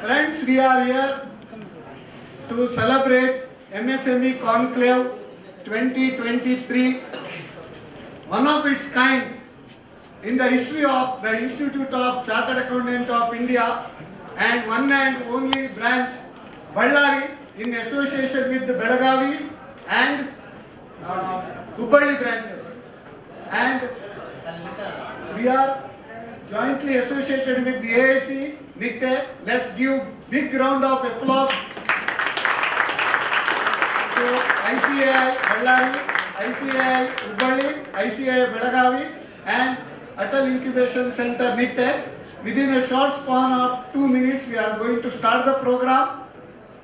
Friends, we are here to celebrate MSME Conclave 2023, one of its kind in the history of the Institute of Chartered Accountants of India and one and only branch Ballari in association with the Belagavi and Hubballi branches. And we are jointly associated with the AAC, NITTE. Let's give big round of applause to ICAI Ballari, ICAI Hubballi, ICAI Belagavi and Atal Incubation Center NITTE. Within a short span of 2 minutes, we are going to start the program.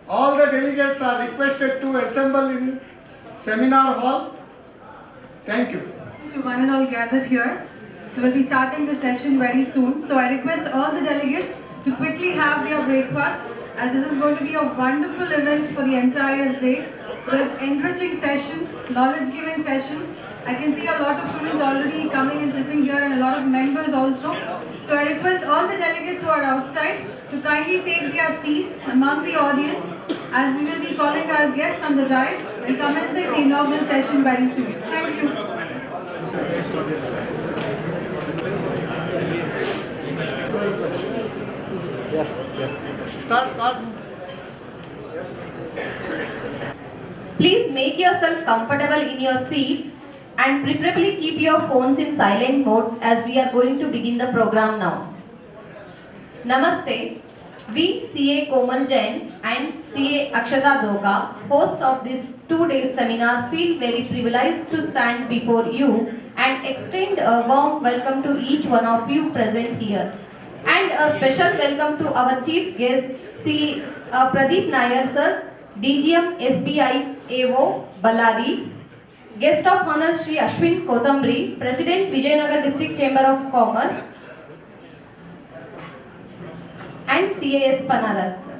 All the delegates are requested to assemble in seminar hall. Thank you. To one and all gathered here. So we'll be starting the session very soon. So I request all the delegates to quickly have their breakfast, as this is going to be a wonderful event for the entire day with enriching sessions, knowledge giving sessions. I can see a lot of students already coming and sitting here and a lot of members also. So I request all the delegates who are outside to kindly take their seats among the audience, as we will be calling our guests on the dais and commencing the inaugural session very soon. Thank you. Yes. Start. Yes. Please make yourself comfortable in your seats and preferably keep your phones in silent modes as we are going to begin the program now. Namaste. We CA Komal Jain and CA Akshata Doka, hosts of this 2-day seminar, feel very privileged to stand before you and extend a warm welcome to each one of you present here. And a special welcome to our chief guest, C. Pradeep Nair sir, DGM SBI AO Ballari. Guest of honor Shri Ashwin Kotambri, President Vijayanagar District Chamber of Commerce. And CAS Panarat sir.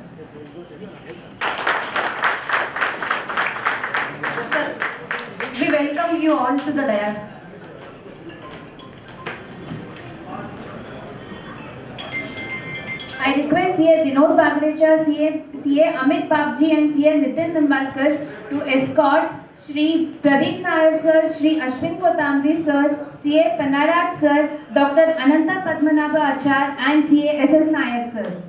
Sir, we welcome you all to the dais. I request CA Vinod Bagrecha, CA Amit Babji and CA Nitin Nimbalkar to escort Shri Pradeep Nair sir, Shri Ashwin Kotambri sir, CA Panarat sir, Dr. Ananta Padmanabha Achar and CA SS Nayak sir.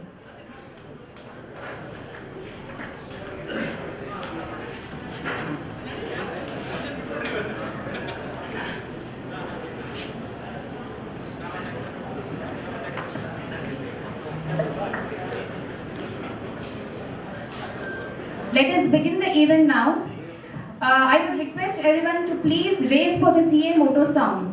Let us begin the event now. I would request everyone to please raise for the CA motto song.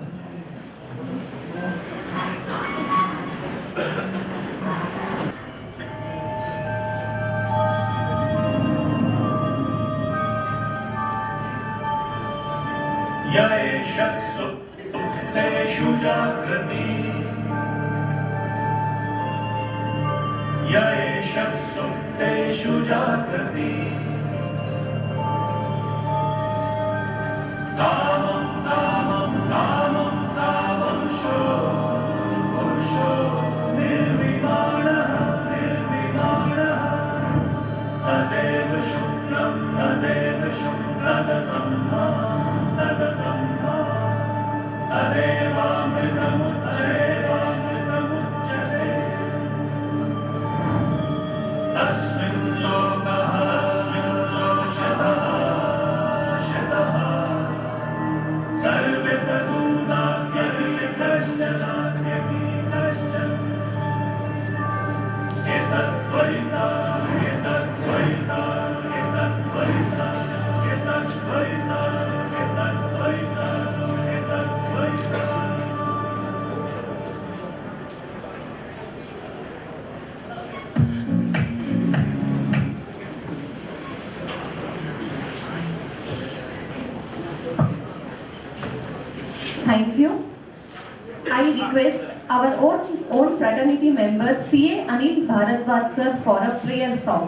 Yaeshasuteshu jagrati Yaeshasuteshu jagrati Tamam sho nirvimana Tadeva shukram Tadeva Thank you. I request our own fraternity member CA Anil Bharadwaj sir for a prayer song.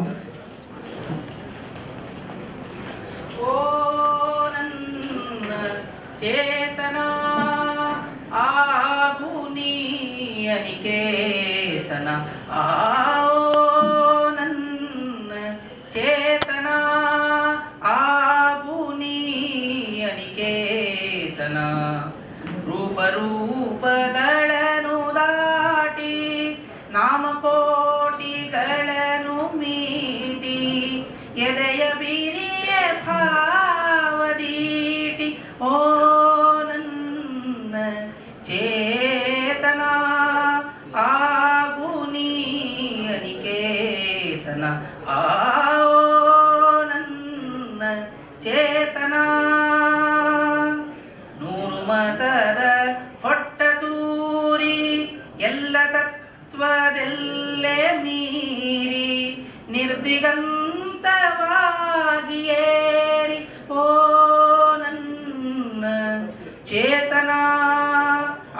ಓ ನನ್ನ ಚೇತನ ಆಗು ನೀ ಅನಿಕೇತನ ಆ ನನ್ನ ಚೇತನ ಆಗು ನೀ ಅನಿಕೇತನ ರೂಪಗಳನ್ನು ದಾಟಿ ನಾಮಕೋಟಿಗಳನ್ನು ಮೀಟಿ ಎದೆಯ ಬಿರಿಯ ಭಾವದೀಟಿ ಓ ನನ್ನ ಚೇತನ ಆಗು ನೀ ಅನಿಕೇತನ ಆ ನನ್ನ ಚೇತನ ನೂರು ಮತದ ಹೊಟ್ಟ ತೂರಿ ಎಲ್ಲ ತತ್ವದೆಲ್ಲೇ ಮೀರಿ ನಿರ್ದಿಗಂತವಾಗಿ ಏರಿ ಓ ನನ್ನ ಚೇತನ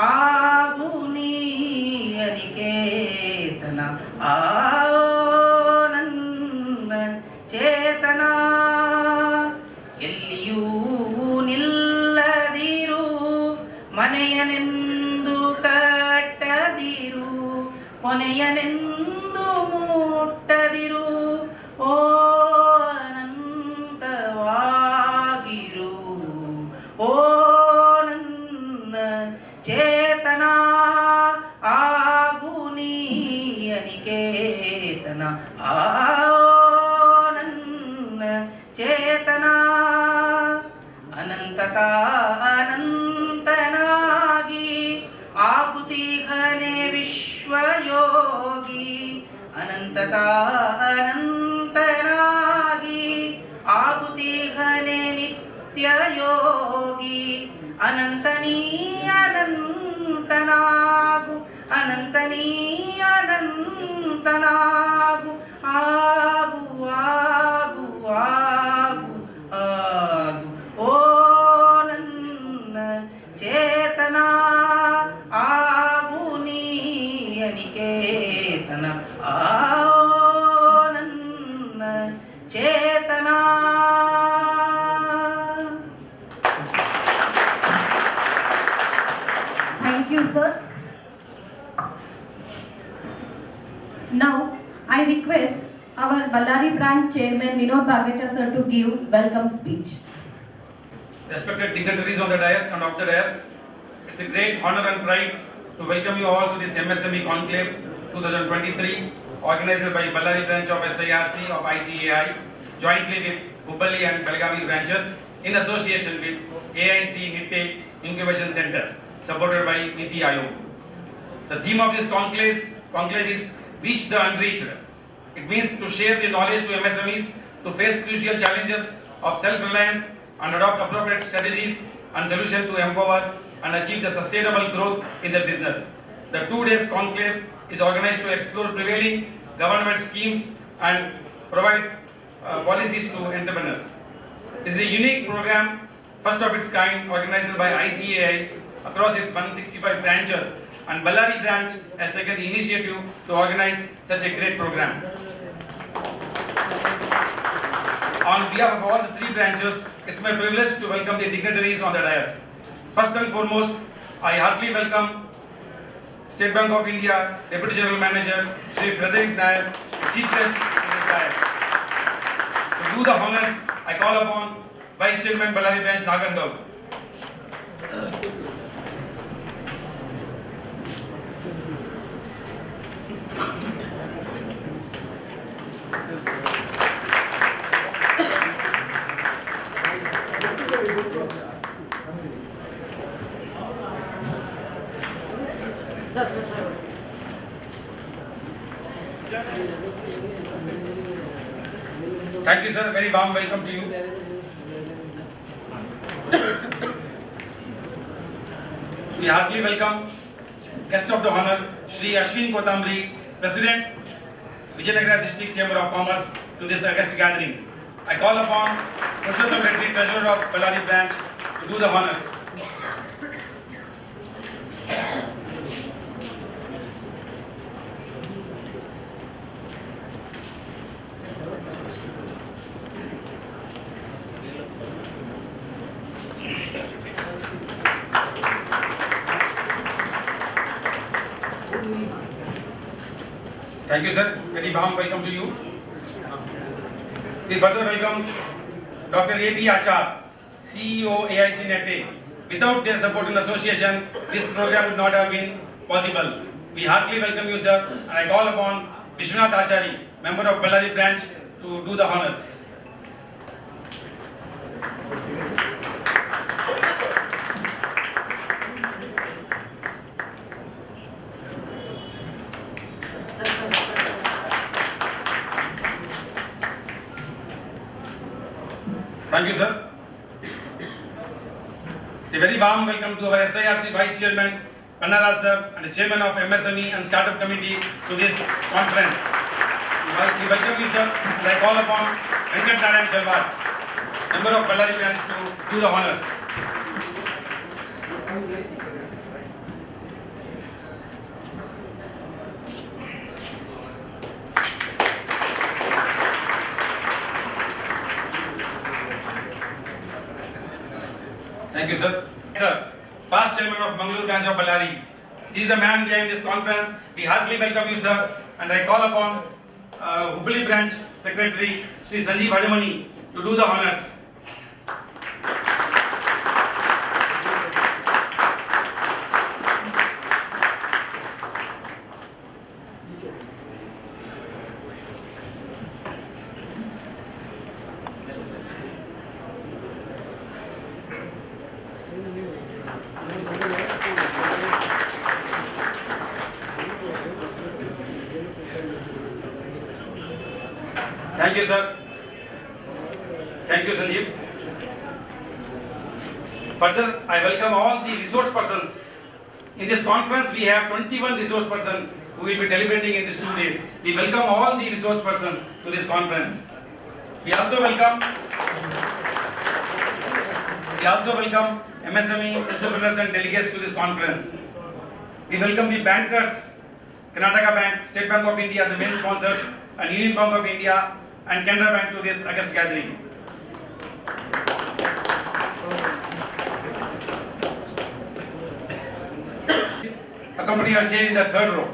ಆಗು ನೀ ಅನಿಕೇತನ ಆ ನನ್ನ ಚೇತನ ಎಲ್ಲಿಯೂ ನಿಲ್ಲದಿರು ಮನೆಯನೆಂದು ಕಟ್ಟದಿರು ಕೊನೆಯನೆಂದು ಮುಟ್ಟದಿರು ಓ ಅನಂತವಾಗಿರು ಓ ನನ್ನ ಚೇತನ ಆಗು ನೀ ಅನಿಕೇತನ ಆ ನನ್ನ ಚೇತನ ಅನಂತತಾ ಅನಂತನಾಗಿ ಆಗುತ್ತೀಗನೆ ವಿಶ್ವಯೋಗಿ ಅನಂತತಾ ಅನಂತನಾಗಿ ಆಗುತ್ತೀಗನೆ ನಿತ್ಯ ಯೋಗಿ ಅನಂತನೀ ಅನಂತನಾಗು ಅನಂತನೀ ಅನಂತನಾಗು ಆಗು ಆಗು ಆಗು ಆಗು ಓ ನನ್ನ ಚೇತನ ಆಗು ನೀ ಅನಿಕೇತನ ಆ ನನ್ನ ಚೇತನ. Thank you, sir. Now, I request our Ballari branch chairman Vinod Bagacha sir to give welcome speech. Respected dignitaries on the dais and off the dais, it's a great honor and pride to welcome you all to this MSME Conclave 2023 organized by Ballari branch of SIRC of ICAI jointly with Hubballi and Belgavi branches in association with AIC NITTE Incubation Center supported by Niti Aayog. The theme of this conclave is Reach the Unreached. It means to share the knowledge to MSMEs to face crucial challenges of self-reliance and adopt appropriate strategies and solutions to empower and achieve the sustainable growth in their business. The 2 days conclave is organized to explore prevailing government schemes and provide policies to entrepreneurs. This is a unique program, first of its kind, organized by ICAI across its 165 branches, and Ballari branch has taken the initiative to organize such a great program. On behalf of all the 3 branches, it's my privilege to welcome the dignitaries on the dais. First and foremost, I heartily welcome State Bank of India Deputy General Manager Shri Pradeep Nair, Chief Guest in the dais. To do the honors, I call upon Vice Chairman Ballari branch Nagandav. Thank you, sir. Very warm welcome to you. We heartily welcome guest of the honor, Shri Ashwin Kotamri, President, Vijayanagara District Chamber of Commerce, to this august gathering. I call upon Professor Secretary Treasurer of Ballari branch to do the honors. Thank you, sir. Very warm welcome to you. We further welcome Dr. A.P. Achar, CEO AIC NETE. Without their support and association, this program would not have been possible. We heartily welcome you, sir, and I call upon Vishwanath Achari, member of Ballari branch, to do the honors. Thank you, sir. A very warm welcome to our SIRC Vice Chairman, Pannara sir, and the Chairman of MSME and Startup Committee to this conference. We welcome you, sir, and I call upon Venkat Narayan Shalvar, member of Ballari branch, to do the honors. Thank you, sir. Sir, past chairman of Mangalore branch of Ballari. He is the man behind this conference. We heartily welcome you, sir, and I call upon Hubli branch secretary, Sri Sanjeev Hadamani, to do the honors. Thank you, sir. Thank you, Sanjeev. Further, I welcome all the resource persons. In this conference, we have 21 resource persons who will be deliberating in these 2 days. We welcome all the resource persons to this conference. We also welcome MSME entrepreneurs and delegates to this conference. We welcome the bankers, Karnataka Bank, State Bank of India, the main sponsors, and Union Bank of India and Canara Bank to this August gathering. Accompany our chair in the third row.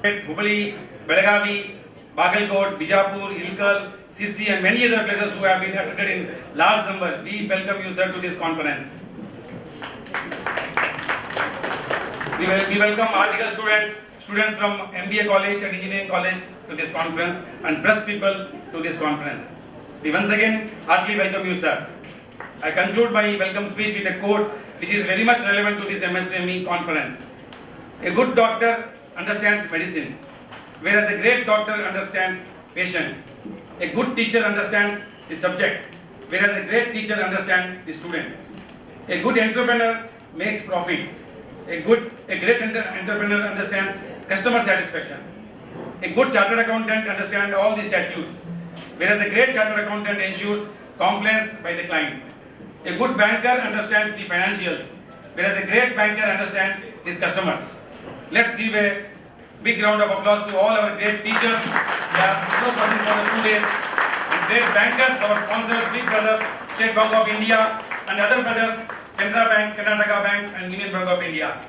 Hubli, Belagavi, Bagalkot, Bijapur, Ilkal, Sirsi and many other places who have been attended in large number. We welcome you, sir, to this conference. We welcome article students from MBA college and engineering college to this conference and press people to this conference. We once again heartily welcome you, sir. I conclude my welcome speech with a quote which is very much relevant to this MSME conference. A good doctor understands medicine, whereas a great doctor understands patient. A good teacher understands the subject, whereas a great teacher understands the student. A good entrepreneur makes profit. A great entrepreneur understands customer satisfaction. A good chartered accountant understands all the statutes, whereas a great chartered accountant ensures compliance by the client. A good banker understands the financials, whereas a great banker understands his customers. Let's give a big round of applause to all our great teachers. They are so present for the 2 days. And great bankers, our sponsors, Big Brother, State Bank of India, and other brothers, Canara Bank, Karnataka Bank, and Union Bank of India.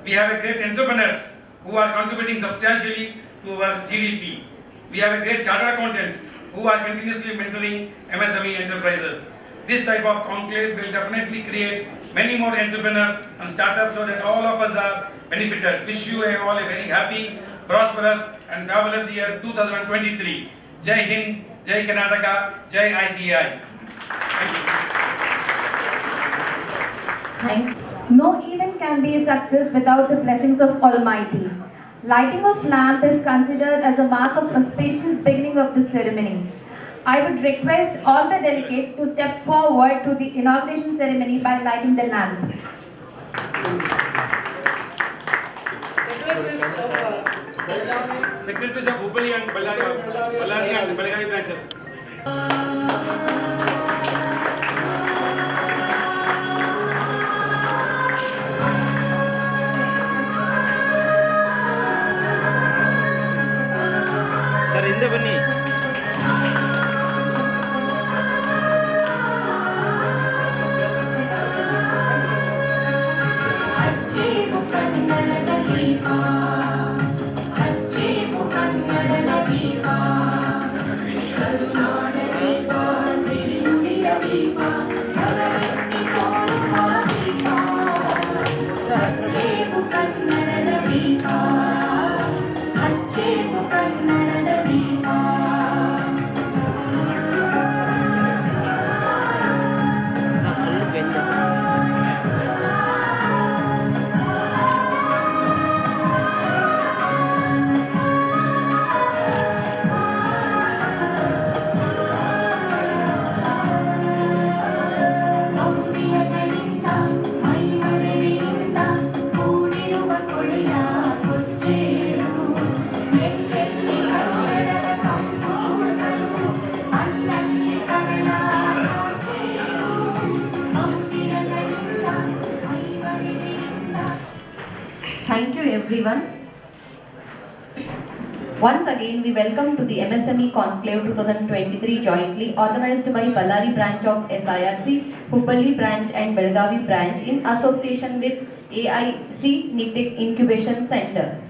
We have a great entrepreneurs who are contributing substantially to our GDP. We have a great chartered accountants who are continuously mentoring MSME enterprises. This type of conclave will definitely create many more entrepreneurs and startups so that all of us are benefited. Wish you all a very happy, prosperous and fabulous year 2023. Jai Hind, Jai Karnataka, Jai ICI. Thank you. No event can be a success without the blessings of Almighty. Lighting of lamp is considered as a mark of auspicious beginning of the ceremony. I would request all the delegates to step forward to the inauguration ceremony by lighting the lamp. Secretaries of Hubli and Ballari and Belagavi branches. Sir, in the bunny. अच्छे मुकद्दर लतीफा अच्छे Thank you everyone. Once again, we welcome to the MSME Conclave 2023 jointly organized by Ballari branch of SIRC, Hubballi branch and Belgavi branch in association with AIC NITEC Incubation Center.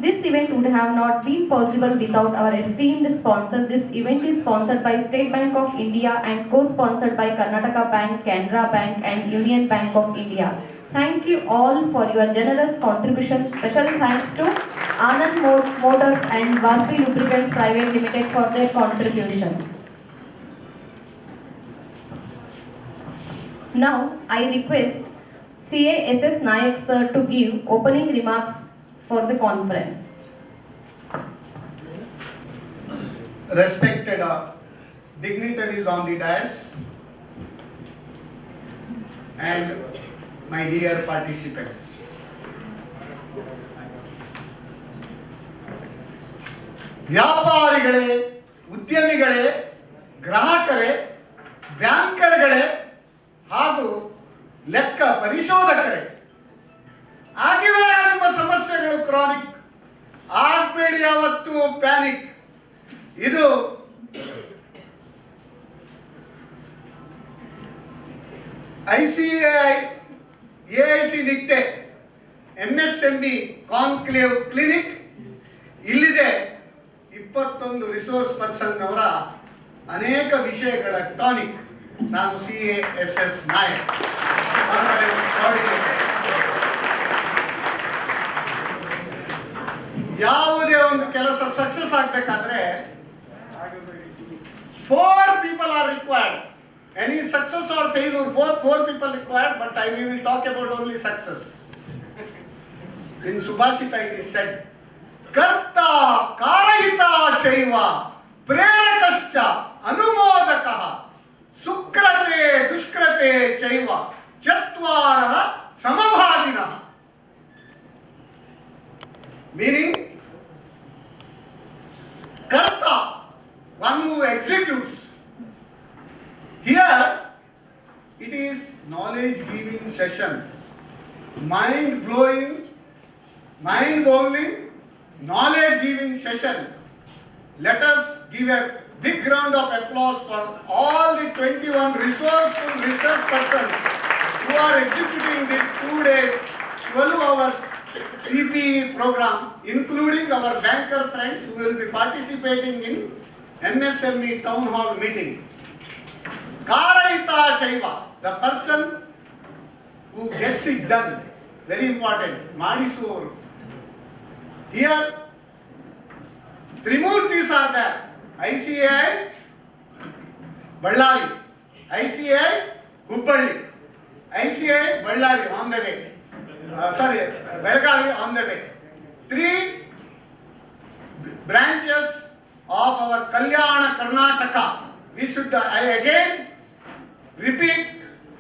This event would have not been possible without our esteemed sponsor. This event is sponsored by State Bank of India and co-sponsored by Karnataka Bank, Canara Bank and Union Bank of India. Thank you all for your generous contribution. Special thanks to Anand Motors and Vasvi Lubricants Private Limited for their contribution. Now, I request CA SS Nayak sir to give opening remarks for the conference. Respected dignitaries on the dais and my dear participants. ವ್ಯಾಪಾರಿಗಳೇ, ಉದ್ಯಮಿಗಳೇ, ಗ್ರಾಹಕರೇ, ಬ್ಯಾಂಕರ್ಗಳೇ ಹಾಗೂ ಲೆಕ್ಕ ಪರಿಶೋಧಕರೇ, ಆಗಿವೆ ನಿಮ್ಮ ಸಮಸ್ಯೆಗಳು chronic, ಆಗಬೇಡಿ ಯಾವತ್ತು panic. ಇದು ICAI AIC NITEC MSME conclave clinic ಇಲ್ಲಿದೆ. 21 ರಿಸೋರ್ಸ್ ಪರ್ಸನ್ ಅವರ ಅನೇಕ ವಿಷಯಗಳ ಟಾನಿಕ್. ನಾನು CASS ನಾಯಕ್, ಯಾವುದೇ ಒಂದು ಕೆಲಸ ಸಕ್ಸಸ್ ಆಗಬೇಕಾದ್ರೆ 4 people are required. Any success or failure, both 4 people required, but we will talk about only success. In Subhashita it is said, Karta Karayita Chaiva Prerakascha Anumodakaha Sukrate Dushkrate Chaiva Chatvaraha Samabhaginaha. Meaning, Karta, one who executes. Here, it is knowledge-giving session, mind-blowing, mind-boggling, knowledge-giving session. Let us give a big round of applause for all the 21 resourceful research persons who are executing this 2 days, 12 hours CPE program, including our banker friends who will be participating in MSME town hall meeting. Karayita Chaiva, the person who gets it done, very important, Madisur. Here, Trimurtis are there, ICAI Ballari, ICAI Hubballi, ICAI Ballari on the way, Belgavi on the way. 3 branches of our Kalyana Karnataka. We should, I again repeat,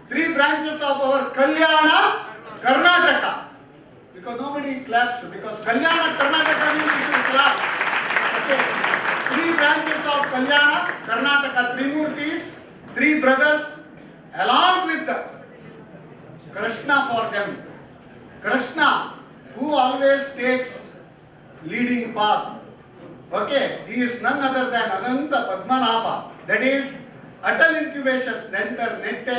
3 branches of our Kalyana Karnataka. Because nobody claps, because Kalyana Karnataka means you should clap. Okay. 3 branches of Kalyana Karnataka, 3 Murtis, 3 brothers, along with Krishna for them. Krishna, who always takes leading path. Okay, he is none other than Ananta Padmanabha. That is Atal Incubation Center Nette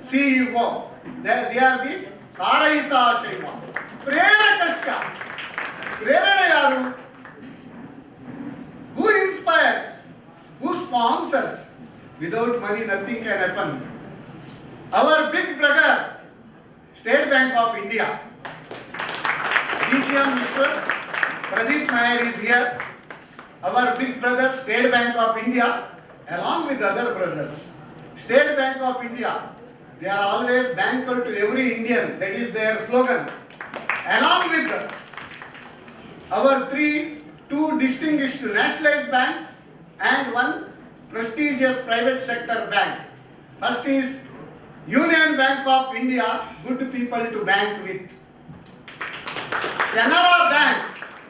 CEO. They are the Karayita Chaiva. Prerakascha. Prerana yaru? Who inspires? Who sponsors? Without money, nothing can happen. Our big brother, State Bank of India, DGM Mr. Pradeep Nair is here. Our big brother, State Bank of India, along with other brothers. State Bank of India, they are always banker to every Indian. That is their slogan. Along with our two distinguished nationalized bank and one prestigious private sector bank. First is Union Bank of India, good people to bank with. Canara Bank,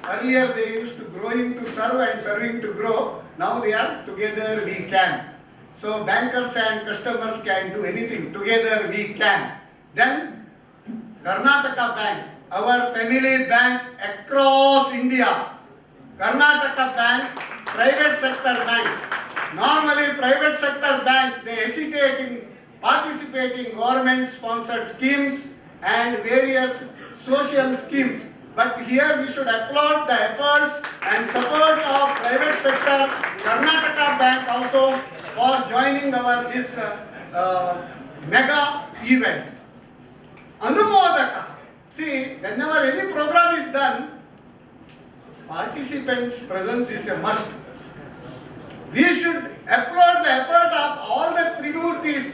earlier they used to growing to serve and serving to grow. Now they are together we can. So bankers and customers can do anything. Together we can. Then Karnataka Bank, our family bank across India. Karnataka Bank, private sector bank. Normally private sector banks, they hesitate in participating government sponsored schemes and various social schemes. But here we should applaud the efforts and support of private sector, Karnataka Bank also for joining this mega event. Anumodaka. See, whenever any program is done, participants' presence is a must. We should applaud the effort of all the Trimurtis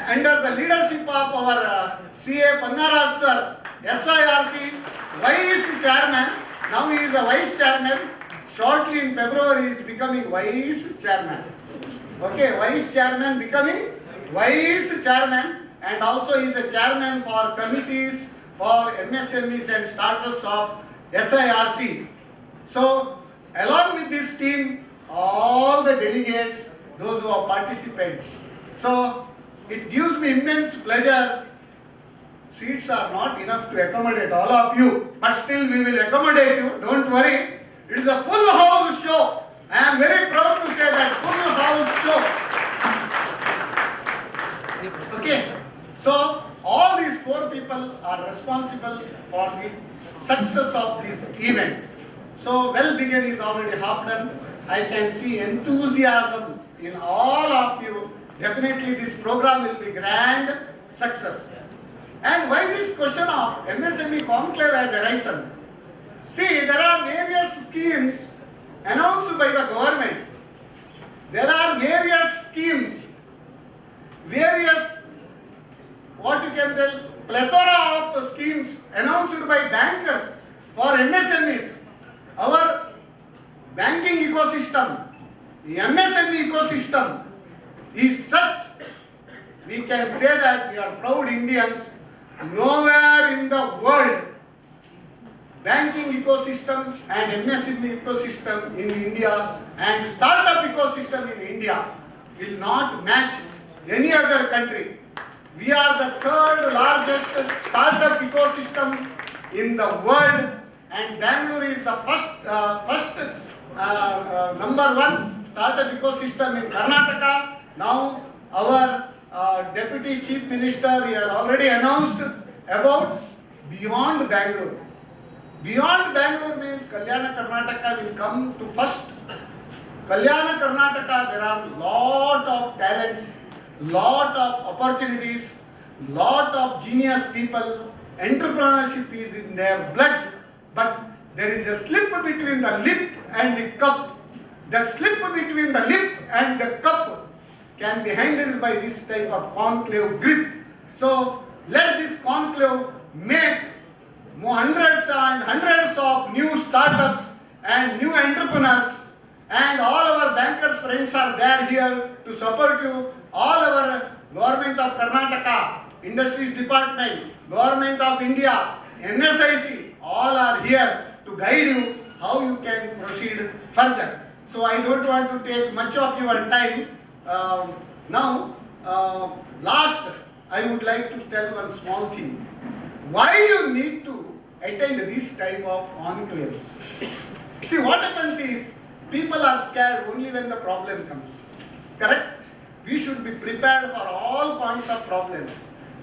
under the leadership of our CA Pannaraj sir, SIRC, Vice Chairman. Now he is a Vice Chairman. Shortly in February he is becoming Vice Chairman. Okay, Vice Chairman becoming Vice Chairman, and also he is a Chairman for committees for MSMEs and startups of SIRC. So, along with this team, all the delegates, those who are participants. So, it gives me immense pleasure. Seats are not enough to accommodate all of you, but still we will accommodate you, don't worry. It is a full house show. I am very proud to say that full house show. Okay, so all these four people are responsible for the success of this event. So well begun is already half done. I can see enthusiasm in all of you. Definitely this program will be grand success. And why this question of MSME Conclave has arisen? See, there are various schemes announced by the government. There are various schemes, what you can tell, plethora of schemes announced by bankers for MSMEs. Our banking ecosystem, the MSME ecosystem is such, we can say that we are proud Indians. Nowhere in the world, banking ecosystem and MSME ecosystem in India and startup ecosystem in India will not match any other country. We are the third largest startup ecosystem in the world, and Bangalore is the first number one startup ecosystem in Karnataka. Now our Deputy Chief Minister, he has already announced about beyond Bangalore. Beyond Bangalore means Kalyana Karnataka will come to first. Kalyana Karnataka, there are lot of talents, lot of opportunities, lot of genius people. Entrepreneurship is in their blood, but there is a slip between the lip and the cup. The slip between the lip and the cup can be handled by this type of conclave grip. So let this conclave make hundreds and hundreds of new startups and new entrepreneurs, and all our bankers friends are there here to support you. All our Government of Karnataka, Industries Department, Government of India, NSIC, all are here to guide you how you can proceed further. So I don't want to take much of your time. Last, I would like to tell one small thing. Why you need to attend this type of conclave? See, what happens is, people are scared only when the problem comes. Correct? We should be prepared for all kinds of problems.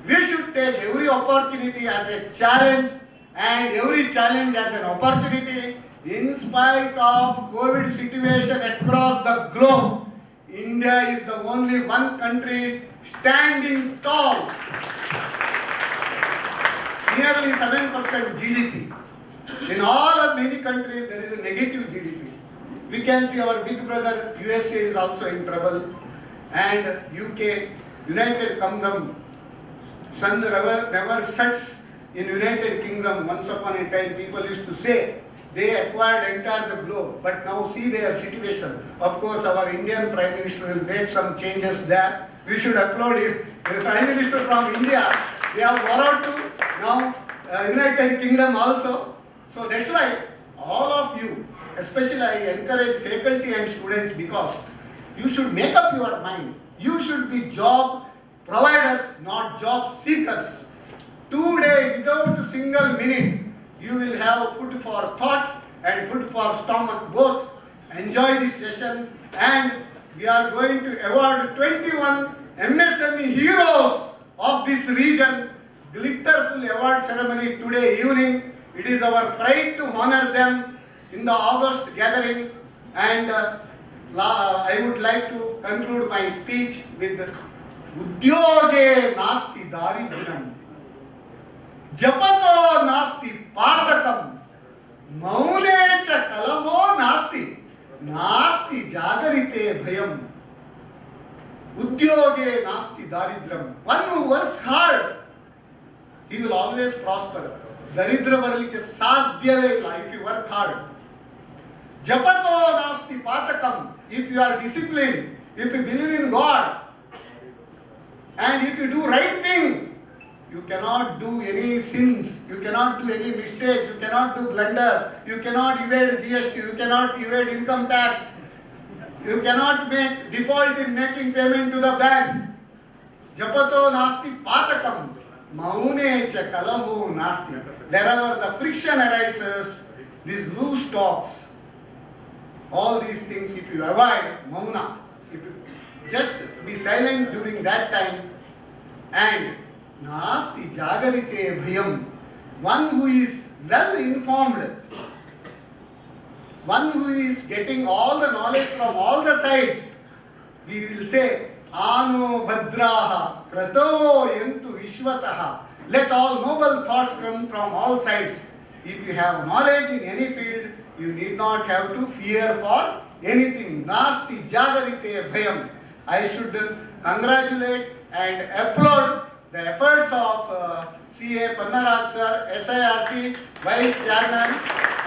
We should take every opportunity as a challenge and every challenge as an opportunity. In spite of COVID situation across the globe, India is the only one country standing tall. Nearly 7% GDP. In all of many countries, there is a negative GDP. We can see our big brother USA is also in trouble, and UK, United Kingdom, sun never sets in United Kingdom. Once upon a time, people used to say they acquired entire the globe, but now see their situation. Of course, our Indian Prime Minister will make some changes there. We should applaud him. The Prime Minister from India, they have borrowed to now United Kingdom also. So that's why all of you, especially I encourage faculty and students, because you should make up your mind. You should be job providers, not job seekers. Today, without a single minute, you will have food for thought and food for stomach both. Enjoy this session, and we are going to award 21 MSME heroes of this region. Glitterful award ceremony today evening. It is our pride to honor them in the August gathering, and I would like to conclude my speech with Udyoge nasti darijnam, Japato nasti pardakam, Maune cha kalamo nasti, nasti jagarite bhayam. Udyoge nasti daridram. One who works hard, he will always prosper. Daridra varalike sadhyave illa if you work hard. Japato nasti patakam. If you are disciplined, if you believe in God, and if you do right thing, you cannot do any sins, you cannot do any mistakes, you cannot do blunder, you cannot evade GST, you cannot evade income tax, you cannot make default in making payment to the banks. Japato nasti patakam, maune cha kalamu nasti. Wherever the friction arises, these loose talks, all these things, if you avoid mauna, if you just be silent during that time, and nasti jagarite bhayam, one who is well informed, one who is getting all the knowledge from all the sides, we will say, ano bhadraha krato yantu vishwataha. Let all noble thoughts come from all sides. If you have knowledge in any field, you need not have to fear for anything. Nasti jagarite bhayam. I should congratulate and applaud the efforts of CA Pannaraj sir, SIRC Vice Chairman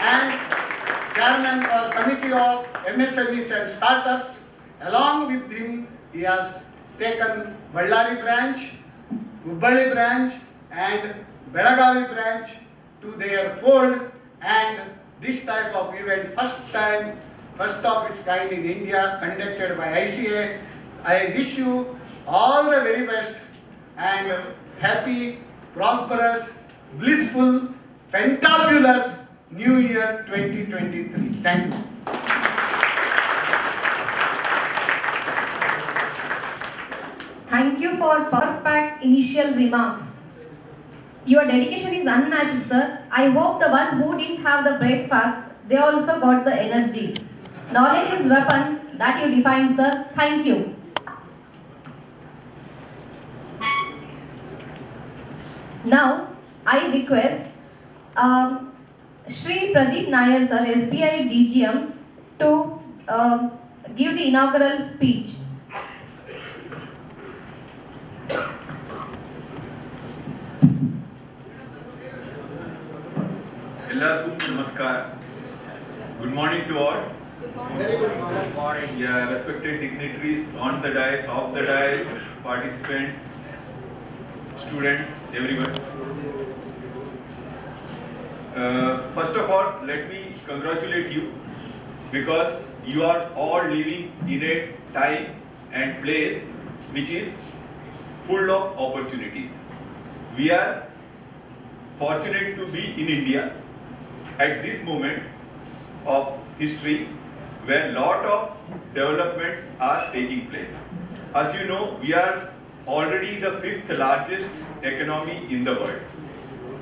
and Chairman for Committee of MSMEs and Startups. Along with him, he has taken Ballari branch, Hubballi branch and Belagavi branch to their fold, and this type of event, first of its kind in India, conducted by ICA. I wish you all the very best and happy, prosperous, blissful, fantabulous New Year 2023. Thank you. Thank you for power-packed initial remarks. Your dedication is unmatched, sir. I hope the one who didn't have the breakfast, they also got the energy. Knowledge is weapon that you define, sir. Thank you. Now, I request Shri Pradeep Nair, sir, SBI DGM, to give the inaugural speech. Ellarkum namaskar. Good morning to all. Very good morning. Yeah, respected dignitaries on the dais, off the dais, participants, students, everyone. First of all, let me congratulate you because you are all living in a time and place which is full of opportunities. We are fortunate to be in India at this moment of history where lot of developments are taking place. As you know, we are already the 5th largest economy in the world.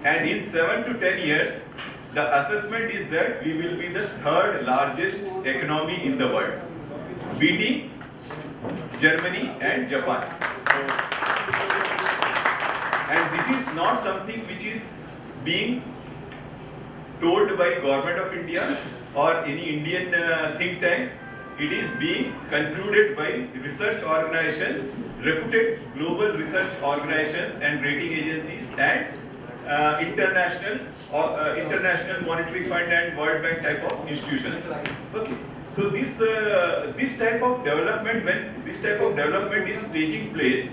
And in 7 to 10 years, the assessment is that we will be the 3rd largest economy in the world, beating Germany and Japan. So, and this is not something which is being told by Government of India or any Indian think tank. It is being concluded by research organizations, reputed global research organizations and rating agencies and international monetary fund and World Bank type of institutions. Okay. So this type of development, when this type of development is taking place,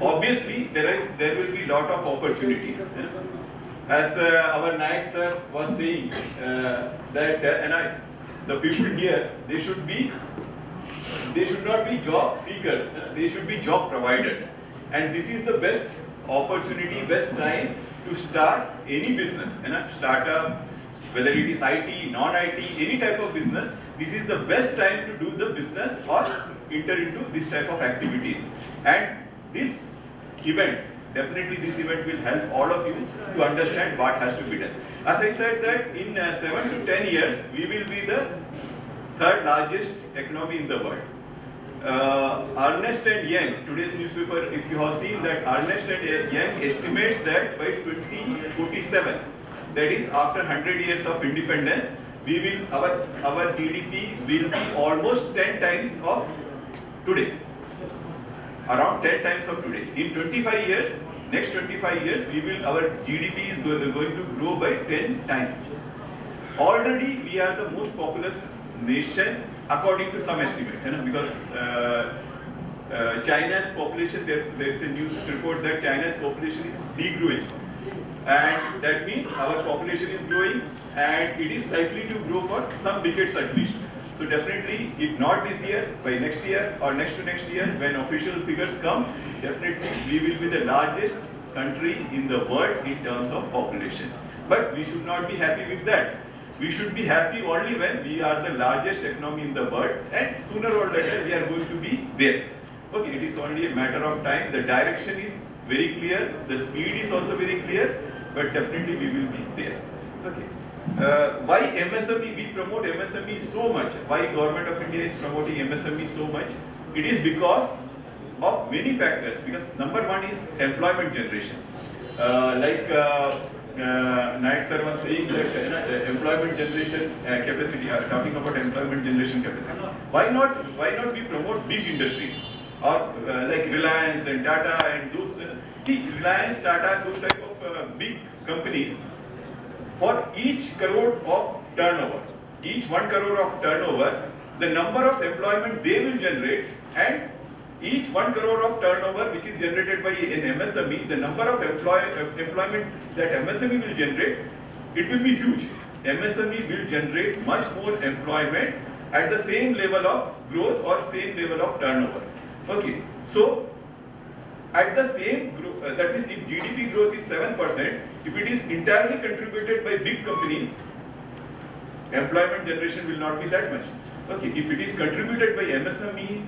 obviously there will be lot of opportunities. As our Nayak sir was saying, that the people here, they should not be job seekers, they should be job providers. And this is the best opportunity, best time to start any business, startup, whether it is IT, non-IT, any type of business. This is the best time to do the business or enter into this type of activities. And this event, definitely this event will help all of you to understand what has to be done. As I said that in 7 to 10 years, we will be the third largest economy in the world. Ernst & Young, today's newspaper, if you have seen that Ernst & Young estimates that by 2047, that is after 100 years of independence, we will, our GDP will be almost 10 times of today. Around 10 times of today. In 25 years, next 25 years, our GDP is going to grow by 10 times. Already we are the most populous nation according to some estimate, because China's population, there is a news report that China's population is degrowing, and that means our population is growing and it is likely to grow for some decades at least. So definitely, if not this year, by next year or next to next year, when official figures come, definitely we will be the largest country in the world in terms of population. But we should not be happy with that. We should be happy only when we are the largest economy in the world, and sooner or later we are going to be there. Okay, it is only a matter of time. The direction is very clear, the speed is also very clear, but definitely we will be there. Okay. Why MSME? We promote MSME so much. Why Government of India is promoting MSME so much? It is because of many factors. Because number one is employment generation. Nayak sir was saying that employment generation capacity. Talking about employment generation capacity. Why not we promote big industries or like Reliance and Tata and those? See, Reliance, Tata, those type of big companies. For each crore of turnover, each 1 crore of turnover, the number of employment they will generate, and each 1 crore of turnover which is generated by an MSME, the number of employment that MSME will generate, it will be huge. MSME will generate much more employment at the same level of growth or same level of turnover. Okay, so at the same growth, that means if GDP growth is 7%, if it is entirely contributed by big companies, employment generation will not be that much. Okay, if it is contributed by MSME,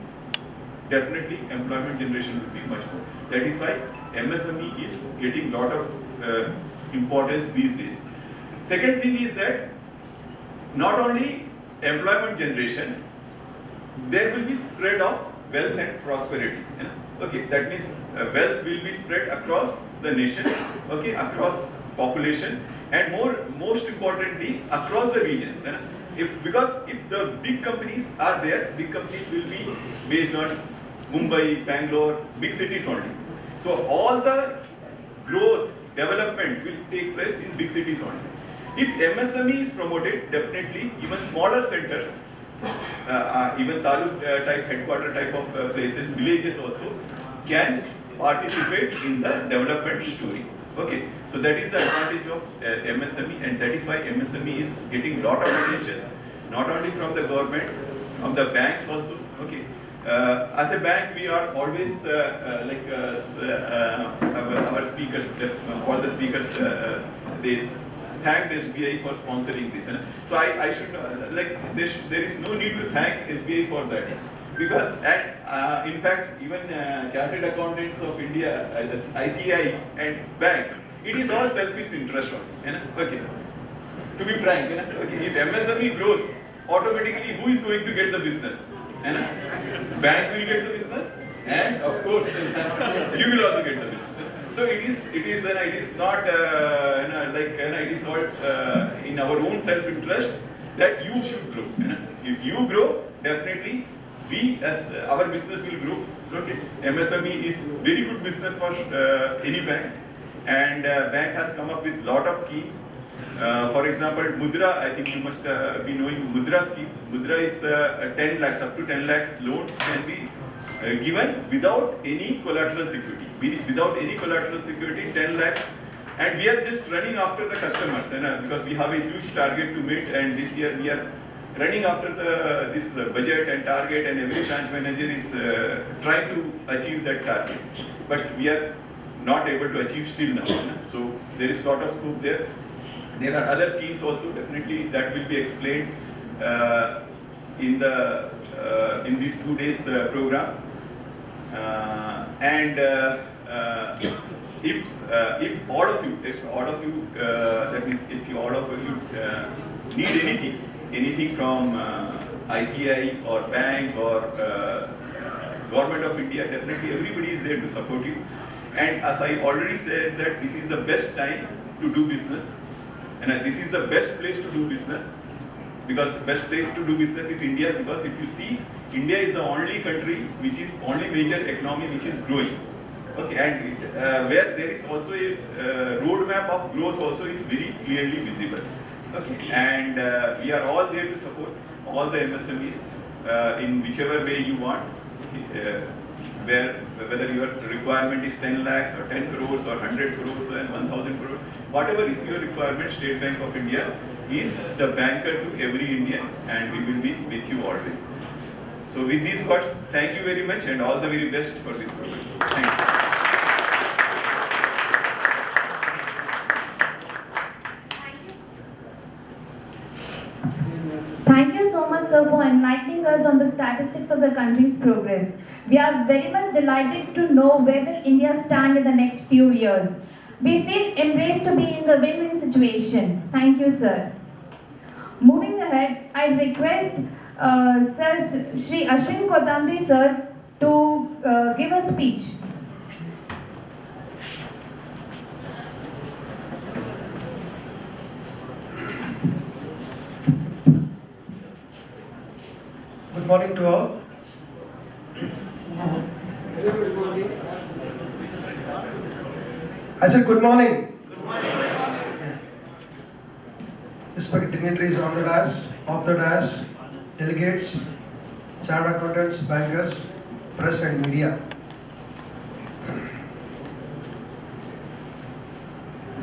definitely employment generation will be much more. That is why MSME is getting lot of importance these days. Second thing is that not only employment generation, there will be spread of wealth and prosperity. Okay, that means wealth will be spread across the nation, okay, across population, and most importantly, across the regions. Because if the big companies are there, big companies will be based on Mumbai, Bangalore, big cities only. So all the growth, development will take place in big cities only. If MSME is promoted, definitely even smaller centers, even taluk type, headquarter type of places, villages also can participate in the development story. Okay, so that is the advantage of MSME, and that is why MSME is getting lot of attention, not only from the government, from the banks also. Okay, as a bank, we are always our speakers, all the speakers, they thanked SBI for sponsoring this. So I should there is no need to thank SBI for that, because in fact even Chartered Accountants of India, ICI and bank, it is all selfish interest only. Okay, to be frank, okay, if MSME grows, automatically who is going to get the business? bank will get the business, and of course you will also get the business. So it is not it is all in our own self-interest that you should grow. If you grow, definitely we as our business will grow. Okay, MSME is very good business for any bank, and bank has come up with lot of schemes. For example, Mudra, I think you must be knowing Mudra scheme. Mudra is 10 lakhs, up to 10 lakhs loans can be given without any collateral security. Without any collateral security, 10 lakhs. And we are just running after the customers, because we have a huge target to meet, and this year we are running after this budget and target, and every branch manager is trying to achieve that target. But we are not able to achieve still now. So there is lot of scope there. There are other schemes also, definitely that will be explained in these 2 days program. If all of you, that means if all of you need anything from ICI or bank or government of India, definitely everybody is there to support you. And as I already said, that this is the best time to do business. And this is the best place to do business, because best place to do business is India, because if you see, India is the only country which is only major economy which is growing. Okay, and where there is also a roadmap of growth also is very clearly visible. Okay, and we are all there to support all the MSMEs in whichever way you want. Whether your requirement is 10 lakhs or 10 crores or 100 crores and 1000 crores, whatever is your requirement, State Bank of India is the banker to every Indian, and we will be with you always. So with these words, thank you very much and all the very best for this program. Thank you. Thank you so much, sir, for enlightening us on the statistics of the country's progress. We are very much delighted to know where will India stand in the next few years. We feel embraced to be in the win-win situation. Thank you, sir. Moving ahead, I request Sir Shri Ashwin Kotamri, sir, to give a speech. Good morning to all. I said good morning. Good morning. Respected dignitaries on the dais, off the dais, delegates, chartered accountants, bankers, press and media.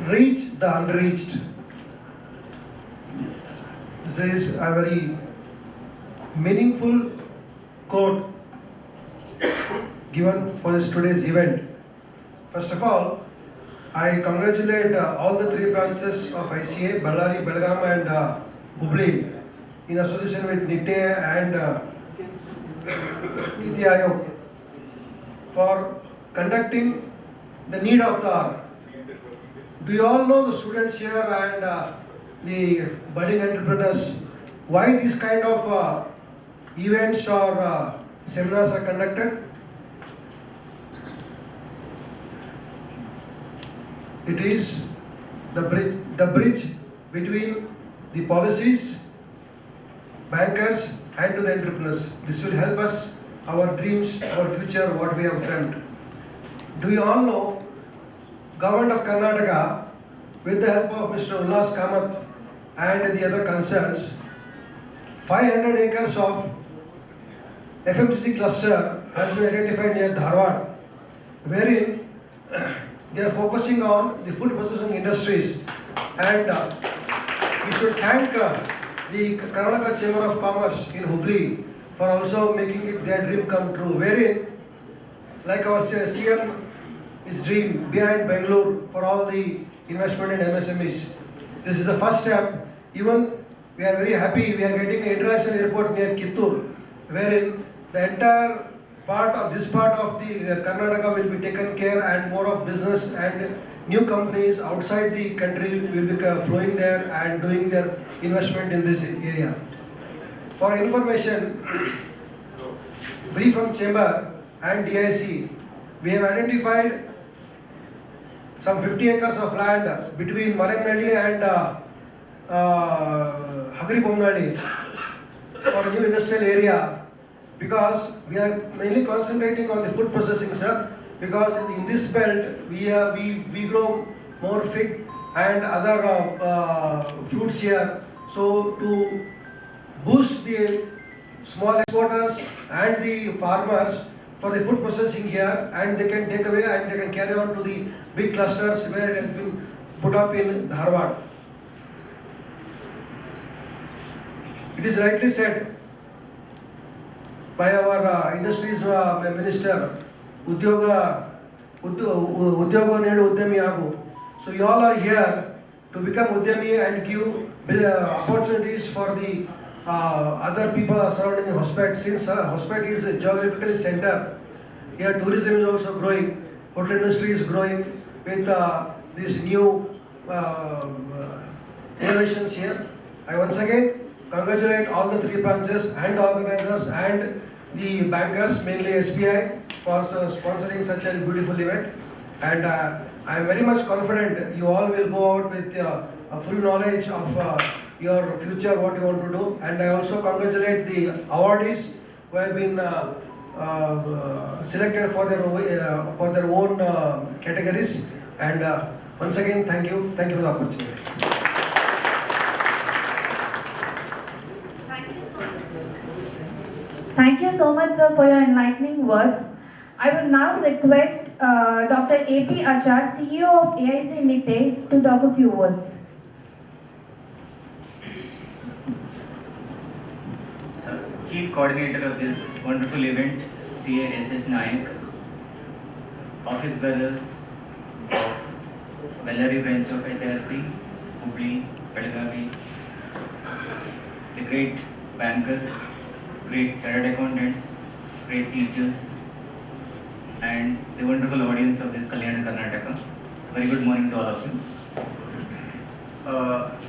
Reach the unreached. This is a very meaningful quote given for today's event. First of all, I congratulate all the 3 branches of ICA, Ballari, Belgaum and Hubli, in association with NITE and Niti Aayog for conducting the need of the hour. Do you all know the students here and the budding entrepreneurs, why these kind of events or seminars are conducted? It is the bridge between the policies, bankers and to the entrepreneurs. This will help us, our dreams, our future, what we have dreamt. Do you all know, Government of Karnataka, with the help of Mr. Ullas Kamath and the other concerns, 500 acres of FMCG cluster has been identified near Dharwad, wherein they are focusing on the food processing industries, and we should thank the Karnataka Chamber of Commerce in Hubli for also making it their dream come true, wherein, like our CM, his dream behind Bangalore for all the investment in MSMEs. This is the first step. Even we are very happy we are getting an international airport near Kittur, wherein the entire part of the Karnataka will be taken care, and more of business and new companies outside the country will be flowing there and doing their investment in this area. For information, we from Chamber and DIC, we have identified some 50 acres of land between Maramnalli and Hagribomnalli for a new industrial area, because we are mainly concentrating on the food processing, sir, because in this belt we grow more fig and other fruits here. So to boost the small exporters and the farmers for the food processing here, and they can take away and they can carry on to the big clusters where it has been put up in Dharwad. It is rightly said by our industries minister, Udyoga Nedu Udyami Agu. So you all are here to become Udyami and give opportunities for the other people surrounding Hosapete. Since Hosapete is a geographically center, here tourism is also growing, hotel industry is growing with these new innovations here. I once again congratulate all the 3 branches and organizers and the bankers, mainly SBI, for sponsoring such a beautiful event. And I am very much confident you all will go out with a full knowledge of your future, what you want to do. And I also congratulate the awardees who have been selected for their own categories. And once again, thank you for the opportunity. Thank you so much, sir, for your enlightening words. I will now request Dr. A.P. Achar, CEO of AIC NITE, to talk a few words. Chief Coordinator of this wonderful event, CA S.S. Nayak, Office Brothers of Bellary branch of SRC, Hubli, Belagavi, the great bankers, great chartered accountants, great teachers, and the wonderful audience of this Kalyana Karnataka. Very good morning to all of you.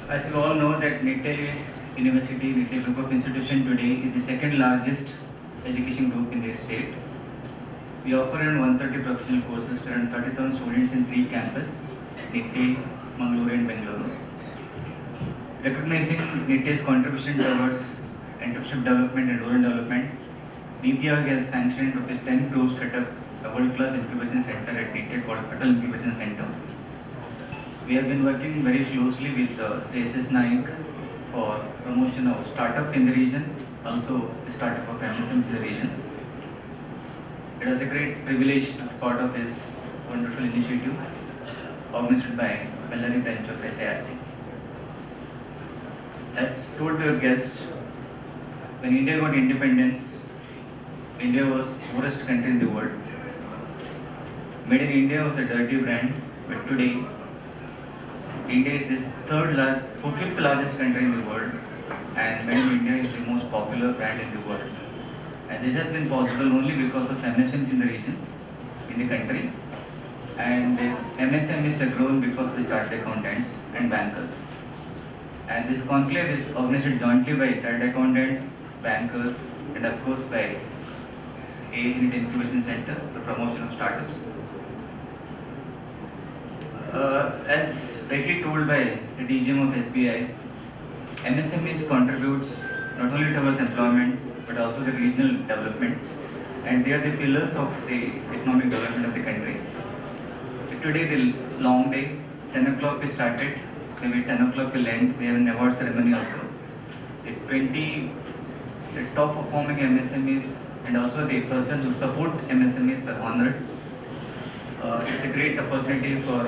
As you all know that NITE University, NITE Group of Institution today is the second largest education group in the state. We offer around 130 professional courses to around 30,000 students in 3 campuses, NITE, Mangalore and Bengaluru. Recognizing NITE's contribution towards entrepreneurship development and rural development, NITI Aayog has sanctioned ₹10 crore to set up a world-class incubation center at NITE called Fatal Incubation Center. We have been working very closely with S.S. Nayak for promotion of startup in the region, also the startup of MSMs in the region. It was a great privilege to be part of this wonderful initiative organized by Bellary branch of SARC. As told by your guests, when India got independence, India was the poorest country in the world. Made in India was a dirty brand, but today India is this fifth largest country in the world, and Made in India is the most popular brand in the world. And this has been possible only because of MSMs in the region, in the country. And this MSMs have grown because of the chartered accountants and bankers. And this conclave is organized jointly by chartered accountants, bankers, and of course by AIC NITE Incubation Center, the promotion of startups. As rightly told by the DGM of SBI, MSMEs contributes not only towards employment but also the regional development, and they are the pillars of the economic development of the country. Today the long day, 10 o'clock we started, maybe 10 o'clock will end. We have an award ceremony also. The top performing MSMEs and also the persons who support MSMEs are honored. It's a great opportunity for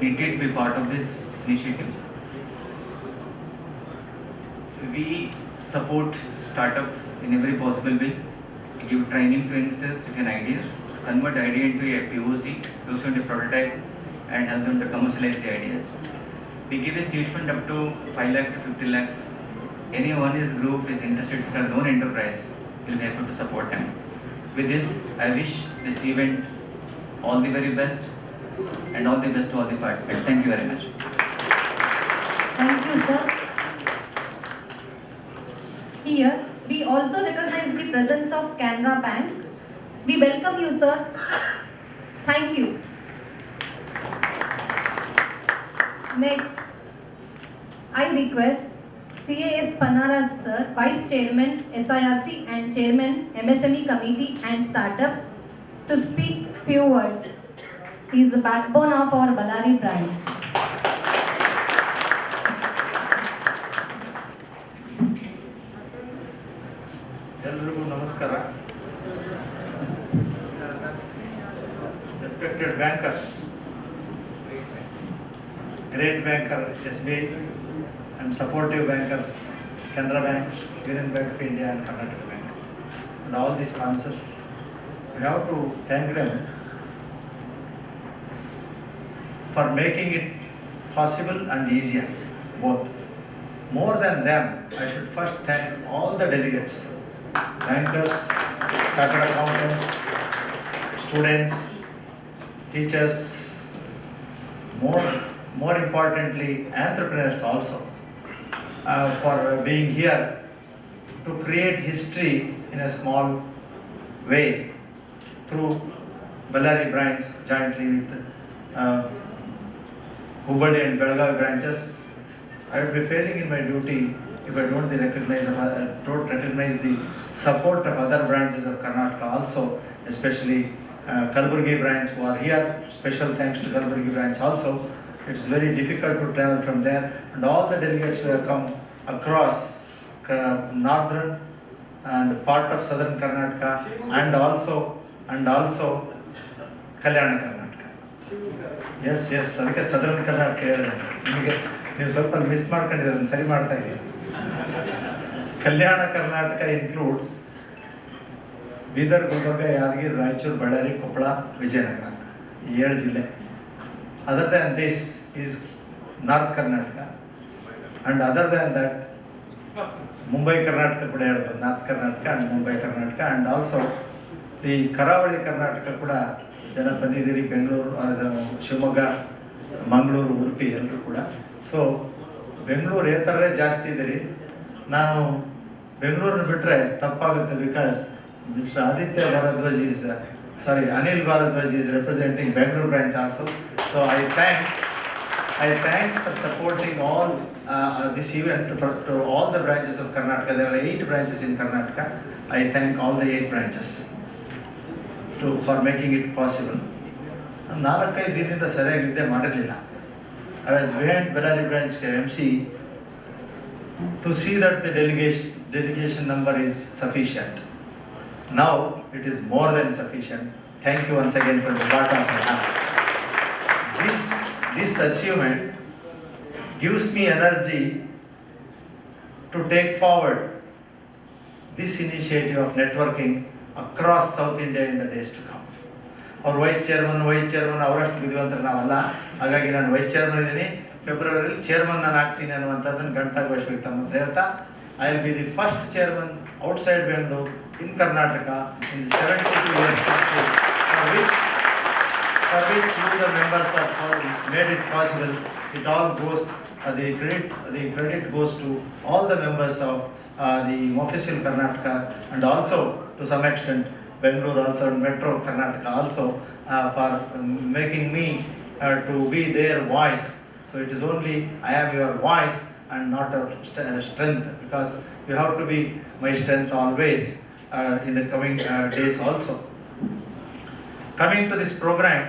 NITE to be part of this initiative. We support startups in every possible way. We give training to youngsters with an idea, convert idea into a POC, produce into a prototype, and help them to commercialize the ideas. We give a seed fund up to 5 lakh to 50 lakhs. Anyone in this group is interested to start their own enterprise, we'll be able to support them. With this, I wish this event all the very best and all the best to all the participants. Thank you very much. Thank you, sir. Here, We also recognize the presence of Canara Bank. We welcome you, sir. Thank you. Next, I request CAS Panaras sir, Vice Chairman SIRC and Chairman MSME Committee and Startups, to speak few words. He is the backbone of our Ballari branch. ಎಲ್ರಿಗೂ ನಮಸ್ಕಾರ. Respected bankers, great banker SBI and supportive bankers Canara Bank, Union Bank of India and Karnataka Bank, and all the sponsors, we have to thank them for making it possible and easier, both. More than them, I should first thank all the delegates, bankers, chartered accountants, students, teachers, more importantly, entrepreneurs also, for being here to create history in a small way through Ballari branch jointly with Hubballi and Belagavi branches. I would be failing in my duty if I don't recognize the support of other branches of Karnataka also, especially Kalaburgi branch who are here. Special thanks to Kalaburgi branch also. It's very difficult to travel from there, and all the delegates who have come across northern and part of southern Karnataka, and also Kalyana Karnataka. Yes, ಅದಕ್ಕೆ southern Karnataka ಹೇಳಿದೆ. ನಿಮಗೆ ನೀವು ಸ್ವಲ್ಪ miss ಮಾಡ್ಕೊಂಡಿದ್ದೀರ, ಅದನ್ನು ಸರಿ ಮಾಡ್ತಾ ಇದ್ದೀವಿ. Kalyana Karnataka includes Bidar, Gulbarga, Yadgir, Raichur, Ballari, Koppal, Vijayanagara, ಈ 7 ಜಿಲ್ಲೆ. Other than this is North Karnataka, and other than that Mumbai Karnataka ಕೂಡ ಹೇಳ್ಬೋದು, North Karnataka and Mumbai Karnataka, and also the ಕರಾವಳಿ ಕರ್ನಾಟಕ ಕೂಡ ಜನ ಬಂದಿದ್ದೀರಿ, ಬೆಂಗಳೂರು, ಶಿವಮೊಗ್ಗ, ಮಂಗಳೂರು, ಉಡುಪಿ ಎಲ್ಲರೂ ಕೂಡ. ಸೊ ಬೆಂಗಳೂರು ಏತರೇ ಜಾಸ್ತಿ ಇದ್ದೀರಿ. ನಾನು ಬೆಂಗಳೂರನ್ನ ಬಿಟ್ಟರೆ ತಪ್ಪಾಗುತ್ತೆ, because Mr. Anil Bharadwaj is representing Bangalore branch also. So I thank for supporting all this event to all the branches of Karnataka. There are 8 branches in Karnataka. I thank all the 8 branches for making it possible. 4-5 ದಿನದಿಂದ ಸರಿಯಾಗಿ ನಿದ್ದೆ ಮಾಡಿರಲಿಲ್ಲ. I was behind Ballari branch MC to see that the delegation number is sufficient. Now it is more than sufficient. Thank you once again from the bottom of my heart. This achievement gives me energy to take forward this initiative of networking across South India in the days to come. Our vice chairman ಅವರಷ್ಟು ಬುದ್ಧಿವಂತರು ನಾವಲ್ಲ. ಹಾಗಾಗಿ ನಾನು vice chairman ಇದ್ದೀನಿ. ಫೆಬ್ರವರಿಯಲ್ಲಿ chairman ನಾನು ಆಗ್ತೀನಿ ಅನ್ನುವಂಥದ್ದನ್ನು ಗಂಟಾಘೋಷವಾಗಿ ತಮ್ಮ ಹತ್ರ ಹೇಳ್ತಾ, I will be the first chairman outside Bangalore in Karnataka in the 72 years for which you the members have made it possible. It all goes, the credit goes to all the members of the official Karnataka, and also to some extent Bangalore also and Metro Karnataka also, for making me to be their voice. So it is only I am your voice and not a strength, because you have to be my strength always in the coming days also. Coming to this program,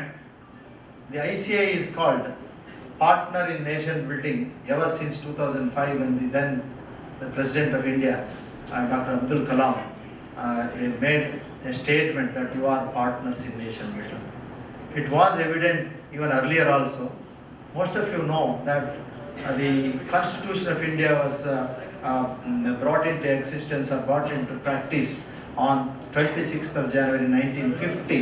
the ICI is called Partner in Nation Building ever since 2005, when the President of India, Dr. Abdul Kalam, made a statement that you are partners in nation building. It was evident even earlier also. Most of you know that the Constitution of India was brought into existence or brought into practice on 26th of January 1950.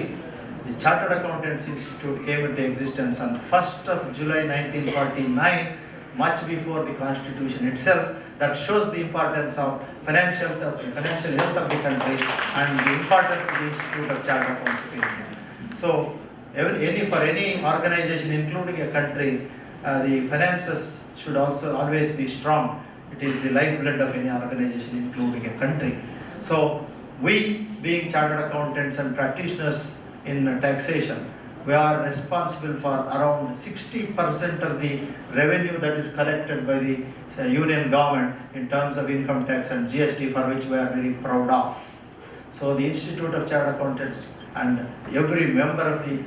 The Chartered Accountants Institute came into existence on 1st of July 1949, much before the Constitution itself. That shows the importance of financial health of the country and the importance of the Institute of Chartered Accountants of India. So, for any organization, including a country, the finances should also always be strong. it is the lifeblood of any organization, including a country. So we, being chartered accountants and practitioners in taxation, we are responsible for around 60% of the revenue that is collected by the union government in terms of income tax and GST, for which we are very proud of. So the Institute of Chartered Accountants and every member of the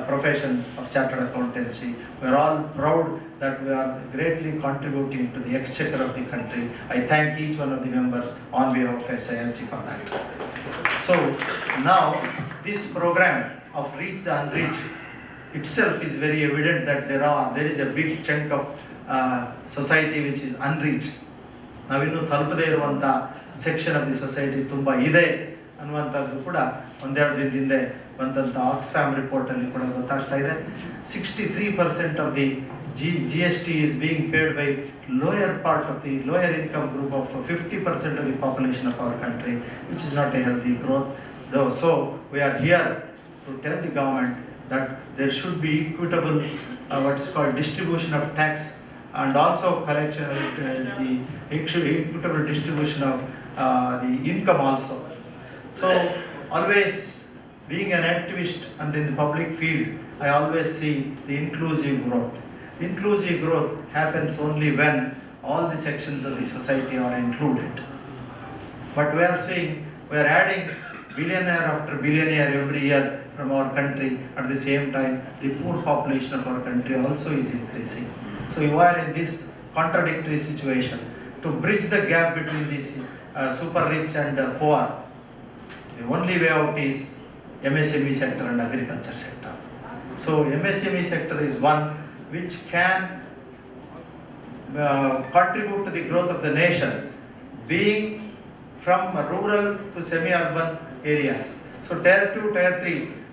profession of chartered accountancy, we are all proud that we are greatly contributing to the exchequer of the country. I thank each one of the members on behalf of SINC for that. So now this program of Reach the Unreached itself is very evident that there is a big chunk of society which is unreached. ನಾವಿನ್ನು ತಲುಪದೇ ಇರುವಂಥ section of the society ತುಂಬ ಇದೆ ಅನ್ನುವಂಥದ್ದು ಕೂಡ ಒಂದೆರಡು ದಿನದಿಂದ ಬಂದಂಥ Oxfam ರಿಪೋರ್ಟಲ್ಲಿ ಕೂಡ ಗೊತ್ತಾಗ್ತಾ ಇದೆ. 63% of the GST is being paid by lower part of the lower income group of 50% of the population of our country, which is not a healthy growth. So we are here to tell the government that there should be equitable what is called distribution of tax and also collection the equitable distribution of the income also. So always being an activist and in the public field, I always see the inclusive growth. Inclusive growth happens only when all the sections of the society are included. But we are seeing, we are adding billionaire after billionaire every year from our country. At the same time, the poor population of our country also is increasing. So you are in this contradictory situation. To bridge the gap between these super rich and poor, the only way out is MSME sector and agriculture sector. So MSME sector is one which can contribute to the growth of the nation, being from rural to semi-urban areas. So Tier 2, Tier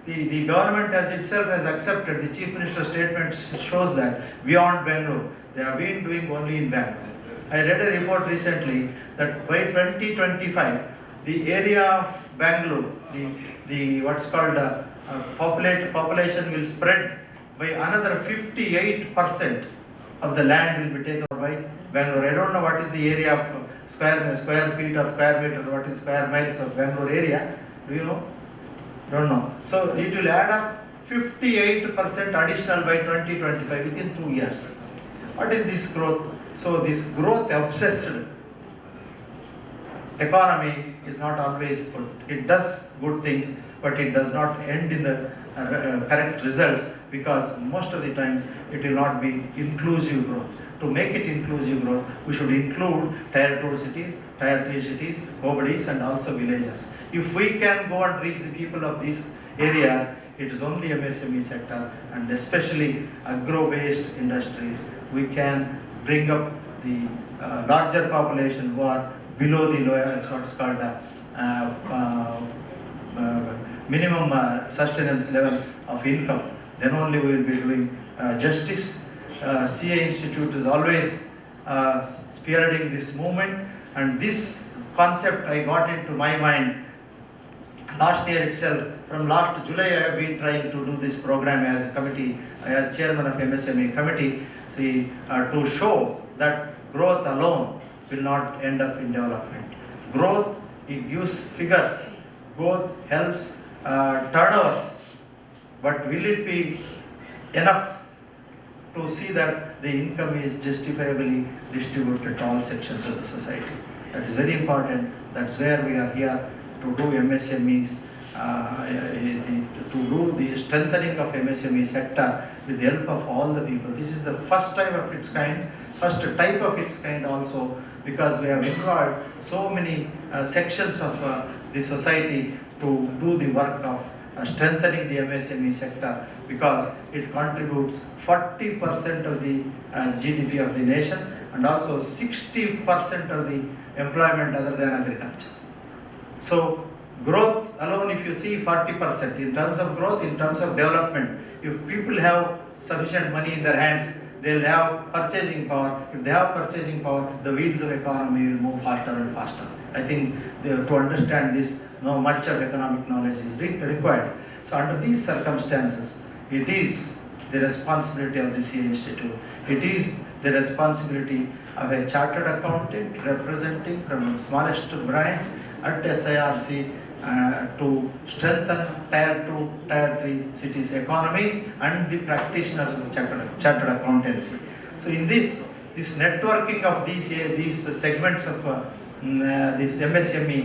3, the government as itself has accepted, the Chief Minister's statement shows that beyond Bangalore, they have been doing only in Bangalore. I read a report recently that by 2025, the area of Bangalore, the what's called population will spread by another 58% of the land will be taken over by Bangalore. I don't know what is the area of square feet or square meter, what is square miles of Bangalore area. Do you know? Don't know. So it will add up 58% additional by 2025 within 2 years. What is this growth? So this growth obsessed economy is not always good. It does good things, but it does not end in the correct results, because most of the times it will not be inclusive growth. To make it inclusive growth, we should include Tier 2 cities, Tier 3 cities, hobelis and also villages. If we can go and reach the people of these areas, it is only MSME sector and especially agro-based industries. We can bring up the larger population who are below the lower, what's called minimum sustenance level of income. Then only we will be doing justice. CA Institute is always spearheading this movement, and this concept I got into my mind last year itself. From last July I have been trying to do this program as a committee, as chairman of MSME committee, to show that growth alone will not end up in development. Growth, it gives figures, growth helps turnovers, but will it be enough to see that the income is justifiably distributed to all sections of the society? That is very important. That's where we are here to do MSMEs, to do the strengthening of MSME sector with the help of all the people. This is the first time of its kind, first type of its kind also, because we have involved so many sections of the society to do the work of strengthening the MSME sector, because it contributes 40% of the GDP of the nation and also 60% of the employment other than agriculture. So growth alone, if you see 40%, in terms of growth, in terms of development, if people have sufficient money in their hands, they will have purchasing power. If they have purchasing power, the wheels of economy will move faster and faster. I think to understand this, much of economic knowledge is required. So under these circumstances, it is the responsibility of the CA Institute. It is the responsibility of a chartered accountant representing from smallest branch at SIRC to strengthen Tier 2, Tier 3 cities economies and the practitioners of chartered accountancy. So in this networking of these segments of these MSME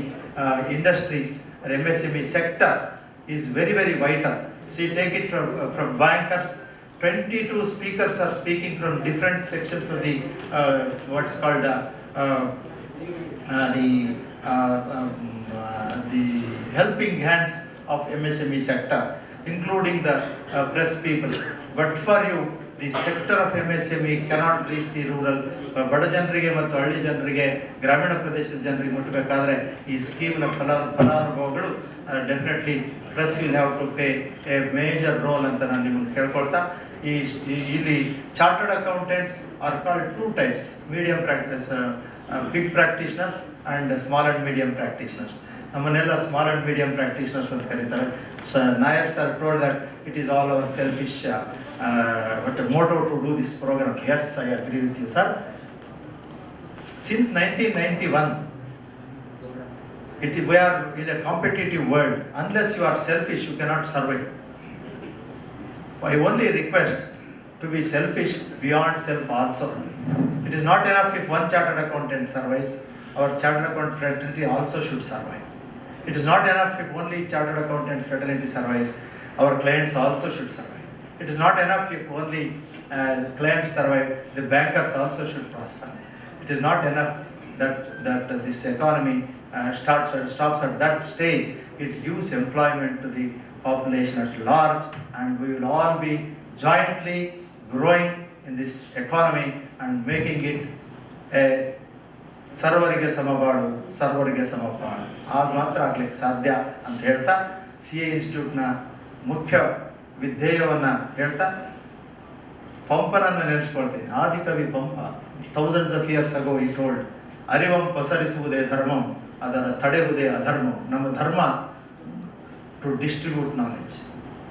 industries or MSME sector is very, very vital. See, take it from bankers. 22 speakers are speaking from different sections of the what's called the helping hands of MSME sector, including the press people. But for you, the sector of MSME cannot reach the rural. ಬಡ ಜನರಿಗೆ ಮತ್ತು ಹಳ್ಳಿ ಜನರಿಗೆ ಗ್ರಾಮೀಣ ಪ್ರದೇಶದ ಜನರಿಗೆ ಮುಟ್ಟಬೇಕಾದ್ರೆ ಈ ಸ್ಕೀಮ್ನ ಫಲಾನುಭವಿಗಳು definitely press will have to pay a major role ಅಂತ ನಾನು ನಿಮಗೆ ಕೇಳ್ಕೊಳ್ತಾ ಇಲ್ಲಿ chartered accountants are called 2 types, medium practice, big practitioners and small and medium practitioners. ನಮ್ಮನ್ನೆಲ್ಲ small and medium practitioners ಅಂತ ಕರೀತಾರೆ. So Nair sir told that it is all our selfish motto to do this program. Yes, I agree with you, sir. Since 1991, we are in a competitive world. Unless you are selfish, you cannot survive. I only request to be selfish beyond self also. It is not enough if one chartered accountant survives. Our chartered accountant fraternity also should survive. It is not enough if only chartered accountants fraternity survives. Our clients also should survive. It is not enough if only clients survive. The bankers also should prosper. It is not enough that this economy stops at that stage. It gives employment to the population at large, and we will all be jointly growing in this economy and making it a ಸರ್ವರಿಗೆ ಸಮಬಾಳು ಸರ್ವರಿಗೆ ಸಮಪಾಳು. ಆಗ ಮಾತ್ರ ಆಗ್ಲಿಕ್ಕೆ ಸಾಧ್ಯ ಅಂತ ಹೇಳ್ತಾ CA ಇನ್ಸ್ಟಿಟ್ಯೂಟ್ನ ಮುಖ್ಯ ವಿಧೇಯವನ್ನು ಹೇಳ್ತಾ ಪಂಪನನ್ನು ನೆನೆಸ್ಕೊಳ್ತೀನಿ. ಆದಿಕವಿ Pampa thousands of years ago he told, ಅರಿವಂ ಪಸರಿಸುವುದೇ ಧರ್ಮಂ, ಅದರ ತಡೆಯುವುದೇ ಅಧರ್ಮಂ. ನಮ್ಮ ಧರ್ಮ to distribute knowledge,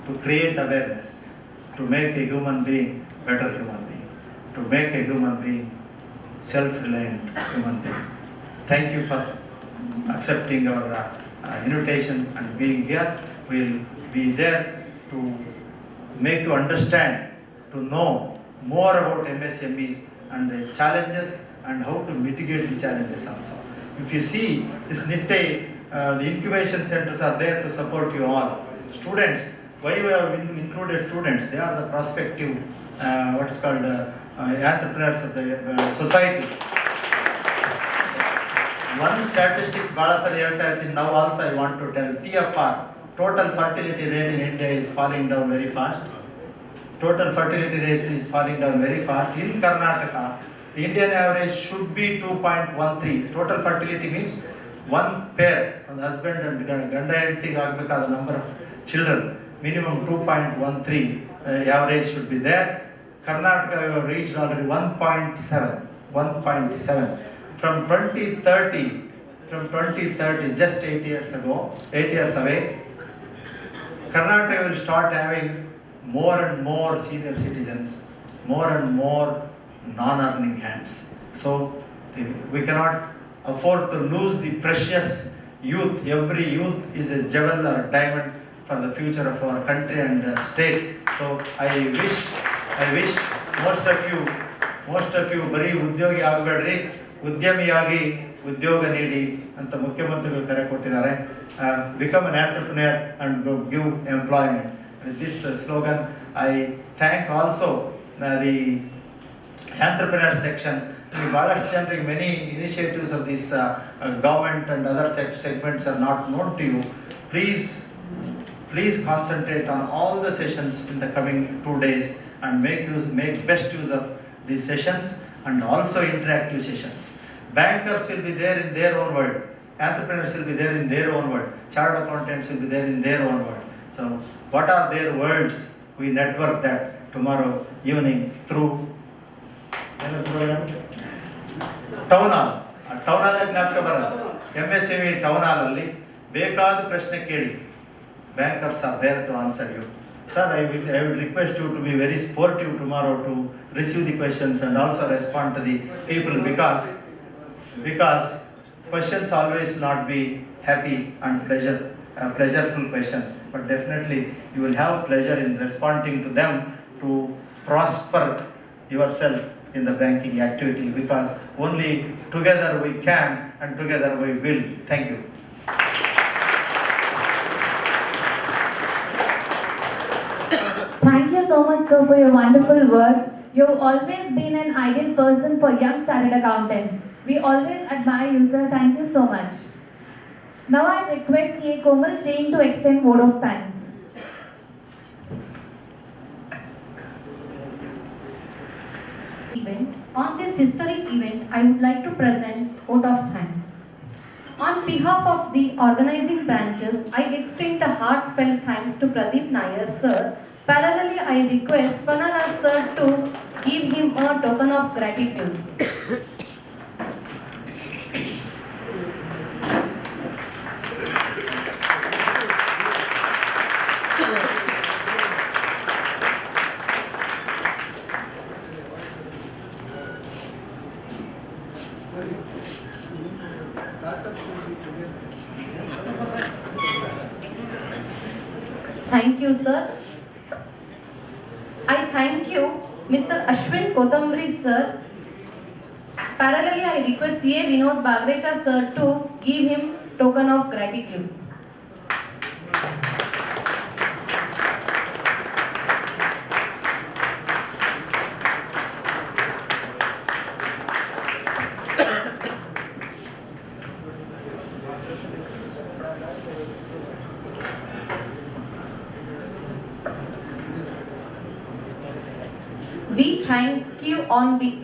to create awareness, to make a human being better human being, to make a human being self-reliant human being. Thank you for accepting our invitation and being here. We will be there to make you understand, to know more about MSMEs and the challenges and how to mitigate the challenges also. If you see this NIFTE, the incubation centers are there to support you all. Students, why we have included students? They are the prospective, what is called entrepreneurs of the society. One statistics Bala sir ಹೇಳ್ತಾ ಇರ್ತೀನಿ, now also I want to tell, TFR, total fertility rate in India is falling down very fast. Total fertility rate is falling down very fast. In Karnataka, the Indian average should be 2.13. Total fertility means one pair, the husband and ganda ಹೆಂಡತಿಗೆ ಆಗಬೇಕಾದ number of children, minimum 2.13 average should be there. Karnataka have reached already 1.7. From 2030, just 8 years away, Karnataka will start having more and more senior citizens, more and more non-earning hands. So we cannot afford to lose the precious youth. Every youth is a jewel or a diamond for the future of our country and state. So I wish most of you ಬರೀ ಉದ್ಯೋಗಿ ಆಗಬೇಡ್ರಿ, ಉದ್ಯಮಿಯಾಗಿ ಉದ್ಯೋಗ ನೀಡಿ ಅಂತ ಮುಖ್ಯಮಂತ್ರಿಗಳು ಕರೆ ಕೊಟ್ಟಿದ್ದಾರೆ. Become an entrepreneur and give employment. With this slogan, I thank also the entrepreneur section. ಬಹಳಷ್ಟು ಜನರಿಗೆ many initiatives of this government and other segments are not known to you. Please concentrate on all the sessions in the coming 2 days and make best use of these sessions and also interactive sessions. Bankers will be there in their own world. Entrepreneurs will be there in their own world. Chartered accountants will be there in their own world. So what are their worlds? We network that tomorrow evening through town hall. Town hall ಜ್ಞಾಪಕ ಬರಲ್ಲ. MSME town hall ಅಲ್ಲಿ ಬೇಕಾದ ಪ್ರಶ್ನೆ ಕೇಳಿ. Bankers are there to answer you. Sir, I would request you to be very sportive tomorrow to receive the questions and also respond to the people because questions always not be happy and pleasureful questions, but definitely you will have pleasure in responding to them to prosper yourself in the banking activity because only together we can and together we will. Thank you. Thank you so much, sir, for your wonderful words. You've always been an ideal person for young chartered accountants. We always admire you, sir. Thank you so much. Now I request CA Komal Jain to extend vote of thanks. On this historic event, I would like to present vote of thanks. On behalf of the organizing branches, I extend a heartfelt thanks to Pradeep Nair, sir. Parallelly, I request Panaraj sir to give him a token of gratitude. Thank you, sir. I thank you, Mr. Ashwin Kothambri, sir. Parallelly, I request CA Vinod Bagrecha, sir, to give him token of gratitude.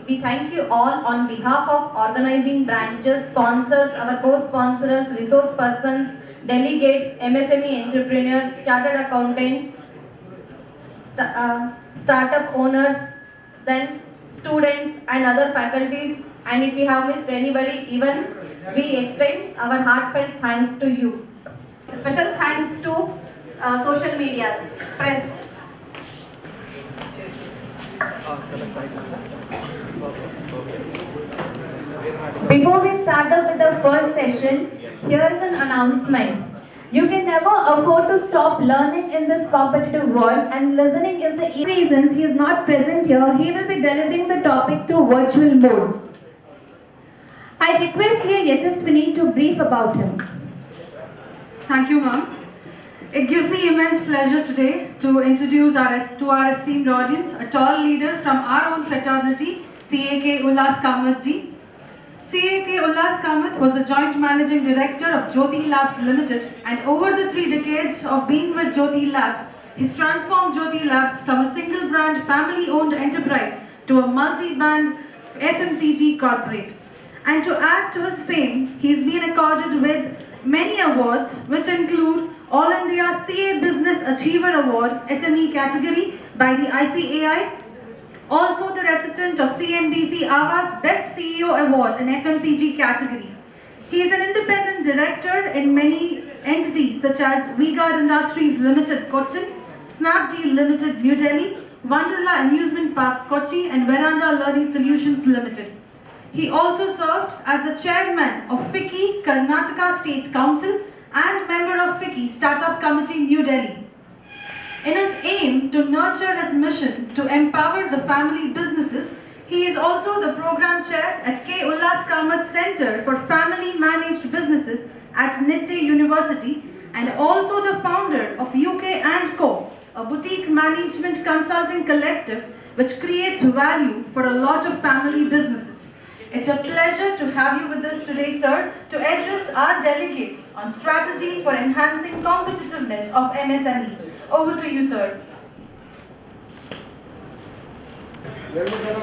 We thank you all on behalf of organizing branches, sponsors, our co-sponsors, resource persons, delegates, MSME entrepreneurs, chartered accountants, startup owners, then students and other faculties. And if we have missed anybody, even we extend our heartfelt thanks to you. Special thanks to social medias, press. Before we start up with the first session, here is an announcement. You can never afford to stop learning in this competitive world, and listening is the reasons he is not present here. He will be delivering the topic through virtual mode. I request here Yasaswini to brief about him. Thank you, ma'am. It gives me immense pleasure today to introduce to our esteemed audience a tall leader from our own fraternity, CAK Ullas Kamath ji. CAK Ullas Kamath was the joint managing director of Jyoti Labs Limited, and over the 3 decades of being with Jyoti Labs, he's transformed Jyoti Labs from a single brand family-owned enterprise to a multi-brand FMCG corporate. And to add to his fame, he's been accorded with many awards, which include All India CA Business Achiever Award SME category by the ICAI, also the recipient of CNBC Awaaz Best CEO Award in FMCG category. He is an independent director in many entities such as V-Guard Industries Limited Cochin, Snapdeal Limited New Delhi, Wonderla Amusement Parks Kochi and Veranda Learning Solutions Limited. He also serves as the chairman of FICCI Karnataka State Council and member of FICCI Startup Committee New Delhi. In his aim to nurture his mission to empower the family businesses, he is also the program chair at K. Ullas Kamath Center for Family Managed Businesses at Nitte University and also the founder of UK & Co, a boutique management consulting collective which creates value for a lot of family businesses. It's a pleasure to have you with us today, sir, to address our delegates on strategies for enhancing competitiveness of MSMEs. Over to you, sir.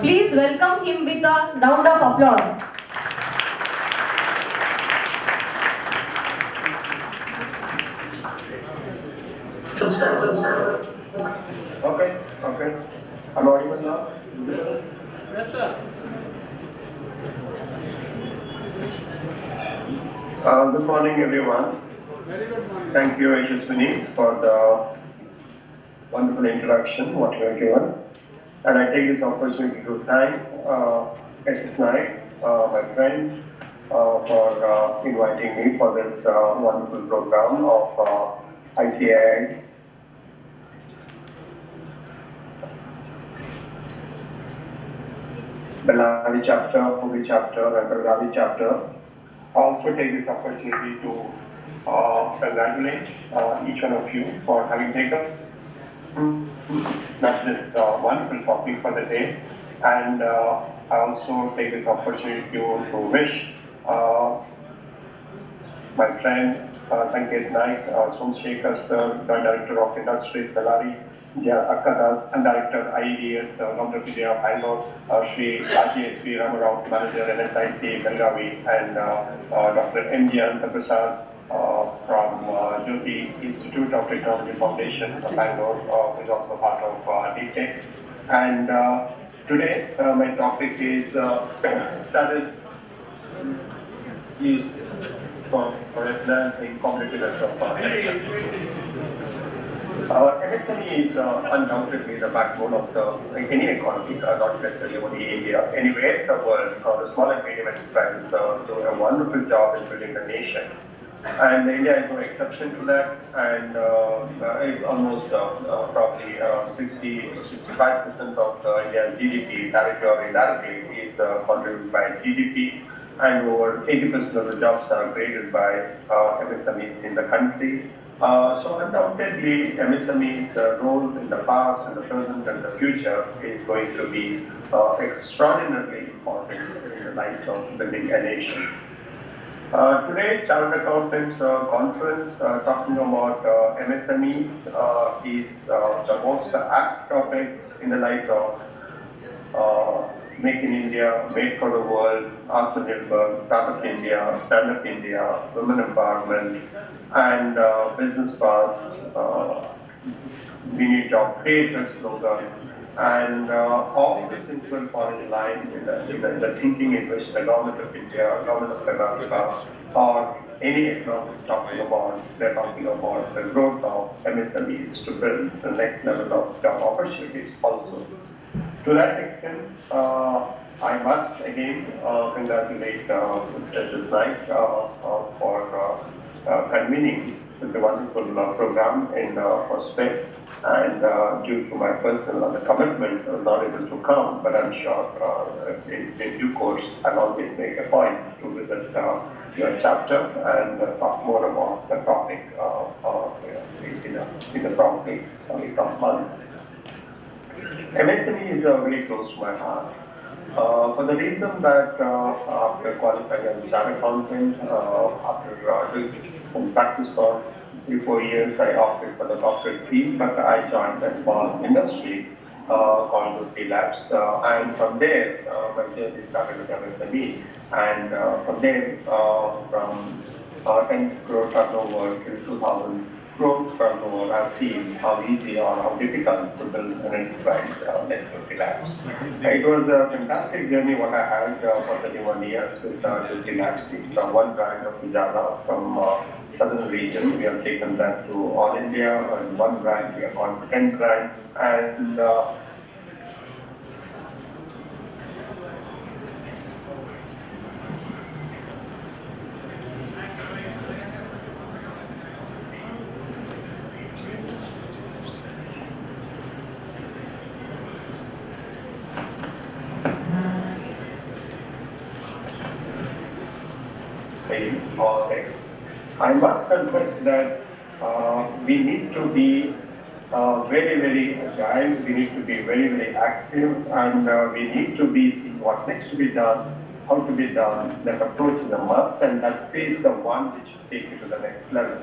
Please welcome him with a round of applause. Okay. I'm audible now? Yes, sir. Good morning, everyone. Very good morning. Thank you, Yashaswini, for the wonderful introduction, what you have given. And I take this opportunity to thank SS Naik, my friend, for inviting me for this wonderful program of ICAI. Bellary chapter, Puri chapter, and Belgavi chapter. I also take this opportunity to congratulate each one of you for having taken this wonderful topic for the day. And I also take this opportunity to wish my friend Sanket Naik, Somsekhar sir, the Director of Industries, Bellary, Akkadas, and Director IEDS, Dr. P.J. of Bangalore, Sri Rajesh Sri Ramarao, Manager NSIC, Belgavi, and Dr. M.G. Antaprasad from Jyoti Institute of Technology Foundation, Bangalore, who is also part of DTech. And today, my topic is started used for enhancing competitiveness of MSME is undoubtedly the backbone of any economy, not necessarily only India. Anywhere in the world, the small and medium enterprises do a wonderful job in building the nation. And India is no exception to that, and it's almost probably 60-65% of India's GDP, directly or indirectly, is contributed by GDP, and over 80% of the jobs are created by MSMEs in the country. So undoubtedly, MSME's role in the past, and the present, and the future is going to be extraordinarily important in the life of building a nation. Today, Chartered Accountants Conference talking about MSMEs is the most apt topic in the light of Make in India, Made for the World, Atmanirbhar, Startup India, Stand Up India, Women Empowerment, and Business Fast. We need job creators slogan, and all these things will fall in line in the thinking in which the government of India, government of Karnataka, or any economist talking about, they're talking about the growth of MSMEs to build the next level of job opportunities also. To that extent, I must again congratulate Mrs. Naik for convening the wonderful program in Hosapete, and due to my personal commitments, I was not able to come, but I'm sure in due course I'll always make a point to visit your chapter and talk more about the topic in the probably coming months. MSME is very close to my heart. For the reason that after qualifying as a chartered accountant, after doing some practice for 3-4 years, I opted for the corporate field, but I joined a small industry called Rupi Labs, and from there my journey started with MSME, and from there from 10 crore turnover to 2,000 growth turnover, I've seen how easy or how difficult to build an enterprise like Rupi Labs. It was a fantastic journey what I had for 31 years with Rupi Labs. From one brand of Vijana from southern region, we have taken that to all India, and one brand, we are called 10 brands, and I must confess that we need to be very, very agile, we need to be very, very active, and we need to be seeing what needs to be done, how to be done. That approach is a must, and that is the one which will take you to the next level.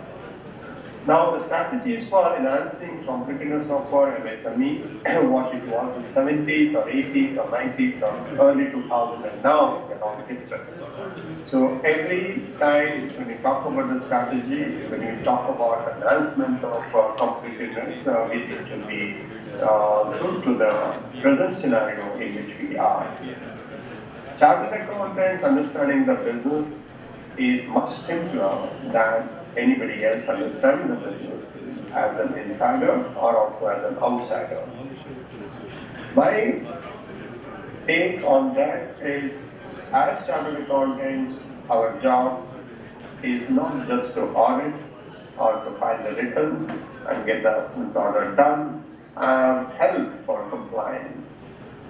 Now, the strategies for enhancing competitiveness of our MSMEs, what it was in 70s or 80s or 90s or early 2000s, and now it's all different. So every time when we talk about the strategy, when we talk about enhancement of competitiveness, we need to be true to the present scenario in which we are. Chartered accountants understanding the business is much simpler than anybody else understanding the business as an insider or also as an outsider. My take on that is, as chartered accountants, our job is not just to audit or to file the returns and get the assessment order done and help for compliance.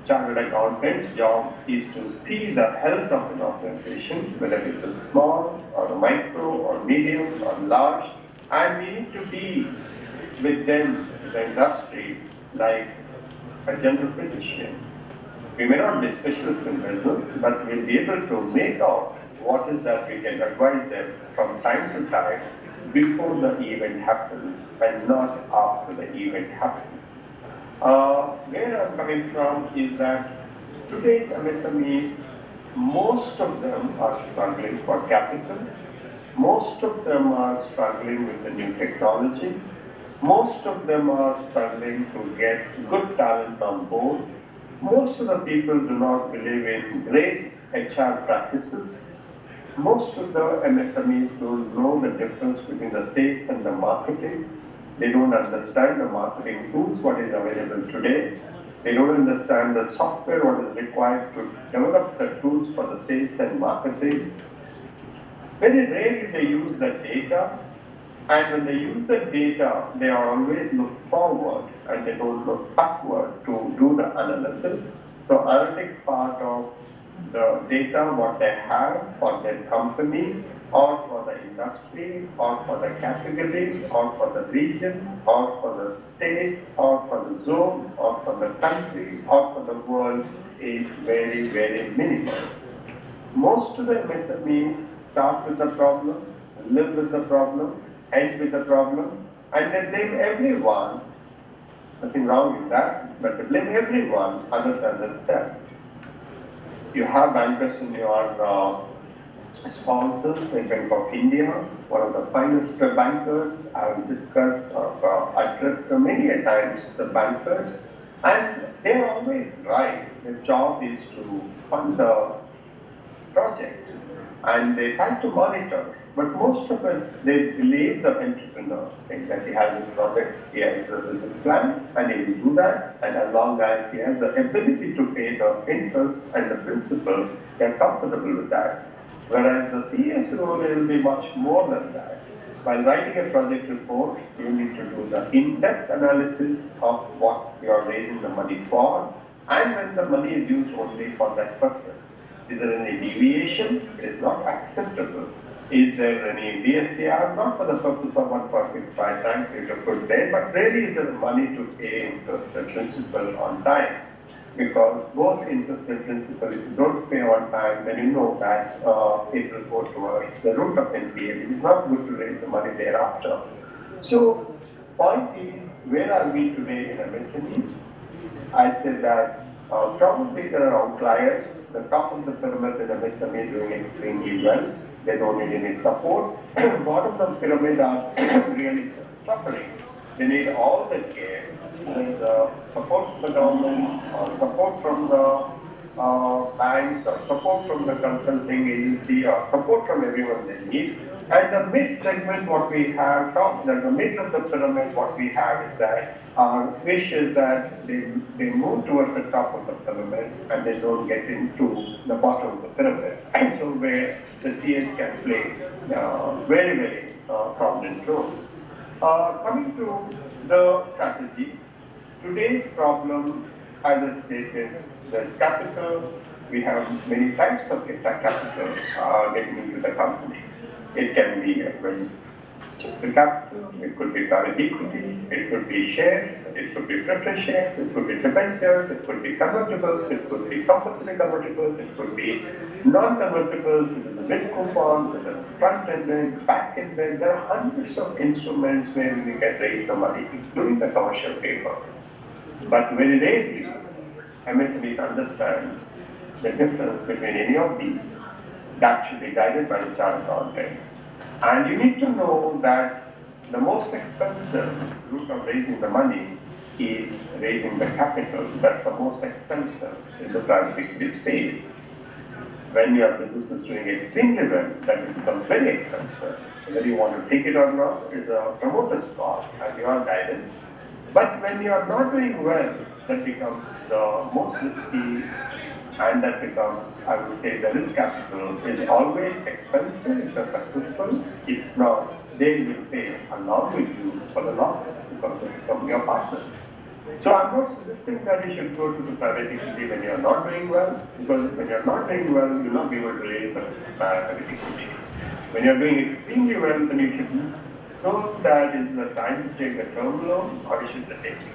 Chartered accountant's job is to see the health of an organization, whether it is small or micro or medium or large, and we need to be with them, the industry, like a general physician. We may not be specialists in business, but we'll be able to make out what is that we can advise them from time to time before the event happens and not after the event happens. Where I'm coming from is that today's MSMEs, most of them are struggling for capital, most of them are struggling with the new technology, most of them are struggling to get good talent on board. Most of the people do not believe in great HR practices. Most of the MSMEs don't know the difference between the sales and the marketing. They don't understand the marketing tools, what is available today. They don't understand the software, what is required to develop the tools for the sales and marketing. Very rarely they use the data. And when they use the data, they are always look forward and they don't look backward to do the analysis. So analytics part of the data, what they have for their company, or for the industry, or for the category, or for the region, or for the state, or for the zone, or for the country, or for the world is very, very minimal. Most of the MSMEs start with the problem, live with the problem, end with the problem, and they blame everyone. Nothing wrong in that, but they blame everyone other than themselves. You have bankers in your sponsors, like Bank of India, one of the finest bankers. I've discussed or addressed many a times the bankers, and they are always right. Their job is to fund the project, and they try to monitor. But most of it, they believe the entrepreneur, think that he has a project, he has a business plan, and he will do that, and as long as he has the ability to pay the interest and the principal, they are comfortable with that. Whereas the CS role will be much more than that. While writing a project report, you need to do the in-depth analysis of what you are raising the money for, and when the money is used only for that purpose. Is there any deviation? It is not acceptable. Is there any DSCR? Not for the purpose of 1.65 times you have put there, but really is there money to pay interest and principal on time? Because both interest and principal, if you don't pay on time, then you know that it will go towards the root of NPA. It is not good to raise the money thereafter. So, point is, where are we today in MSME? I said that probably there are outliers. The top of the pyramid in MSME is doing extremely well. They don't need any support. Bottom of the pyramid are really suffering. They need all the care. There's support from the government, or support from the banks, or support from the consulting agency, or support from everyone they need. And the mid segment, what we have, the middle of the pyramid, what we have is that our wish is that they move towards the top of the pyramid and they don't get into the bottom of the pyramid. So where the CS can play very, very prominent role. Coming to the strategies, today's problem, as I stated, there's capital. We have many types of capital getting into the company. It can be the capital, it could be private equity, it could be shares, it could be preference shares, it could be debentures, it could be convertibles, it could be compulsory convertibles, it could be non-convertibles, it is a mid coupon, it is a front-ended, back-ended. There are hundreds of instruments where we can raise the money, including the commercial paper. But very rarely, MSMEs understand the difference between any of these. That should be guided by the chartered accountant. And you need to know that the most expensive route of raising the money is raising the capital. That's the most expensive in the private equity space. When your business is doing extremely well, that becomes very expensive. Whether you want to take it or not is a promoter's call and your guidance. But when you are not doing well, that becomes the most risky, and that becomes, I would say, the risk capital is always expensive if you're successful. If not, they will pay along with you for the losses because they become your partners. So I'm not suggesting that you should go to the private equity when you're not doing well, because when you're not doing well, you'll not be able to raise the private equity. When you're doing extremely well, then you should know that is the time to take the term loan, or you should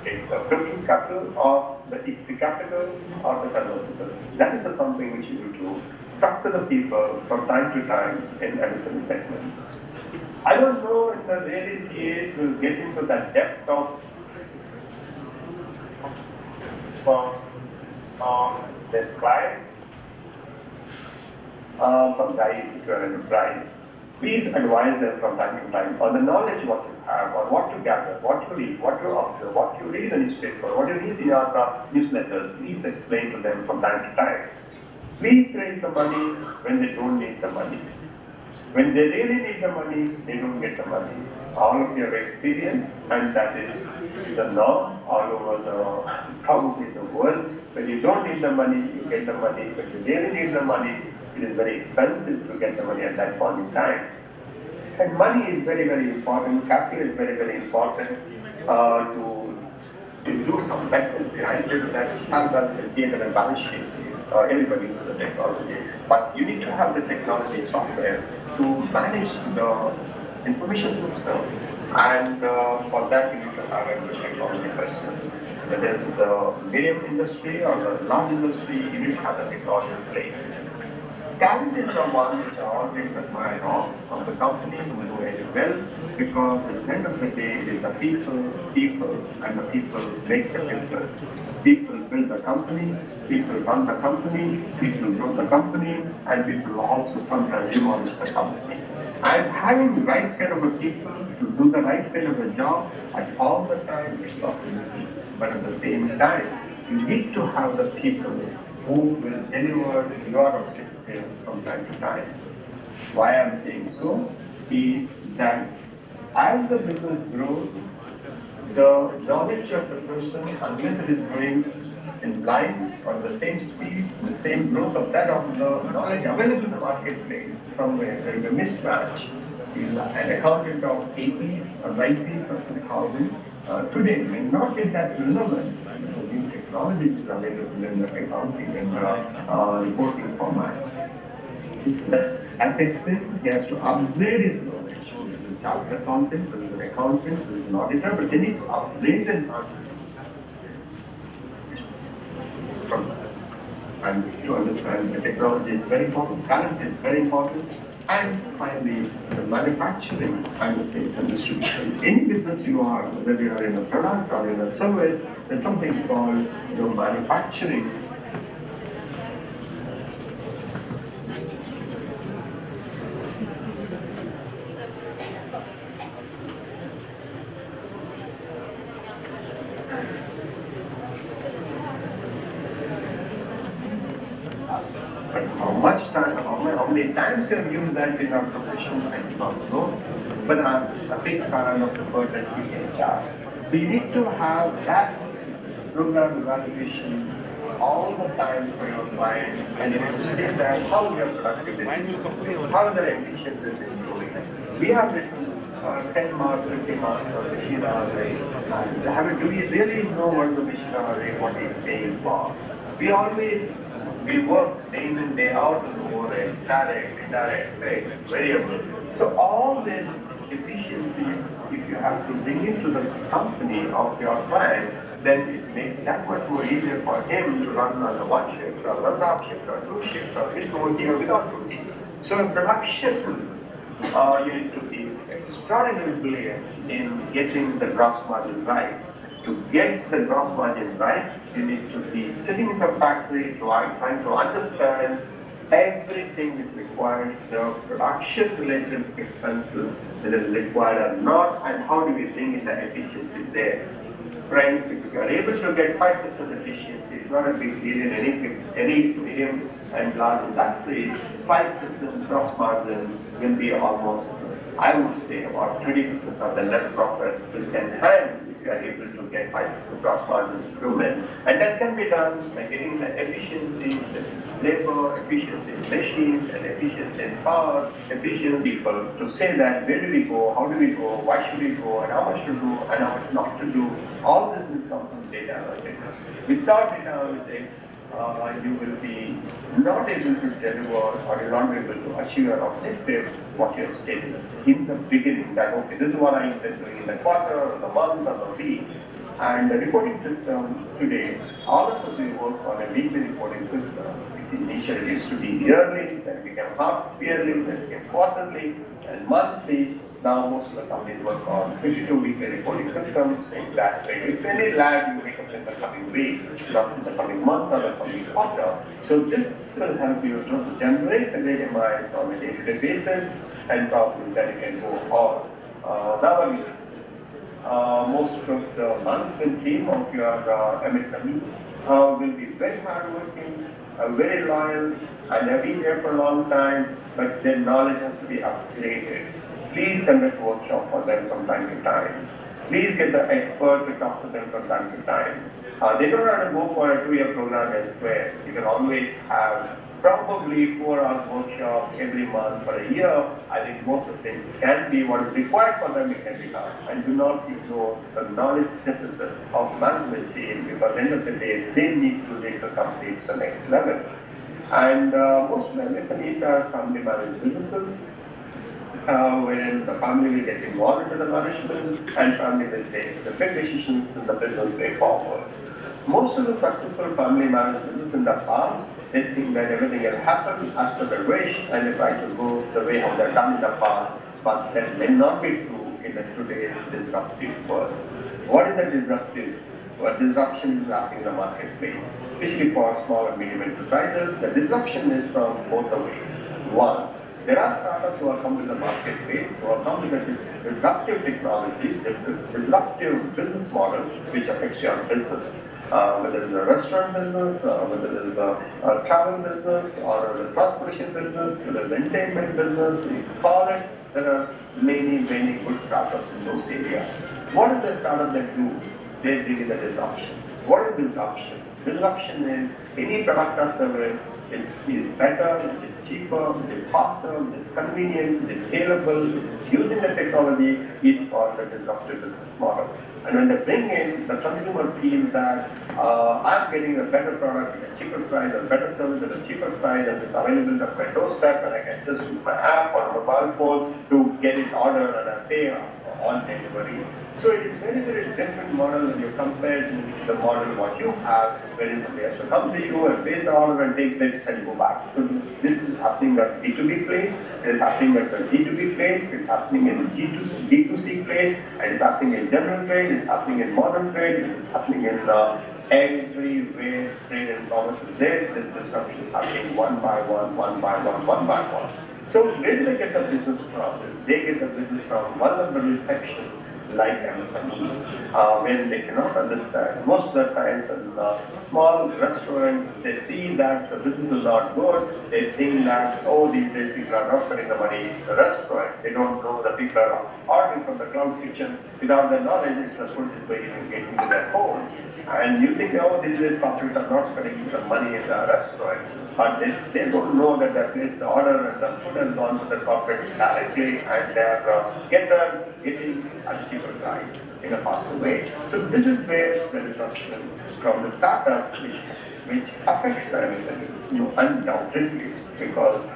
take the preference capital, or the equity capital, or the convertible. That is something which you need to talk to the people from time to time in additional segment. I don't know if the really CAs will get into that depth of their clients, from guys to an enterprise. Please advise them from time to time on the knowledge what you have, on what to gather, what to read, what to observe, what you read in the newspaper, what you read in your newsletters. Please explain to them from time to time. Please raise the money when they don't need the money. When they really need the money, they don't get the money. All of you have experience, and that is the norm all over probably the world. When you don't need the money, you get the money. When you really need the money, it is very expensive to get the money at that point in time. And money is very, very important. Capital is very, very important to do some factors behind it that sometimes is given a balance sheet. Everybody uses the technology. But you need to have the technology software to manage the information system. And for that, you need to have a technology person. Whether it's the medium industry or the large industry, you need to have the technology in place. Talent is the one which I always admire of the company who do very well, because at the end of the day, it is the people, and the people make the difference. People build the company, people run the company, people grow the company, and people also sometimes demolish the company. And having the right kind of a people to do the right kind of a job at all the time is possibility. But at the same time, you need to have the people who will deliver your objectives from time to time. Why I'm saying so is that as the business grows, the knowledge of the person, unless it is growing in line or the same speed, the same growth of that of the knowledge available in the marketplace, somewhere there is a mismatch. An accountant of 80s or 90s or 2000 today may not get that relevant. The new technologies is available in the accounting and reporting formats. At extent, he has to upgrade his knowledge. This is a chartered accountant, this is an accountant, this is an auditor, but they need to upgrade and to understand the technology is very important, talent is very important, and finally the manufacturing and the distribution. Any business you are, whether you are in a product or in a service, there's something called manufacturing. Much time, how many times you have used that in our profession, I do not know. But I'm a big fan of the word that we HR. So you need to have that program evaluation all the time for your clients, and you need to say that how your productivity is, how their efficiency is improving. We have written 10 marks, 50 marks, or 15 hours rate. Do we really know what the mission hour rate, what is paying for? We work day in and day out on overheads, direct, indirect, fixed, variable. So all these efficiencies, if you have to bring into the company of your client, then it makes that much more easier for him to run on the one shift, or 1.5 shift, or 2 shifts, or with OT or without OT. So in production, you need to be extraordinarily brilliant in getting the gross margin right. To get the gross margin right, you need to be sitting in the factory trying to understand everything is required, the production-related expenses that is required or not, and how do we bring in the efficiency there. Friends, if you are able to get 5% efficiency, it's not a big deal in any medium and large industries, 5% gross margin will be almost, I would say, about 30% of the net profit will enhance if you are able to get 5% gross margin improvement. And that can be done by getting the efficiency in labor, efficiency in machines, and efficiency in power, efficiency people to say that where do we go, how do we go, why should we go, and how much to do, and how much not to do. All this will come from data analytics. Without data analytics, you will be not able to deliver or you're not able to achieve your objective, what you have stated in the beginning, that okay, this is what I intend doing in the quarter, or the month, or the week. And the reporting system today, all of us we work on a weekly reporting system, which initially used to be yearly, then became half yearly, then became quarterly, and monthly. Now most of the companies work on 52-weekly reporting system, saying that if any lag you make up in the coming week, not in the coming month or the coming quarter. So this will help you to generate the data mines on a day-to-day basis, and probably then you can go on. Most of the management team of your MSMEs will be very hardworking, very loyal, and have been there for a long time, but their knowledge has to be upgraded. Please conduct workshops for them from time to time. Please get the expert to talk to them from time to time. They don't have to go for a 2-year program elsewhere. You can always have probably 4-hour workshop every month for a year. I think most of the things can be what is required for them, it can be done. And do not ignore the knowledge deficit of management team, because at the end of the day, they need to take the company to the next level. And most of the SMEs are family managed businesses, wherein the family will get involved into the management and family will take the big decisions in the business way forward. Most of the successful family managed business in the past, they think that everything will happen as per their wish and they try to go the way how they're done in the past, but that may not be true in the today's disruptive world. What is the disruptive? Well, disruption is happening in the marketplace, especially for small and medium enterprises. The disruption is from both the ways. One, there are startups who have come to the marketplace, who have come to the disruptive technology, disruptive business model, which affects your business. Whether it's a restaurant business, whether it's a travel business, or the transportation business, whether it's entertainment business, you call it, there are many, many good startups in those areas. What is the startup that do? They bring in the disruption. What is disruption? Disruption is any product or service is better, it is cheaper, it is faster, it is convenient, it is scalable, using the technology is called the disruptive business model. And when they bring in, the consumer feels that I'm getting a better product at a cheaper price, a better service at a cheaper price, and it's available at my doorstep, and I can just use my app or mobile phone to get it ordered and I pay on delivery. So it is very, very different model when you compare to the model what you have, where somebody has to come to you and place the order and take it and go back. So this is happening at B2B place, it is happening at the D2B place, it is happening in D2C place, and it is happening in general trade, it is happening in modern trade, it is happening in everywhere trade and commerce is there. This disruption is happening one by one, one by one, one by one. So where do they get the business from? They get the business from vulnerable sections like MSMEs, when they cannot understand. Most of the time in small restaurants, they see that the business is not good, they think that, oh, these days people are not spending the money in the restaurant, they don't know that people are ordering from the cloud kitchen without the knowledge it's the food is going to get into their home. And you think, oh, these days corporates are not spending the money in the restaurant, but they don't know that they placed the order and the food has gone to the corporate directly and they're getting a cheaper price in a faster way. So this is where the disruption from the startup, which affects the MSMEs, undoubtedly, because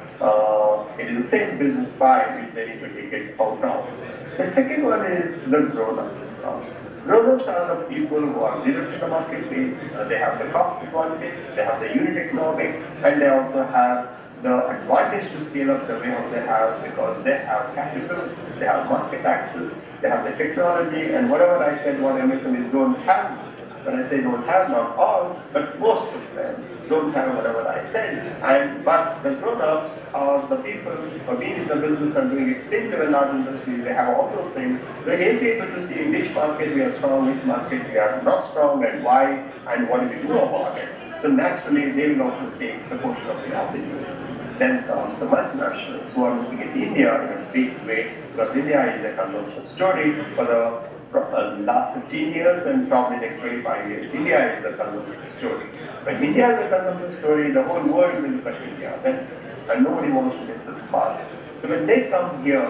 it is the same business pie which they need to get out of. The second one is the grown-ups. Grown-ups are the people who are leaders in the marketplace. They have the cost advantage, they have the unit economics, and they also have the advantage to scale up the way how they have, because they have capital, they have market access, they have the technology, and whatever I said, what MSMEs don't have. When I say don't have, not all, but most of them don't have whatever I said. But the grown-ups are the people who are being in the business and doing extremely well in our industry. They have all those things. They will be able to see in which market we are strong, which market we are not strong, and why, and what do we do about it. So naturally, they will also take the portion of the opportunities. Then comes the multinationals who are looking at India in a big way, because India is a consumption story for the last 15 years and probably next 25 years. India is a consumption story. When India is a consumption story, the whole world will look at India. Then, and nobody wants to miss this pass. So when they come here,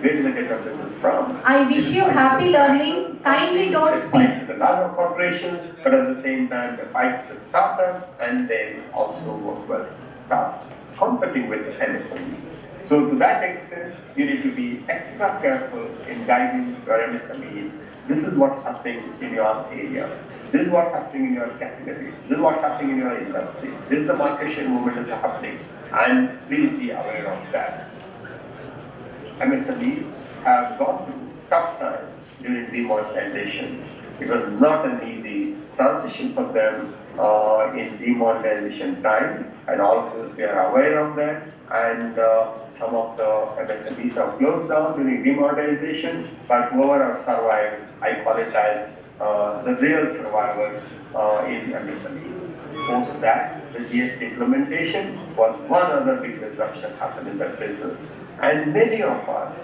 where do they get their business from? I wish you happy learning. Kindly don't They speak. fight with the larger corporations, but at the same time they fight with the startups and they also work with start competing with the MSMEs. So to that extent, you need to be extra careful in guiding your MSMEs. This is what's happening in your area. This is what's happening in your category. This is what's happening in your industry. This is the market share movement that's happening. And please be aware of that. MSMEs have gone through tough times during demonetization. It was not an easy transition for them in demonetization time, and all of us we are aware of that. And some of the MSMEs have closed down during demonetization, but whoever have survived, I call it as the real survivors in MSMEs. Post that, the GST implementation was one other big disruption happened in that business. And many of us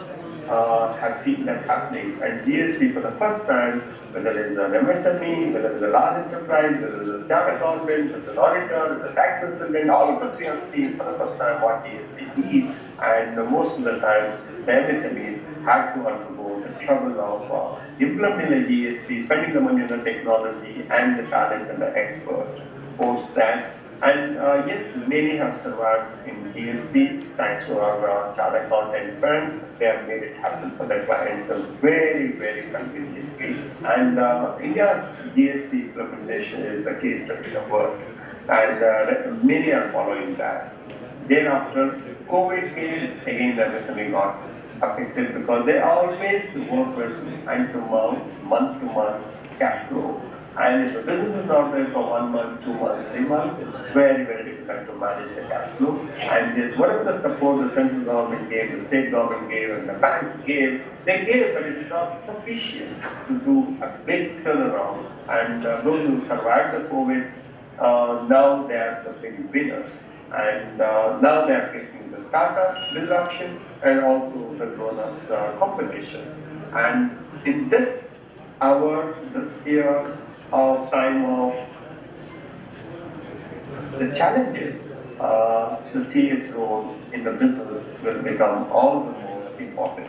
have seen that happening. And GST for the first time, whether it is an MSME, whether it is a large enterprise, whether it is a chartered accountant, whether it is an auditor, whether it is a tax assistant, all of us we have seen for the first time what GST is. And most of the times, the MSMEs have to undergo the trouble of implementing the GST, spending the money on the technology and the talent and the expert. Post that. And yes, many have survived in GST thanks to our chartered accountant friends. They have made it happen for their clients very, very conveniently. And India's GST implementation is a case study of work. And many are following that. Then after COVID came, again the MSME got affected because they always work with month to month cash flow. And if the business is not there for 1 month, 2 months, 3 months, it's very, very difficult to manage the cash flow. And yes, whatever the support the central government gave, the state government gave, and the banks gave, they gave, but it is not sufficient to do a big turnaround. And those who survived the COVID, now they are the big winners. And now they are facing the startup disruption and also the grown-ups competition. And in this hour, this year, of time of the challenges, the CS role in the business will become all the more important.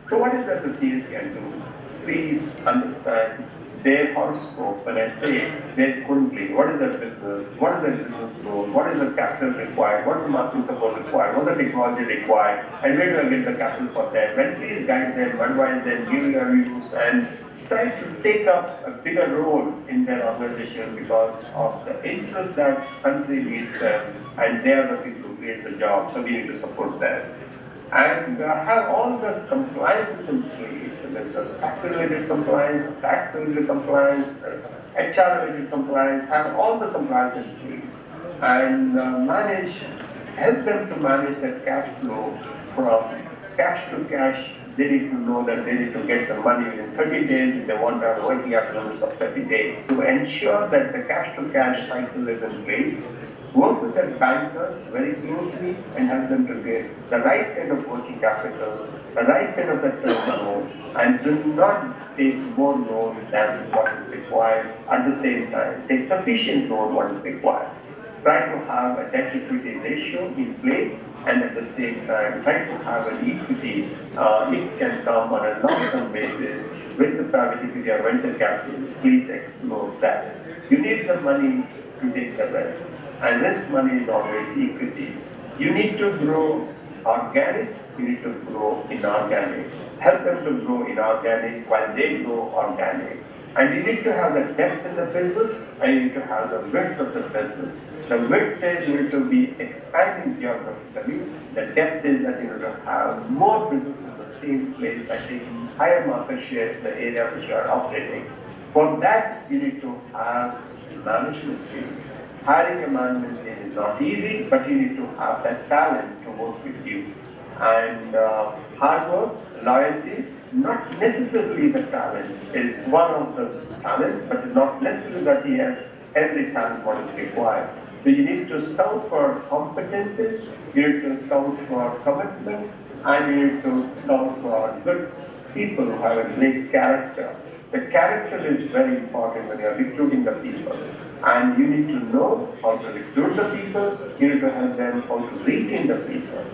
So what is that the CS can do? Please understand their horoscope. When I say their Conclave, what is their business, what is their business role, what is the capital required, what is the marketing support required, what is the technology required, and where do I get the capital for them? And please guide them, advise them, give your views, and strive to take up a bigger role in their organization because of the interest that country needs them, and they are the people who create the job, so we need to support them. And have all the compliances in place, whether the tax-related compliance, tax-related compliance, HR-related compliance, have all the compliance in place, and help them to manage that cash flow from cash to cash. They need to know that they need to get the money within 30 days if they want to have a working capital limit of 30 days to ensure that the cash to cash cycle is in place. Work with their bankers very closely and help them to get the right kind of working capital, the right kind of that loan, and do not take more loan than what is required. At the same time, take sufficient loan what is required. Try to have a debt equity ratio in place, and at the same time try to have an equity. It can come on a long-term basis with the private equity or venture capital. Please explore that. You need the money to take the risk, and risk money is always equity. You need to grow organic, you need to grow inorganic. Help them to grow inorganic while they grow organic. And you need to have the depth in the business, and you need to have the width of the business. The width is you need to be expanding geographically. The depth is that you need to have more business in the same place by taking higher market share in the area which you are operating. For that, you need to have management team. Hiring a management team is not easy, but you need to have that talent to work with you. And hard work, loyalty, not necessarily the talent is one of the talents, but not necessarily that he has every talent what is required. So you need to scout for competencies, you need to scout for commitments, and you need to scout for good people who have a great character. The character is very important when you are recruiting the people. And you need to know how to recruit the people, you need to help them how to retain the people.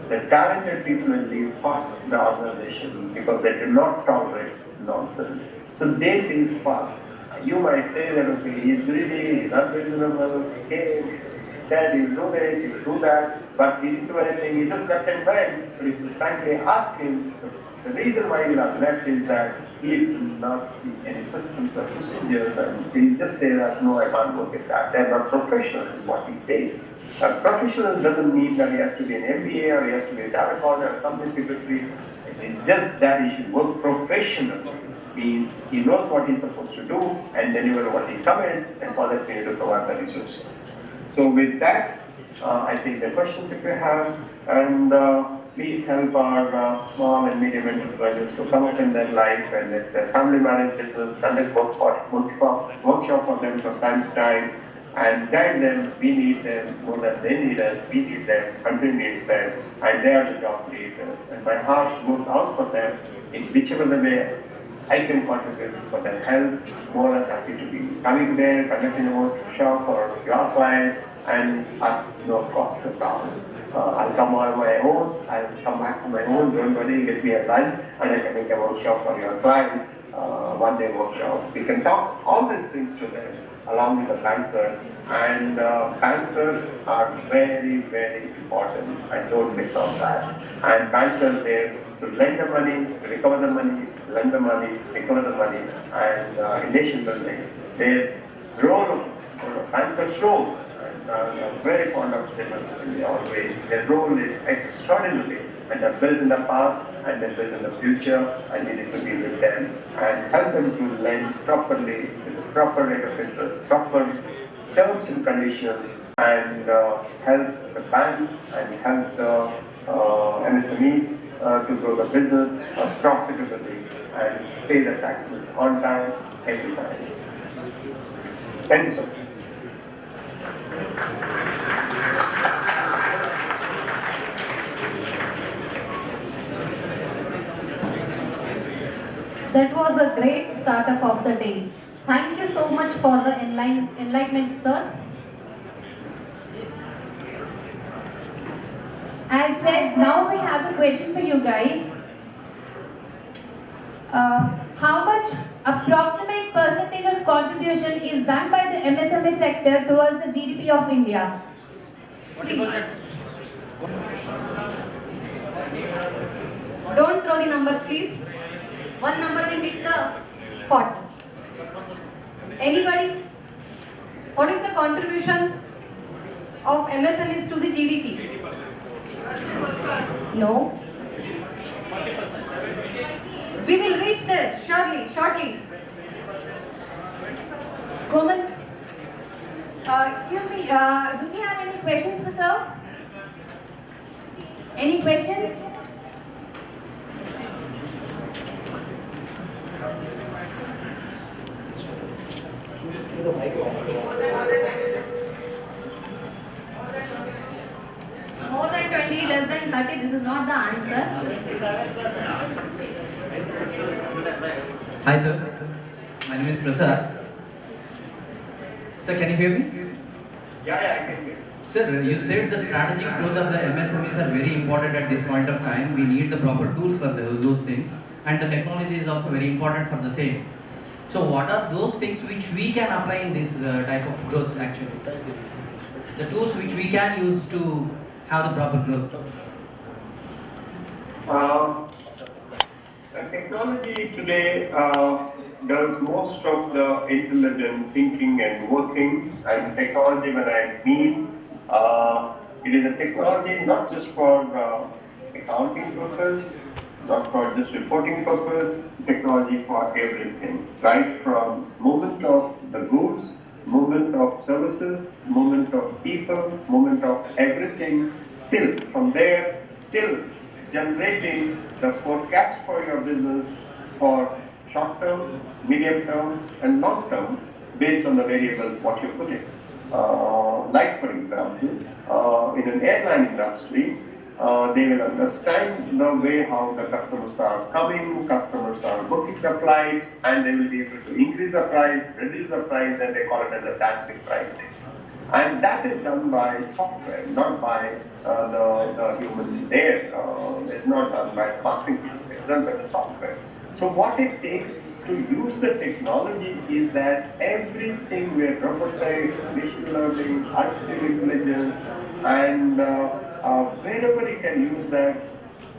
The talented people will leave first the organization because they do not tolerate nonsense. So they leave first. You might say that, okay, he's greedy, he's unreasonable, he came, he said he'll do this, he'll do that, but he didn't do anything, he just left and went. But if you frankly ask him, the reason why he has left is that he did not see any systems or procedures, and he'll just say that, no, I can't work at that. They're not professionals, is what he says. Professional doesn't mean that he has to be an MBA or he has to be a data collector or something secretary. It's just that he should work professionally. Means he knows what he's supposed to do and deliver what he commits, and for that we need to provide the resources. So with that, I think the questions that we have, and please help our small and medium enterprises to come up in their life, and if their family marriage business, conduct workshop for them from time to time, and guide them. We need them more than they need us. We need them, country needs them, and they are the job creators. And my heart goes out for them in whichever the way I can contribute for their health. More than happy to be coming there, conducting a workshop for your client, and ask no cost at all. I'll come on my own, I'll come back on my own, don't worry, get me a lunch, and I can make a workshop for your client, one-day workshop. We can talk all these things to them, along with the bankers, and bankers are very, very important, and don't miss on that. And bankers there to lend the money, recover the money, lend the money, recover the money, and in nation building, their role, bankers' role, and I'm very fond of them always. Their role is extraordinary, and they're built in the past, and they're built in the future, and we need to be with them and help them to lend properly, with the proper rate of interest, proper terms and conditions, and help the bank and help the MSMEs to grow the business profitably and pay the taxes on time, every time. Thank you so much. That was a great startup of the day. Thank you so much for the enlightenment, sir. As said, now we have a question for you guys. How much approximate percentage of contribution is done by the MSME sector towards the GDP of India? Please. Don't throw the numbers, please. One number will hit the pot. Anybody? What is the contribution of MSMEs to the GDP? No. We will reach there shortly. Komal, excuse me, do we have any questions for sir? Any questions? More than 20, less than 30, this is not the answer. Hi sir, my name is Prasad. Sir, can you hear me? Yeah, I can hear. Sir, you said the strategic growth of the MSMEs are very important at this point of time. We need the proper tools for those things, and the technology is also very important for the same. So what are those things which we can apply in this type of growth actually? The tools which we can use to have the proper growth. Technology today does most of the intelligent thinking and working, and technology, when I mean, it is a technology not just for accounting purpose, not for just reporting purpose, technology for everything, right from movement of the goods, movement of services, movement of people, movement of everything, till from there till generating the forecast for your business for short term, medium term, and long term, based on the variables what you put in. Like for example, in an airline industry, they will understand the way how the customers are coming, customers are booking the flights, and they will be able to increase the price, reduce the price, and they call it as a dynamic pricing. And that is done by software, not by the human there. It's not done by marketing people, it's done by the software. So what it takes to use the technology is that everything where robotics, machine learning, artificial intelligence, and wherever you can use that,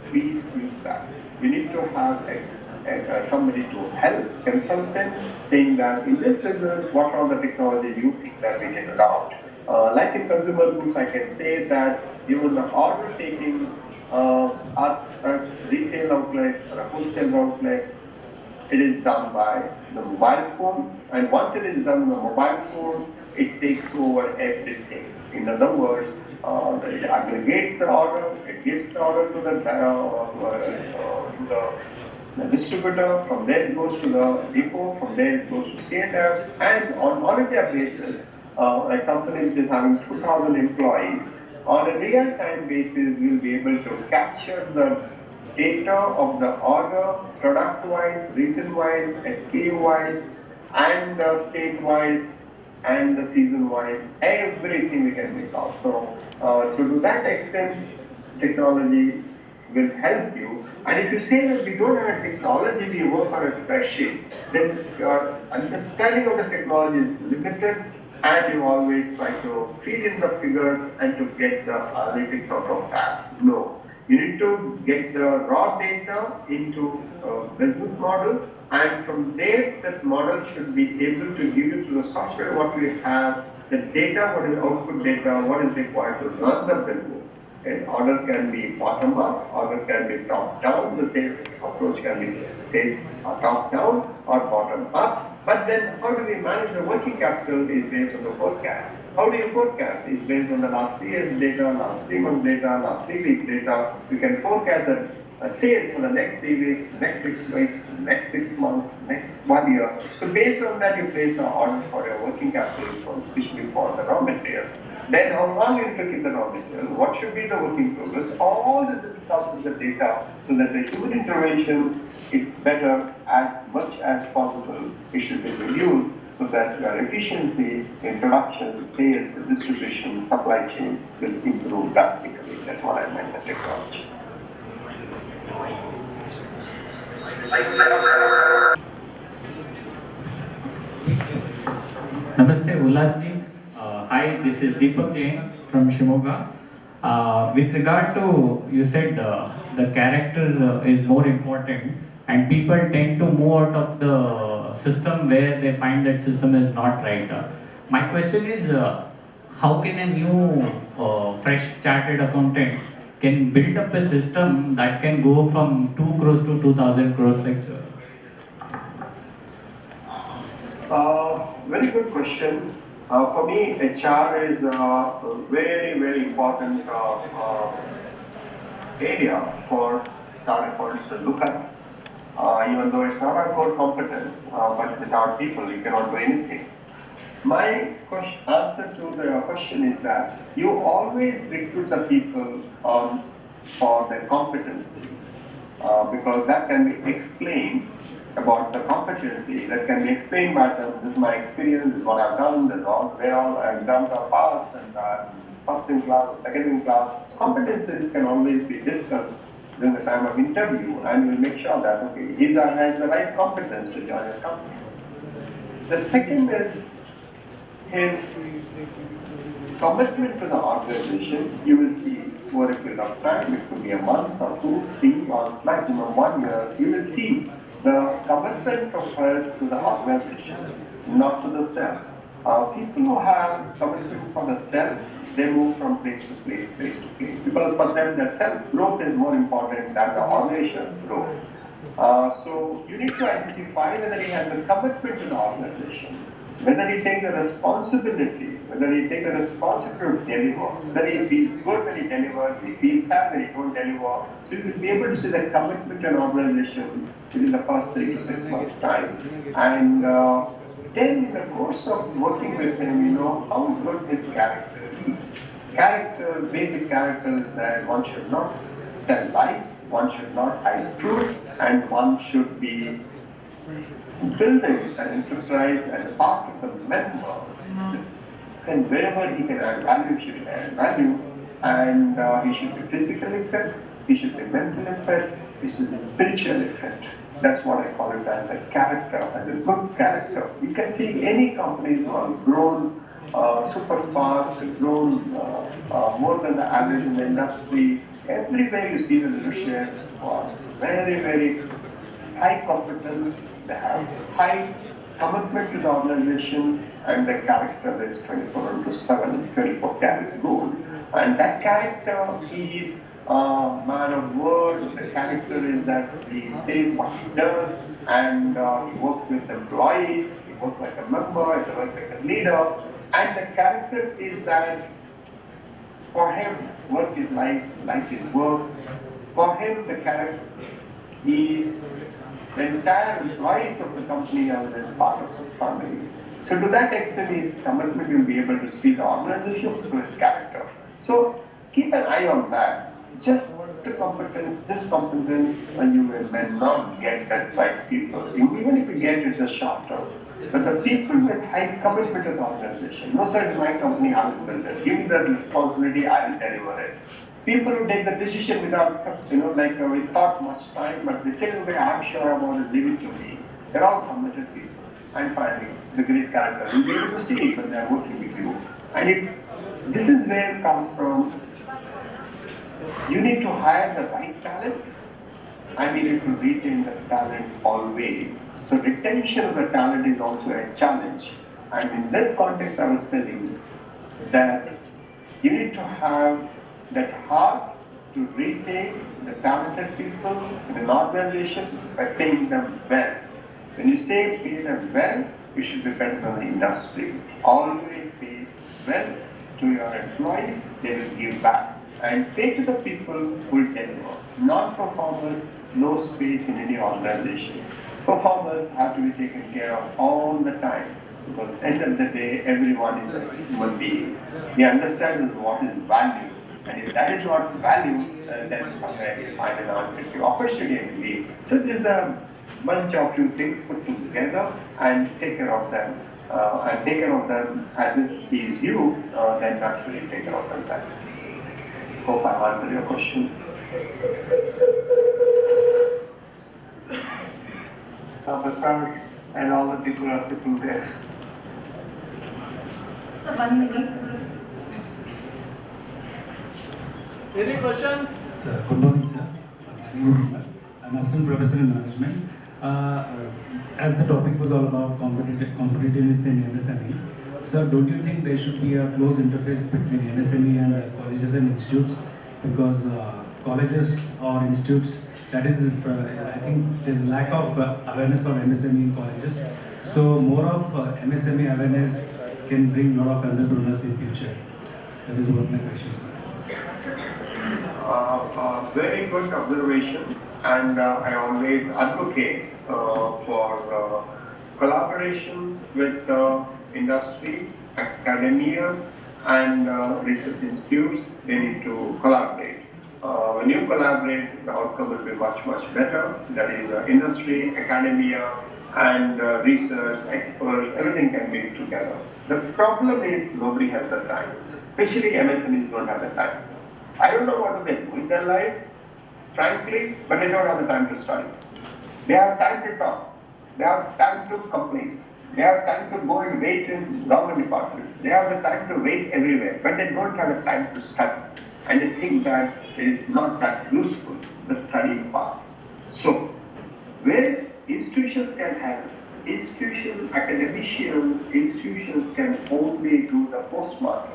please use that. You need to have somebody to help, consultant, saying that in this business, what are the technology you think that we can adopt? Like in consumer goods, I can say that even the order taking at a retail outlet or a wholesale outlet, it is done by the mobile phone, and once it is done on the mobile phone, it takes over everything. In other words, it aggregates the order, it gives the order to the distributor, from there it goes to the depot, from there it goes to C&F, and on volunteer basis, a company which is having 2,000 employees, on a real-time basis, we'll be able to capture the data of the order, product-wise, region-wise, SKU-wise, and state-wise, and the season-wise, everything we can make out. So, to that extent, technology will help you. And if you say that we don't have a technology, we work on a spreadsheet, then your understanding of the technology is limited, and you always try to feed in the figures and to get the analytics out of that. No. You need to get the raw data into a business model, and from there, that model should be able to give you to the software what we have, the data, what is output data, what is required to run the business. And order can be bottom up, order can be top down, the sales approach can be top down or bottom up. But then how do we manage the working capital is based on the forecast. How do you forecast? It's based on the last 3 years data, last 3 months data, last 3 weeks data. You can forecast the sales for the next 3 weeks, next 6 weeks, next 6 months, next 1 year. So based on that, you place the order for your working capital, especially for the raw material. Then how long you need to keep the raw material, what should be the working progress, all this is comes with the data so that the human intervention is better as much as possible. It should be reviewed so that your efficiency in production, sales, distribution, supply chain will improve drastically. That's what I meant by technology. Namaste, Ullasji. Hi, this is Deepak Jain from Shimoga. With regard to, you said the character is more important, and people tend to move out of the system where they find that system is not right. My question is, how can a new fresh chartered accountant can build up a system that can go from 2 crores to 2,000 crores lecture? Very good question. For me, HR is a very, very important area for startup accountants to look at. Even though it's not our core competence, but without people, you cannot do anything. My answer to the question is that you always recruit the people for their competency, because that can be explained about the competency, that can be explained by this is my experience, this is what I've done, this is where all I've done the past, and first in class, second in class. Competencies can always be discussed during the time of interview, and we'll make sure that, okay, he has the right competence to join the company. The second is his commitment to the organization. You will see over a period of time, it could be a month or 2, 3, or maximum 1 year, you will see the commitment of hers to the organization, not to the self. People who have commitment for the self, they move from place to place, place to place. Because for them, their self-growth is more important than the organization's growth. So you need to identify whether he has a commitment to the organization, whether he takes the responsibility, whether he takes the responsibility to deliver, whether he feels good when he delivers, he feels sad when he don't deliver. So you will be able to see the commitment to an organization within the first 3 to 6 months' time. And then in the course of working with him, you know how good his character is. Character, basic character is that one should not tell lies, one should not hide truth, and one should be building an enterprise and part of the member. Then wherever he can add value, he should add value, and he should be physically fit, he should be mentally fit, he should be spiritually fit. That's what I call it as a character, as a good character. You can see any companies who have grown super fast, grown more than the average in the industry. Everywhere you see the leadership are very, very high competence, they have high commitment to the organization, and the character is 24/7, 24 karat gold. And that character, he is a man of word. The character is that he says what he does, and he works with employees, he works like a member, he works like a leader. And the character is that for him, work is life, life is work. For him, the character is the entire employees of the company are then part of his family. So to that extent, his commitment will be able to see the organization through his character. So keep an eye on that. Just the competence, this competence, and you may not get that right people. Even if you get it, just short term. But the people with high commitment to the organization, no sir, in my company, I will build it. Give me the responsibility, I will deliver it. People who take the decision without, without much time, but they say, okay, I'm sure about it, leave it to me. They're all committed people. And finally, the great character, you'll be able to see it when they're working with you. And this is where it comes from. You need to hire the right talent, and you need to retain the talent always. So retention of the talent is also a challenge. And in this context, I was telling you that you need to have that heart to retain the talented people in an organization by paying them well. When you say pay them well, you should be better than the industry. Always pay well to your employees, they will give back. And pay to the people who will deliver. Non-performers, no space in any organization. Performers have to be taken care of all the time. Because at the end of the day, everyone is a human being. He understands what is value. And if that is not value, then somewhere you find an alternative opportunity. So there's a bunch of few things put together and take care of them. And take care of them as if he is you, then naturally take care of them back. Hope I answered your question. Basar and all the people are sitting there. So 1 minute. Any questions? Sir, good morning, sir. I'm assistant professor in management. As the topic was all about competitiveness in MSME, sir, don't you think there should be a close interface between MSME and colleges and institutes? Because colleges or institutes, that is, if, I think there's lack of awareness of MSME in colleges. So more of MSME awareness can bring a lot of entrepreneurs in future. That is what my question is. Very good observation, and I always advocate for collaboration with industry, academia, and research institutes. They need to collaborate. When you collaborate, the outcome will be much, much better. That is, industry, academia, and research, experts, everything can be together. The problem is nobody has the time, especially MSMEs don't have the time. I don't know what they do in their life, frankly, but they don't have the time to study. They have time to talk. They have time to complain. They have time to go and wait in government departments. They have the time to wait everywhere, but they don't have the time to study. And they think that it is not that useful, the studying part. So, where institutions can help, academicians, institutions can only do the postmortem.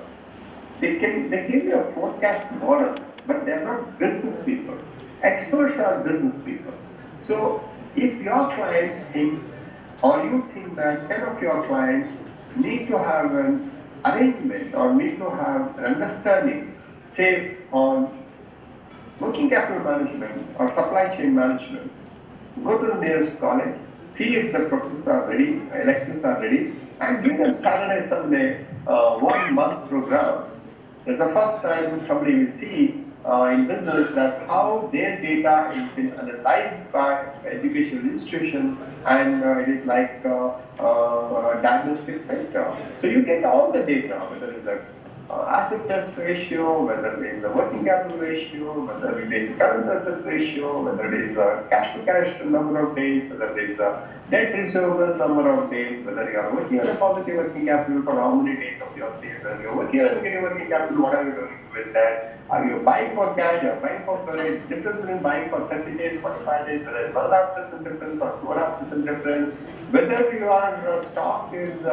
They give you a forecast model, but they're not business people. Experts are business people. So if your client thinks, or you think that 10 of your clients need to have an arrangement or need to have an understanding, say on working capital management or supply chain management, go to the nearest college, see if the processes are ready, elections are ready, and give them Saturday, Sunday, 1 month program. That's the first time somebody will see in business that how their data is been analyzed by educational institution, and it is like a diagnostic center. So you get all the data, whether it's a asset test ratio, whether it is the working capital ratio, whether it is current asset ratio, whether it is a cash to cash number of days, whether it is a debt receivable number of days, whether you are working on a positive working capital for how many days of your days, whether you are working on a negative working capital, what are you doing with that? Are you buying for cash or buying for credit? Difference between buying for 30 days, 45 days, whether it's 1.5% difference or 2.5% difference, whether your stock is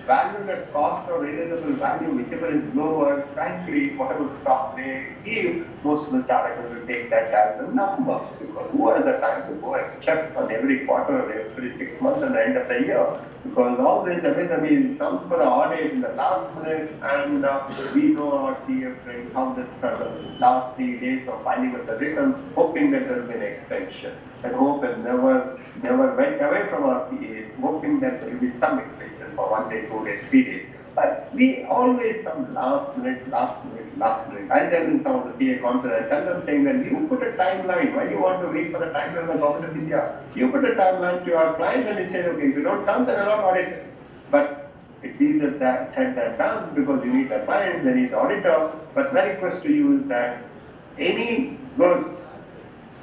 valued at cost or realizable value, whichever is lower, frankly, whatever stock they give, most of the charters will take that as a number. Because who has the time to go and check on every quarter or every 6 months at the end of the year? Because all these MSMEs come for the audit in the last minute, and we know our CF friends how they struggle. Last 3 days of filing of the return, hoping that there will be an extension. And hope has never went away from our CAs, hoping that there will be some extension for 1 day, 2 days, 3 days. But we always come last minute, last minute, last minute. I tell in some of the CA conferences, I tell them saying that you put a timeline. Why do you want to wait for the timeline of the government of India? You put a timeline to your client and you say, okay, if you don't come, then you're not audited. But it's easier said than done, because you need a client, they need the auditor. But my request to you is that any good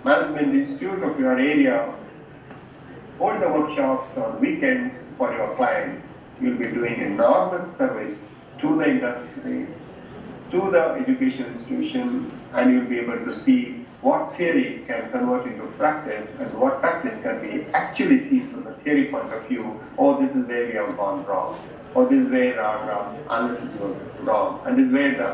management institute of your area, hold the workshops on weekends for your clients. You'll be doing enormous service to the industry, to the education institution, and you'll be able to see what theory can convert into practice and what practice can be actually seen from the theory point of view. Oh, this is where we have gone wrong. Or this is where our analysis was wrong. And this is where the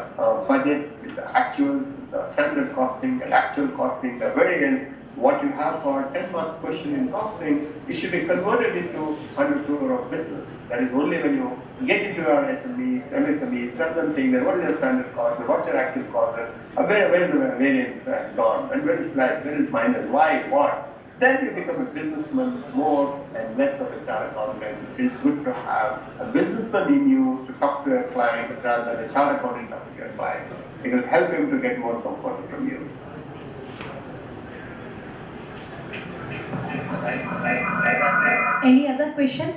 budget with the actuals, the standard costing and actual costing, the variance, what you have for 10 marks question in costing, it should be converted into 100 crore of business. That is only when you get into your SMEs, MSMEs, tell them saying that what is your standard cost, what's your actual cost, where is the variance gone, and where is plus, where is minus, why, what. Then you become a businessman more and less of a chartered accountant. It's good to have a businessman in you to talk to your client rather than a chartered accountant talking to your client. It will help him to get more comfort from you. Any other question?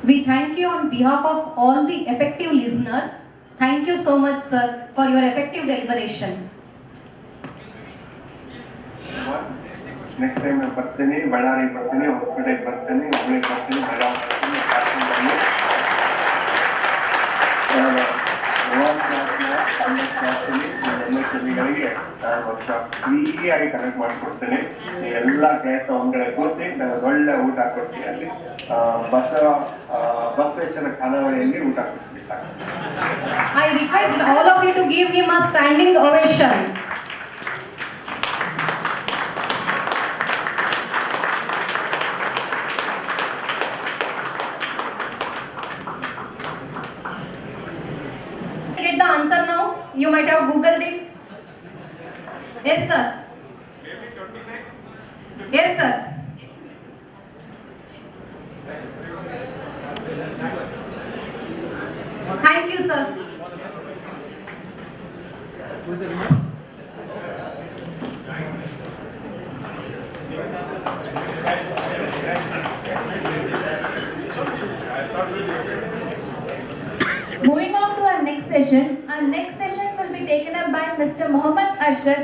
We thank you on behalf of all the effective listeners. Thank you so much, sir, for your effective deliberation. Next time I ಬರ್ತೀನಿ, ಬಳ್ಳಾರಿ ಬರ್ತೀನಿ, ಹೊಸಪೇಟೆ ಬರ್ತೀನಿ, ಹುಬ್ಬಳ್ಳಿ ಬರ್ತೀನಿ, ಬೆಳಗಾವಿ ಬರ್ತೀನಿ, ಹಾಸನ MSMEಗಳಿಗೆ ನಾನು workshop ಫ್ರೀಯಾಗಿ connect ಮಾಡಿಕೊಡ್ತೇನೆ. ಎಲ್ಲ ಕ್ಲೈಂಟ್ನ ಒಂದ್ಗಡೆ ಕೂರಿಸಿ ನಾನು ಒಳ್ಳೆ ಊಟ ಕೊಡ್ತೀನಿ. ಅಲ್ಲಿ ಬಸವೇಶ್ವರ ಖಾನಾವಳಿಯಲ್ಲಿ ಊಟ ಕೊಡ್ತೀನಿ ಸಾಕು. I request all of you to give him a standing ovation. Get the answer now. You might have Googled it. Yes, sir. Yes, sir. Thank you, sir. Moving on to our next session. Our next session will be taken up by Mr. Mohammad Arshad,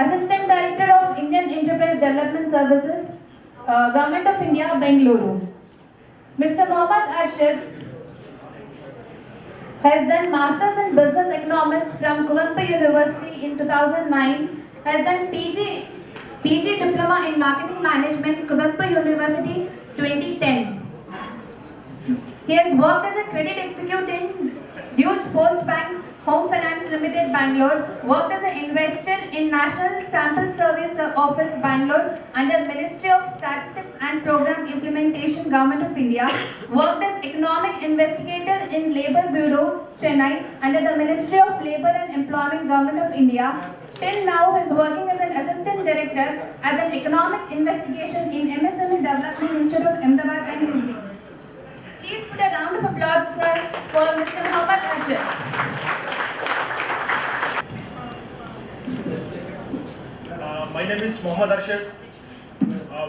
Assistant Director of Indian Enterprise Development Services, Government of India, Bengaluru. Mr. Mohammad Arshad has done Masters in Business Economics from Columbia University in 2009, has done PG Diploma in Marketing Management, Columbia University 2010. He has worked as a credit executive in Deutsche Post Bank, Home Finance Limited, Bangalore. Worked as an investor in National Sample Service Office, Bangalore, under Ministry of Statistics and Program Implementation, Government of India. Worked as Economic Investigator in Labour Bureau, Chennai, under the Ministry of Labour and Employment, Government of India. Till now, he is working as an Assistant Director as an Economic Investigation in MSME Development Institute of Ahmedabad and Hubli. Please put a round of applause, sir, for Mr. Muhammad Ashir. My name is Muhammad Arshad,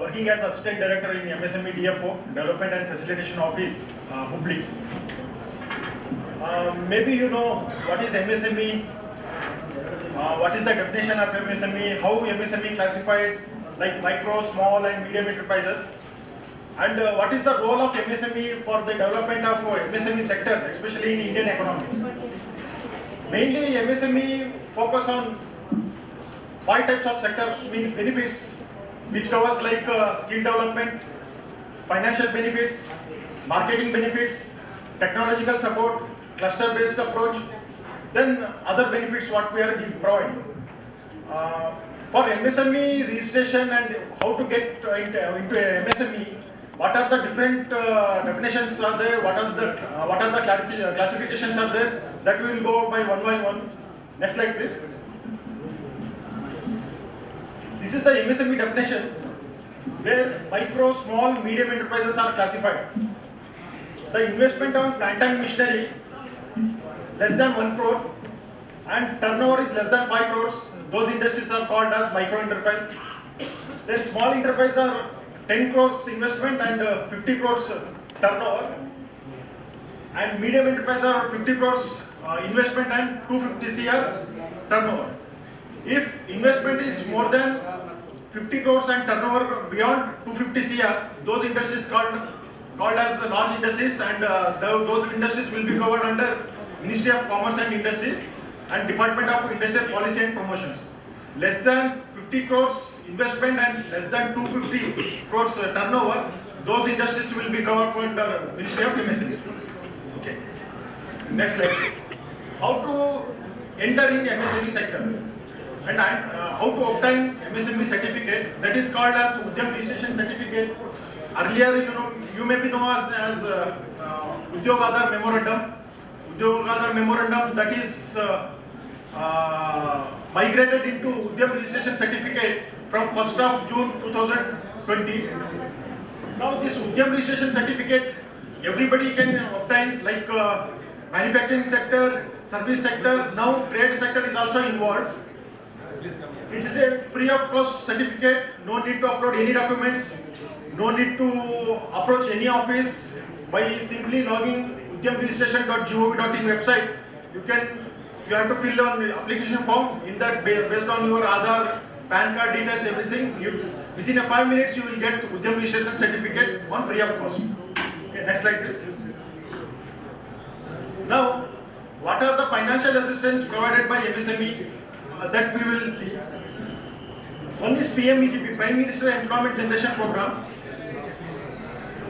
working as Assistant Director in MSME DFO, Development and Facilitation Office, Hubli. Maybe you know what is MSME, what is the definition of MSME, how MSME classified like micro, small and medium enterprises, and what is the role of MSME for the development of MSME sector, especially in Indian economy. Mainly MSME focus on 5 types of sectors benefits, which covers like skill development, financial benefits, marketing benefits, technological support, cluster based approach, then other benefits what we are providing. For MSME registration and how to get into MSME, what are the different definitions are there, what are the classifications are there, that we will go by one. Next slide please. This is the MSME definition where micro, small, medium enterprises are classified. The investment on plant and machinery less than 1 crore and turnover is less than 5 crores. Those industries are called as micro enterprise. Then small enterprise are 10 crores investment and 50 crores turnover. And medium enterprise are 50 crores investment and 250 crore turnover. If investment is more than 50 crores and turnover beyond 250 crore, those industries called as large industries, and those industries will be covered under Ministry of Commerce and Industries and Department of Industrial Policy and Promotions. Less than 50 crores investment and less than 250 crores turnover, those industries will be covered under Ministry of MSME. Okay. Next slide. How to enter in MSME sector and how to obtain MSME certificate, that is called as Udyam Registration Certificate. Earlier, you may be known as Udyog Aadhar Memorandum. Udyog Aadhar Memorandum, that is migrated into Udyam Registration Certificate from 1st of June 2020. Now this Udyam Registration Certificate, everybody can obtain, like manufacturing sector, service sector, now trade sector is also involved. It is a free of cost certificate, no need to upload any documents, no need to approach any office. By simply logging udyamregistration.gov.in website, you have to fill on the application form. In that, based on your Aadhar, PAN card details, everything, within a 5 minutes you will get Udyam Registration Certificate on free of cost. Okay, next slide please. Now, what are the financial assistance provided by MSME that we will see? One is PMEGP, Prime Minister Employment Generation Program.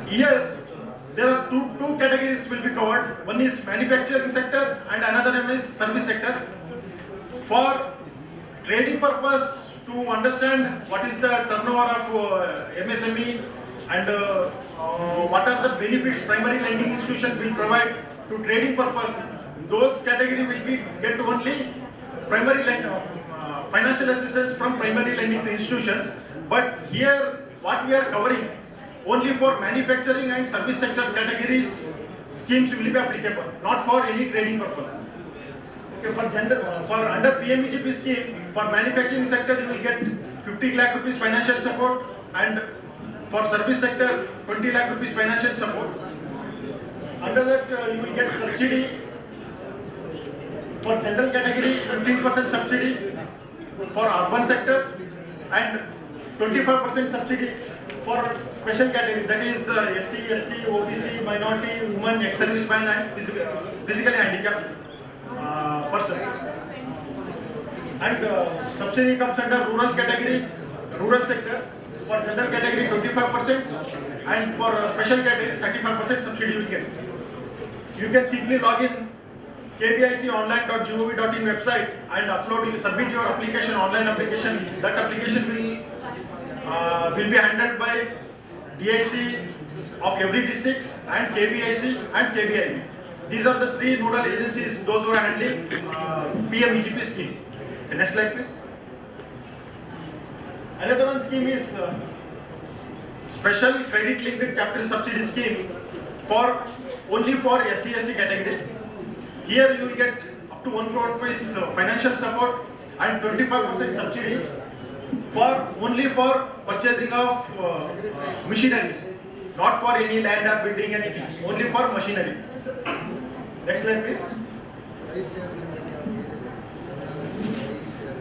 Here, there are two categories will be covered. One is manufacturing sector and another one is service sector. For trading purpose, to understand what is the turnover of MSME and what are the benefits primary lending institution will provide to trading purpose, those category will be get only primary financial assistance from primary lending institutions. But here, what we are covering, only for manufacturing and service sector categories, schemes will be applicable, not for any trading purpose. Okay, for under PMEGP scheme, for manufacturing sector you will get 50 lakh rupees financial support, and for service sector 20 lakh rupees financial support. Under that you will get subsidy. For general category, 15% subsidy for urban sector and 25% subsidy for special category, that is SC, ST, OBC, minority, women, ex-serviceman and physically handicapped person. And subsidy comes under rural category, rural sector. For general category 25% and for special category 35% subsidy you will get. You can simply log in kbiconline.gov.in website and submit your application, online application. That application will be handled by DIC of every district and KBIC and KBIB. These are the three nodal agencies, those who are handling PMEGP scheme. Okay, next slide please. Another one scheme is special credit linked capital subsidy scheme only for SC/ST category. Here you will get up to 1 crore rupees financial support and 25% subsidy only for purchasing of machineries, not for any land or building anything, only for machinery. Next slide please.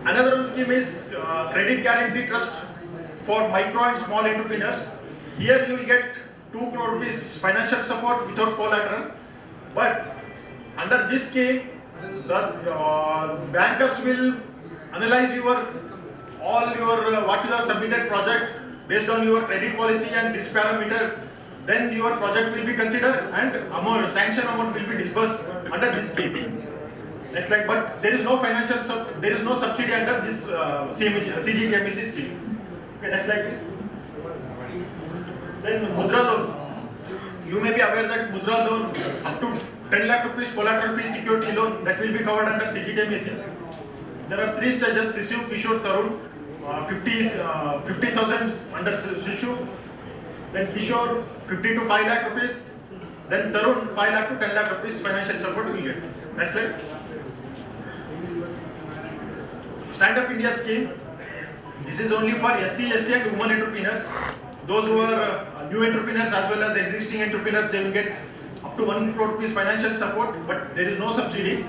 Another one scheme is credit guarantee trust for micro and small entrepreneurs. Here you will get 2 crore rupees financial support without collateral, but under this scheme the bankers will analyze what you have submitted project based on your credit policy and risk parameters. Then your project will be considered and sanction amount will be disbursed under this scheme. Next slide. But there is no subsidy under this CGTMEC scheme. Okay, next slide please. Then Mudra loan. You may be aware that Mudra loan up to 10 lakh rupees collateral free security loan that will be covered under CGTMEC. There are 3 stages: Sishu, Kishore, Tarun. 50,000 under Sishu, then Kishore 50 to 5 lakh rupees, then Tarun 5 lakh to 10 lakh rupees financial support will get. Next slide. Stand Up India scheme. This is only for SC/ST and women entrepreneurs. Those who are new entrepreneurs as well as existing entrepreneurs, they will get up to 1 crore rupees financial support, but there is no subsidy.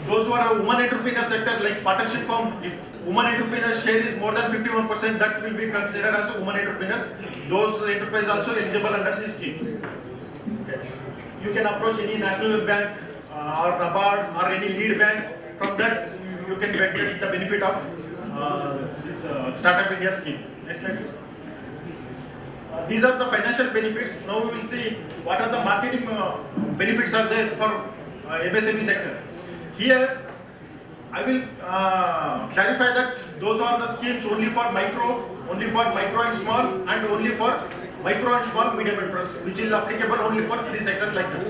Those who are a woman entrepreneur sector like partnership firm, if woman entrepreneur share is more than 51%, that will be considered as a woman entrepreneur. Those enterprises also eligible under this scheme. Okay. You can approach any national bank or NABARD or any lead bank. From that you can get the benefit of this Startup India scheme. Next slide please. These are the financial benefits. Now we will see what are the marketing benefits are there for MSME sector. Here I will clarify that those are the schemes only for micro and small, and only for micro and small medium enterprises, which is applicable only for 3 sectors like this.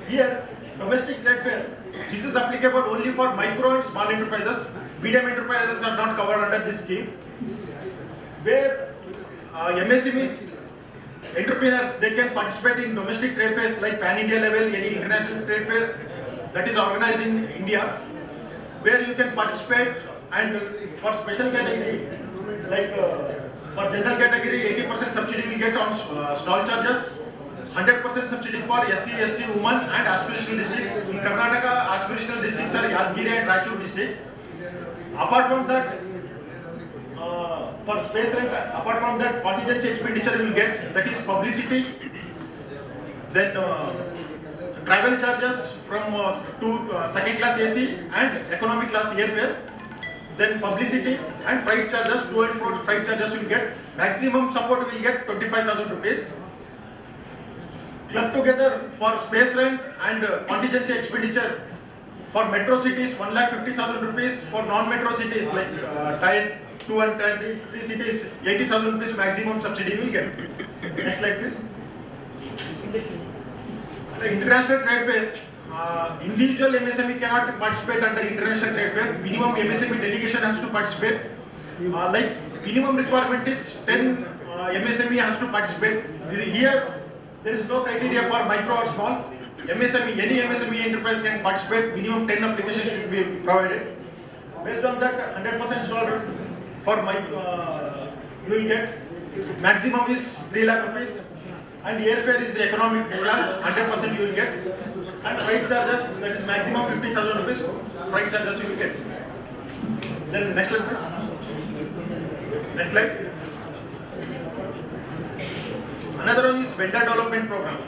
Here domestic trade fair, this is applicable only for micro and small enterprises. Medium enterprises are not covered under this scheme. Where MSME entrepreneurs, they can participate in domestic trade fairs like Pan India level, any international trade fair that is organized in India, where you can participate. And for special category, like for general category, 80% subsidy will get on stall charges, 100% subsidy for SC/ST women and aspirational districts. In Karnataka, aspirational districts are Yadgiri and Raichur districts. Apart from that, for space rent, apart from that, contingency expenditure you will get, that is publicity, then travel charges from to second class AC and economic class airfare, then publicity and freight charges, to and fro freight charges you will get. Maximum support will get 25,000 rupees. Club together for space rent and contingency expenditure for metro cities 1,50,000 rupees, for non-metro cities like Tier 2 and Tier 3 cities 80,000 rupees maximum subsidy you will get. Next slide please. The international trade fair, individual MSME cannot participate under international trade fair. Minimum MSME delegation has to participate. Like minimum requirement is 10 MSME has to participate. Here there is no criteria for micro or small. MSME, any MSME enterprise can participate. Minimum 10 applications should be provided. Based on that, 100% installed for micro, you will get. Maximum is 3 lakh rupees. And airfare is economic class, 100% you will get. And freight charges, that is maximum 50,000 rupees. Freight charges you will get. Then next slide please. Next slide. Another one is vendor development program.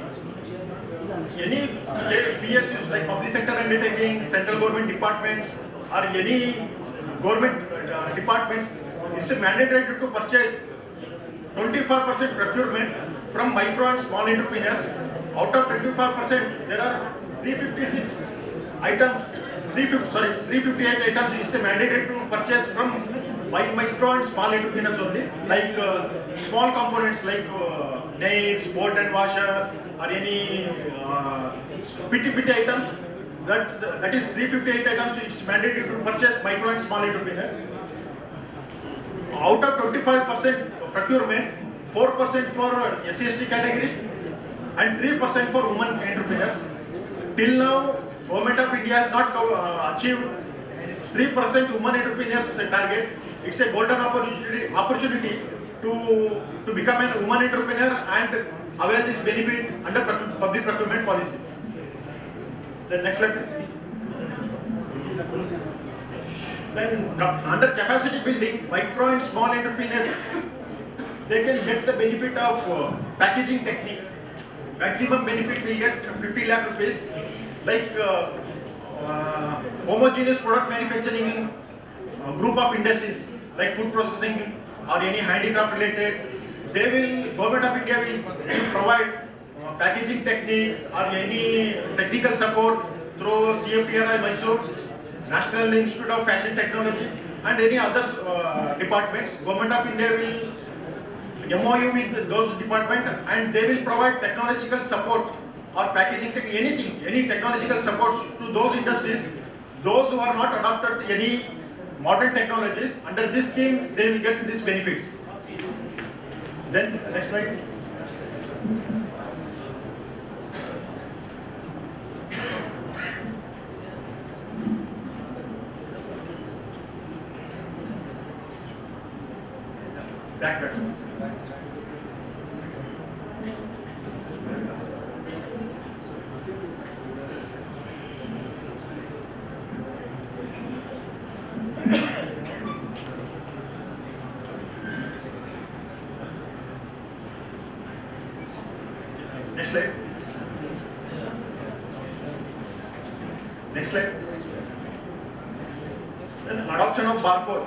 Any state PSUs like public sector undertaking, central government departments, or any government departments, it's mandatory to purchase 25% procurement from micro and small entrepreneurs out of 25%, there are 356 items, 358 items is mandated to purchase from micro and small entrepreneurs only, like small components like nails, bolt and washers, or any petty items. That is 358 items. It's mandated to purchase micro and small entrepreneurs. Out of 25% procurement, 4% for SC/ST category and 3% for women entrepreneurs. Till now, Government of India has not achieved 3% women entrepreneurs target. It's a golden opportunity to become a woman entrepreneur and avail this benefit under public procurement policy. The next slide, please. Then under capacity building, micro and small entrepreneurs, they can get the benefit of packaging techniques. Maximum benefit will get 50 lakh rupees. Like homogeneous product manufacturing group of industries like food processing or any handicraft related, Government of India will provide packaging techniques or any technical support through CFTRI Mysore, National Institute of Fashion Technology and any other departments. Government of India will MOU with those departments and they will provide technological support or packaging, any technological support to those industries, those who are not adopted any modern technologies. Under this scheme, they will get these benefits. Then, next slide. Back. Next slide. Next slide. Then adoption of barcode.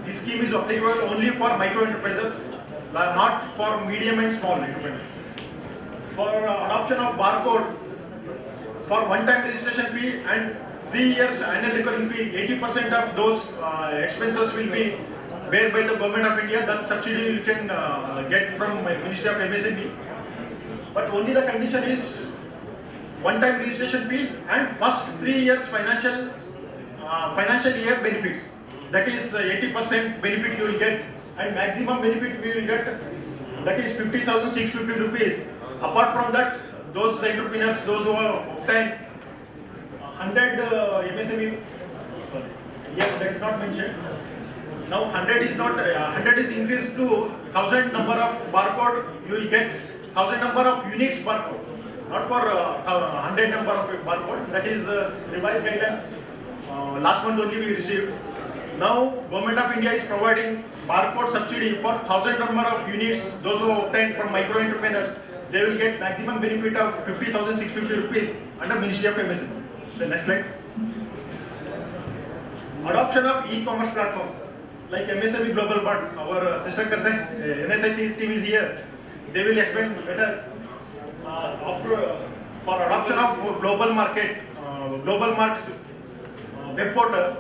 This scheme is applicable only for micro enterprises, not for medium and small enterprises. For adoption of barcode, for one-time registration fee and 3 years annual recurring fee, 80% of those expenses will be bear by the Government of India. That subsidy you can get from Ministry of MSME. But only the condition is one-time registration fee and first 3 years financial year benefits. That is 80% benefit you will get, and maximum benefit we will get, that is 50,650 rupees. Apart from that, those entrepreneurs, those who have obtained 100 MSME, yes, that is not mentioned. Now 100 is not, 100 is increased to 1000 number of barcode, you will get 1000 number of unique barcode, not for 100 number of barcode. That is revised guidance. Last month only we received. Now Government of India is providing barcode subsidy for 1000 number of units. Those who obtained from micro entrepreneurs, they will get maximum benefit of 50,650 rupees under Ministry of MSME. The next slide. Adoption of e-commerce platforms like MSME Global Mart. Our sister NSIC team is here. They will explain better. For adoption of global market, global marks web portal.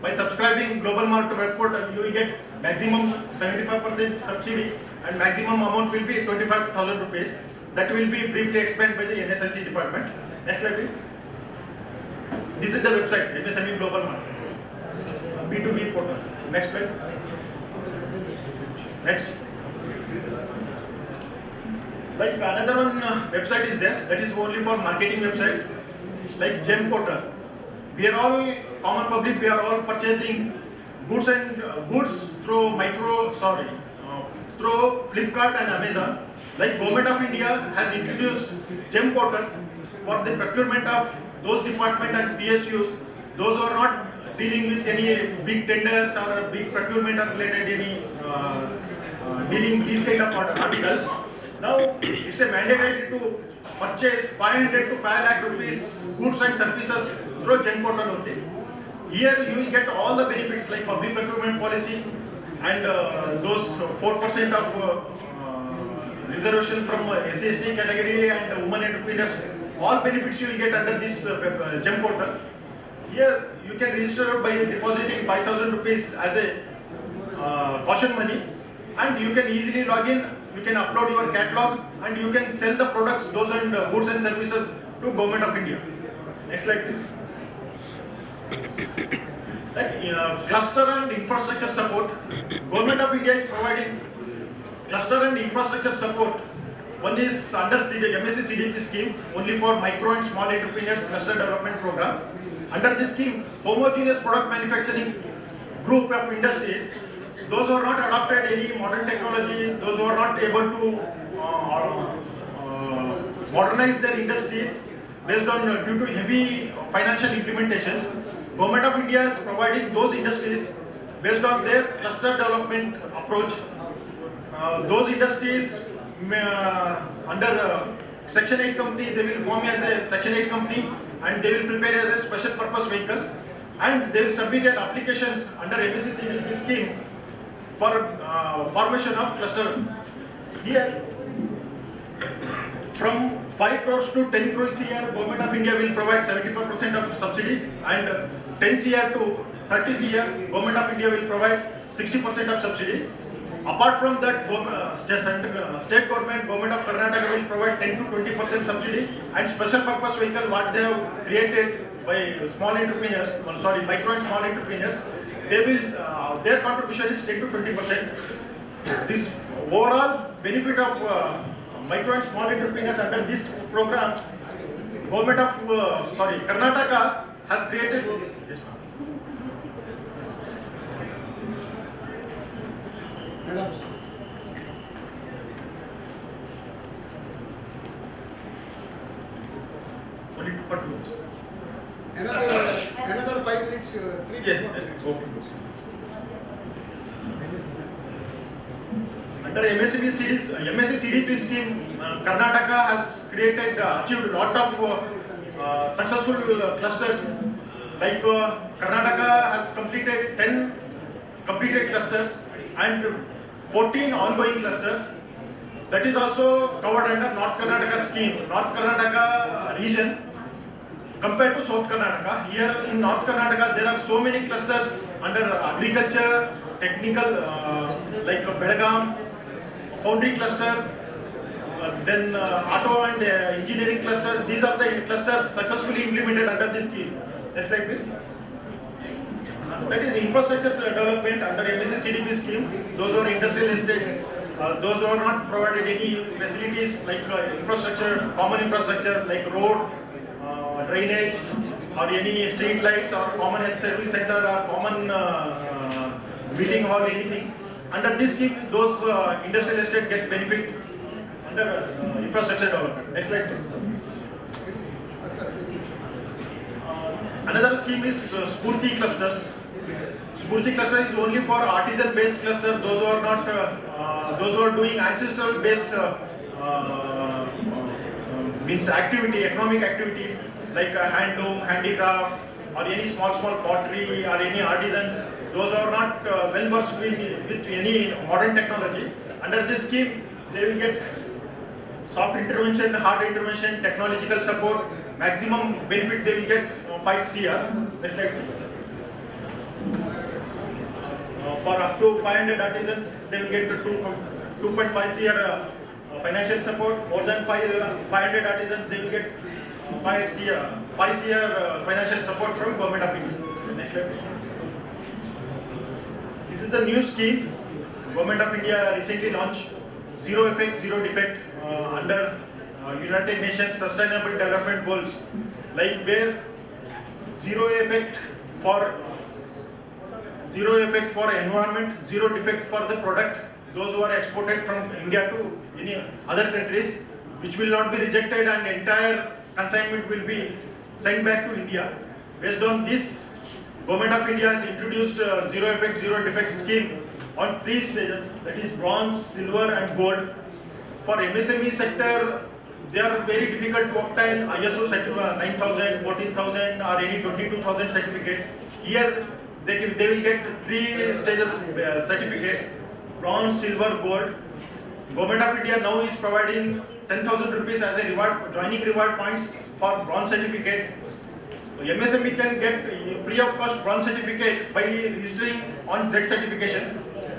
By subscribing global market web portal, you will get maximum 75% subsidy and maximum amount will be 25,000 rupees. That will be briefly explained by the NSIC department. Next slide, please. This is the website, MSME Global Market, B2B portal. Next slide. Next. Like another one website is there, that is only for marketing website, like Gem portal. We are all common public, we are all purchasing goods through through Flipkart and Amazon. Like Government of India has introduced Gem portal for the procurement of those department and PSUs, those who are not dealing with any big tenders or big procurement or related any dealing these kind of articles. Now it's a mandate to purchase 500 to 5 lakh rupees goods and services through Gem portal only. Here you will get all the benefits like public procurement policy and those 4% of reservation from SC/ST category and women entrepreneurs. All benefits you will get under this GEM portal. Here you can register by depositing 5,000 rupees as a caution money, and you can easily log in. You can upload your catalog and you can sell the products, those and goods and services to Government of India. Next slide, please. Cluster and infrastructure support. Government of India is providing cluster and infrastructure support. One is under MSc CDP scheme, only for micro and small entrepreneurs cluster development program. Under this scheme, homogeneous product manufacturing group of industries, those who are not adopted any modern technology, those who are not able to modernize their industries based on due to heavy financial implementations, Government of India is providing those industries based on their cluster development approach. Those industries under Section 8 company, they will form as a Section 8 company and they will prepare as a special purpose vehicle, and they will submit an applications under MSc CDP scheme for formation of cluster. Here, from 5 crores to 10 crores a year, Government of India will provide 75% of subsidy, and 10 CR to 30 CR, Government of India will provide 60% of subsidy. Apart from that, state government, Government of Karnataka will provide 10 to 20% subsidy, and special purpose vehicle what they have created by small entrepreneurs, micro and small entrepreneurs, they will their contribution is 10 to 20%. This overall benefit of micro and small entrepreneurs under this program, Government of Karnataka has created this one. Only for 2 minutes. Another 5 minutes, 3 minutes. Under MSc CDP scheme, Karnataka has achieved a lot of successful clusters. Like Karnataka has completed 10 completed clusters and 14 ongoing clusters. That is also covered under North Karnataka scheme, North Karnataka region. Compared to South Karnataka, here in North Karnataka there are so many clusters under agriculture, technical, like Belgaum, foundry cluster, then auto and engineering cluster. These are the clusters successfully implemented under this scheme. Next slide, please. That is infrastructure development under MSc CDP scheme. Those who are industrial estate, those who are not provided any facilities like infrastructure, common infrastructure like road, drainage, or any street lights, or common health service center, or common meeting hall, anything. Under this scheme, those industrial estate get benefit under infrastructure development. Next slide, please. Another scheme is Spurti clusters. Spurti cluster is only for artisan-based cluster. Those who are not, those who are doing ancestral-based means activity, economic activity like handloom, handicraft, or any small pottery, or any artisans. Those are not well versed with any modern technology. Under this scheme, they will get soft intervention, hard intervention, technological support. Maximum benefit they will get 5 CR. Next slide, please. For up to 500 artisans, they will get 2.5 CR financial support. More than 500 artisans, they will get 5 CR financial support from Government of India. Next slide, please. This is the new scheme Government of India recently launched, Zero Effect, Zero Defect, under United Nations Sustainable Development Goals, like where zero effect for environment, zero defect for the product, those who are exported from India to any other countries, which will not be rejected, and entire consignment will be sent back to India. Based on this, Government of India has introduced zero effect, zero defect scheme on 3 stages, that is bronze, silver and gold. For MSME sector, they are very difficult to obtain ISO 9000, 14000 or any 22000 certificates. Here they will get 3 stages certificates, bronze, silver, gold. Government of India now is providing 10,000 rupees as a reward, joining reward points for bronze certificate. MSME can get free of cost bronze certificate by registering on Z certifications.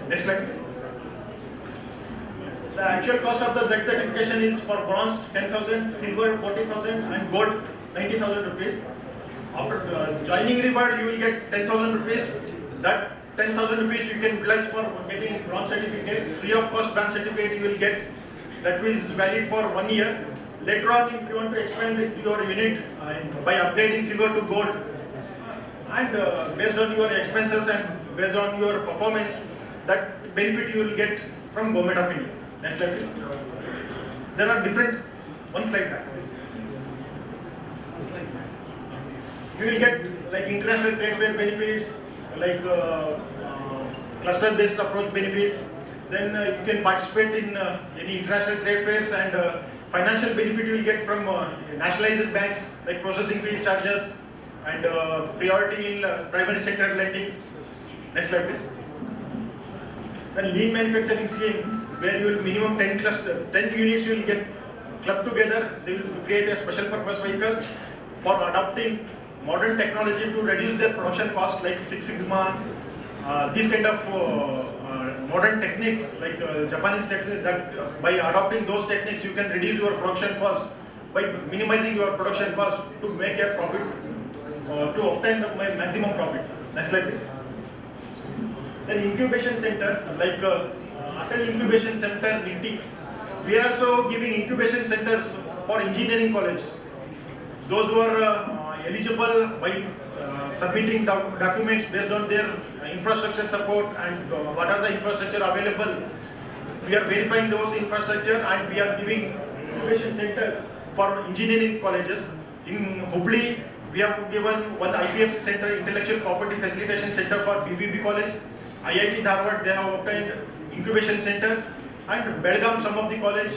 Next slide please. The actual cost of the Z certification is for bronze 10,000, silver 40,000 and gold 90,000 rupees. After joining reward you will get 10,000 rupees. That 10,000 rupees you can utilize for getting bronze certificate. Free of cost bronze certificate you will get, that is valid for 1 year. Later on, if you want to expand your unit by upgrading silver to gold, and based on your expenses and based on your performance, that benefit you will get from Government of India. Next slide please. There are different, one slide back please. You will get like international trade fair benefits, like cluster based approach benefits. Then you can participate in any international trade fairs, and financial benefit you will get from nationalized banks like processing fee charges and priority in primary sector lending. Next slide please. Then lean manufacturing scheme, where you will minimum 10 units you will get clubbed together. They will create a special purpose vehicle for adopting modern technology to reduce their production cost, like Six Sigma, these kind of modern techniques like Japanese techniques, that by adopting those techniques you can reduce your production cost by minimizing your production cost to make a profit, to obtain the maximum profit. Next slide please. Then incubation center, like Atal Incubation Center, NITI. We are also giving incubation centers for engineering colleges. Those who are eligible by submitting documents based on their infrastructure support and what are the infrastructure available. We are verifying those infrastructure and we are giving incubation center for engineering colleges. In Hubli, we have given one IPFC center, Intellectual Property Facilitation Center for BBB College. IIT Dharwad, they have obtained incubation center, and Belgaum, some of the college,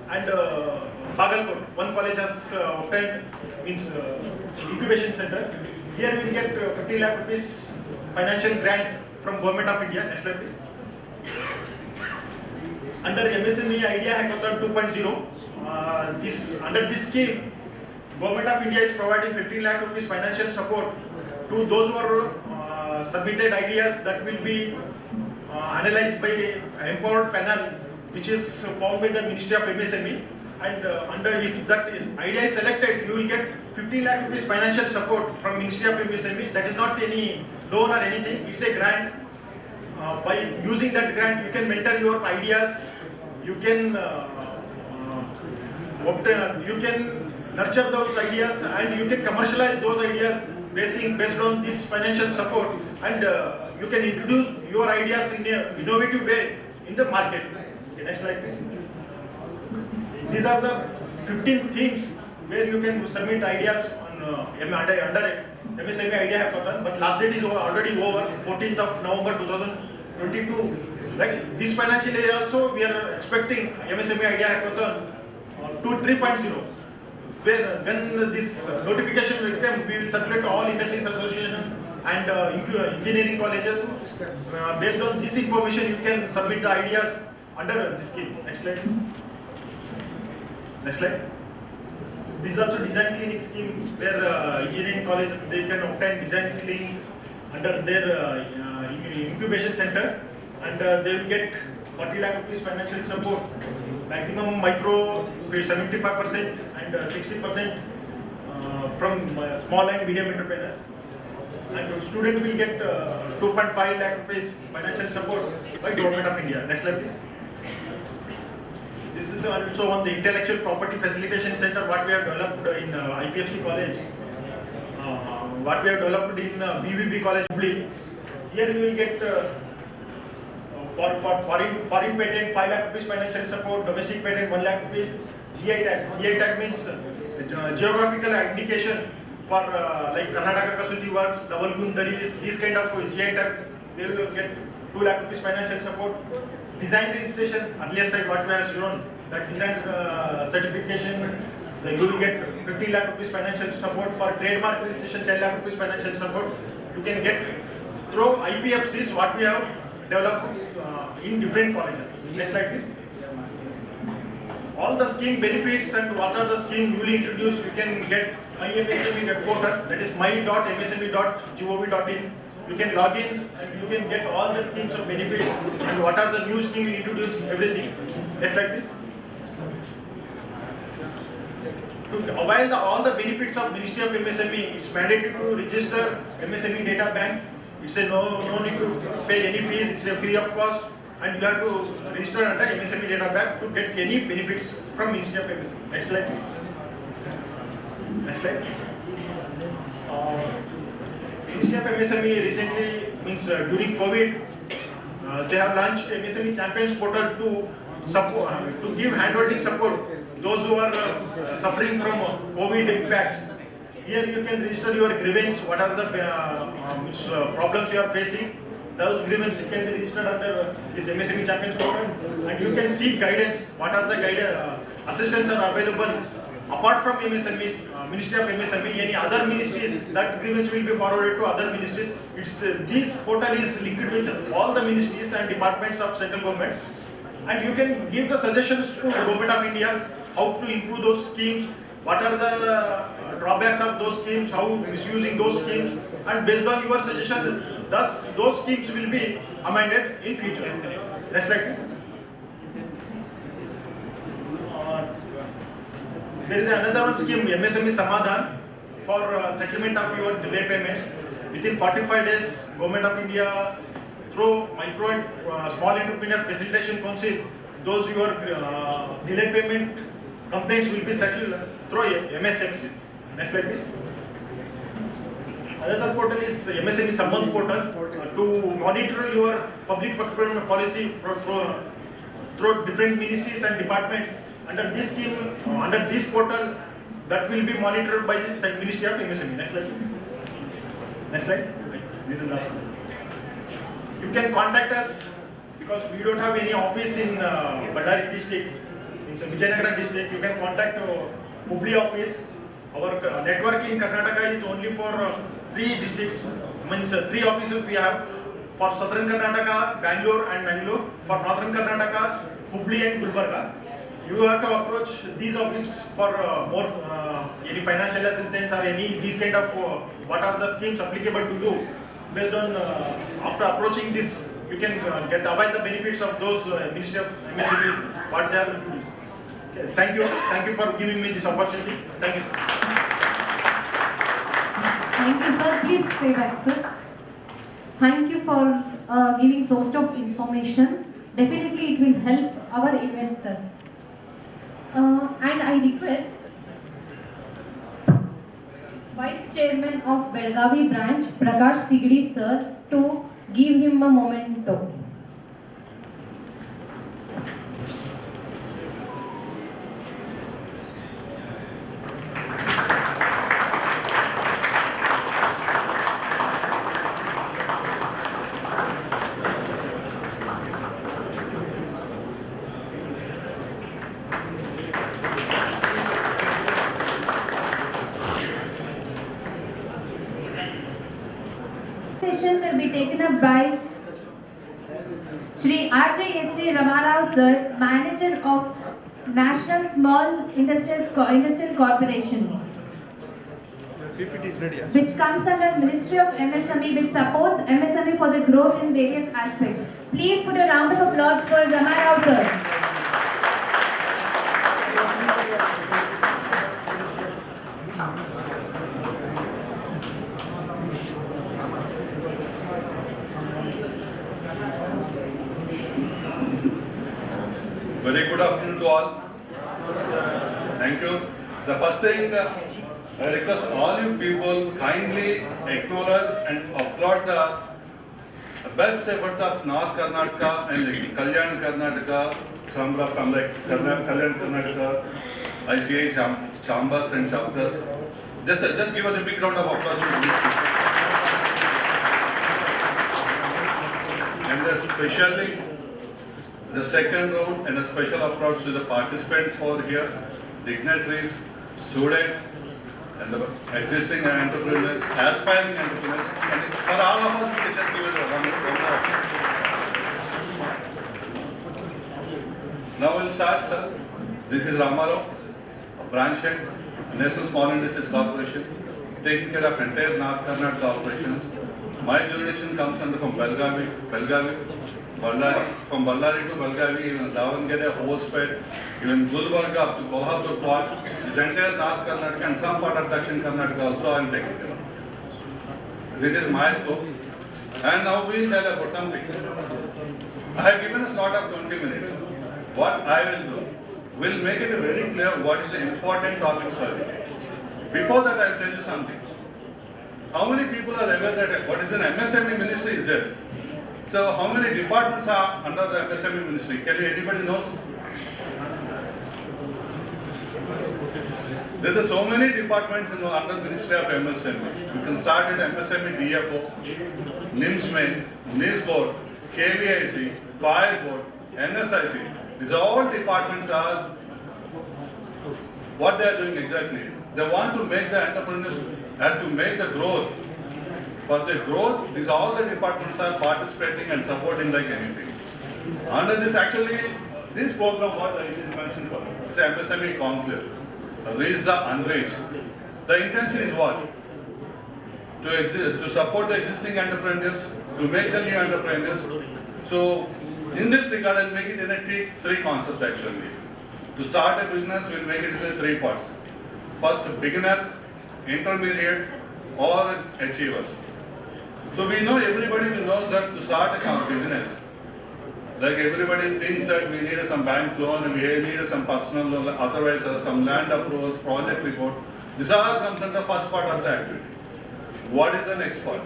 and Bagalkot, one college has obtained incubation center. Here we will get 50 lakh rupees financial grant from Government of India. Next slide please. Under MSME Idea Hackathon 2.0, under this scheme, Government of India is providing 15 lakh rupees financial support to those who are submitted ideas that will be analyzed by empowered panel, which is formed by the Ministry of MSME. And if that idea is selected, you will get 15 lakh rupees financial support from Ministry of MSME. That is not any loan or anything, it's a grant. By using that grant, you can mentor your ideas, you can nurture those ideas, and you can commercialize those ideas based on this financial support, and you can introduce your ideas in an innovative way in the market. Okay, next slide please. These are the 15 themes where you can submit ideas on under MSME Idea Hackathon, but last date is already over, 14th of November 2022. Like this financial year also, we are expecting MSME Idea Hackathon 3.0. Where when this notification will come, we will circulate to all industries associations and engineering colleges. Based on this information, you can submit the ideas under this scheme. Next slide please. Next slide. This is also design clinic scheme where engineering colleges, they can obtain design clinic under their incubation center, and they will get 40 lakh rupees financial support. Maximum micro 75% and 60% from small and medium entrepreneurs. And student will get 2.5 lakh rupees financial support by Government of India. Next slide please. This is also on the Intellectual Property Facilitation Center, what we have developed in IPFC College, what we have developed in BBB College. Here you will get for foreign patent 5 lakh rupees financial support, domestic patent 1 lakh rupees, GI tag. GI tag means geographical indication for like Karnataka Kasuti Works, Double Gundaris, these kind of GI tag, they will get 2 lakh rupees financial support. Design registration, earlier side what we have shown, that design certification, you will get 50 lakh rupees financial support. For trademark registration, 10 lakh rupees financial support. You can get through IPFCs what we have developed in different colleges. Next slide please. all the scheme benefits and what are the scheme newly introduced, you can get my MSME web portal, that is my.msme.gov.in. You can log in and you can get all the schemes of benefits and what are the new schemes introduced, everything. Just like this. To avail all the benefits of Ministry of MSME, it's mandatory to register MSME data bank. It's a no need to pay any fees, it's a free of cost, and you have to register under MSME data bank to get any benefits from Ministry of MSME. Next slide, please. Next slide. Ministry of MSME recently, during COVID, they have launched MSME Champions Portal to support, to give handholding support those who are suffering from COVID impacts. Here you can register your grievance, what are the problems you are facing. Those grievances can be registered under this MSME Champions Portal, and you can seek guidance, what are the assistance are available. Apart from MSME, Ministry of MSME, any other ministries, that grievance will be forwarded to other ministries. This portal is linked with all the ministries and departments of central government. And you can give the suggestions to the Government of India, how to improve those schemes, what are the drawbacks of those schemes, how misusing those schemes, and based on your suggestion, thus those schemes will be amended in future. Next slide, please. There is another one scheme, MSME Samadhan, for settlement of your delay payments. Within 45 days, Government of India, through Micro and Small Entrepreneurs Facilitation Council, those your delay payment complaints will be settled through MSFCs. Next slide, please. Another portal is MSME Samman portal to monitor your public procurement policy through different ministries and departments. Under this scheme, under this portal, that will be monitored by the Ministry of MSME. Next slide. Next slide. This is the last one. You can contact us because we don't have any office in Ballari district, in Vijayanagara district. You can contact Hubli office. Our network in Karnataka is only for 3 districts, means 3 offices we have. For southern Karnataka, Bangalore and Mangalore. For northern Karnataka, Hubli and Gulbarga. You have to approach these offices for more any financial assistance or any these kind of what are the schemes applicable to you. Based on after approaching this, you can avail the benefits of those Ministry of MSMEs what they are doing. Okay, thank you for giving me this opportunity. Thank you, sir. Thank you, sir. Please stay back, sir. Thank you for giving so much of information. Definitely, it will help our investors. And I request Vice Chairman of Belgavi branch, Prakash Tigdi sir, to give him a memento. Session will be taken up by Shri R.J.S.V. Ramarao sir, Manager of National Small Industrial Corporation, which comes under Ministry of MSME, which supports MSME for the growth in various aspects. Please put a round of applause for Ramarao sir. Very good afternoon to all. Thank you. The first thing, I request all you people kindly acknowledge and applaud the best efforts of North Karnataka and Kalyan Karnataka, Chamber of Commerce, Kalyan Karnataka, ICI Chambers and chapters. Just give us a big round of applause. And especially the second round and a special approach to the participants over here, dignitaries, students, and the existing entrepreneurs, aspiring entrepreneurs, and for all of us, we can just give it a round of applause. Now we'll start, sir. This is Ramarao, a branch head, National Small Industries Corporation, taking care of entire North Karnataka operations. My jurisdiction comes under from Ballari, from Ballari to Belgavi, even Davangere, Hosapete, even Gulbarga up to Kolhapur Port, this entire North Karnataka and some part of Dakshin Karnataka also I am taking care of. This is my scope. And now we will tell about something. I have given a slot of 20 minutes. What I will do, will make it very clear what is the important topics for you. Before that, I will tell you something. How many people are aware that what is an MSME ministry is there? So how many departments are under the MSME ministry? Can you, anybody knows? There are so many departments under the Ministry of MSME. You can start with MSME DFO, Msme, NIS board, KVIC, Fire board, NSIC. These all departments are what they are doing exactly. They want to make the entrepreneurs and to make the growth. For the growth, these all the departments are participating and supporting like anything. Under this, actually, this program what I just mentioned for, it's MSME Conclave. Reach the unreached. The intention is what? To support the existing entrepreneurs, to make the new entrepreneurs. So, in this regard, I'll make it in three concepts actually. To start a business, we'll make it in 3 parts. First, beginners, intermediates, or achievers. So we know everybody knows that to start a business, like everybody thinks that we need some bank loan and we need some personal loan, otherwise some land approvals, project report. This all comes under the first part of the activity. What is the next part?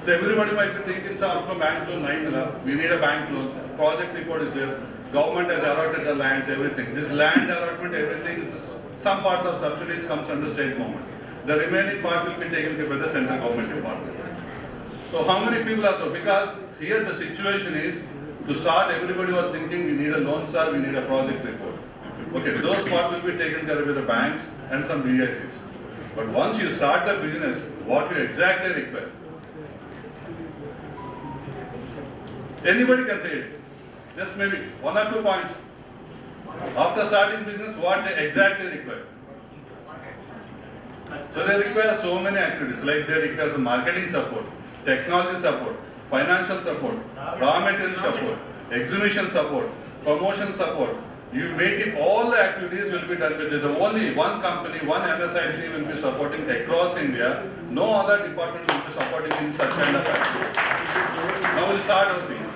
So everybody might be thinking, from bank loan, we need a bank loan, project report is there, government has allotted the lands, everything. This land allotment, everything, some parts of subsidies comes under state government. The remaining part will be taken care by the central government department. So how many people are there? Because here the situation is, to start everybody was thinking we need a loan sir, we need a project report. Okay, those parts will be taken care of by the banks and some VICs. But once you start the business, what you exactly require? Anybody can say it. Just maybe 1 or 2 points. After starting business, what they exactly require? So they require so many activities, like they require some marketing support, technology support, financial support, raw material support, exhibition support, promotion support. You make it, all the activities will be done with it. Only one company, one MSIC will be supporting across India. No other department will be supporting in such kind of activities. Now we'll start our thing.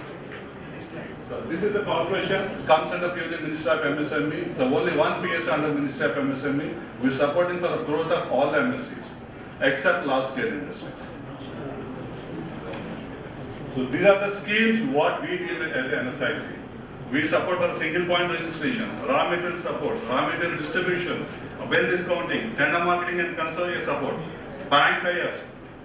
So this is the corporation, it comes under purely Ministry of MSME. So only one PS under Ministry of MSME. We're supporting for the growth of all the MSCs, except large scale industries. So these are the schemes what we deal with as an MSIC. We support for single point registration, raw material support, raw material distribution, bill discounting, tender marketing and consortium support, bank tie-ups,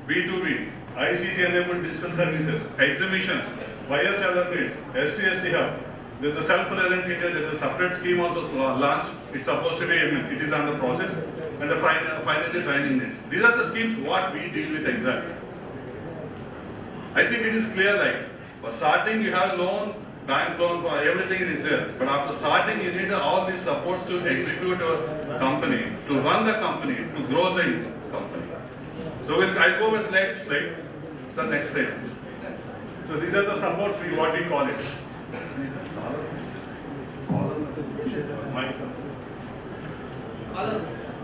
B2B, ICT enabled digital services, exhibitions, buyer seller meets, SC hub. There's a self-reliant India, there's a separate scheme also launched. It's supposed to be, it is under process. And the finally training needs. These are the schemes what we deal with exactly. I think it is clear, like, for starting you have loan, bank loan, everything is there. But after starting you need all these supports to execute your company, to run the company, to grow the company. So I'll go with slide. So next slide. So these are the supports, what we call it.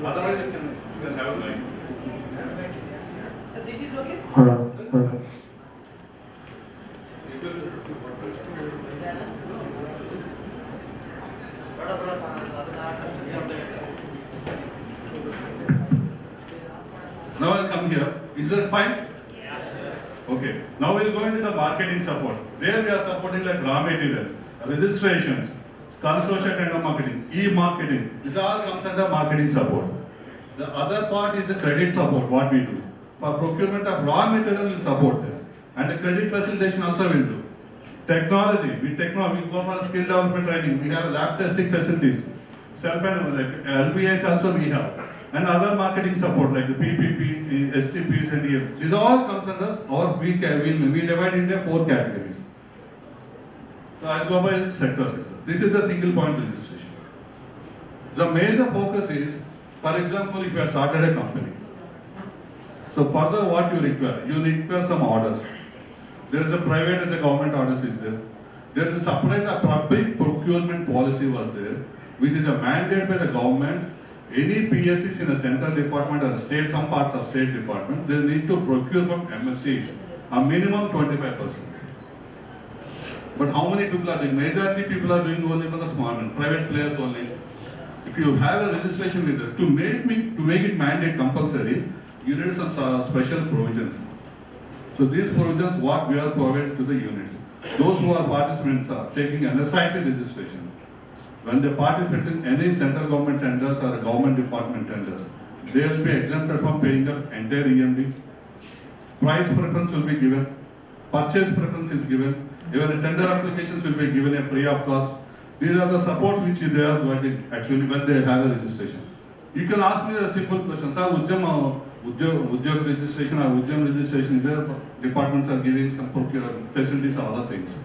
Otherwise you can have a line. So this is okay? Now I'll come here. Is that fine? Yes. Okay. Now we'll go into the marketing support. There we are supporting like raw material, registrations, consortia tender marketing, e-marketing. This all comes under marketing support. The other part is the credit support, what we do. For procurement of raw material, we'll support them. And the credit facilitation also will do. Technology, we go for skill development training. We have lab testing facilities. Like LBIs also we have. And other marketing support like the PPP, STPs and EF. This all comes under our, we divide into 4 categories. So I'll go by sector. This is the single point registration. The major focus is, for example, if you have started a company. So further what you require some orders. There is a private as a government orders is there. There is a separate public procurement policy was there, which is a mandate by the government. Any PSCs in a central department or state, some parts of state department, they need to procure from MSCs a minimum 25%. But how many people are doing? Majority people are doing only for the small and private players only. If you have a registration with it, to make it mandate compulsory, you need some special provisions. So these provisions, what we are providing to the units. Those who are participants are taking NSIC registration. When they participate in any central government tenders or government department tenders, they will be exempted from paying the entire EMD. Price preference will be given. Purchase preference is given. Even the tender applications will be given a free of cost. These are the supports which they are getting actually when they have a registration. You can ask me a simple question, sir, Udyog registration or Ujjam registration is there, departments are giving some facilities or other things.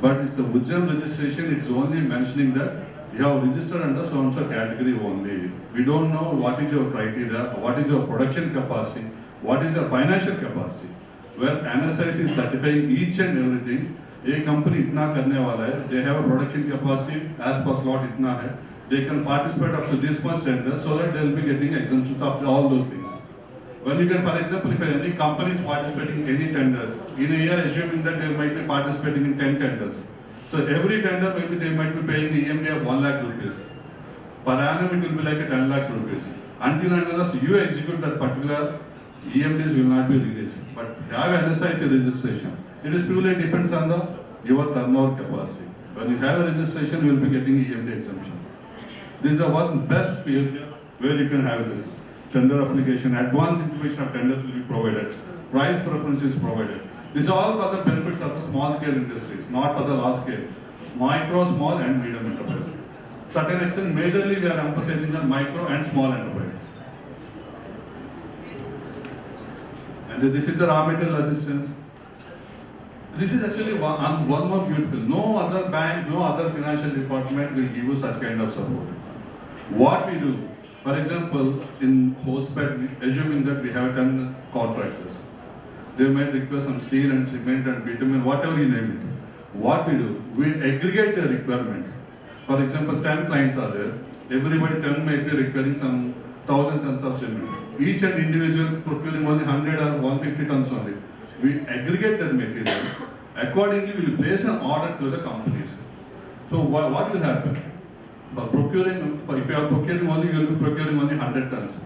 But it's the Ujjam registration, it's only mentioning that you have registered under so-and-so category only. We don't know what is your criteria, what is your production capacity, what is your financial capacity. Where NSIC is certifying each and everything, a company itna karne wala hai, they have a production capacity as per slot itna hai, they can participate up to this much tender so that they will be getting exemptions of all those things. When you get, for example, if any company is participating in any tender, in a year assuming that they might be participating in 10 tenders. So every tender maybe they might be paying the EMD of 1 lakh rupees. Per annum it will be like a 10 lakhs rupees. Until and unless you execute that particular EMDs will not be released. But have NSIC registration. It is purely depends on your turnover capacity. When you have a registration, you will be getting EMD exemption. This is the best field where you can have this. Tender application, advanced information of tenders will be provided. Price preference is provided. These are all for the benefits of the small scale industries, not for the large scale. Micro, small and medium enterprises. Certain extent, majorly we are emphasizing on micro and small enterprises. And this is the raw material assistance. This is actually one more beautiful. No other bank, no other financial department will give you such kind of support. What we do, for example, in Hosapete, assuming that we have 10 contractors, they might request some steel and cement and bitumen, whatever you name it. What we do, we aggregate the requirement. For example, 10 clients are there. Everybody 10 might be requiring some 1,000 tons of cement. Each and individual procuring only 100 or 150 tons only. We aggregate that material. Accordingly, we will place an order to the companies. So what will happen? If you are procuring only, you will be procuring only 100 tons.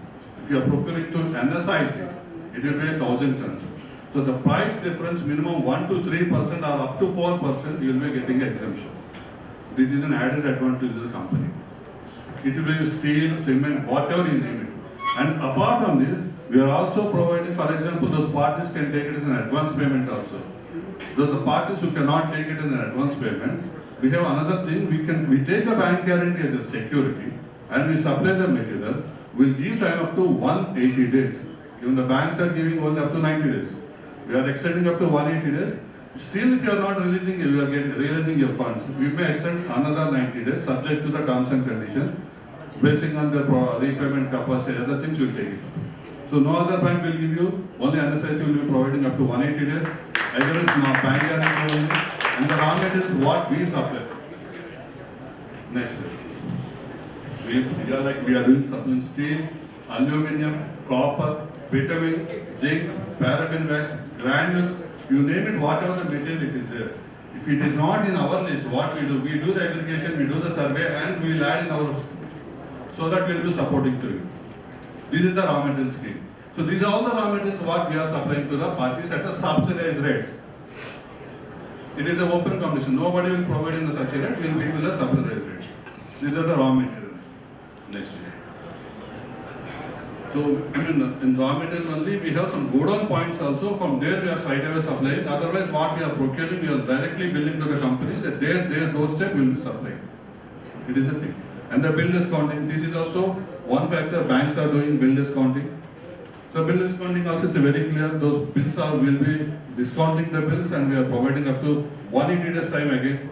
If you are procuring to NSIC, it will be 1,000 tons. So the price difference minimum 1 to 3% or up to 4%, you will be getting exemption. This is an added advantage to the company. It will be steel, cement, whatever you name it. And apart from this, we are also providing, for example, those parties can take it as an advance payment also. Those the parties who cannot take it as an advance payment, we have another thing, we take the bank guarantee as a security and we supply the material. We'll give time up to 180 days. Even the banks are giving only up to 90 days. We are extending up to 180 days. Still, if you are not releasing, you are realizing your funds. We may extend another 90 days subject to the terms and conditions. Basing on the repayment capacity, other things will take it. So no other bank will give you, only NSIC will be providing up to 180 days. Against bank guarantee only. And the raw materials what we supply. Next page. We are doing supplying steel, aluminium, copper, vitamin, zinc, paraffin wax, granules, you name it, whatever the material it is there. If it is not in our list, what we do the aggregation, we do the survey and we will add in our, so that we will be supporting to you. This is the raw material scheme. So these are all the raw materials what we are supplying to the parties at a subsidized rates. It is an open competition. Nobody will provide in the such a rate, we will give the subsidized rates. These are the raw materials. Next year. So, in raw material only, we have some godown points also. From there, we are straight away supplying. Otherwise, what we are procuring, we are directly billing to the companies. At their doorstep, we will be supplying. It is a thing. And the bill discounting, this is also one factor. Banks are doing bill discounting. So, bill discounting also, it's very clear. Those bills will be discounting the bills, and we are providing up to 180 days time again.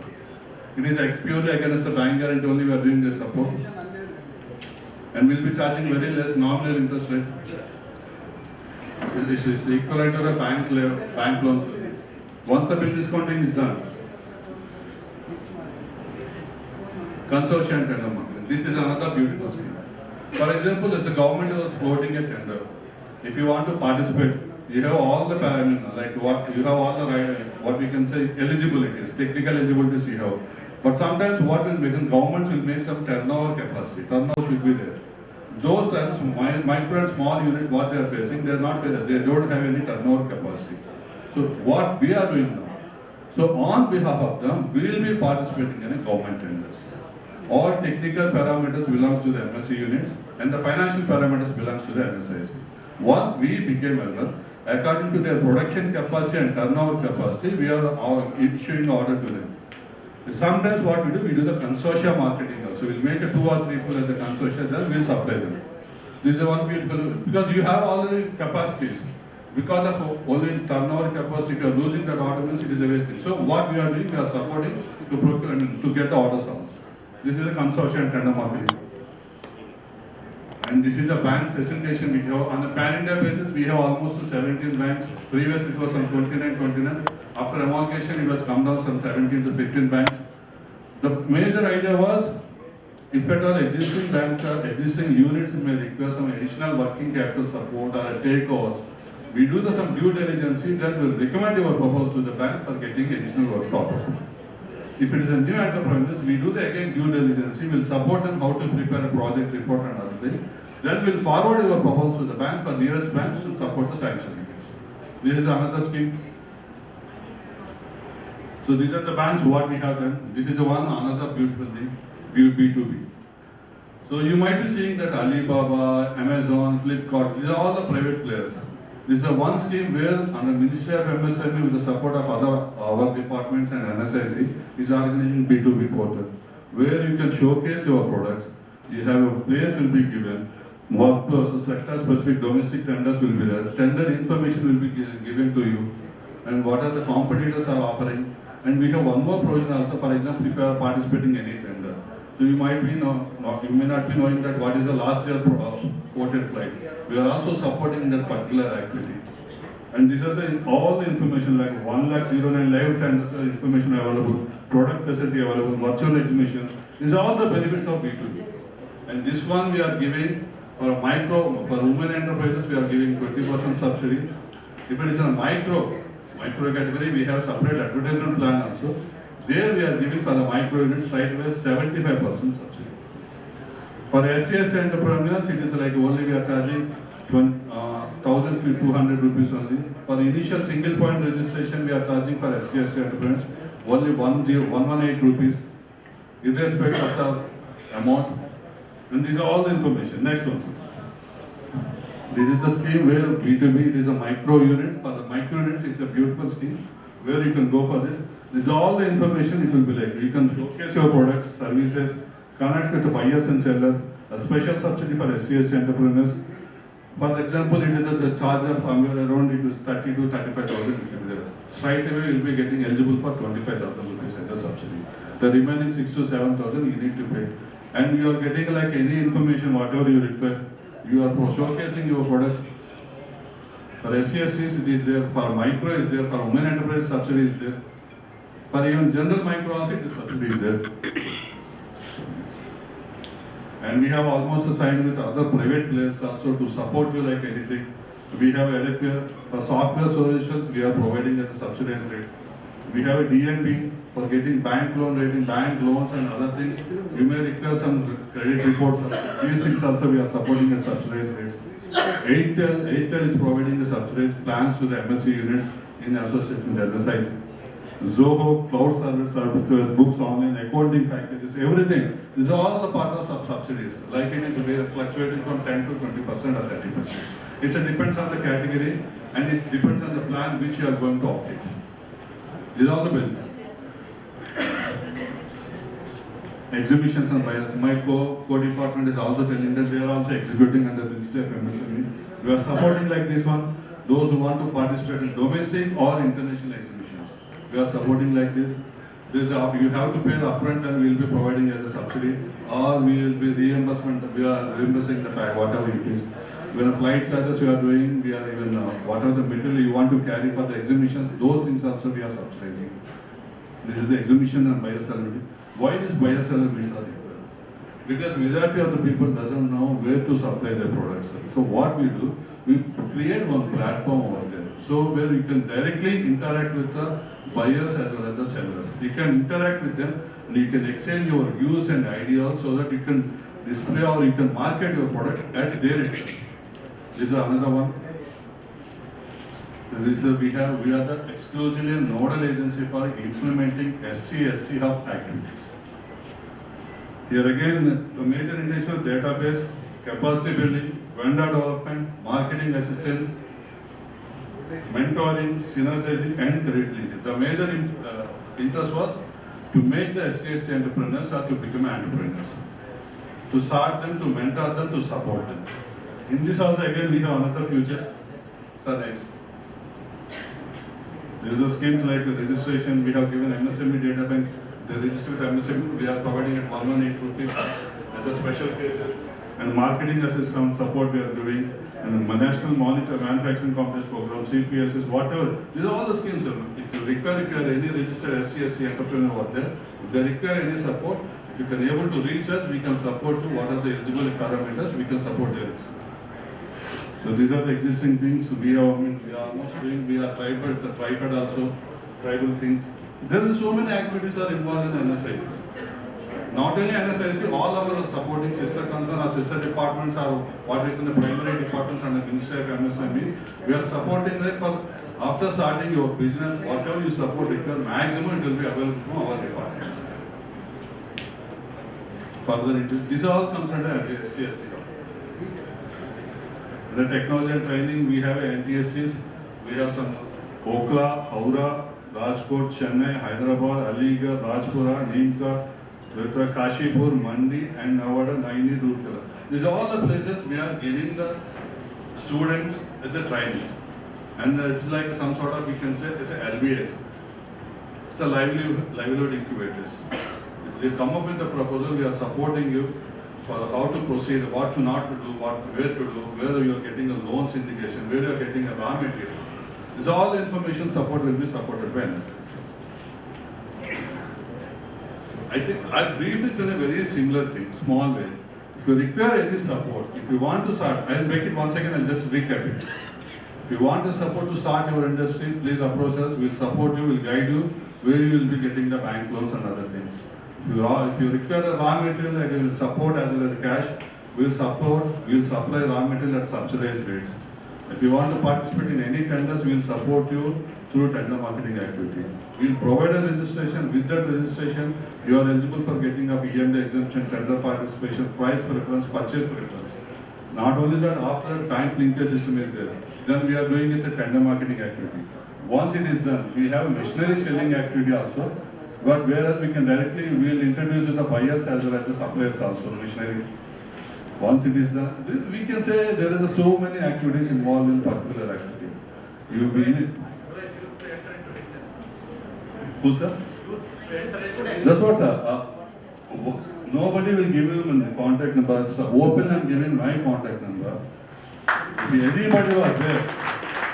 It is purely against the bank guarantee only we are doing this support. And we'll be charging very less nominal interest rate. This is equivalent to a bank loans. Once the bill discounting is done, consortium tender market. This is another beautiful scheme. For example, if the government was floating a tender, if you want to participate, you have all the parameters, like what you have all the what we can say eligibilities, technical eligibilities you have. But sometimes what will make governments will make some turnover capacity. Turnover should be there. Those times, micro and small units, what they are facing, they are not, they don't have any turnover capacity. So what we are doing now, so on behalf of them, we will be participating in a government tenders. All technical parameters belongs to the MSC units and the financial parameters belongs to the MSIC. Once we became aware, according to their production capacity and turnover capacity, we are issuing order to them. Sometimes what we do the consortia marketing also. We'll make a 2 or 3 people as a consortia, then we'll supply them. This is one beautiful, because you have already capacities. Because of only turnover capacity, if you are losing that order, means it is a wasting. So what we are doing, we are supporting to procure, to get the orders also. This is a consortia and tender marketing. And this is a bank presentation we have. On a pan-India basis, we have almost 17 banks. Previously it was some 29. After amalgamation, it was come down from 17 to 15 banks. The major idea was, if at all existing banks or existing units may require some additional working capital support or a takeovers, we do some due diligence, then we will recommend your proposal to the bank for getting additional work top up. If it is a new enterprise, we do the again due diligence, we will support them how to prepare a project report and other things. Then we will forward your proposal to the banks for nearest banks to support the sanction. This is another scheme. So these are the banks what we have done. This is another beautiful thing, B2B. So you might be seeing that Alibaba, Amazon, Flipkart, these are all the private players. This is one scheme where under Ministry of MSME with the support of our departments and NSIC is organizing B2B portal where you can showcase your products. You have a place will be given, work process, sector specific domestic tenders will be there, tender information will be given to you and what are the competitors are offering. And we have one more provision also, for example, if you are participating in any tender. So you might be you may not be knowing that what is the last year quoted flight. We are also supporting that particular activity. And these are all the information like 1,09,000 live tenders information available, product facility available, virtual exhibitions. These are all the benefits of B2B. And this one we are giving for women enterprises, we are giving 20% subsidy. If it is a micro category, we have separate advertisement plan also. There we are giving for the micro units right away 75% subsidy. For SCS entrepreneurs, it is like only we are charging 1,200 rupees only. For the initial single point registration, we are charging for SCS entrepreneurs only 118 rupees, irrespective of the amount. And these are all the information. Next one. This is the scheme where B2B, it is a micro unit. For the micro units, it's a beautiful scheme where you can go for this. This is all the information it will be like. You can showcase your products, services, connect with the buyers and sellers, a special subsidy for SCS entrepreneurs. For example, it is the charge of somewhere around it is 30 to 35,000. Straight away you will be getting eligible for 25,000 rupees as a subsidy. The remaining 6 to 7,000 you need to pay. And you are getting like any information, whatever you require. You are showcasing your products. For SCSs it is there, for micro is there, for women enterprise subsidy is there. For even general micro also the subsidy is there. And we have almost signed with other private players also to support you like anything. We have adequate for software solutions, we are providing as a subsidized rate. We have a DNB for getting bank loan rating, bank loans and other things. You may require some credit reports. These things also we are supporting at subsidized rates. Airtel is providing the subsidized plans to the MSC units in association with the size. Zoho, cloud services, books online, accounting packages, everything. These are all the partners of subsidies. Like it is fluctuating from 10 to 20% or 30%. It depends on the category and it depends on the plan which you are going to operate. These are all the benefits. Exhibitions and buyers. My co-department is also telling that they are also executing under the Ministry of MSME. We are supporting like this one, those who want to participate in domestic or international exhibitions. We are supporting like this. you have to pay the upfront and we will be providing as a subsidy, or we will be we are reimbursing the pack, whatever it is. When a flight charges you are doing, we are even, whatever the material you want to carry for the exhibitions, those things also we are subsidizing. This is the exhibition and buyer seller meeting. Why this buyer seller meetings are required? Because majority of the people doesn't know where to supply their products. So what we do, we create one platform over there. So where you can directly interact with the buyers as well as the sellers. You can interact with them and you can exchange your views and ideas so that you can display or you can market your product at their itself. This is another one. We are the exclusively nodal agency for implementing SC hub activities. Here again, the major intention database, capacity building, vendor development, marketing assistance, mentoring, synergizing, and credit linkage. The major interest was to make the SC entrepreneurs or to become entrepreneurs, to start them, to mentor them, to support them. In this also again we have another future. Sir, next. There is the schemes like registration. We have given MSME data bank. They register with MSME. We are providing at 118 rupees as a special cases. And marketing assistance support we are doing. And the National Monitor Manufacturing Complex Program, CPSS, whatever. These are all the schemes. If you are any registered SC entrepreneur out there, if they require any support, if you can able to reach us, we can support you. What are the eligible parameters? We can support their exam. So these are the existing things we are almost doing. We are tripod also, tribal things. There is so many activities are involved in NSICs. Not only NSIC, all our supporting sister concern or sister departments are what we call the primary departments and the Ministry of MSME. We are supporting them for after starting your business, whatever you support, maximum it will be available from our departments. Further, this all comes under STST. The technology and training, we have NTSCs, we have some Okla, Haura, Rajkot, Chennai, Hyderabad, Aligarh, Rajpura, Neemka, Kashipur, Mandi, and Navada, Naini, Roorkela. These are all the places we are giving the students as a training. And it's like some sort of, we can say, it's a LBS. It's a livelihood incubators. If we come up with a proposal, we are supporting you for how to proceed, what to not to do, where to do, where you are getting a loan syndication, where you are getting a raw material. This all the information support will be supported by NSS. I think I briefed it in a very similar thing, small way. If you require any support, if you want to start, I'll make it once again, I'll just recap it. If you want to support to start your industry, please approach us, we'll support you, we'll guide you, where you will be getting the bank loans and other things. If you require a raw material, like we will support as well as cash, we'll supply raw material at subsidized rates. If you want to participate in any tenders, we'll support you through tender marketing activity. We'll provide a registration. With that registration, you are eligible for getting a EMD exemption, tender participation, price preference, purchase preference. Not only that, after that, bank linkage system is there. Then we are doing it the tender marketing activity. Once it is done, we have a machinery selling activity also. But whereas we can directly, we will introduce the buyers as well as the suppliers also, machinery. Once it is done, we can say there is so many activities involved in particular activity. You be in it. Who, sir? That's what, sir. Nobody will give you the contact number. It's open and giving my contact number. If anybody was there,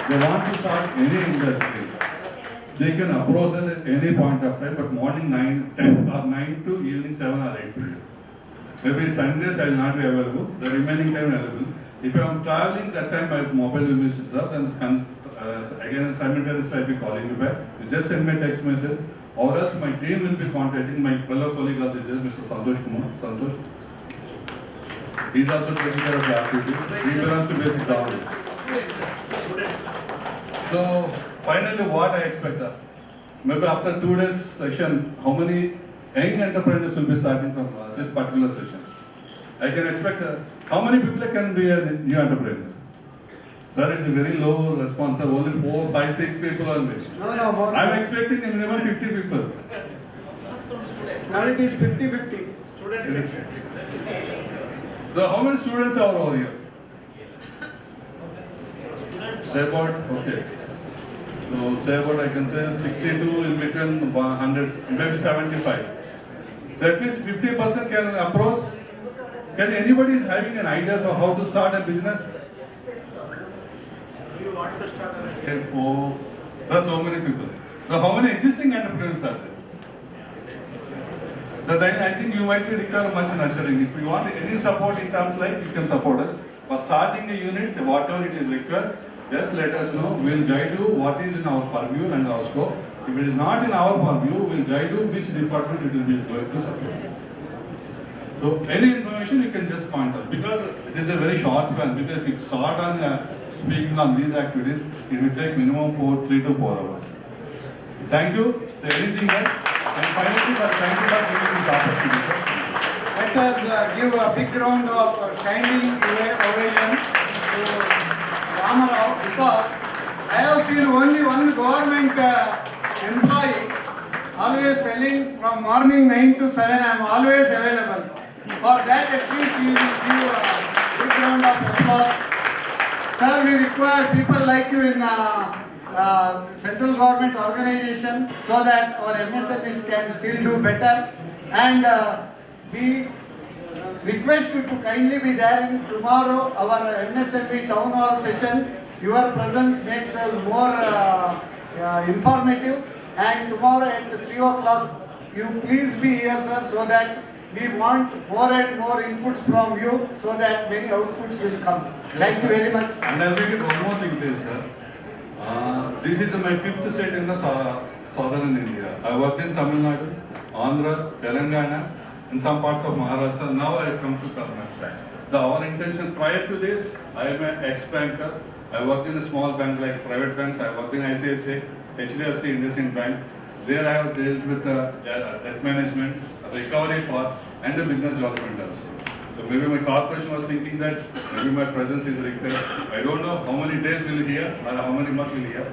they want to start any industry, they can approach us at any point of time, but morning 9, 10 or 9 to evening 7 or 8 p.m. Maybe Sundays I will not be available, the remaining time available. If I am traveling, that time my mobile will be switched off, then again simultaneously I will be calling you back. You just send me a text message, or else my team will be contacting my fellow colleague also, Mr. Santosh Kumar. Santosh. He is also taking care of the activity. He belongs to basic government. So finally, what I expect, maybe after 2 days session, how many young entrepreneurs will be starting from this particular session? I can expect how many people can be new entrepreneurs? Sir, it's a very low response. Sir. Only 4, 5, 6 people only. No, I'm expecting a minimum 50 people. Now it is 50-50. So how many students are over here? Say about, okay. So say about, I can say 62 in between 100, maybe 75. So at least 50% can approach. Can anybody is having an idea of how to start a business? You want to start a Okay, oh, that's so many people. So how many existing entrepreneurs are there? So then I think you might be require much nurturing. If you want any support in terms like, you can support us. For starting a unit, whatever it is required, just let us know. We will guide you what is in our purview and our scope. If it is not in our purview, we will guide you which department it will be going to support. So any information you can just point us, because it is a very short span. Because if you start on speaking on these activities, it will take minimum 3 to 4 hours. Thank you. So anything else? And finally, thank you for giving this opportunity. Let us give a big round of standing ovation to Ramarao, because I have seen only one government employee always telling from morning 9 to 7 I am always available. For that at least we will give a big round of applause. Sir, we require people like you in central government organization so that our MSMEs can still do better, and we request you to kindly be there in tomorrow our MSME town hall session. Your presence makes us more informative, and tomorrow at 3 o'clock you please be here, sir, so that we want more and more inputs from you so that many outputs will come. Thank you very much. And I'll make it one more thing, please, sir. This is my 5th state in the southern India. I worked in Tamil Nadu, Andhra, Telangana, and some parts of Maharashtra. Now I come to Karnataka. Our intention prior to this, I am an ex-banker. I worked in a small bank like private banks. I worked in ICICI, HDFC, IndusInd Bank. There I have dealt with debt management, recovery part, and the business development also. So maybe my corporation was thinking that maybe my presence is required. I don't know how many days we'll hear or how many months we'll hear.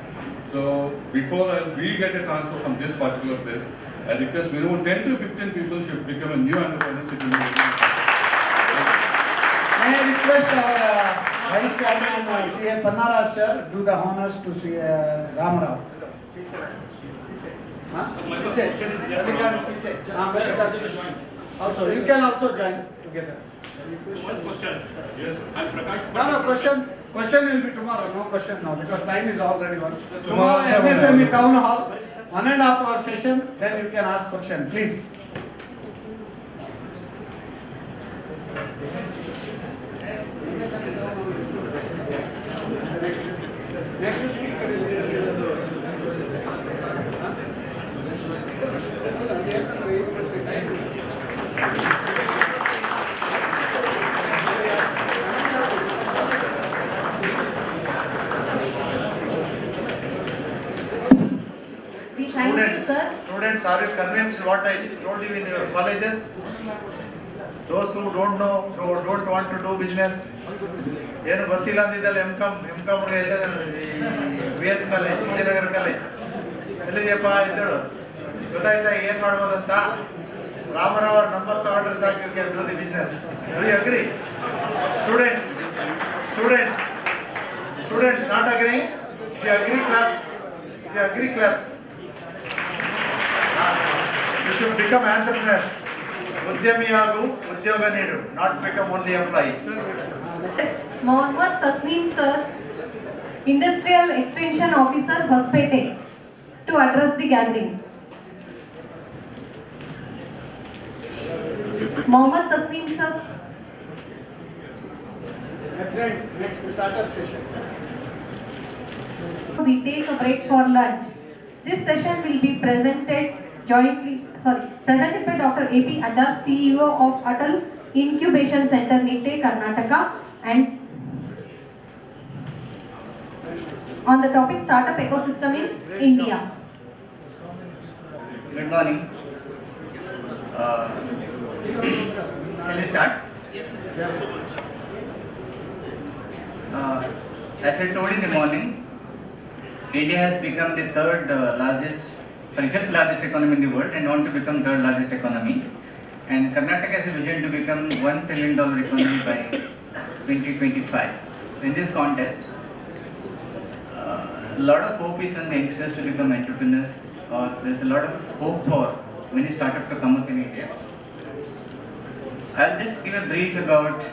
So before we get a transfer from this particular place, I request minimum 10 to 15 people should become a new entrepreneur. May I request our Vice Chairman C.A. Pannara sir do the honors to C.A. Ramarao. Also, you can also join together. One question. Yes. No, question will be tomorrow. No question now because time is already one. Tomorrow MSME town hall, 1.5 hour session. Then you can ask question, please. Next speaker is. Students, are you convinced what I told you in your colleges? Those who don't know, who don't want to do business, ಏನು ಗೊತ್ತಿಲ್ಲ ಅಂದಿದ್ದಲ್ಲ M Com V N college, Vijayanagara college ಎಲ್ಲಿದೆಯಪ್ಪ ಇದ್ದಳು ಗೊತ್ತಾಯ್ತಾ ಏನು ಮಾಡ್ಬೋದಂತ? ರಾಮರಾವ್ ಅವ್ರ number ತಗೊಂಡ್ರೆ ಸಾಕು, you can do the business. Do you agree? Students not agree? If you agree, claps. If you agree, claps. You should become entrepreneurs. ಉದ್ಯಮಿಯಾಗು, ಉದ್ಯೋಗ ನೀಡು, not become only employee. Mohammad Tasneem sir, Industrial Extension Officer, Hosapete, to address the gathering. Mohammad Tasneem sir. Next startup session. We take a break for lunch. This session will be presented by Dr. A.P. Achar, CEO of Atal Incubation Center, Nitte, Karnataka, and on the topic startup ecosystem in India. Good morning. Shall we start? Yes. As I told in the morning, India has become the fifth largest economy in the world and want to become third largest economy. And Karnataka has a vision to become $1 trillion economy by 2025. So in this contest, a lot of hope is on the youngsters to become entrepreneurs, or there's a lot of hope for many startups to come up in India. I'll just give a brief about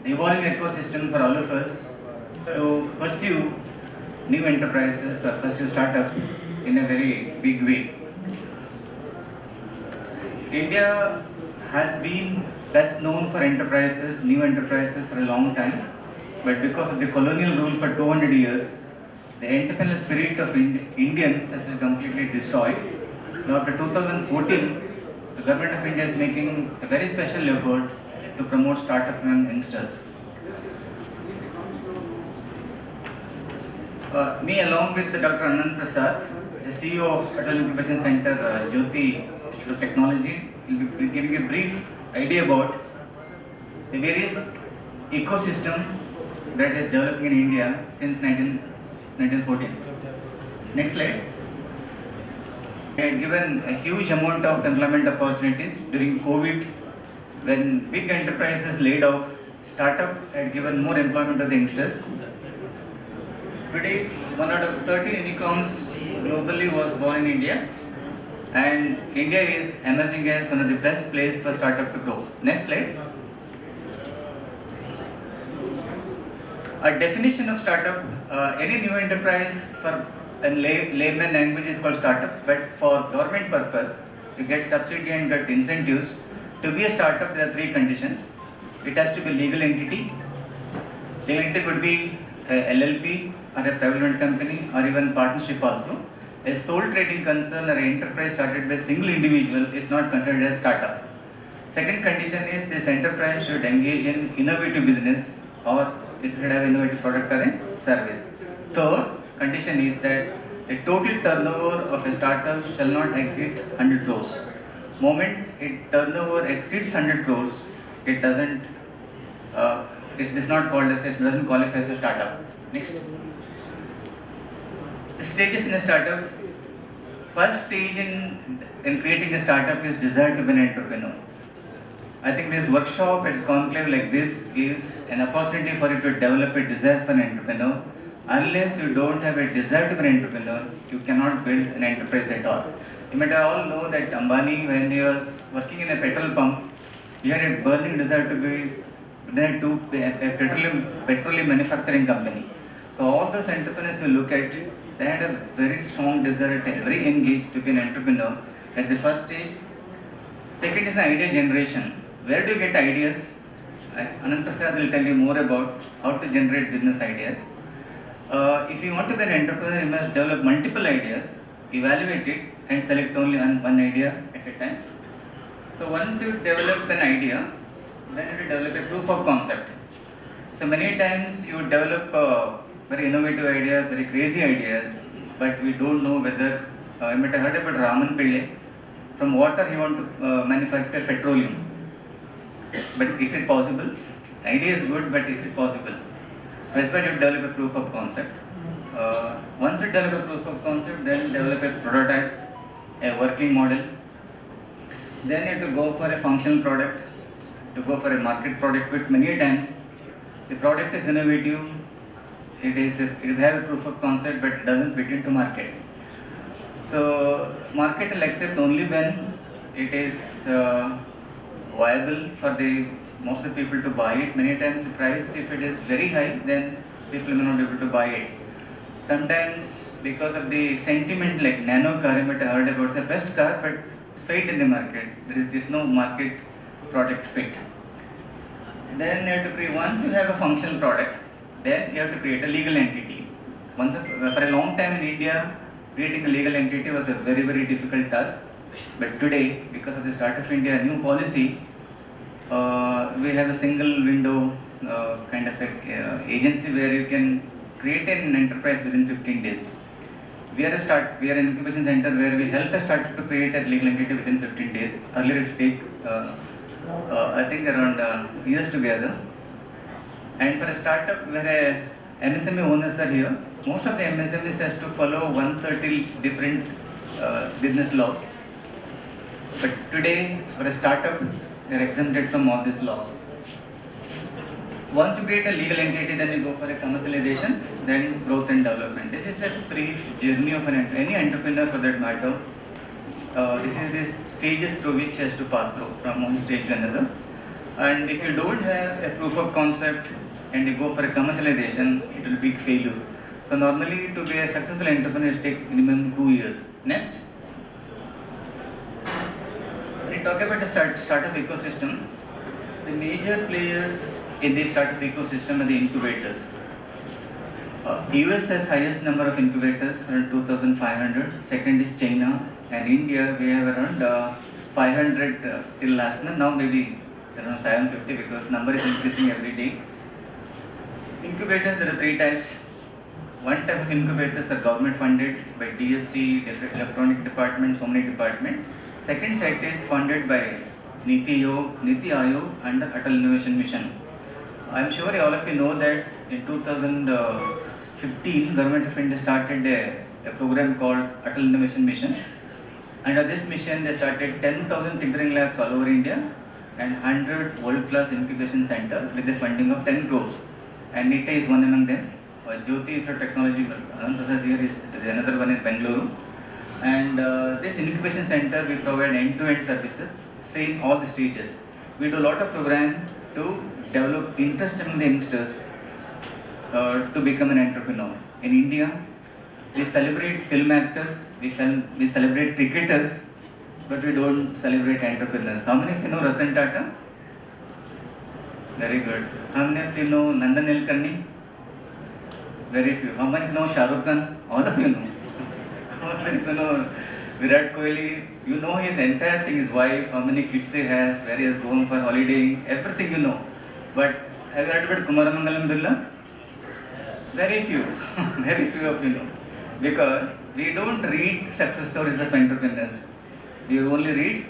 the evolving ecosystem for all of us to pursue new enterprises or pursue startup in a very big way. India has been best known for enterprises, new enterprises for a long time, but because of the colonial rule for 200 years, the entrepreneurial spirit of Indians has been completely destroyed. Now after 2014, the government of India is making a very special effort to promote startup among youngsters. Me along with Dr. Anand Prasad, the CEO of Atal Incubation Center, Jyoti Institute of Technology, will be giving a brief idea about the various ecosystem that is developing in India since 1914. Next slide. We had given a huge amount of employment opportunities during COVID. When big enterprises laid off, startup had given more employment to the youngsters. Today, 1 out of 13 unicorns globally was born in India, and India is emerging as one of the best places for startup to grow. Next slide. A definition of startup, any new enterprise for in layman language is called startup, but for government purpose, to get subsidy and get incentives, to be a startup there are 3 conditions. It has to be a legal entity. Legal entity could be a LLP or a private limited company or even partnership also. A sole trading concern or an enterprise started by a single individual is not considered as startup. Second condition is this enterprise should engage in innovative business, or it should have innovative product or a service. Third condition is that the total turnover of a startup shall not exceed 100 crores. Moment its turnover exceeds 100 crores, it doesn't qualify as a startup. Next. The stages in a startup. First stage in creating a startup is desire to be an entrepreneur. I think this workshop at Conclave like this is an opportunity for you to develop a desire for an entrepreneur. Unless you don't have a desire to be an entrepreneur, you cannot build an enterprise at all. You might all know that Ambani, when he was working in a petrol pump, he had a burning desire to be a petroleum manufacturing company. So all those entrepreneurs you look at, they had a very strong desire, very engaged to be an entrepreneur. That's the first stage. Second is the idea generation. Where do you get ideas? Anand Prasad will tell you more about how to generate business ideas. If you want to be an entrepreneur, you must develop multiple ideas, evaluate it, and select only one idea at a time. So once you develop an idea, then you develop a proof of concept. So many times you develop very innovative ideas, very crazy ideas, but we don't know whether, you might have heard about Raman Pillai, from water he want to manufacture petroleum. But is it possible? The idea is good, but is it possible? That's why you develop a proof of concept. Once you develop a proof of concept, then develop a prototype, a working model. Then you have to go for a functional product, to go for a market product, but many times the product is innovative, it will have a proof of concept, but it doesn't fit into market. So market will accept only when it is viable for the most of the people to buy it. Many times the price, if it is very high, then people may not be able to buy it. Sometimes because of the sentiment, like nano car, you might have heard about, it's the best car, but it's fake in the market. There is just no market product fit. Then you have to create, once you have a functional product, then you have to create a legal entity. For a long time in India, creating a legal entity was a very, very difficult task. But today, because of the Start of India new policy, we have a single window kind of agency where you can create an enterprise within 15 days. We are an incubation center where we help a startup to create a legal entity within 15 days. Earlier it take I think around years together. And for a startup where MSME owners are here, most of the MSMEs has to follow 130 different business laws. But today, for a startup, they are exempted from all these laws. Once you create a legal entity, then you go for a commercialization, then growth and development. This is a brief journey of any entrepreneur for that matter. This is the stages through which he has to pass through from one stage to another. And if you don't have a proof of concept and you go for a commercialization, it will be big failure. So normally to be a successful entrepreneur, it takes minimum 2 years. Next. When we talk about the startup ecosystem, the major players in the startup ecosystem are the incubators. US has highest number of incubators, around 2,500. Second is China, and India we have around 500 till last month. Now maybe around 750 because number is increasing every day. Incubators, there are 3 types. One type of incubators are government funded by DST, electronic department, so many departments. Second set is funded by Niti Ayog and Atal Innovation Mission. I am sure all of you know that in 2015, Government of India started a program called Atal Innovation Mission. Under this mission, they started 10,000 tinkering labs all over India and 100 world-class incubation center with a funding of 10 crores. And NITA is one among them. Jyoti Infra Technology, Anand here is another one in Bangalore. And this incubation center, we provide end-to-end services, say in all the stages. We do a lot of program to develop interest among the youngsters to become an entrepreneur. In India, we celebrate film actors, we celebrate cricketers, but we don't celebrate entrepreneurs. How many of you know Ratan Tata? Very good. How many of you know Nandan Nilekani? Very few. How many of you know Shah Rukh Khan? All of you know. How many of you know Virat Kohli? You know his entire thing, his wife, how many kids he has, where he has gone for holidaying, everything you know. But have you heard about Kumaramangalam Birla? Very few. Very few of you know. Because we don't read success stories of entrepreneurs. We only read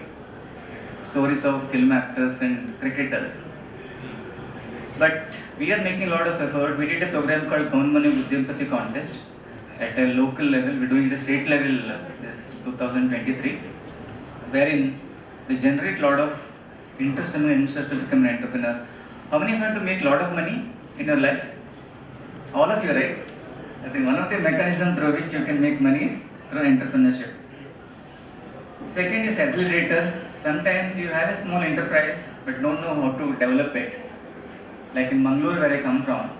stories of film actors and cricketers. But we are making a lot of effort. We did a program called Kaunmani Buddhimpati Contest at a local level. We're doing the state level this 2023, wherein we generate a lot of interest among youngsters to become an entrepreneur. How many of you want to make a lot of money in your life? All of you, right? I think one of the mechanisms through which you can make money is through entrepreneurship. Second is accelerator. Sometimes you have a small enterprise but don't know how to develop it. Like in Mangalore where I come from,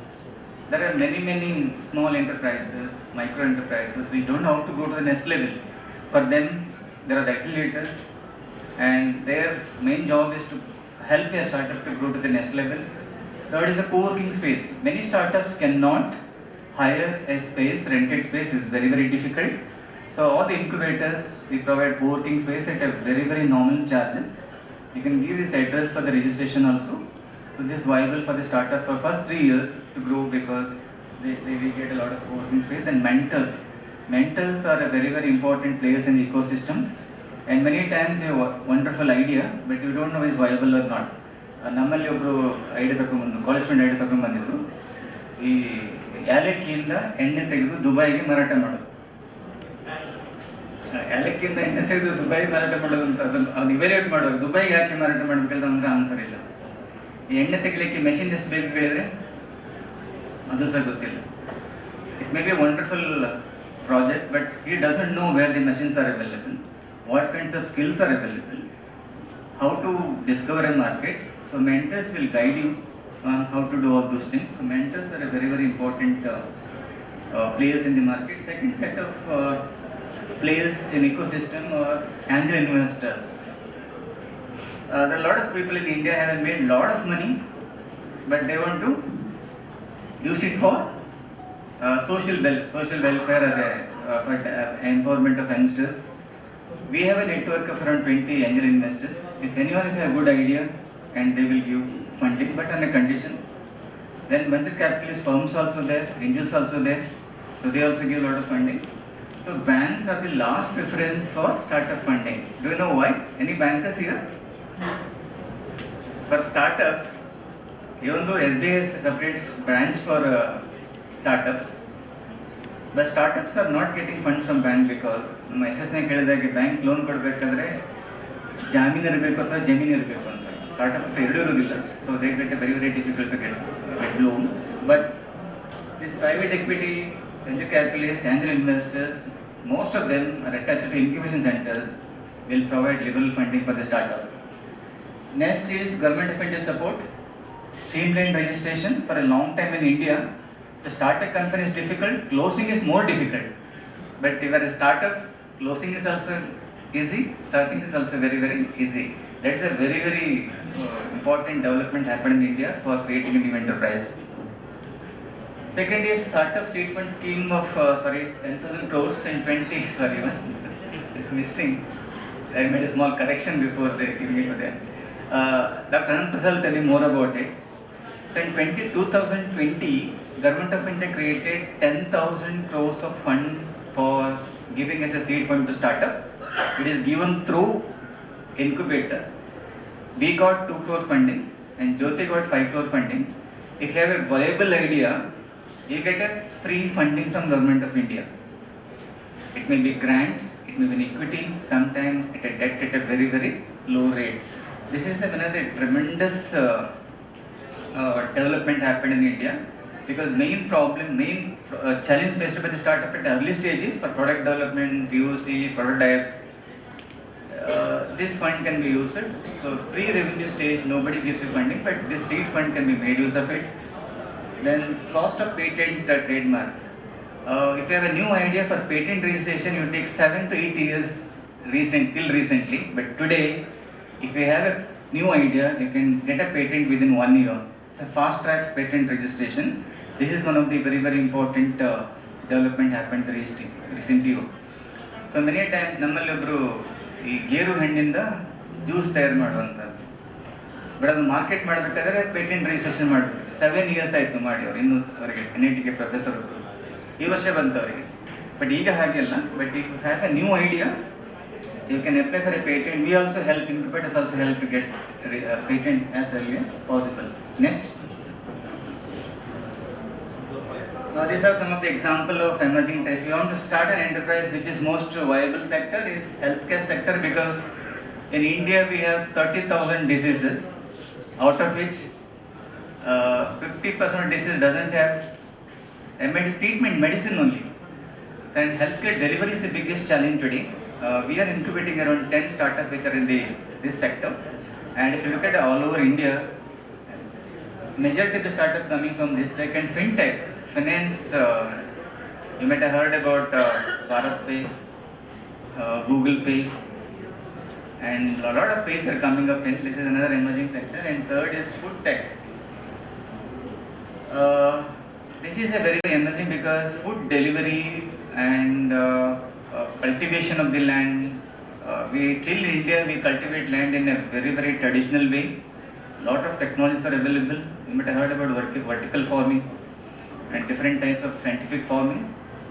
there are many small enterprises, micro enterprises which don't know how to go to the next level. For them, there are accelerators and their main job is to help a startup to go to the next level. Third is a co-working space. Many startups cannot hire a space, rented space is very difficult. So all the incubators, we provide co-working space at a very nominal charges. You can give this address for the registration also. So this is viable for the startup for first 3 years to grow because they will get a lot of co-working space. And mentors. Mentors are a very important players in the ecosystem. And many times you have a wonderful idea, but you don't know is viable or not. ನಮ್ಮಲ್ಲಿ ಒಬ್ಬರು idea ತಗೊಂಡ್ಬಂದು college student idea ತಗೊಂಡ್ಬಂದಿದ್ರು ಈ ಏಲಕ್ಕಿಯಿಂದ ಎಣ್ಣೆ ತೆಗೆದು ದುಬೈಗೆ ಮಾರಾಟ ಮಾಡೋದು. ಏಲಕ್ಕಿಯಿಂದ ಎಣ್ಣೆ ತೆಗೆದು ದುಬೈಗೆ ಮಾರಾಟ ಮಾಡೋದು ಅಂತ ಅದನ್ನು ಇವ್ಯಾಲ್ಯೂಯೇಟ್ ಮಾಡೋದು. ದುಬೈಗೆ ಯಾಕೆ ಮಾರಾಟ ಮಾಡಬೇಕಲ್ಲ ಅಂದ್ರೆ ಆನ್ಸರ್ ಇಲ್ಲ. ಈ ಎಣ್ಣೆ ತೆಗಿಲಿಕ್ಕೆ ಮೆಷಿನ್ ಎಷ್ಟು ಬೇಕು ಹೇಳಿದ್ರೆ ಅದು ಸಹ ಗೊತ್ತಿಲ್ಲ. It may be A wonderful project but he doesn't know where the machines are available, what kinds of skills are available, how to discover a market. So mentors will guide you on how to do all those things. So mentors are a very important players in the market. Second set of players in ecosystem are angel investors. There are a lot of people in India have made a lot of money, but they want to use it for social welfare or for empowerment of youngsters. We have a network of around 20 angel investors. If anyone has a good idea, and they will give funding, but on a condition. Then venture capitalist firms also there, angels also there, so they also give a lot of funding. So banks are the last preference for startup funding. Do you know why? Any bankers here? For startups, even though SBI has a separate branch for startups, but startups are not getting funds from bank because ನಮ್ಮ S S ನೇ ಕೇಳಿದಾಗೆ bank loan ಕೊಡಬೇಕಾದ್ರೆ ಜಾಮೀನು ಇರಬೇಕು ಅಥವಾ ಜಮೀನು ಇರಬೇಕು ಅಂತ. startups ಇರುವುದಿಲ್ಲ, so they get a very difficult to get loan. But this private equity, venture capitalists, angel investors, most of them are attached to incubation centers, will provide liberal funding for the startup. Next is government of India support, streamlined registration. For a long time in India, to start a company is difficult, closing is more difficult. But if you are a startup, closing is also easy, starting is also very easy. That is a very important development happened in India for creating a new enterprise. Second is startup seed fund scheme of 10,000 crores in 20. Sorry, it's missing. I made a small correction before they giving it to them. Dr. Anand Prasad will tell you more about it. So in 2020, Government of India created 10,000 crores of fund for giving as a seed fund to startup. It is given through incubator. We got 2 crore funding and Jyoti got 5 crore funding. If you have a viable idea, you get a free funding from Government of India. It may be grant, it may be an equity, sometimes at a debt at a very low rate. This is another tremendous development happened in India, because main challenge faced by the startup at early stages for product development, POC, prototype. This fund can be used. So pre-revenue stage, nobody gives you funding, but this seed fund can be made use of it. Then cost of patent trademark. If you have a new idea for patent registration, you take 7 to 8 years till recently. But today, if you have a new idea, you can get a patent within 1 year. It's a fast track patent registration. This is one of the very important development happened recently. So many times ನಮ್ಮಲ್ಲಿ ಒಬ್ರು ಈ ಗೇರು ಹಣ್ಣಿಂದ juice ತಯಾರು ಮಾಡುವಂಥದ್ದು, but ಅದು market ಮಾಡಬೇಕಾದ್ರೆ patent registration ಮಾಡಬೇಕು. 7 years ಆಯಿತು ಮಾಡಿ ಅವರು, ಇನ್ನೂ ಅವರಿಗೆ NIT ಪ್ರೊಫೆಸರ್ ಈ ವರ್ಷ ಬಂತು ಅವರಿಗೆ. ಬಟ್ ಈಗ ಹಾಗೆಲ್ಲ, but if you have a new idea, you can apply for a patent. We also help, incubators also help to get a patent as early as possible. Next. Now these are some of the example of emerging types. We want to start an enterprise which is most viable sector is healthcare sector, because in India we have 30,000 diseases, out of which 50% of disease doesn't have treatment, medicine only. So and healthcare delivery is the biggest challenge today. We are incubating around 10 startups which are in this sector, and if you look at all over India, majority of the startups coming from this, like in fintech, finance, you might have heard about Bharat Pay, Google Pay, and a lot of pays are coming up in. This is another emerging sector. And third is food tech. This is a very emerging, because food delivery and cultivation of the land. Till India we cultivate land in a very traditional way. Lot of technologies are available. You might have heard about vertical farming and different types of scientific farming,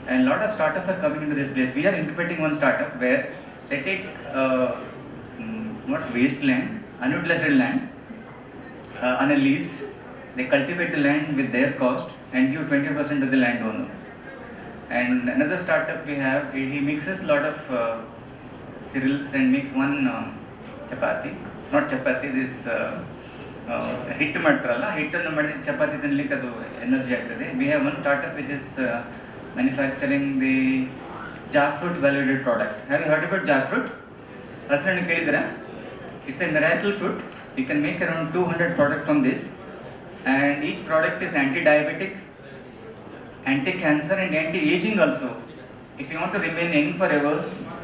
and lot of startups are coming into this place. We are incubating one startup where they take not waste land, unutilized land on a lease. They cultivate the land with their cost and give 20% to the landowner. And another startup we have, he mixes a lot of cereals and makes one chapati, not chapati, this ಹಿಟ್ಟು ಮಾಡ್ತಾರಲ್ಲ, ಹಿಟ್ಟನ್ನು ಮಾಡಿ ಚಪಾತಿ ತಿನ್ಲಿಕ್ಕೆ ಅದು energy ಆಗ್ತದೆ. We have one startup which is manufacturing the jackfruit validated product. Have you heard about jackfruit? ಅದನ್ನು ಕೇಳಿದ್ರೆ, it's a miracle fruit. You can make around 200 products from this, and each product is anti-diabetic, anti-cancer and anti-aging also. If you want to remain young forever,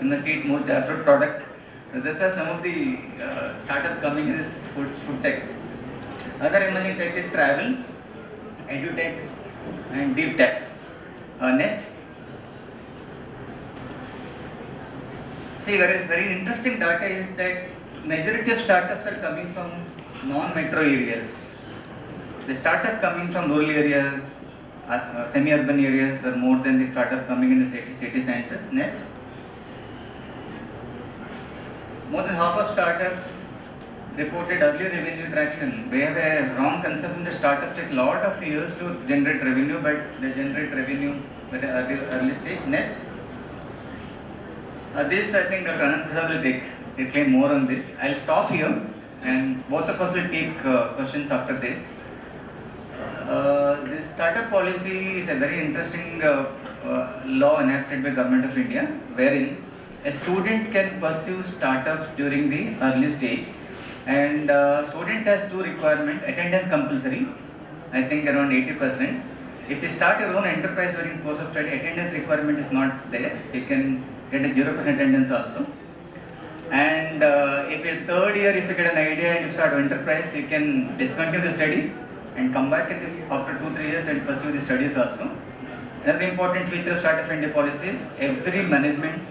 you must eat more jackfruit product. These are some of the startups coming in this food tech. Other emerging tech is travel, edutech, and deep tech. Next. See, very interesting data is that majority of startups are coming from non-metro areas. The startup coming from rural areas, semi-urban areas are more than the startup coming in the city centers. Next. More than half of startups reported early revenue traction. We have a wrong conception that startups take a lot of years to generate revenue, but they generate revenue at the early stage. Next. This I think Dr. Anand Prasad will explain more on this. I'll stop here. and both of us will take questions after this. This startup policy is a very interesting law enacted by Government of India, wherein a student can pursue startups during the early stage, and student has two requirements: attendance compulsory, I think around 80%. If you start your own enterprise during course of study, attendance requirement is not there. You can get a 0% attendance also. And if in third year, if you get an idea and you start an enterprise, you can discontinue the studies and come back after 2-3 years and pursue the studies also. Another important feature of Startup India policy is every management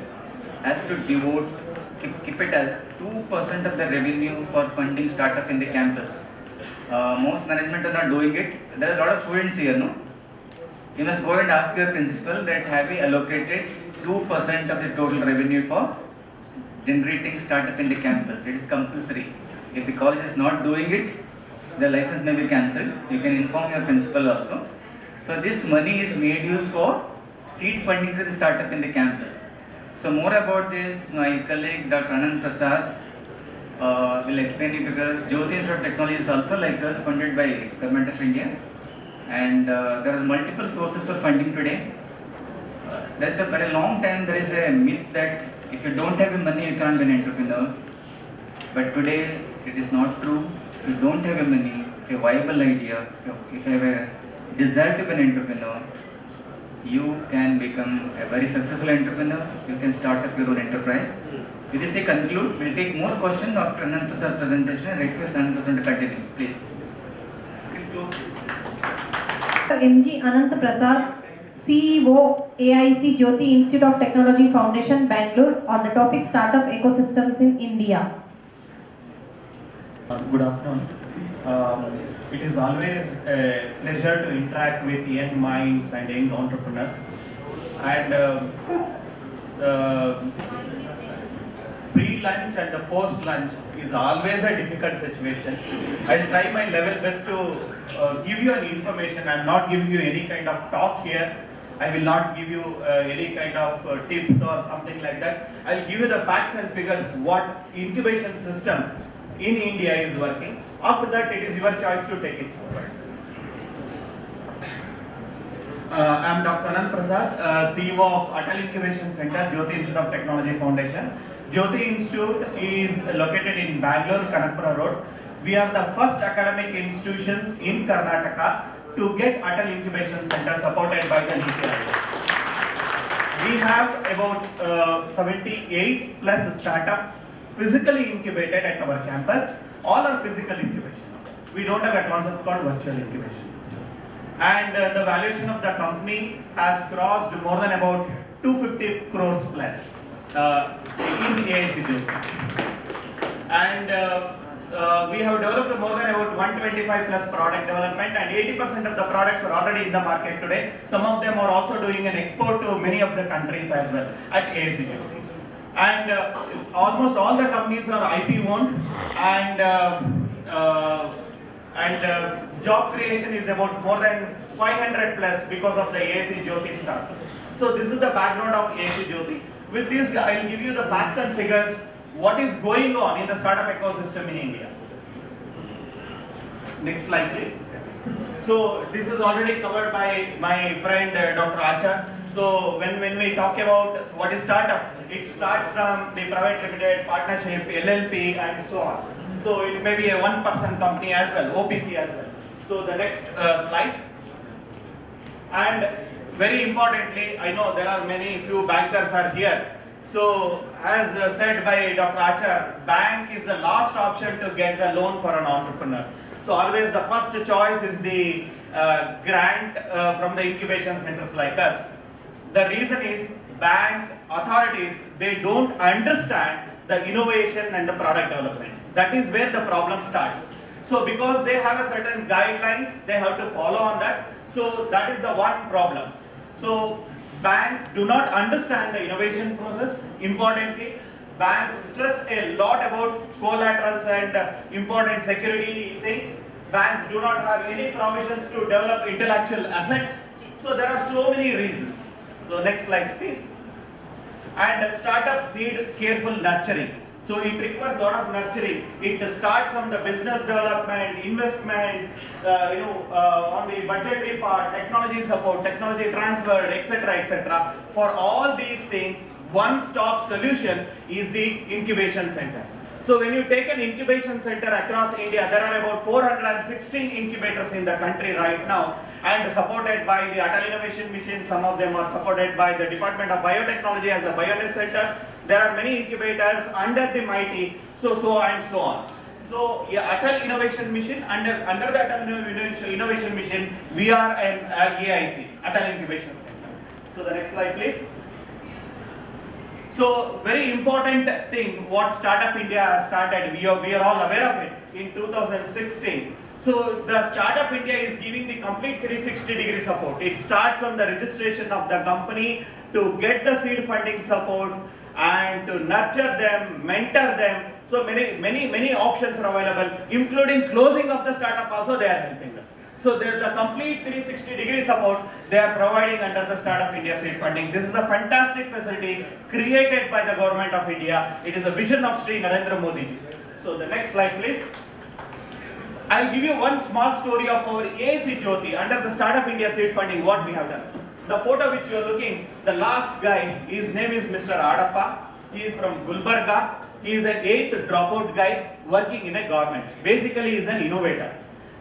has to devote, keep it as 2% of the revenue for funding startup in the campus. Most management are not doing it. There are a lot of students here, no? You must go and ask your principal that have we allocated 2% of the total revenue for generating startup in the campus. It is compulsory. If the college is not doing it, the license may be cancelled. You can inform your principal also. So this money is made use for seed funding to the startup in the campus. So more about this, my colleague Dr. Anand Prasad will explain it, because Jyoti Institute of Technology is also like us, funded by Government of India, and there are multiple sources for funding today. There's a very long time there is a myth that if you don't have money you can't be an entrepreneur, but today it is not true. If you don't have money, if you have a viable idea, if you have a desire to be an entrepreneur, you can become a very successful entrepreneur. You can start up your own enterprise. With this I conclude. We'll take more questions after Anand Prasad's presentation. I request Anand Prasad to continue, please. You can close this. MG Anant Prasad, CEO, AIC Jyoti Institute of Technology Foundation, Bangalore, on the topic Startup Ecosystems in India. Good afternoon. It is always a pleasure to interact with young minds and young entrepreneurs. And the pre-lunch and the post-lunch is always a difficult situation. I'll try my level best to give you an information. I'm not giving you any kind of talk here. I will not give you any kind of tips or something like that. I'll give you the facts and figures what incubation system in India is working. After that, it is your choice to take it forward. I'm Dr. Anand Prasad, CEO of Atal Incubation Center, Jyoti Institute of Technology Foundation. Jyoti Institute is located in Bangalore, Kanakpura Road. We are the first academic institution in Karnataka to get Atal Incubation Center supported by the NITI Aayog. We have about 78 plus startups physically incubated at our campus. All are physical incubation. We don't have a concept called virtual incubation. And the valuation of the company has crossed more than about 250 crores plus in AIC. And we have developed more than about 125 plus product development, and 80% of the products are already in the market today. Some of them are also doing an export to many of the countries as well at AIC. And almost all the companies are IP owned, and job creation is about more than 500 plus because of the AIC Jyoti startups. So this is the background of AIC Jyoti. With this, I will give you the facts and figures, what is going on in the startup ecosystem in India. Next slide, please. So this is already covered by my friend Dr. Achar. So when we talk about what is startup, it starts from the private limited, partnership, LLP, and so on. So it may be a one-person company as well, OPC as well. So the next slide. And very importantly, I know there are few bankers are here. So as said by Dr. Achar, bank is the last option to get the loan for an entrepreneur. So always the first choice is the grant from the incubation centers like us. The reason is bank authorities, they don't understand the innovation and the product development. That is where the problem starts. So because they have a certain guidelines, they have to follow on that. So that is the one problem. So banks do not understand the innovation process. Importantly, banks stress a lot about collaterals and important security things. Banks do not have any provisions to develop intellectual assets. So there are so many reasons. So next slide, please. And startups need careful nurturing. So it requires a lot of nurturing. It starts from the business development, investment, on the budgetary part, technology support, technology transfer, etc., etc. For all these things, one-stop solution is the incubation centers. So when you take an incubation center across India, there are about 416 incubators in the country right now, and supported by the Atal Innovation Mission. Some of them are supported by the Department of Biotechnology as a Bioness Center. There are many incubators under the MIT, so and so on. So yeah, Atal Innovation Mission, under the Atal Innovation Mission, we are an AICs, Atal Incubation Center. So the next slide, please. So very important thing what Startup India started, we are all aware of it in 2016. So the Startup India is giving the complete 360-degree support. It starts from the registration of the company to get the seed funding support and to nurture them, mentor them. So many options are available, including closing of the startup also they are helping us. So the complete 360-degree support they are providing under the Startup India seed funding. This is a fantastic facility created by the government of India. It is a vision of Sri Narendra Modi ji. So the next slide, please. I'll give you one small story of our AIC Jyoti under the Startup India seed funding, what we have done. The photo which you are looking, the last guy, his name is Mr. Adappa. He is from Gulbarga. He is an 8th dropout guy working in a garment. Basically, he is an innovator.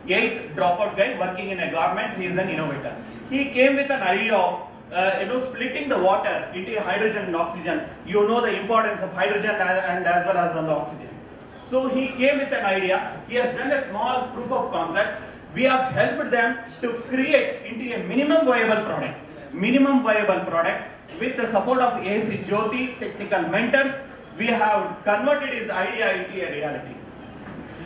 8th dropout guy working in a garment, he is an innovator. He came with an idea of splitting the water into hydrogen and oxygen. You know the importance of hydrogen and as well as on the oxygen. So he came with an idea. He has done a small proof of concept. We have helped them to create into a minimum viable product. Minimum viable product with the support of AIC Jyoti technical mentors. We have converted his idea into a reality.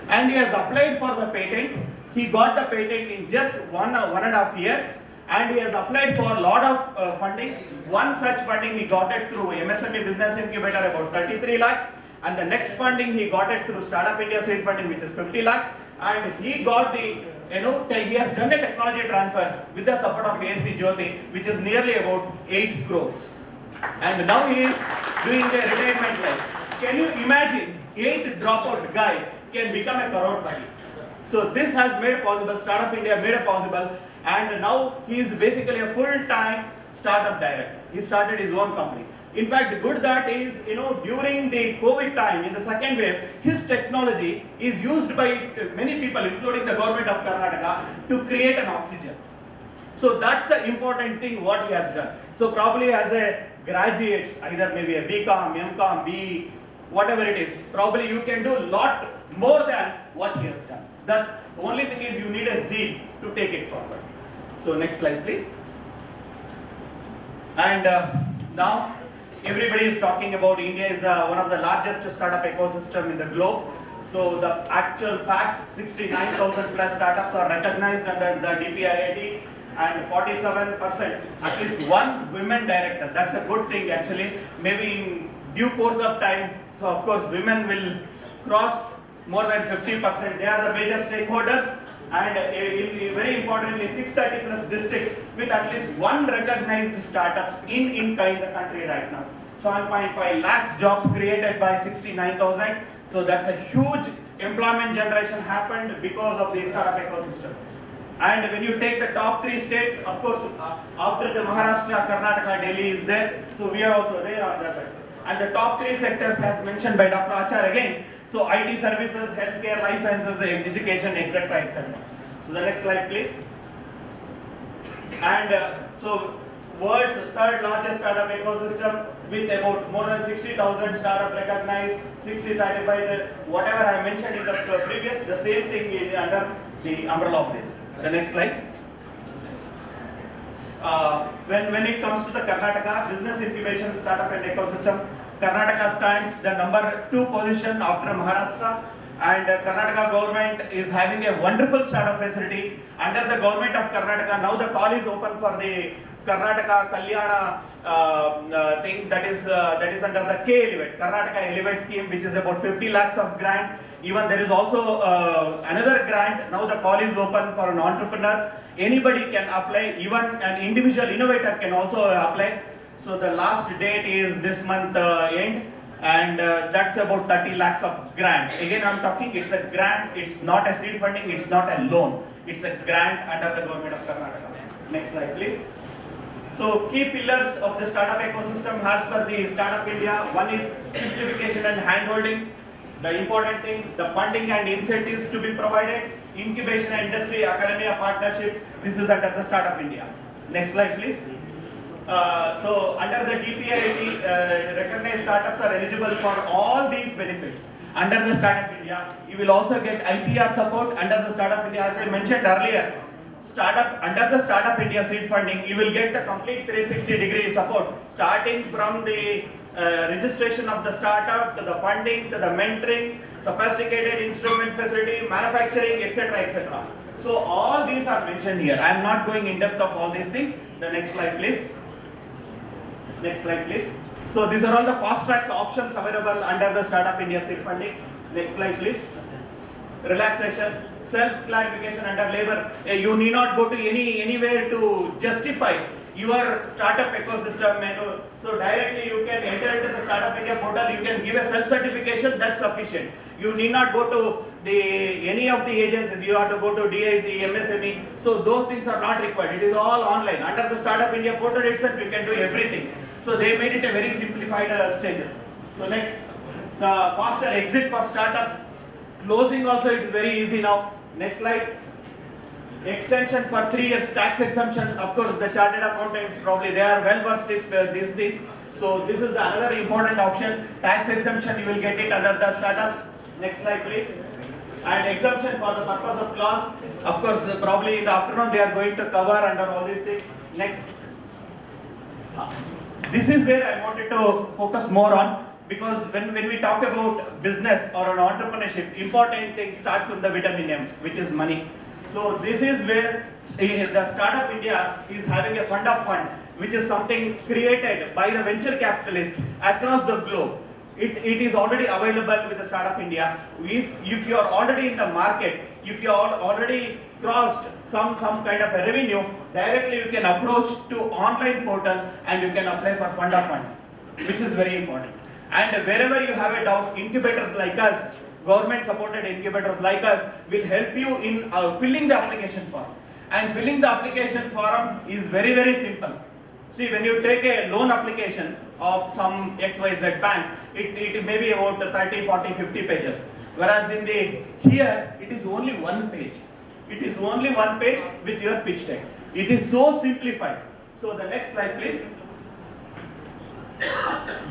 And he has applied for the patent. He got the patent in just one and a half year, and he has applied for a lot of funding. One such funding he got it through MSME Business Incubator, about 33 lakhs, and the next funding he got it through Startup India seed funding, which is 50 lakhs, and he got the he has done a technology transfer with the support of AIC Jyoti, which is nearly about 8 crores. And now he is doing the retirement life. Can you imagine 8th dropout guy can become a crorepati? So this has made possible, Startup India made it possible, and now he is basically a full-time startup director. He started his own company. In fact, good that is, during the COVID time, in the second wave, his technology is used by many people, including the government of Karnataka, to create an oxygen. So that's the important thing what he has done. So probably as a graduate, either maybe a BCom, MCom, BE, whatever it is, probably you can do a lot more than what he has done. The only thing is you need a zeal to take it forward. So next slide, please. And now everybody is talking about India is one of the largest startup ecosystem in the globe. So the actual facts, 69,000 plus startups are recognized under the DPIIT, and 47%, at least one women director. That's a good thing actually. Maybe in due course of time, so of course women will cross more than 50%. They are the major stakeholders, and very importantly 630 plus district with at least one recognized startups in the country right now. 7.5 lakhs jobs created by 69,000. So that's a huge employment generation happened because of the startup ecosystem. And when you take the top 3 states, of course, after the Maharashtra, Karnataka, Delhi is there. So we are also there on that. And the top 3 sectors as mentioned by Dr. Achar again. So IT services, healthcare, life sciences, education, etc., etc. So the next slide, please. And so world's 3rd largest startup ecosystem with about more than 60,000 startup recognized, 60 certified, whatever I mentioned in the previous, the same thing is under the umbrella of this. The next slide. When it comes to the Karnataka business incubation startup and ecosystem, Karnataka stands the number 2 position after Maharashtra, and Karnataka government is having a wonderful startup facility under the government of Karnataka. Now the call is open for the Karnataka Kalyana thing that is under the K Elevate, Karnataka Elevate scheme, which is about 50 lakhs of grant. Even there is also another grant. Now the call is open for an entrepreneur. Anybody can apply, even an individual innovator can also apply. So the last date is this month end, and that's about 30 lakhs of grant. Again, I'm talking, it's a grant, it's not a seed funding, it's not a loan. It's a grant under the government of Karnataka. Next slide, please. So, key pillars of the startup ecosystem as per the Startup India. One is simplification and handholding. The important thing, the funding and incentives to be provided. Incubation and industry, academia partnership. This is under the Startup India. Next slide, please. So, under the DPIIT, recognized startups are eligible for all these benefits. Under the Startup India, you will also get IPR support under the Startup India. As I mentioned earlier, under the Startup India seed funding, you will get the complete 360-degree support, starting from the registration of the startup, to the funding, to the mentoring, sophisticated instrument facility, manufacturing, etc., etc. So all these are mentioned here. I am not going in depth of all these things. The next slide, please. Next slide, please. So these are all the fast track options available under the Startup India seed funding. Next slide, please. Relaxation, self-clarification under labor. You need not go to anywhere to justify your startup ecosystem. So directly you can enter into the Startup India portal. You can give a self-certification. That's sufficient. You need not go to any of the agencies. You have to go to DIC, MSME. So those things are not required. It is all online. Under the Startup India portal itself, you can do everything. So they made it a very simplified stages. So next, the faster exit for startups. Closing also it is very easy now. Next slide. Extension for 3 years, tax exemption. Of course, the chartered accountants probably they are well versed with these things. So this is another important option. Tax exemption, you will get it under the startups. Next slide, please. And exemption for the purpose of class. Of course, probably in the afternoon they are going to cover under all these things. Next. This is where I wanted to focus more on, because when we talk about business or an entrepreneurship, important thing starts from the vitamin M, which is money. So this is where the Startup India is having a fund of fund, which is something created by the venture capitalists across the globe. It is already available with the Startup India. If you are already in the market, if you are already crossed some kind of a revenue, directly you can approach to online portal and you can apply for fund of fund, which is very important. And wherever you have a doubt, incubators like us, government supported incubators like us will help you in filling the application form. And filling the application form is very, very simple. See, when you take a loan application of some XYZ bank, it may be about 30, 40, 50 pages. Whereas in here, it is only one page. It is only one page with your pitch deck. It is so simplified. So the next slide, please.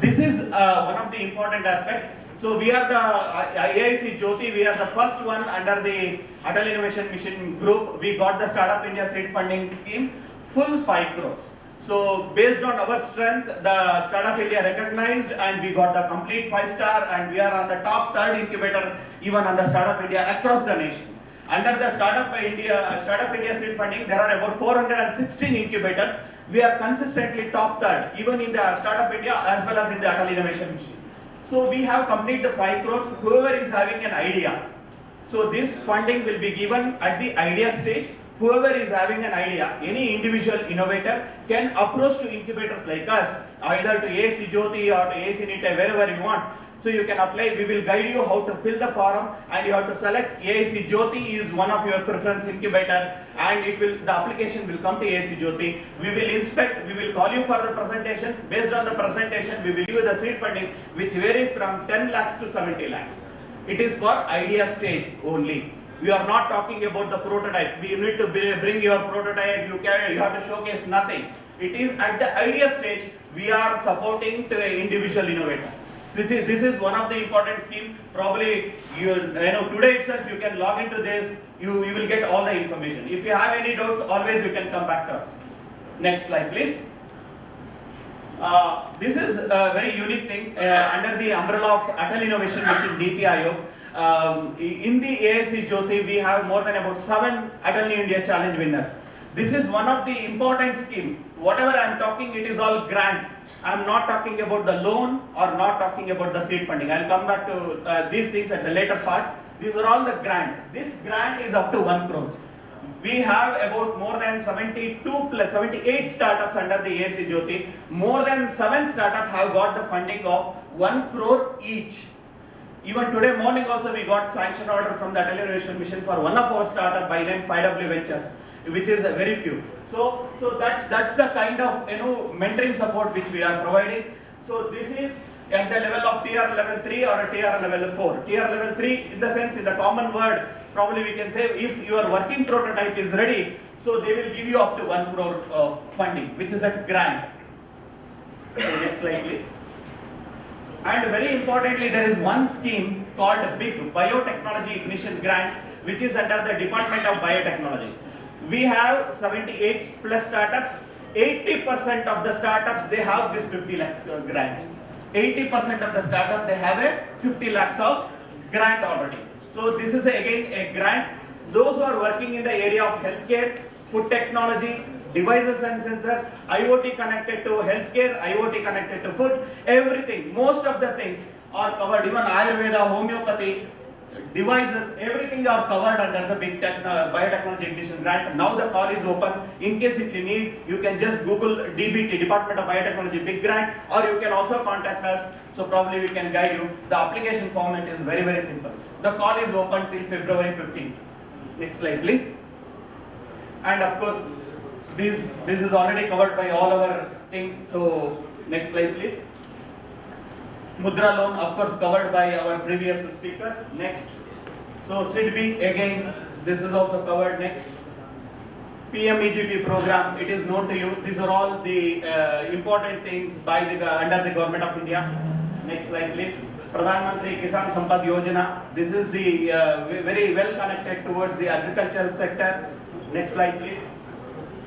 This is one of the important aspects. So we are the IIC Jyoti, we are the first one under the Atal Innovation Mission group. We got the Startup India seed funding scheme, full 5 crores. So based on our strength, the Startup India recognized and we got the complete 5-star, and we are on the top 3rd incubator even on the Startup India across the nation. Under the Startup India seed funding, there are about 416 incubators. We are consistently top 3rd, even in the Startup India as well as in the Atal Innovation Mission. So we have completed the 5 crores, whoever is having an idea. So this funding will be given at the idea stage. Whoever is having an idea, any individual innovator can approach to incubators like us, either to AIC Jyoti or to AIC NITI, wherever you want. So you can apply, we will guide you how to fill the form, and you have to select AIC Jyoti is one of your preference incubator, and the application will come to AIC Jyoti. We will inspect, we will call you for the presentation. Based on the presentation, we will give you the seed funding, which varies from 10 lakhs to 70 lakhs. It is for idea stage only. We are not talking about the prototype. We need to bring your prototype, you have to showcase nothing. It is at the idea stage, we are supporting to an individual innovator. So this is one of the important scheme. Probably today itself you can log into this, you will get all the information. If you have any doubts, always you can come back to us. Next slide, please. This is a very unique thing under the umbrella of Atal Innovation Mission NITI Aayog. In the AIC Jyoti, we have more than about 7 Atal New India Challenge winners. This is one of the important scheme. Whatever I am talking, it is all grant. I am not talking about the loan or not talking about the seed funding. I will come back to these things at the later part. These are all the grant. This grant is up to 1 crore. we have about more than 78 startups under the ASC Jyoti. More than 7 startups have got the funding of 1 crore each. Even today morning also we got sanction order from the Atelier Innovation Mission for one of our startup by name 5W Ventures, which is very few. So that's the kind of mentoring support which we are providing. So this is at the level of TR level 3 or a TR level 4. TR level 3 in the sense, in the common word, probably we can say if your working prototype is ready, so they will give you up to 1 crore of funding, which is a grant. Next slide please. And very importantly, there is one scheme called Big Biotechnology Ignition Grant, which is under the Department of Biotechnology. We have 78 plus startups. 80% of the startups, they have this 50 lakhs grant. 80% of the startup, they have a 50 lakhs of grant already. So this is again a grant. Those who are working in the area of healthcare, food technology, devices and sensors, IoT connected to healthcare, IoT connected to food, everything, most of the things are covered, even Ayurveda, homeopathy, devices, everything are covered under the Big Biotechnology Ignition Grant. Now the call is open. In case if you need, you can just Google DBT, Department of Biotechnology Big Grant, or you can also contact us. So probably we can guide you. The application format is very, very simple. The call is open till February 15th. Next slide, please. And of course, this is already covered by all our things. So next slide, please. Mudra loan, of course, covered by our previous speaker. Next. So SIDBI, again, this is also covered. Next. PMEGP program, it is known to you. These are all the important things by under the Government of India. Next slide, please. Pradhan Mantri Kisan Sampad Yojana. This is the very well connected towards the agricultural sector. Next slide, please.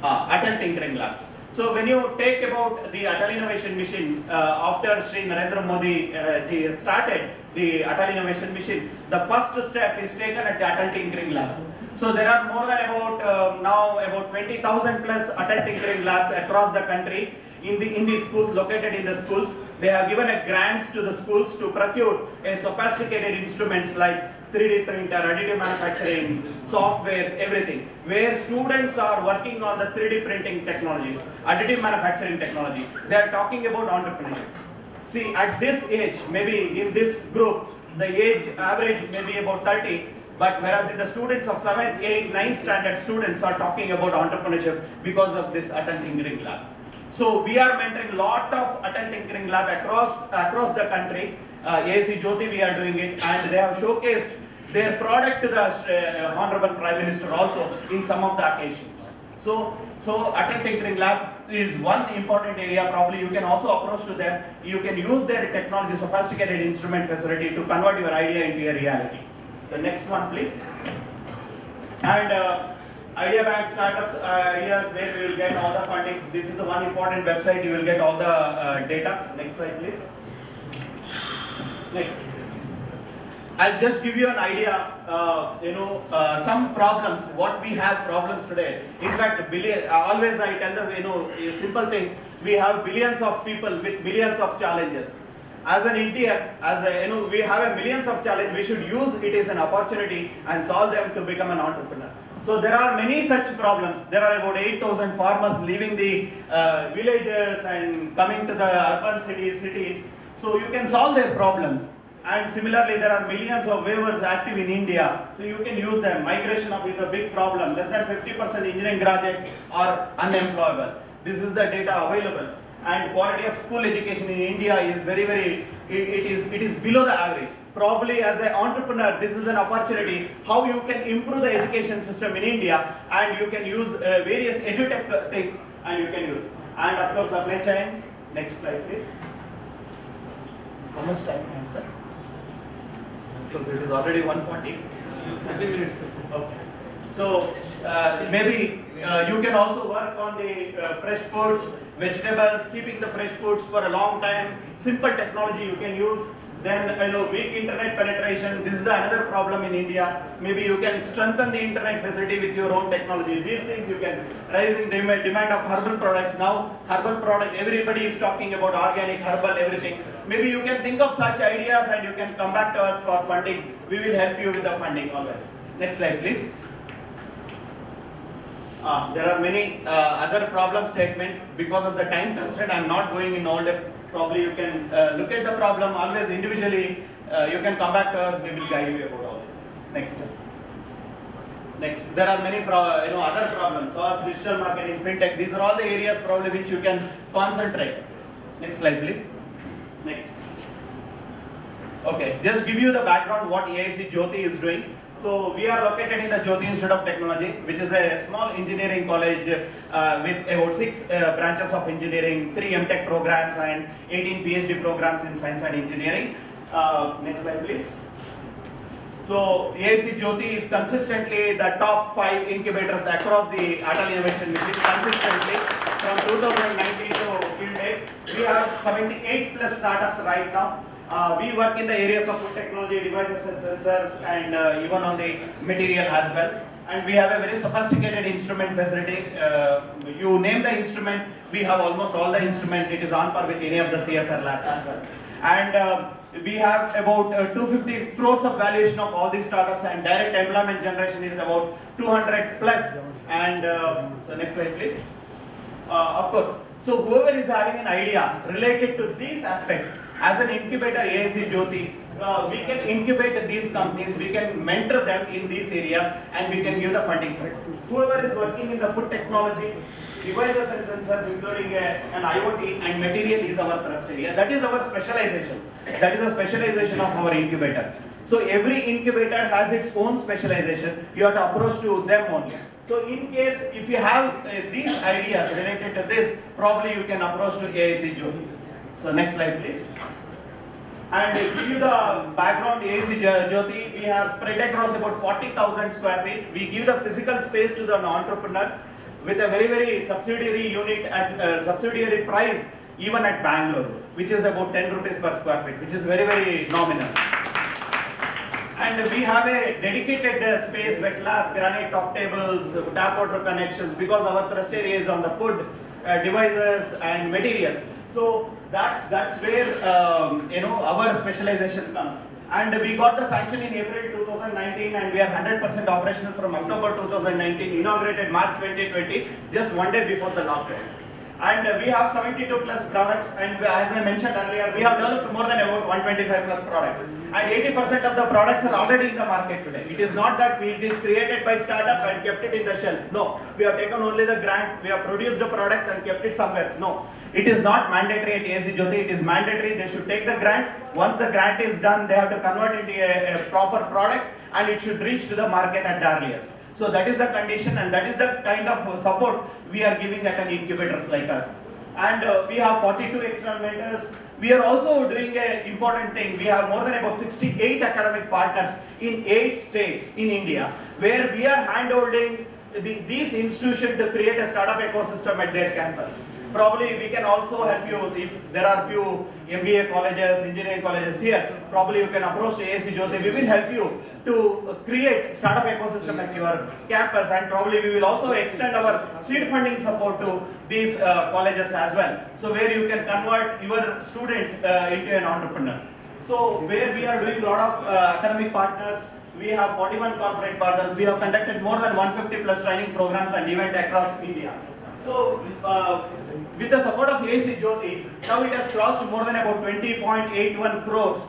Atal Tinkering Labs. So when you take about the Atal Innovation Mission, after Shri Narendra Modi ji started the Atal Innovation Mission, the first step is taken at the Atal Tinkering Labs. So there are more than now about 20,000 plus Atal Tinkering Labs across the country in the schools, located in the schools. They have given a grants to the schools to procure a sophisticated instruments like 3D printer, additive manufacturing, softwares, everything, where students are working on the 3D printing technologies, additive manufacturing technology. They are talking about entrepreneurship. See, at this age, maybe in this group, the age average may be about 30, but whereas in the students of 7th, 8th, 9th standard students are talking about entrepreneurship because of this Atal Tinkering Lab. So we are mentoring lot of Atal Tinkering Lab across the country. ASC Jyoti, we are doing it, and they have showcased their product to the Honorable Prime Minister also in some of the occasions. So Atal Tinkering Lab is one important area. Probably you can also approach to them. You can use their technology, sophisticated instrument facility to convert your idea into a reality. The next one, please. And Idea Bank startups ideas where we will get all the fundings. This is the one important website. You will get all the data. Next slide, please. Next. I'll just give you an idea, some problems, what we have problems today. In fact, always I tell them, a simple thing, we have billions of people with billions of challenges. As an Indian, we have millions of challenges, we should use it as an opportunity and solve them to become an entrepreneur. So there are many such problems. There are about 8,000 farmers leaving the villages and coming to the urban cities. So you can solve their problems. And similarly, there are millions of waivers active in India, so you can use them. Migration is a big problem. Less than 50% engineering graduates are unemployable. This is the data available. And quality of school education in India is it is below the average. Probably as an entrepreneur, this is an opportunity how you can improve the education system in India, and you can use various edutech things, and you can use. And of course, supply chain. Next slide, please. How much time I have, sir? Because it is already 1:40. 30 minutes. Okay. So maybe you can also work on the fresh foods, vegetables, keeping the fresh foods for a long time. Simple technology you can use. Then weak internet penetration. This is another problem in India. Maybe you can strengthen the internet facility with your own technology. These things you can. Rising demand of herbal products. Now herbal product, everybody is talking about organic, herbal, everything. Maybe you can think of such ideas and you can come back to us for funding. We will help you with the funding always. Next slide, please. There are many other problem statement. Because of the time constraint, I am not going in all depth. Probably you can look at the problem always individually. You can come back to us. We will guide you about all these things. Next. Next, there are many other problems. So digital marketing, fintech. These are all the areas probably which you can concentrate. Next slide, please. Next. Okay, just give you the background what AIC Jyoti is doing. So we are located in the Jyoti Institute of Technology, which is a small engineering college with about 6 branches of engineering, 3 MTech programs and 18 PhD programs in science and engineering. Next slide, please. So AIC Jyoti is consistently the top 5 incubators across the Atal Innovation Mission consistently from 2019 to till date. We have 78 plus startups right now. We work in the areas of food technology, devices and sensors, and even on the material as well. And we have a very sophisticated instrument facility. You name the instrument, we have almost all the instrument. It is on par with any of the CSR labs as well. And we have about 250 crores of valuation of all these startups, and direct employment generation is about 200 plus. And so next slide, please. Of course, so whoever is having an idea related to this aspect, as an incubator AIC Jyoti, we can incubate these companies, we can mentor them in these areas, and we can give the funding side. Whoever is working in the food technology, devices and sensors, including an IoT and material, is our thrust area. That is our specialization. That is the specialization of our incubator. So every incubator has its own specialization. You have to approach to them only. So in case if you have these ideas related to this, probably you can approach to AIC Jyoti. So next slide, please. And to give you the background, AIC Jyoti, we have spread across about 40,000 square feet. We give the physical space to the entrepreneur with a very, very subsidiary unit at subsidiary price, even at Bangalore, which is about 10 rupees per square feet, which is very, very nominal. And we have a dedicated space, wet lab, granite top tables, tap water connections, because our thrust area is on the food, devices and materials. So that's where our specialization comes. And we got the sanction in April 2019, and we are 100% operational from October 2019, inaugurated March 2020, just one day before the lockdown. And we have 72 plus products, and as I mentioned earlier, we have developed more than about 125 plus products. And 80% of the products are already in the market today. It is not that it is created by startup and kept it in the shelf. No, we have taken only the grant, we have produced the product and kept it somewhere. No, it is not mandatory at AIC Jyoti. It is mandatory. They should take the grant. Once the grant is done, they have to convert it into a proper product, and it should reach to the market at the earliest. So that is the condition, and that is the kind of support we are giving at an incubators like us. And we have 42 external mentors. We are also doing an important thing. We have more than about 68 academic partners in 8 states in India, where we are handholding these institutions to create a startup ecosystem at their campus. Probably we can also help you if there are few MBA colleges, engineering colleges here. Probably you can approach to AIC Jyoti. We will help you to create startup ecosystem at your campus, and probably we will also extend our seed funding support to these colleges as well. So where you can convert your student into an entrepreneur. So where we are doing a lot of academic partners, we have 41 corporate partners. We have conducted more than 150 plus training programs and events across India. So with the support of AIC Jyoti, now it has crossed more than about 20.81 crores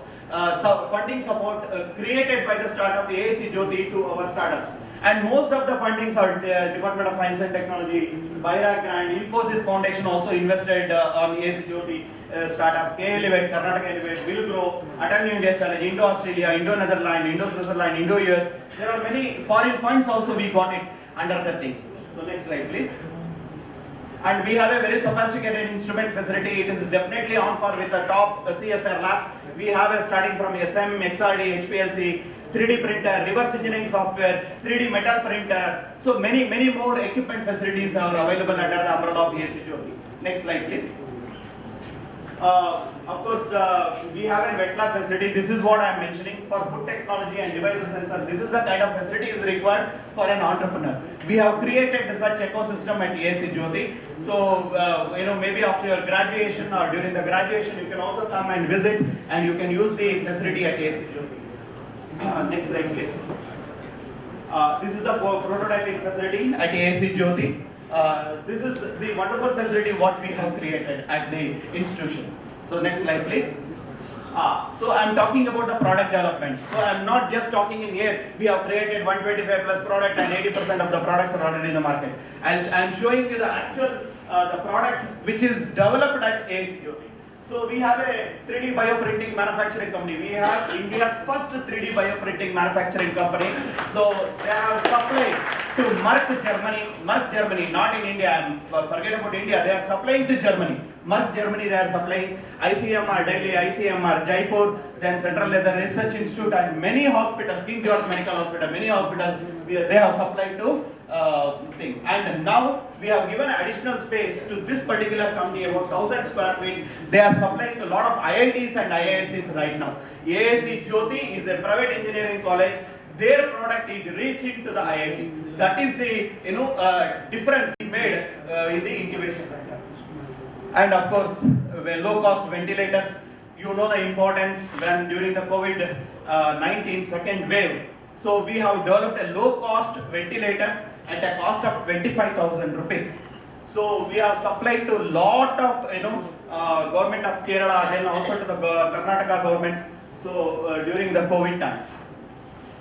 funding support created by the startup AIC Jyoti to our startups. And most of the fundings are Department of Science and Technology, BIRAC grant, Infosys Foundation also invested on AIC Jyoti startup, Elevate, Karnataka Elevate, Will Grow, Atal New India Challenge, Indo-Australia, Indo-Netherlands, Indo-Switzerland, Indo-US. There are many foreign funds also we got it under the thing. So next slide please. And we have a very sophisticated instrument facility. It is definitely on par with the top CSR labs. We have a starting from SM, XRD, HPLC, 3D printer, reverse engineering software, 3D metal printer. So many more equipment facilities are available under the umbrella of AIC Jyoti. Next slide please. Of course, we have a wet lab facility. This is what I am mentioning for food technology and devices sensor. This is the kind of facility is required for an entrepreneur. We have created such ecosystem at AIC Jyoti. So, maybe after your graduation or during the graduation, you can also come and visit, and you can use the facility at AIC Jyoti. Next slide, please. This is the prototyping facility at ASC Jyoti. This is the wonderful facility what we have created at the institution. So next slide please. So I'm talking about the product development. So I'm not just talking in here, we have created 125 plus product and 80% of the products are already in the market. And I'm showing you the actual the product which is developed at ASC Jyoti. So we have a 3D bioprinting manufacturing company. We have India's first 3D bioprinting manufacturing company. So they have supplied to Merck Germany. Merck Germany, not in India. Forget about India. They are supplying to Germany. Merck Germany, they are supplying ICMR Delhi, ICMR Jaipur, then Central Leather Research Institute and many hospitals, King George Medical Hospital, many hospitals, they have supplied to thing. And now we have given additional space to this particular company, about 1,000 square feet. They are supplying to a lot of IITs and IIScs right now. ASC Jyoti is a private engineering college. Their product is reaching to the IIT. That is the difference we made in the incubation center. And of course, low cost ventilators. You know the importance when during the COVID-19 second wave. So we have developed a low cost ventilators at a cost of 25,000 rupees. So we have supplied to lot of government of Kerala, then also to the Karnataka governments. So during the COVID time,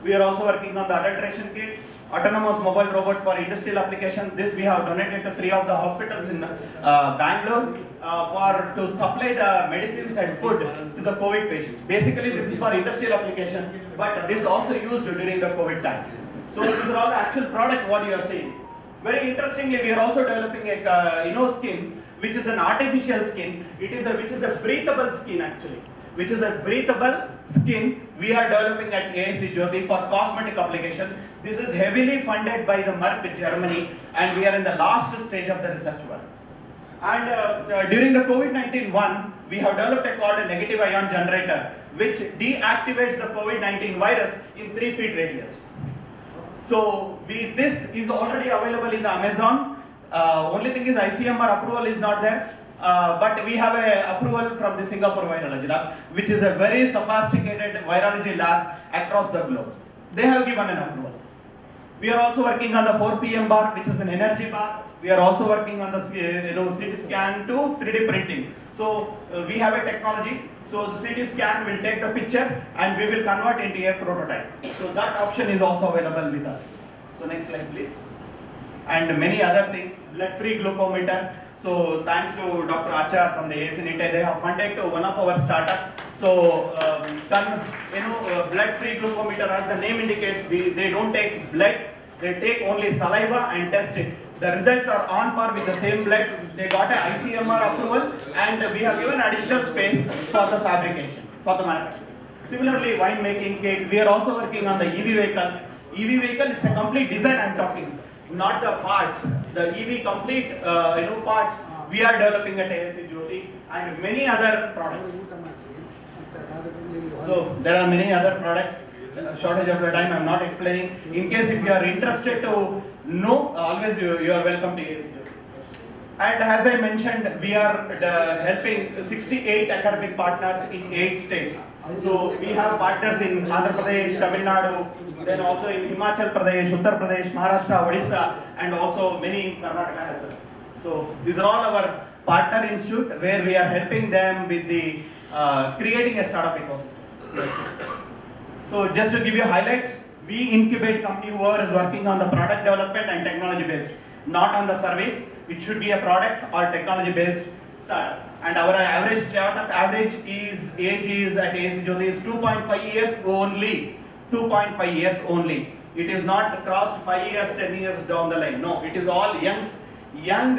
we are also working on the adulteration kit, autonomous mobile robots for industrial application. This we have donated to 3 of the hospitals in Bangalore to supply the medicines and food to the COVID patients. Basically, this is for industrial application, but this also used during the COVID time. So these are all the actual products what you are seeing. Very interestingly, we are also developing a skin, which is an artificial skin. Which is a breathable skin actually. Which is a breathable skin we are developing at ASC Jyoti for cosmetic application. This is heavily funded by the Merck Germany and we are in the last stage of the research work. And during the COVID-19 one, we have developed a negative ion generator which deactivates the COVID-19 virus in 3 feet radius. So this is already available in the Amazon. Only thing is ICMR approval is not there. But we have an approval from the Singapore Virology Lab, which is a very sophisticated virology lab across the globe. They have given an approval. We are also working on the 4 PM bar, which is an energy bar. We are also working on the CT scan to 3D printing. So we have a technology. So the CT scan will take the picture and we will convert into a prototype. So that option is also available with us. So next slide, please. And many other things, blood-free glucometer. So thanks to Dr. Achar from the ASNIT, they have funded to one of our startup. So blood-free glucometer, as the name indicates, they don't take blood, they take only saliva and test it. The results are on par with the same blood. They got an ICMR approval and we have given additional space for the fabrication, for the manufacturing. Similarly, wine making kit, we are also working on the EV vehicles. EV vehicle, it's a complete design I'm talking. Not the parts, the EV complete parts we are developing at ASC Jyoti and many other products. So there are many other products. Shortage of the time, I'm not explaining. In case if you are interested to know, always you are welcome to ASC Jyoti. And as I mentioned, we are helping 68 academic partners in 8 states. So we have partners in Andhra Pradesh, Tamil Nadu, then also in Himachal Pradesh, Uttar Pradesh, Maharashtra, Odisha, and also many in Karnataka as well. So these are all our partner institute where we are helping them with the creating a startup ecosystem. So just to give you highlights, we incubate company who is working on the product development and technology based, not on the service. It should be a product or technology based startup. And our average startup age is at ASC Jyoti is 2.5 years only. 2.5 years only. It is not crossed 5 years, 10 years down the line. No, it is all young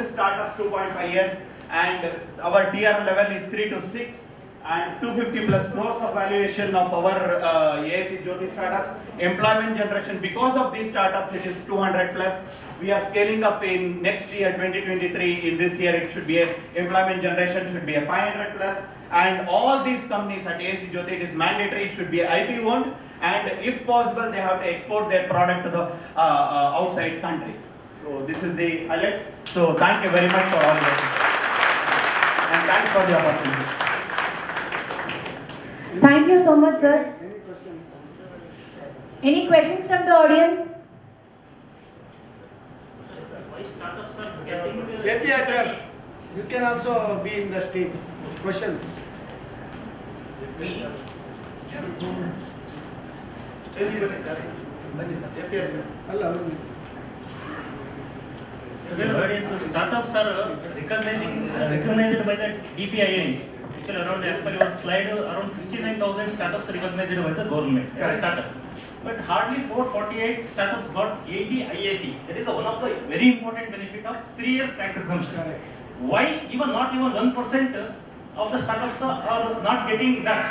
startups 2.5 years, and our TR level is 3 to 6. And 250 plus crores of valuation of our ASC Jyoti startups. Employment generation, because of these startups, it is 200 plus. We are scaling up in next year, 2023. In this year, it should be employment generation should be a 500 plus. And all these companies at ASC Jyoti, it is mandatory, it should be IP owned. And if possible, they have to export their product to the outside countries. So this is the highlights. So thank you very much for all your support. And thanks for the opportunity. Thank you so much, sir. Any questions from the audience? startups are getting API, you can also be in the state. Question. Nowadays, startups are recognized by the DPIA. Actually, around as per your slide, around 69,000 startups are recognized by the government as a startup. But hardly 448 startups got 80 IAC. That is one of the very important benefit of 3 years tax exemption. Why not even 1% of the startups are not getting that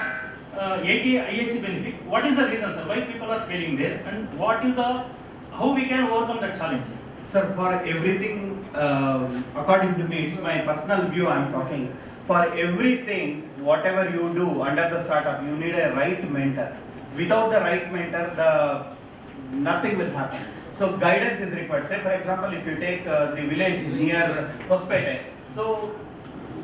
80 IAC benefit? What is the reason, sir? Why people are failing there, and how we can overcome that challenge? Sir, for everything, according to me, it's my personal view I'm talking. For everything, whatever you do under the startup, you need a right mentor. Without the right mentor, nothing will happen. So guidance is required. Say for example, if you take the village near Hosapete, so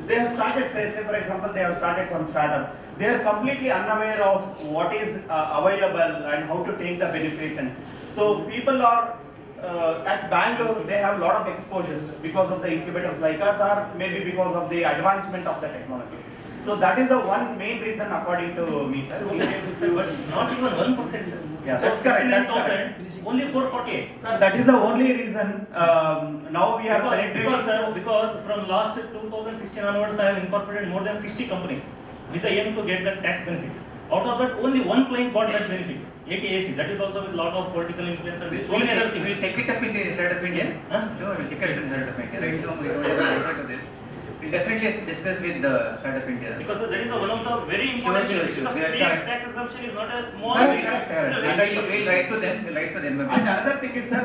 they have started, say for example, they have started some startup. They are completely unaware of what is available and how to take the benefit. And so people are at Bangalore, they have a lot of exposures because of the incubators like us, or maybe because of the advancement of the technology. So that is the one main reason according to me, sir. But not even 1%, sir. Yeah, So that's correct. 69,000, only 448. Sir, that is the only reason now we are penetrating. Because from last 2016 onwards, I have incorporated more than 60 companies with the aim to get that tax benefit. Out of that, only one client got that benefit, ATAC. That is also with a lot of political influence and so many other things. We'll take it up in the Startup India. No, we'll take it up in the Startup India. Right now, we don't have answer to this. We'll definitely discuss with the Startup India. Because that is one of the very important things. Because 3 years tax exemption is not a small thing. We'll write to them. And another thing is, sir,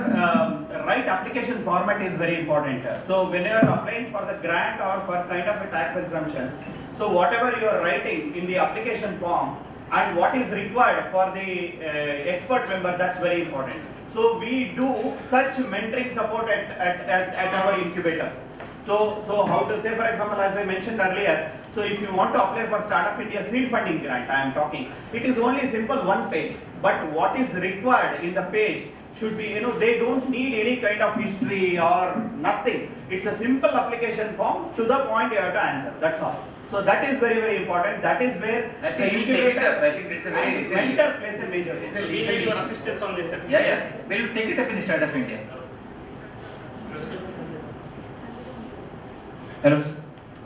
right application format is very important. So when you are applying for the grant or for kind of a tax exemption, so whatever you are writing in the application form and what is required for the expert member, that's very important. So we do such mentoring support at our incubators. So how to say, for example, as I mentioned earlier, so if you want to apply for Startup India seed funding grant, I am talking, it is only simple one page, but what is required in the page should be, they don't need any kind of history or nothing. It's a simple application form, to the point you have to answer, that's all. So that is very, very important. That is where the incubator and mentor plays a major role. So we need your assistance on this. Yeah. We'll take it up in the Startup India. Hello.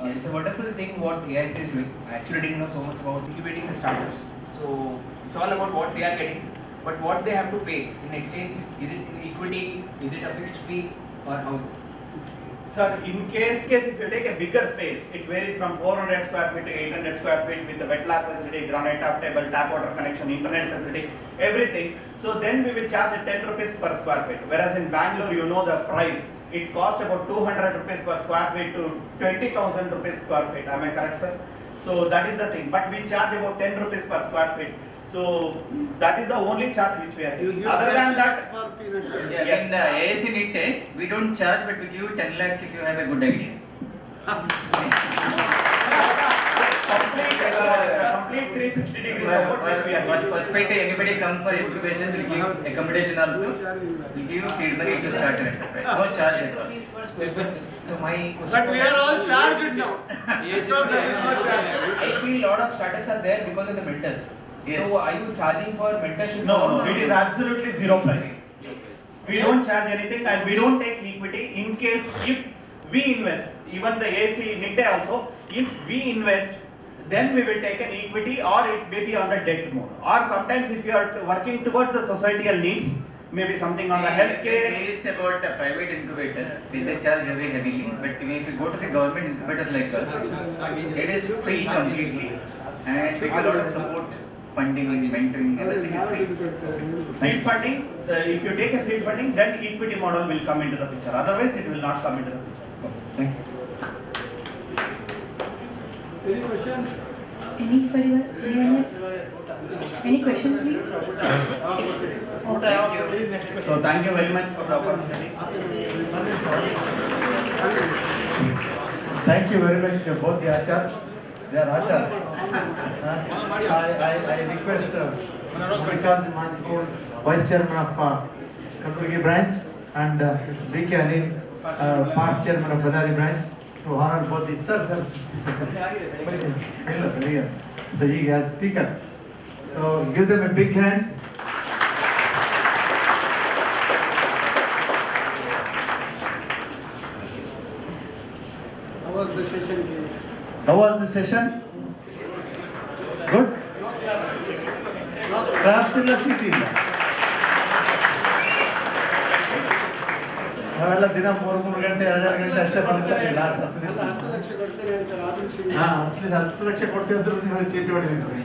It's a wonderful thing what AIC is doing. I actually didn't know so much about incubating the startups. So it's all about what they are getting, but what they have to pay in exchange. Is it in equity? Is it a fixed fee, or how is it? Sir, in case if you take a bigger space, it varies from 400 square feet to 800 square feet with the wet lab facility, granite top table, tap water connection, internet facility, everything. So then we will charge 10 rupees per square feet. Whereas in Bangalore, you know the price. It costs about 200 rupees per square feet to 20,000 rupees square feet. Am I correct, sir? So that is the thing. But we charge about 10 rupees per square feet. So that is the only charge which we are giving. Other than that, yes. In the AIC NIT, we don't charge, but we give you 10 lakh if you have a good idea. complete 360 degree support which we are giving. Hosapete, anybody come for incubation, we'll give accommodation also. We'll give you seed money to start an enterprise. No charge at all. So my But we are all charged now. I feel a lot of startups are there because of the mentors. Yes. So are you charging for mentorship? No, it is absolutely zero price. We don't charge anything and we don't take equity in case if we invest, even the AC NIT also, if we invest, then we will take an equity or it may be on the debt mode. Or sometimes if you are working towards the societal needs, maybe something on the healthcare. It is about the private incubators, they charge very heavily, but if you go to the government incubators like us, it is free completely and we get a lot of support, funding, mentoring, everything is free. Seed funding, if you take a seed funding, then equity model will come into the picture. Otherwise, it will not come into the picture. Thank you. Any question? Any question, please? So thank you very much for the opportunity. Thank you very much, both the achars. They are achars. I request Vice Chairman of Conclave branch and B.K. Anil part chairman of Ballari branch, to honor both the sir. So he has speaker. So give them a big hand. How was the session? How was the session? Good? Claps in the city. ನಾವೆಲ್ಲ ದಿನ 3 ಗಂಟೆ 2 ಗಂಟೆ ಅಷ್ಟೇ ಮಾಡ್ತೀವಿ. 10 ಲಕ್ಷ ಕೊಡ್ತೇನೆ ಅಂತ ರಾಹುಲ್ ಸಿಂಗ್. 10 ಲಕ್ಷ ಕೊಡ್ತೀವಿ ಅಂದ್ರೂ ನೀವು ಚೀಟಿ ಹೊಡೆದಿದ್ರಿ.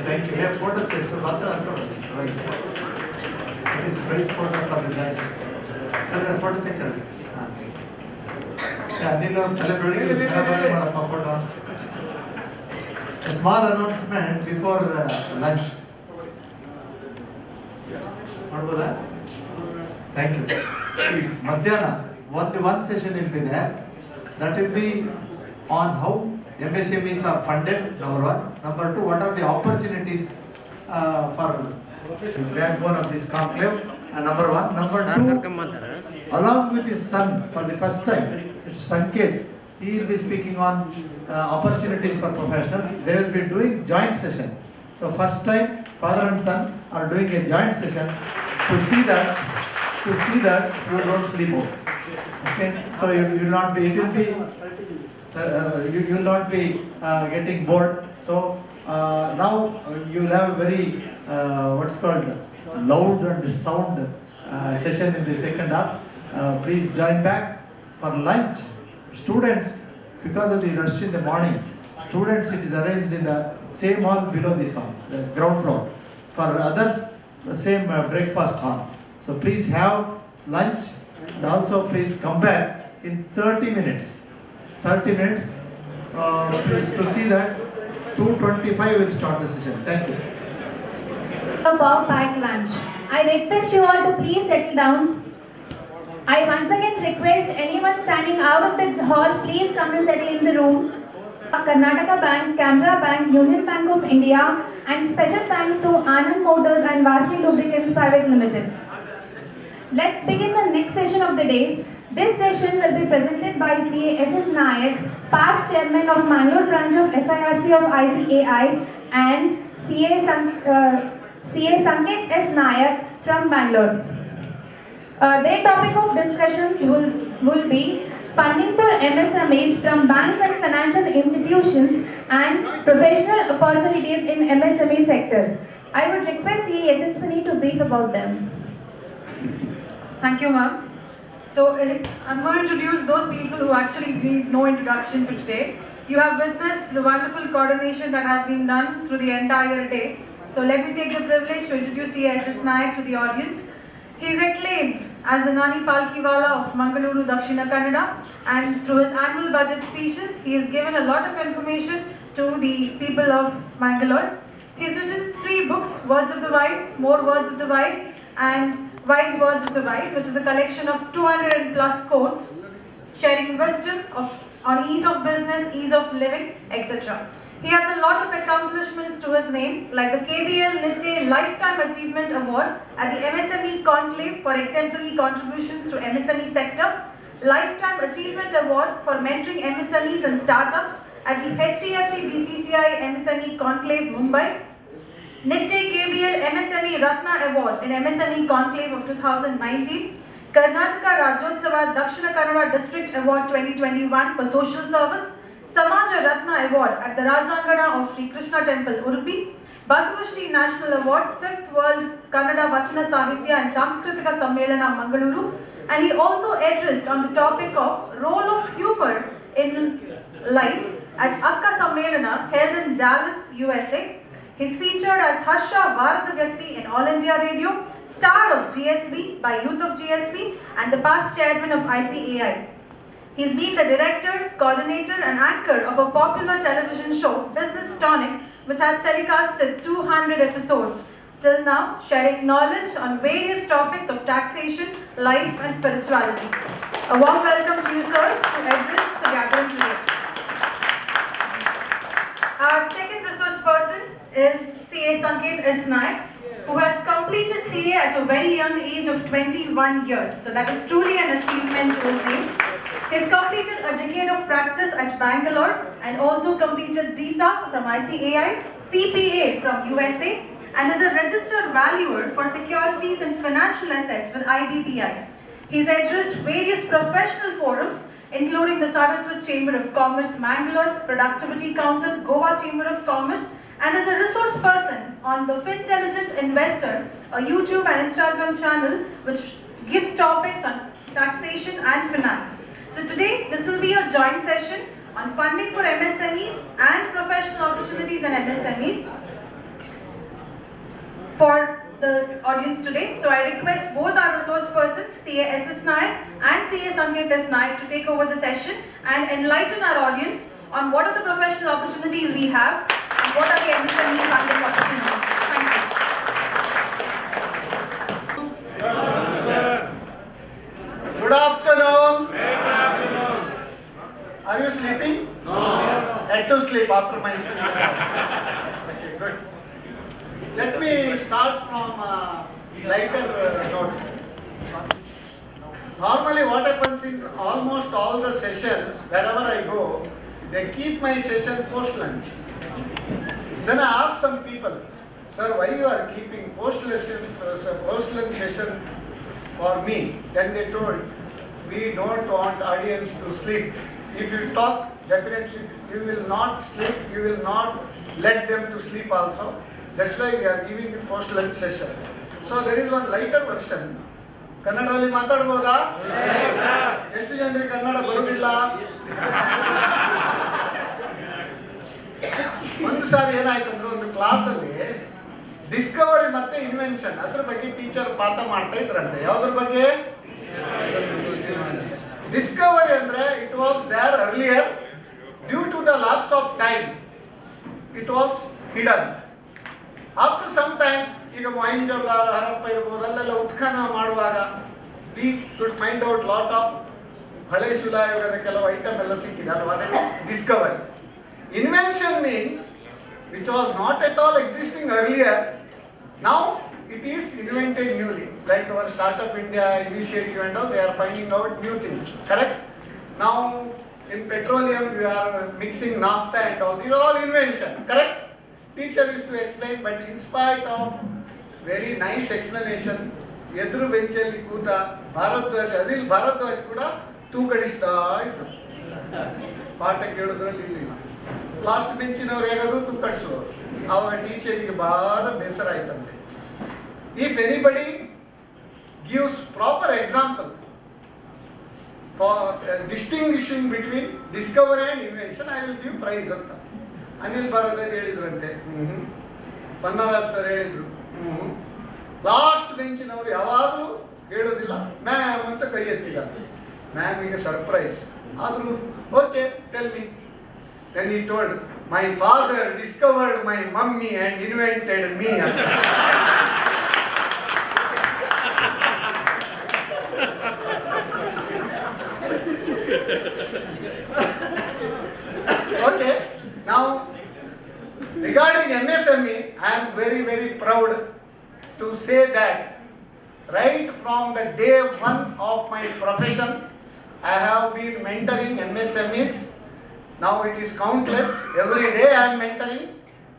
Thank you. Yeah, photo check. So it is price photo for the branch. Photo take it. Yeah, Nilo celebrating photo. A small announcement before lunch. What was that? Thank you. Madhyana, one session will be there. That will be on how MSMEs are funded, number one. Number two, what are the opportunities for backbone of this conclave? And number one. Number two, along with his son for the first time, it's Sanket, he will be speaking on opportunities for professionals. They will be doing joint session. So first time, father and son are doing a joint session to see that you don't sleep over. Okay, so you will not be. It will be. You will not be getting bored. So now you will have a very what's called loud and sound session in the second half. Please join back for lunch. Students, because of the rush in the morning, students it is arranged in the same hall below this hall, the ground floor. For others, the same breakfast hall. So please have lunch and also please come back in 30 minutes. 30 minutes please to see that 2:25 will start the session. Thank you. Above packed lunch. I request you all to please settle down. I once again request anyone standing out of the hall, please come and settle in the room. Karnataka Bank, Canara Bank, Union Bank of India, and special thanks to Anand Motors and Vasily Lubricants Private Limited. Let's begin the next session of the day. This session will be presented by CA SS Nayak, past chairman of Mangalore branch of SIRC of ICAI, and CA Sanket S Nayak from Bangalore. Their topic of discussions will be funding for MSMEs from banks and financial institutions and professional opportunities in MSME sector. I would request CA SS Fini to brief about them. Thank you, ma'am. So I'm going to introduce those people who actually need no introduction for today. You have witnessed the wonderful coordination that has been done through the entire day. So let me take the privilege to introduce CSS Nayak to the audience. He is acclaimed as the Nani Palkiwala of Mangaluru, Dakshina Kannada, and through his annual budget speeches, he has given a lot of information to the people of Mangalore. He has written 3 books, Words of the Wise, More Words of the Wise, and Wise Words of the Wise, which is a collection of 200+ quotes, sharing wisdom on ease of business, ease of living, etc. He has a lot of accomplishments to his name, like the KBL Nitte Lifetime Achievement Award at the MSME Conclave for exemplary contributions to MSME sector, Lifetime Achievement Award for mentoring MSMEs and startups at the HDFC BCCI MSME Conclave Mumbai, Nitte KBL MSME Ratna Award in MSME Conclave of 2019, Karnataka Rajyotsava Dakshina Kannada District Award 2021 for social service, Samaja Ratna Award at the Rajangana of Sri Krishna Temple, Udupi, Basavashri National Award, 5th World Kannada Vachana Sahitya and Samskritika Sammelana, Mangaluru, and he also addressed on the topic of role of humor in life at Akka Sammelana held in Dallas, USA. He's featured as Harsha Varadagathi in All India Radio, star of GSB by Youth of GSB, and the past chairman of ICAI. He's been the director, coordinator and anchor of a popular television show, Business Tonic, which has telecasted 200 episodes. Till now, sharing knowledge on various topics of taxation, life and spirituality. A warm welcome to you, sir, to address the gathering today. Our second resource person is CA Sanket S Nayak. who has completed CA at a very young age of 21 years. So that is truly an achievement to his name. He has completed a decade of practice at Bangalore and also completed DISA from ICAI, CPA from USA, and is a registered valuer for securities and financial assets with IBPI. He's addressed various professional forums, including the Saraswat Chamber of Commerce, Mangalore, Productivity Council, Goa Chamber of Commerce, and is a resource person on the Fintelligent Investor, a YouTube and Instagram channel which gives topics on taxation and finance. So today, this will be a joint session on funding for MSMEs and professional opportunities in MSMEs for the audience today. So I request both our resource persons, CA SS Nayak and CA Sanket S Nayak, to take over the session and enlighten our audience on what are the professional opportunities we have and what are the MSME funding opportunities. Thank you. Good afternoon. Are you sleeping? No. Had to sleep after my speech. Okay, good. Let me start from a lighter note. Normally what happens in almost all the sessions, wherever I go, they keep my session post-lunch. Then I ask some people, sir, why you are keeping post-lunch session for me? Then they told, we don't want audience to sleep. If you talk, definitely you will not sleep, you will not let them to sleep also. That's why we are giving the post-lunch session. So there is one lighter version. ಕನ್ನಡದಲ್ಲಿ ಮಾತಾಡಬಹುದಾ? ಎಷ್ಟು ಜನರಿಗೆ ಕನ್ನಡ ಬರುವುದಿಲ್ಲ? ಒಂದು ಸಾರಿ ಏನಾಯ್ತು ಅಂದ್ರೆ ಒಂದು ಕ್ಲಾಸಲ್ಲಿ Discovery ಮತ್ತೆ ಇನ್ವೆನ್ಷನ್ ಅದ್ರ ಬಗ್ಗೆ ಟೀಚರ್ ಪಾಠ ಮಾಡ್ತಾ ಇದ್ರಂತೆ. ಯಾವುದ್ರ ಬಗ್ಗೆ? ಡಿಸ್ಕವರಿ ಅಂದ್ರೆ it was there earlier, due to the lapse of time it was hidden. After some time, ಈಗ ಮೊಹೆಂಜೊದಾರೋ ಹರಪ್ಪ ಇರ್ಬೋದು, ಅಲ್ಲೆಲ್ಲ ಉತ್ಖನನ ಮಾಡುವಾಗ we could find out lot of ಹಳೆ ಶಿಲಾಯುಗದ ಕೆಲವು ಐಟಮ್ ಎಲ್ಲ ಸಿಕ್ಕಿದೆ ಅಲ್ವಾ, that is discovery. Invention means which was not at all existing earlier, now it is invented newly, like our Startup India initiative and all, they are finding out new things, correct? Now in petroleum we are mixing naphtha and all, these are all invention, correct? Teacher used to explain, but in spite of very nice explanation, ಎದುರು ಬೆಂಚಲ್ಲಿ ಕೂತ ಭಾರದ್ವಾಜ್, ಅನಿಲ್ ಭಾರದ್ವಾಜ್ ಕೂಡ ತೂಕಡಿಸ್ತಾ ಇದ್ರು. ಪಾಠ ಕೇಳೋದ್ರಲ್ಲಿ ಇರಲಿಲ್ಲ. Last ಬೆಂಚಿನವ್ರು ಹೇಗಾದ್ರು ತೂಕಡಿಸೋರು. ಆವಾಗ ಟೀಚರಿಗೆ ಬಹಳ ಬೇಸರ ಆಯ್ತಂತೆ. If anybody gives proper example for distinguishing between discovery and invention, I will give prize ಅಂತ. ಅನಿಲ್ ಭಾರದ್ವಾಜ್ ಹೇಳಿದ್ರಂತೆ, ಪನ್ನಾರಾಜ್ ಸರ್ ಹೇಳಿದ್ರು, ಲಾಸ್ಟ್ ಬೆಂಚಿನವರು ಯಾವಾಗಲೂ ಹೇಳೋದಿಲ್ಲ ಮ್ಯಾಮ್ ಅಂತ ಕೈ ಎತ್ತಿಲ್ಲ. ಮ್ಯಾಮಿಗೆ ಸರ್ಪ್ರೈಸ್ ಆದರೂ, okay tell me. Then he told, my father discovered my mummy and invented me. Okay, now regarding MSME, I am very, very proud to say that right from the day one of my profession, I have been mentoring MSMEs. Now it is countless. Every day I am mentoring.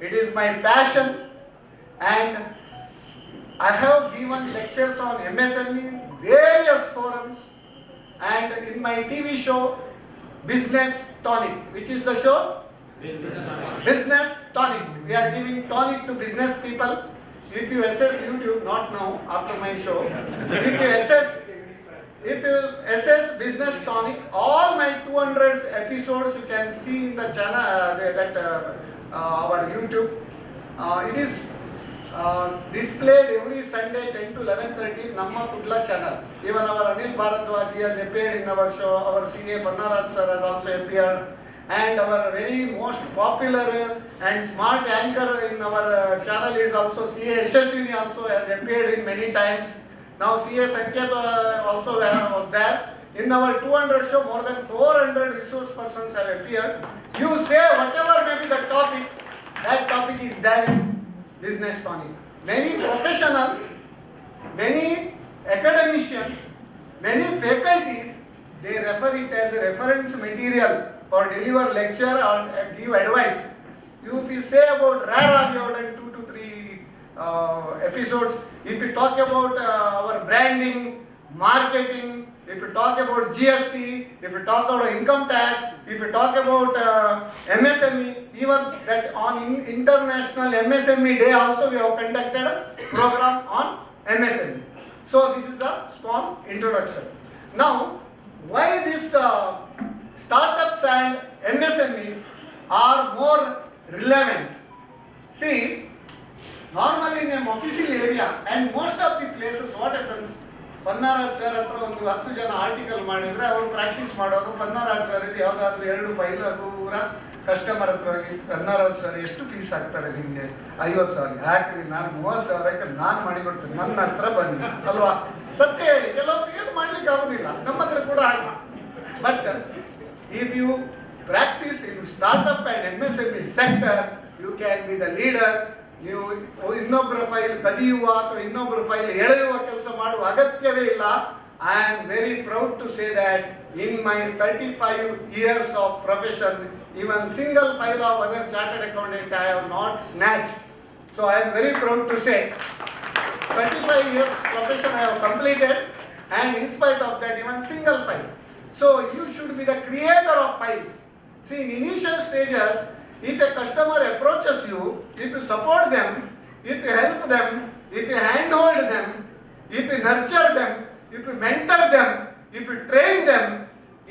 It is my passion, and I have given lectures on MSME in various forums, and in my TV show, Business Tonic. Which is the show? Business Tonic. We are giving tonic to business people. If you assess YouTube, not now, after my show, if you assess Business Tonic, all my 200 episodes you can see in the channel, our YouTube. It is displayed every Sunday 10 to 11:30 Namma Kudla channel. Even our Anil Bharadwaj has appeared in our show. Our CA Pannaraj sir has also appeared, and our very most popular and smart anchor in our channel is also CA Yashaswini, also has appeared in many times. Now CA Sanket also was there. In our 200 show, more than 400 resource persons have appeared. You say whatever may be the topic, that topic is there in Business Tonic. many professionals, many academicians, many faculties, they refer it as a reference material or deliver lecture or give advice. If you say about RARA, we have done 2 to 3 episodes. If you talk about our branding, marketing, if you talk about GST, if you talk about income tax, if you talk about MSME, even that on International MSME Day also we have conducted a program on MSME. So this is the small introduction. Now, why this startups and MSMEs are more relevant? See, normally in an official area and most of the places what happens, Pannaraj sir ಹತ್ರ ಒಂದು 10 ಜನ article ಮಾಡಿದ್ರೆ ಅವರು practice ಮಾಡೋದು ಪನ್ನಾರಾಜ್ sir ಇದು ಯಾವುದಾದ್ರೂ 2 file ದೂರ customer ಹತ್ರ ಹೋಗಿ ಪನ್ನಾರಾಜ್ ಸರ್ ಎಷ್ಟು ಫೀಸ್ ಆಗ್ತಾರೆ ನಿಮಗೆ 50,000 ಯಾಕ್ರಿ ನಾನು 30,000ಕ್ಕೆ ನಾನು ಮಾಡಿಕೊಡ್ತೀನಿ ನನ್ನ ಹತ್ರ ಬನ್ನಿ ಅಲ್ವಾ ಸತ್ಯ ಹೇಳಿ ಕೆಲವೊಂದು ಏನು ಮಾಡ್ಲಿಕ್ಕೆ ಆಗೋದಿಲ್ಲ ನಮ್ಮ ಹತ್ರ ಕೂಡ ಹಾಗೆ but if you practice in startup and MSME sector you can be the leader. ನೀವು ಇನ್ನೊಬ್ಬರ ಫೈಲ್ ಕದಿಯುವ ಅಥವಾ ಇನ್ನೊಬ್ಬರ ಫೈಲ್ ಎಳೆಯುವ ಕೆಲಸ ಮಾಡುವ ಅಗತ್ಯವೇ ಇಲ್ಲ. I am very proud to say that in my 35 years of profession, even single file of other chartered accountant I have not snatched. So I am very proud to say 35 years profession I have completed, and in spite of that even single file. So you should be the creator of files. See, in initial stages, if a customer approaches you, if you support them, if you help them, if you handhold them, if you nurture them, if you mentor them, if you train them,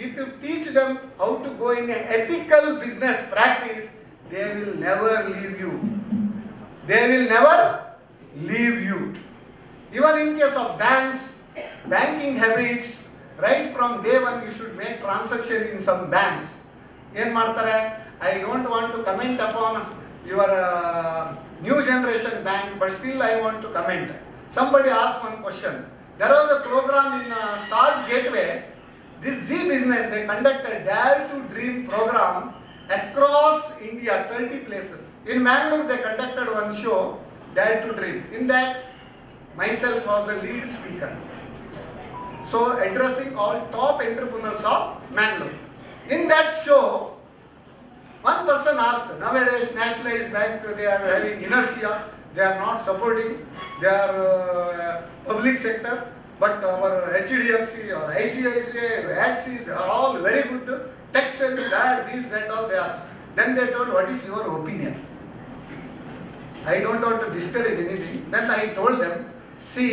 if you teach them how to go in an ethical business practice, they will never leave you. They will never leave you. Even in case of banks, banking habits, right from day one you should make transaction in some banks. Yen ಮಾಡ್ತಾರೆ, I don't want to comment upon your new generation bank, but still I want to comment. Somebody asked one question. There was a program in Taj Gateway. This Z Business, they conducted Dare to Dream program across India, 30 places. In Mangalore, they conducted one show, Dare to Dream. In that, myself was the lead speaker. So, addressing all top entrepreneurs of Mangalore. In that show, one person asked, nowadays nationalized bank, they are having inertia, they are not supporting, they are public sector, but our HDFC or ICICI, Axis, they are all very good, tech savvy, that, this, that, all they asked. Then they told, what is your opinion? I don't want to discourage anything. Then I told them, see,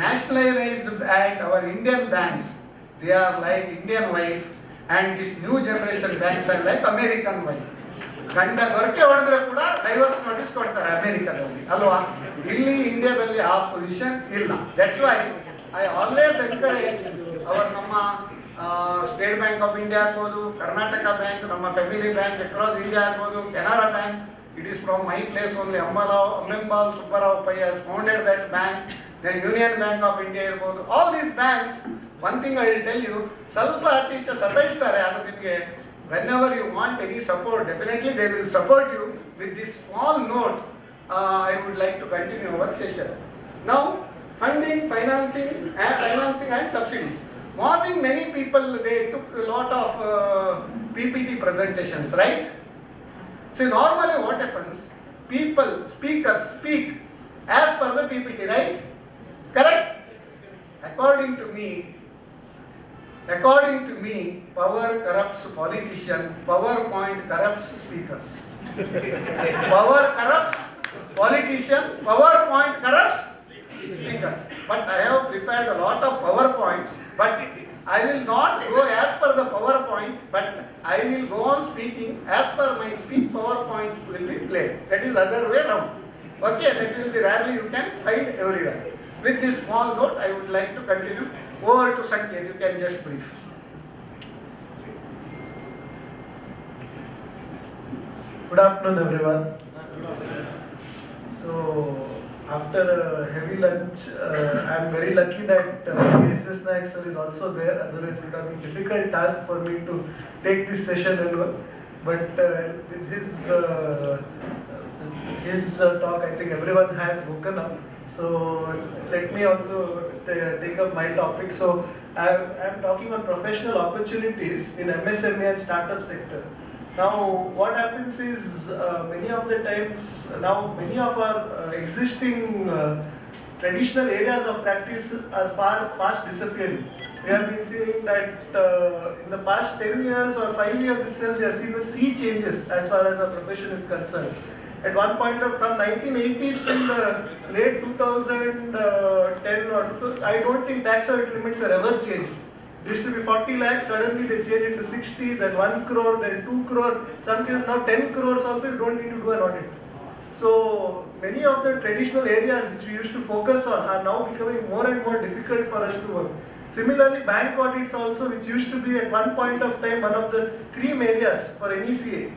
nationalized and our Indian banks, they are like Indian wife, and this new generation banks are like American wife. ಗಂಡ ಗೊರಕೆ ಹೊಡೆದ್ರೆ ಕೂಡ divorce notice ಕೊಡ್ತಾರೆ ಅಮೆರಿಕದಲ್ಲಿ ಅಲ್ವಾ. ಇಲ್ಲಿ ಇಂಡಿಯಾದಲ್ಲಿ ಆ position ಇಲ್ಲ. That's why I always encourage our ನಮ್ಮ ಸ್ಟೇಟ್ ಬ್ಯಾಂಕ್ ಆಫ್ ಇಂಡಿಯಾ ಆಗ್ಬೋದು, ಕರ್ನಾಟಕ ಬ್ಯಾಂಕ್, ನಮ್ಮ ಫ್ಯಾಮಿಲಿ ಬ್ಯಾಂಕ್ ಅಕ್ರಾಸ್ ಇಂಡಿಯಾ ಆಗ್ಬೋದು, Canara Bank, it is from my place only. Ammembal Subbarao Pai has founded that bank. Then Union Bank of India ಇರ್ಬೋದು. All these banks, one thing I will tell you, ಸ್ವಲ್ಪ ಆಚೆ ಸತಾಯಿಸ್ತಾರೆ, ಆದರೆ ನಿಮಗೆ whenever you want any support, definitely they will support you. With this small note, I would like to continue our session. Now, funding, financing and subsidies. Morning, many people, they took a lot of PPT presentations, right? So normally what happens, speakers speak as per the PPT, right? Correct? According to me, power corrupts politician, PowerPoint corrupts speakers. Power corrupts politician, PowerPoint corrupts speakers. But I have prepared a lot of PowerPoints, but I will not go as per the PowerPoint, but I will go on speaking as per my speak PowerPoint will be played. That is other way around. Okay, that will be rarely you can find everywhere. With this small note, I would like to continue. Over to Sanket, you can just brief. Good afternoon, everyone. So, after a heavy lunch, I am very lucky that SS Naik sir is also there. Otherwise, it would have been a difficult task for me to take this session alone. But with his his talk, I think everyone has woken up. So let me also take up my topic. So I'm talking on professional opportunities in MSME and startup sector. Now what happens is many of the times now many of our existing traditional areas of practice are fast disappearing. We have been seeing that in the past 10 years or 5 years itself, we have seen a sea changes as far as our profession is concerned. At one point from 1980s till the late 2010 or I don't think tax audit limits are ever changed. It used to be 40 lakhs, suddenly they changed it to 60, then 1 crore, then 2 crore, some cases now 10 crores also you don't need to do an audit. So many of the traditional areas which we used to focus on are now becoming more and more difficult for us to work. Similarly, bank audits also, which used to be at one point of time one of the cream areas for any CA,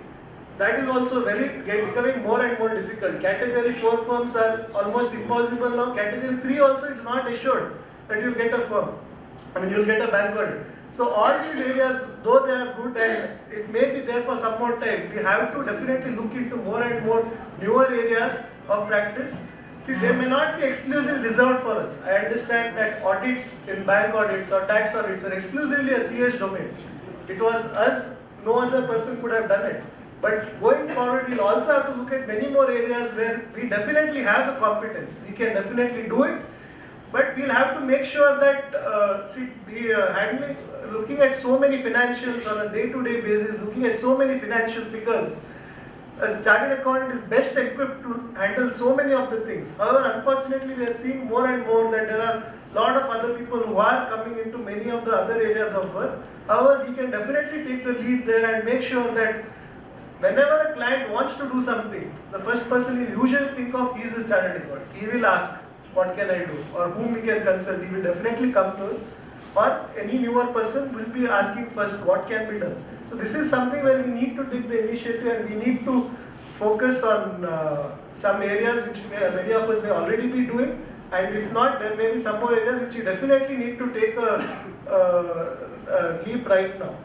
that is also becoming more and more difficult. Category 4 firms are almost impossible now. Category 3 also it's not assured that you'll get a firm. I mean, you'll get a bank audit. So all these areas, though they are good and it may be there for some more time, we have to definitely look into more and more newer areas of practice. See, they may not be exclusively reserved for us. I understand that audits in bank audits or tax audits are exclusively a CS domain. It was us, no other person could have done it. But going forward, we'll also have to look at many more areas where we definitely have the competence. We can definitely do it. But we'll have to make sure that, looking at so many financials on a day-to-day basis, looking at so many financial figures, a chartered accountant is best equipped to handle so many of the things. However, unfortunately, we are seeing more and more that there are a lot of other people who are coming into many of the other areas of work. However, we can definitely take the lead there and make sure that whenever a client wants to do something, the first person he'll usually think of is his chartered accountant. He will ask, what can I do? Or whom we can consult. He will definitely come to us. Or any newer person will be asking first, what can be done? So this is something where we need to take the initiative and we need to focus on some areas which many of us may already be doing. And if not, there may be some more areas which we definitely need to take a leap right now.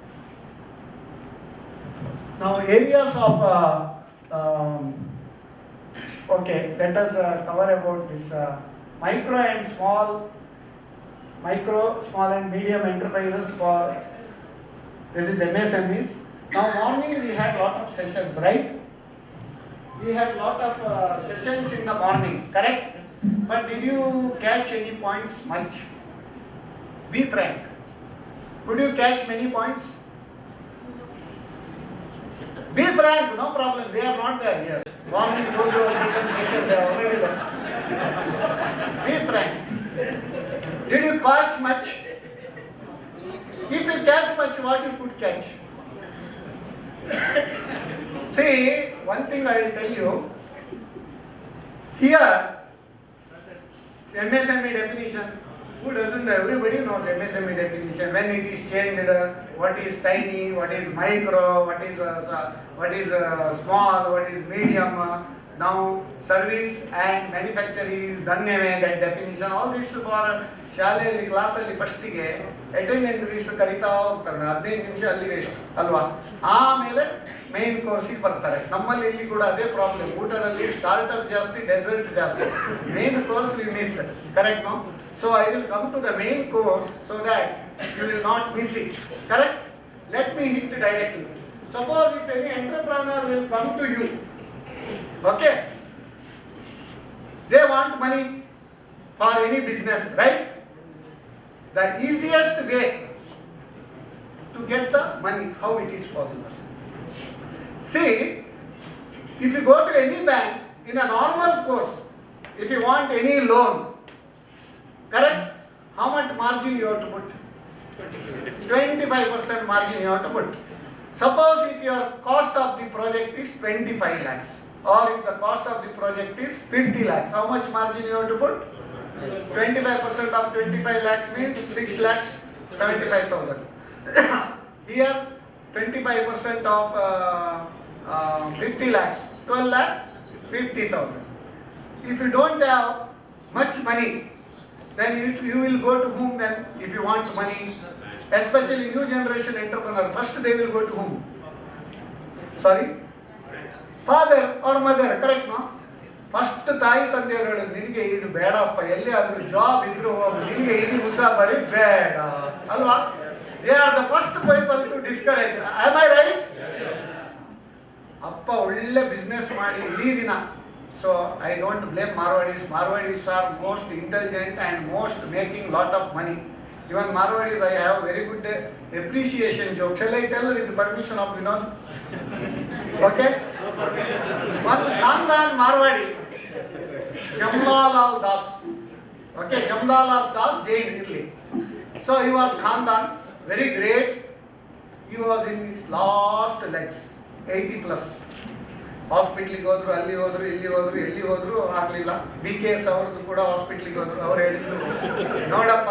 Now areas of, okay, let us cover about this micro, small and medium enterprises for, this is MSMEs. Now morning we had lot of sessions, right? We had lot of sessions in the morning, correct? But did you catch any points much? Be frank. Could you catch many points? Be frank, no problem. They are not there here. Morning, those who have taken session, they are already there. Be frank. Did you catch much? If you catch much, what you could catch? See, one thing I will tell you. Here, MSME definition. Who doesn't know? Everybody knows MSME definition. When it is changed, what is tiny, what is micro, what is small, what is medium. Now service and manufacturing is done away, that definition. All this for ಶಾಲೆಯಲ್ಲಿ ಕ್ಲಾಸಲ್ಲಿ ಫಸ್ಟಿಗೆ attendance register ಕರಿತಾ ಹೋಗ್ತಾರೆ, 15 ನಿಮಿಷ ಅಲ್ಲಿ waste ಅಲ್ವಾ. ಆಮೇಲೆ main ಕೋರ್ಸಿಗೆ ಬರ್ತಾರೆ. ನಮ್ಮಲ್ಲಿ ಇಲ್ಲಿ ಕೂಡ ಅದೇ ಪ್ರಾಬ್ಲಮ್. ಊಟದಲ್ಲಿ ಸ್ಟಾರ್ಟರ್ ಜಾಸ್ತಿ, ಡೆಸರ್ಟ್ ಜಾಸ್ತಿ. Main course we miss, correct no? So I will come to the main course so that you will not miss it, correct? Let me hit directly. Suppose if any entrepreneur will come to you, okay, they want money for any business, right? The easiest way to get the money, how it is possible? See, if you go to any bank in a normal course, if you want any loan, correct? How much margin you have to put? 25% margin you have to put. Suppose if your cost of the project is 25 lakhs, or if the cost of the project is 50 lakhs, how much margin you have to put? 25% of 25 lakhs means 6 lakhs 75,000. Here 25% of 50 lakhs, 12 lakh 50,000. If you don't have much money, then you will go to whom then? If you want money, especially new generation entrepreneur, first they will go to whom? Sorry? Father or mother, correct no? First ತಾಯಿ ತಂದೆಯವರು ಹೇಳೋದು, ನಿನಗೆ ಇದು ಬೇಡಪ್ಪ, ಎಲ್ಲಿ ಆದ್ರೂ job ಇದ್ರು ಹೋಗು, ನಿನಗೆ ಇದು ಉಸಾಬರಿ ಬೇಡ ಅಲ್ವಾ? They are the first people to discourage. Am I right? ಅಪ್ಪ ಒಳ್ಳೆ ಬಿಸ್ನೆಸ್ ಮಾಡಿ ಇಡೀ ದಿನ. So I don't blame Marwadis. Marwadis are most intelligent and most making lot of money. Even Marwadis, I have very good appreciation joke. Shall I tell with the permission of Vinod? Okay? One Khandan Marwadi, Jamlalal Das. Okay, Jamlalal Das, Jain Italy. So he was Khandan, very great. He was in his last legs, 80 plus. ಹಾಸ್ಪಿಟ್ಲಿಗೆ ಹೋದ್ರು, ಅಲ್ಲಿ ಹೋದ್ರು, ಇಲ್ಲಿ ಹೋದ್ರು, ಎಲ್ಲಿ ಹೋದ್ರು ಆಗಲಿಲ್ಲ. BKS ಅವ್ರದ್ದು ಕೂಡ ಹಾಸ್ಪಿಟ್ಲಿಗೆ ಹೋದ್ರು. ಅವ್ರು ಹೇಳಿದ್ರು, ನೋಡಪ್ಪ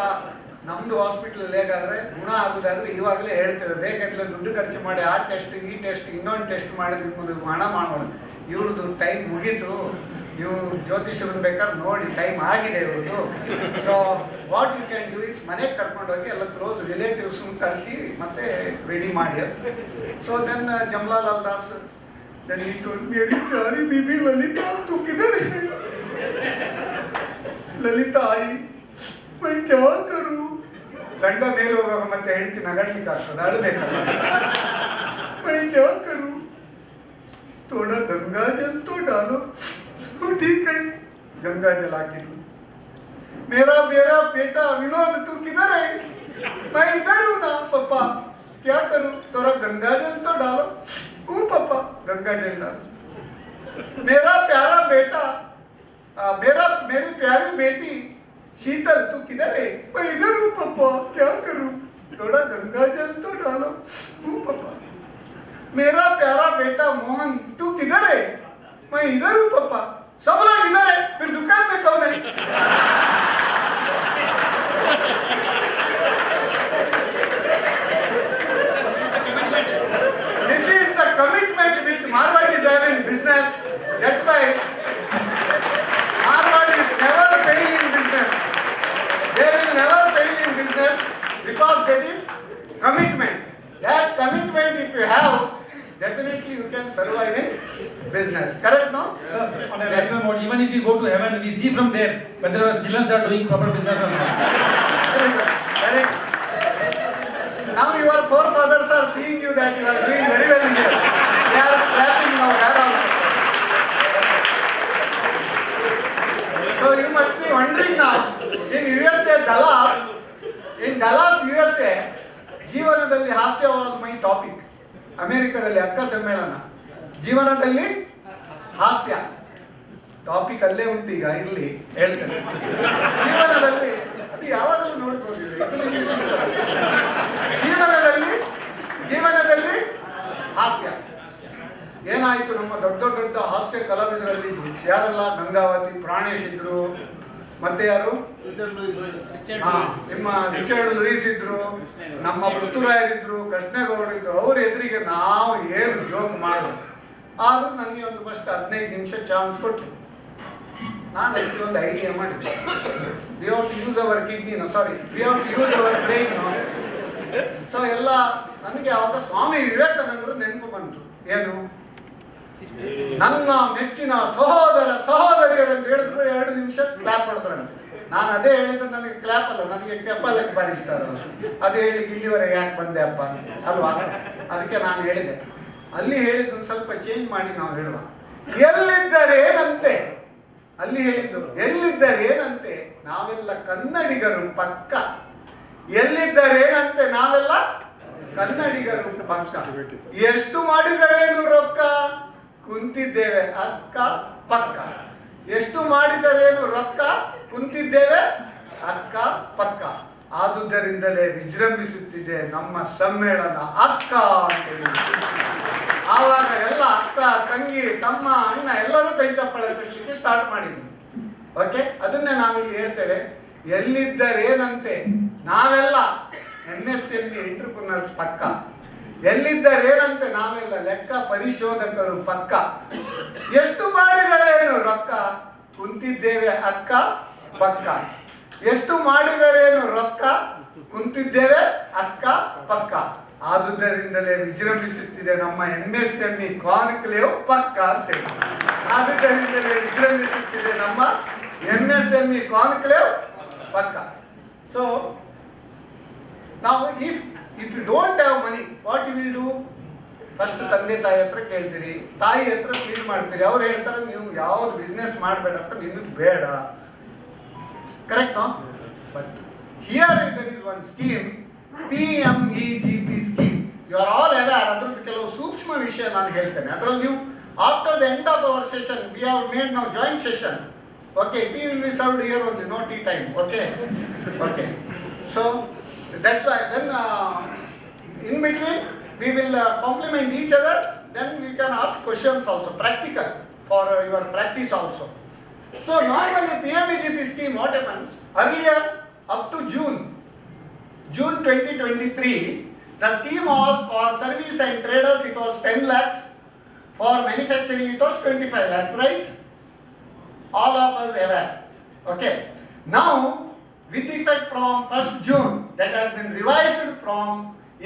ನಮ್ದು ಹಾಸ್ಪಿಟಲ್ ಹೇಗಾದ್ರೆ ಗುಣ ಆಗುದಾದ್ರೆ ಇವಾಗಲೇ ಹೇಳ್ತೇವೆ, ಬೇಕಾದ್ರೆ ದುಡ್ಡು ಖರ್ಚು ಮಾಡಿ ಆ ಟೆಸ್ಟ್ ಈ ಟೆಸ್ಟ್ ಇನ್ನೊಂದು ಟೆಸ್ಟ್ ಮಾಡಿ ನಿಮ್ಮದು ಹಣ ಮಾಡೋಣ. ಇವ್ರದ್ದು ಟೈಮ್ ಮುಗೀತು, ನೀವು ಜ್ಯೋತಿಷ್ಯರನ್ನು ಬೇಕಾದ್ರೆ ನೋಡಿ ಟೈಮ್ ಆಗಿದೆ ಇವ್ರದ್ದು. So what you can do is ಮನೆಗೆ ಕರ್ಕೊಂಡೋಗಿ ಎಲ್ಲ ಕ್ಲೋಸ್ ರಿಲೇಟಿವ್ಸ್ನ ಕರೆಸಿ ಮತ್ತೆ ರೆಡಿ ಮಾಡಿ ಅಂತ. So then Jamnalal Das then he told me, अरे प्यारी बीबी ललिता तू किधर है? ललिता आई, मैं क्या करूं? ಗಂಡ ಮೇಲೆ ಹೋಗುವಾಗ ಮತ್ತೆ ಹೆಂಡತಿ ನಗಡ್ಲಿಕ್ಕೆ ಆಗ್ತದೆ, ಅಳಬೇಕಲ್ಲ. मैं क्या करूं? थोड़ा गंगा जल तो डालो. ठीक है, गंगा जल हाकिದ್ರು. मेरा बेटा विनोद तू किधर है? मैं इधर हूं ना पापा. क्या करूं? थोड़ा गंगा जल तो डालो. ओ पापा, गंगा जल डालो. मेरा प्यारा बेटा मेरी प्यारी बेटी शीतल तू किधर है? मैं इधर हूँ पापा. क्या करूं? थोड़ा गंगा जल तो डालो. ओ पापा. मेरा प्यारा बेटा मोहन तू किधर है? मैं इधर हूँ पापा. सब लोग इधर है, फिर दुकान में कौन है? This is the commitment which Marwadis have in business. That's why Marwadis never fail in business. They will never fail in business because there is commitment. That commitment if you have, definitely you can survive in business. Correct, no? Sir, on a regular mode, even if you go to heaven, we see from there whether our children are doing proper business or not. Correct. Now your forefathers are seeing you that you are doing very well in here. They are clapping now there also. So you must be wondering now, in USA, Dallas, USA, ಜೀವನದಲ್ಲಿ ಹಾಸ್ಯ was my topic. ಅಮೆರಿಕದಲ್ಲಿ ಅಕ್ಕ ಸಮ್ಮೇಳನ, ಜೀವನದಲ್ಲಿ ಹಾಸ್ಯ topic ಅಲ್ಲೇ ಉಂಟು. ಈಗ ಇಲ್ಲಿ ಹೇಳ್ತೇನೆ, ಜೀವನದಲ್ಲಿ ಅದು ಯಾವಾಗಲೂ ನೋಡ್ಬೋದು. ಜೀವನದಲ್ಲಿ ಹಾಸ್ಯ. ಏನಾಯ್ತು, ನಮ್ಮ ದೊಡ್ಡ ಹಾಸ್ಯ ಕಲಾವಿದರಲ್ಲಿ ಯಾರೆಲ್ಲ? ಗಂಗಾವತಿ ಪ್ರಾಣೇಶ್ ಇದ್ರು, ಮತ್ತೆ ಯಾರು? ನಿಮ್ಮ ರಿಚರ್ಡ್ ಲೂಯಿಸ್ ಇದ್ರು, ನಮ್ಮ ಪೃಥ್ವಿರಾಯರಿದ್ರು, ಕೃಷ್ಣೇಗೌಡ ಇದ್ರು. ಅವ್ರ ಎದುರಿಗೆ ನಾವು ಏನು ಜೋಕ್ ಮಾಡೋದು. ಆದ್ರೂ ನನಗೆ ಒಂದು ಫಸ್ಟ್ 15 ನಿಮಿಷ ಚಾನ್ಸ್ ಕೊಟ್ಟರು. ನಾನು ಅದಕ್ಕೆ ಒಂದು ಐಡಿಯಾ ಮಾಡಿದೆ. We have to use our kidney, sorry we have to use our brain. So ಎಲ್ಲ ನನಗೆ ಆವಾಗ ಸ್ವಾಮಿ ವಿವೇಕಾನಂದರು ನೆನಪು ಬಂತು. ಏನು? ನನ್ನ ಮೆಚ್ಚಿನ ಸಹೋದರಿಯರು ಅಂತ ಹೇಳಿದ್ರು, 2 ನಿಮಿಷ ಕ್ಲಾಪ್ ಹೊಡೆದ್ರಂತೆ. ನಾನು ಅದೇ ಹೇಳಿದ್ರೆ ನನಗೆ ಕ್ಲಾಪ್ ಅಲ್ಲ, ನನಗೆ ಕೆಪ್ಪಲಕ್ಕೆ ಬಾರಿ ಇಷ್ಟ ಅದು ಹೇಳಿಕ್ಕೆ ಇಲ್ಲಿವರೆಗೆ ಯಾಕೆ ಬಂದೆ ಅಪ್ಪ ಅಲ್ವಾ? ಅದಕ್ಕೆ ನಾನು ಹೇಳಿದೆ. ಅಲ್ಲಿ ಹೇಳಿದ್ದು ಸ್ವಲ್ಪ ಚೇಂಜ್ ಮಾಡಿ ನಾವು ಹೇಳುವ. ಎಲ್ಲಿದ್ದರೇನಂತೆ, ಅಲ್ಲಿ ಹೇಳಿದ್ದು ಎಲ್ಲಿದ್ದರೇನಂತೆ ನಾವೆಲ್ಲ ಕನ್ನಡಿಗರು ಪಕ್ಕ. ಎಲ್ಲಿದ್ದರೇನಂತೆ ನಾವೆಲ್ಲ ಕನ್ನಡಿಗರು ಪಕ್ಕ. ಎಷ್ಟು ಮಾಡಿದರೇನು ರೊಕ್ಕ, ಕುಂತಿದ್ದೇವೆ ಅಕ್ಕ ಪಕ್ಕ. ಎಷ್ಟು ಮಾಡಿದರೇನು ರೊಕ್ಕ, ಕುಂತಿದ್ದೇವೆ ಅಕ್ಕ ಪಕ್ಕ. ಆದುದರಿಂದಲೇ ವಿಜೃಂಭಿಸುತ್ತಿದೆ ನಮ್ಮ ಸಮ್ಮೇಳನ ಅಕ್ಕ ಅಂತ ಹೇಳಿ. ಆವಾಗ ಎಲ್ಲ ಅಕ್ಕ ತಂಗಿ ತಮ್ಮ ಅಣ್ಣ ಎಲ್ಲರೂ ಕೈ ಚಪ್ಪಳ ತಟ್ಟಲಿಕ್ಕೆ ಸ್ಟಾರ್ಟ್ ಮಾಡಿದ್ವಿ. ಓಕೆ, ಅದನ್ನೇ ನಾವಿಲ್ಲಿ ಹೇಳ್ತೇವೆ. ಎಲ್ಲಿದ್ದರೇನಂತೆ ನಾವೆಲ್ಲ MSME ಎಂಟ್ರಪ್ರನರ್ಸ್ ಪಕ್ಕ. ಎಲ್ಲಿದ್ದರೇನಂತೆ ನಾವೆಲ್ಲ ಲೆಕ್ಕ ಪರಿಶೋಧಕರು ಪಕ್ಕ. ಎಷ್ಟು ಮಾಡಿದರೇನು ರೊಕ್ಕ, ಕುಂತಿದ್ದೇವೆ ಅಕ್ಕ ಪಕ್ಕ. ಎಷ್ಟು ಮಾಡಿದರೇನು ರೊಕ್ಕ, ಕುಂತಿದ್ದೇವೆ ಅಕ್ಕ ಪಕ್ಕ. ಆದುದರಿಂದಲೇ ವಿಜೃಂಭಿಸುತ್ತಿದೆ ನಮ್ಮ MSME ಕಾನ್ಕ್ಲೇವ್ ಪಕ್ಕ ಅಂತೇಳಿ. ಆದುದರಿಂದಲೇ ವಿಜೃಂಭಿಸುತ್ತಿದೆ ನಮ್ಮ MSME ಕಾನ್ಕ್ಲೇವ್ ಪಕ್ಕ. So now if you don't have money, what you will do? First ತಂದೆ ತಾಯಿ ಹತ್ರ ಕೇಳ್ತೀರಿ, ತಾಯಿ ಹತ್ರ ಫೀಲ್ ಮಾಡ್ತೀರಿ, ಅವ್ರು ಹೇಳ್ತಾರೆ ನೀವು ಯಾವ್ದು ಬಿಸ್ನೆಸ್ ಮಾಡಬೇಡ ಅಂತ, ನಿಮಗೆ ಬೇಡ. Correct? But here there is one scheme, PMEGP scheme. You are all aware. ಅದ್ರದ್ದು ಕೆಲವು ಸೂಕ್ಷ್ಮ ವಿಷಯ ನಾನು ಹೇಳ್ತೇನೆ. ಅದರಲ್ಲಿ ನೀವು after the end of our session, we have made now joint session. Okay, tea will be served here only, no tea time. Okay, okay. So that's why then in between we will compliment each other. Then we can ask questions also, practical for your practice also. So normally PMEGP scheme, what happens? Earlier up to June 2023, the scheme was for service and traders. It was 10 lakhs. For manufacturing, it was 25 lakhs, right? All of us aware. Okay. Now, with effect from 1st June, that has been revised from,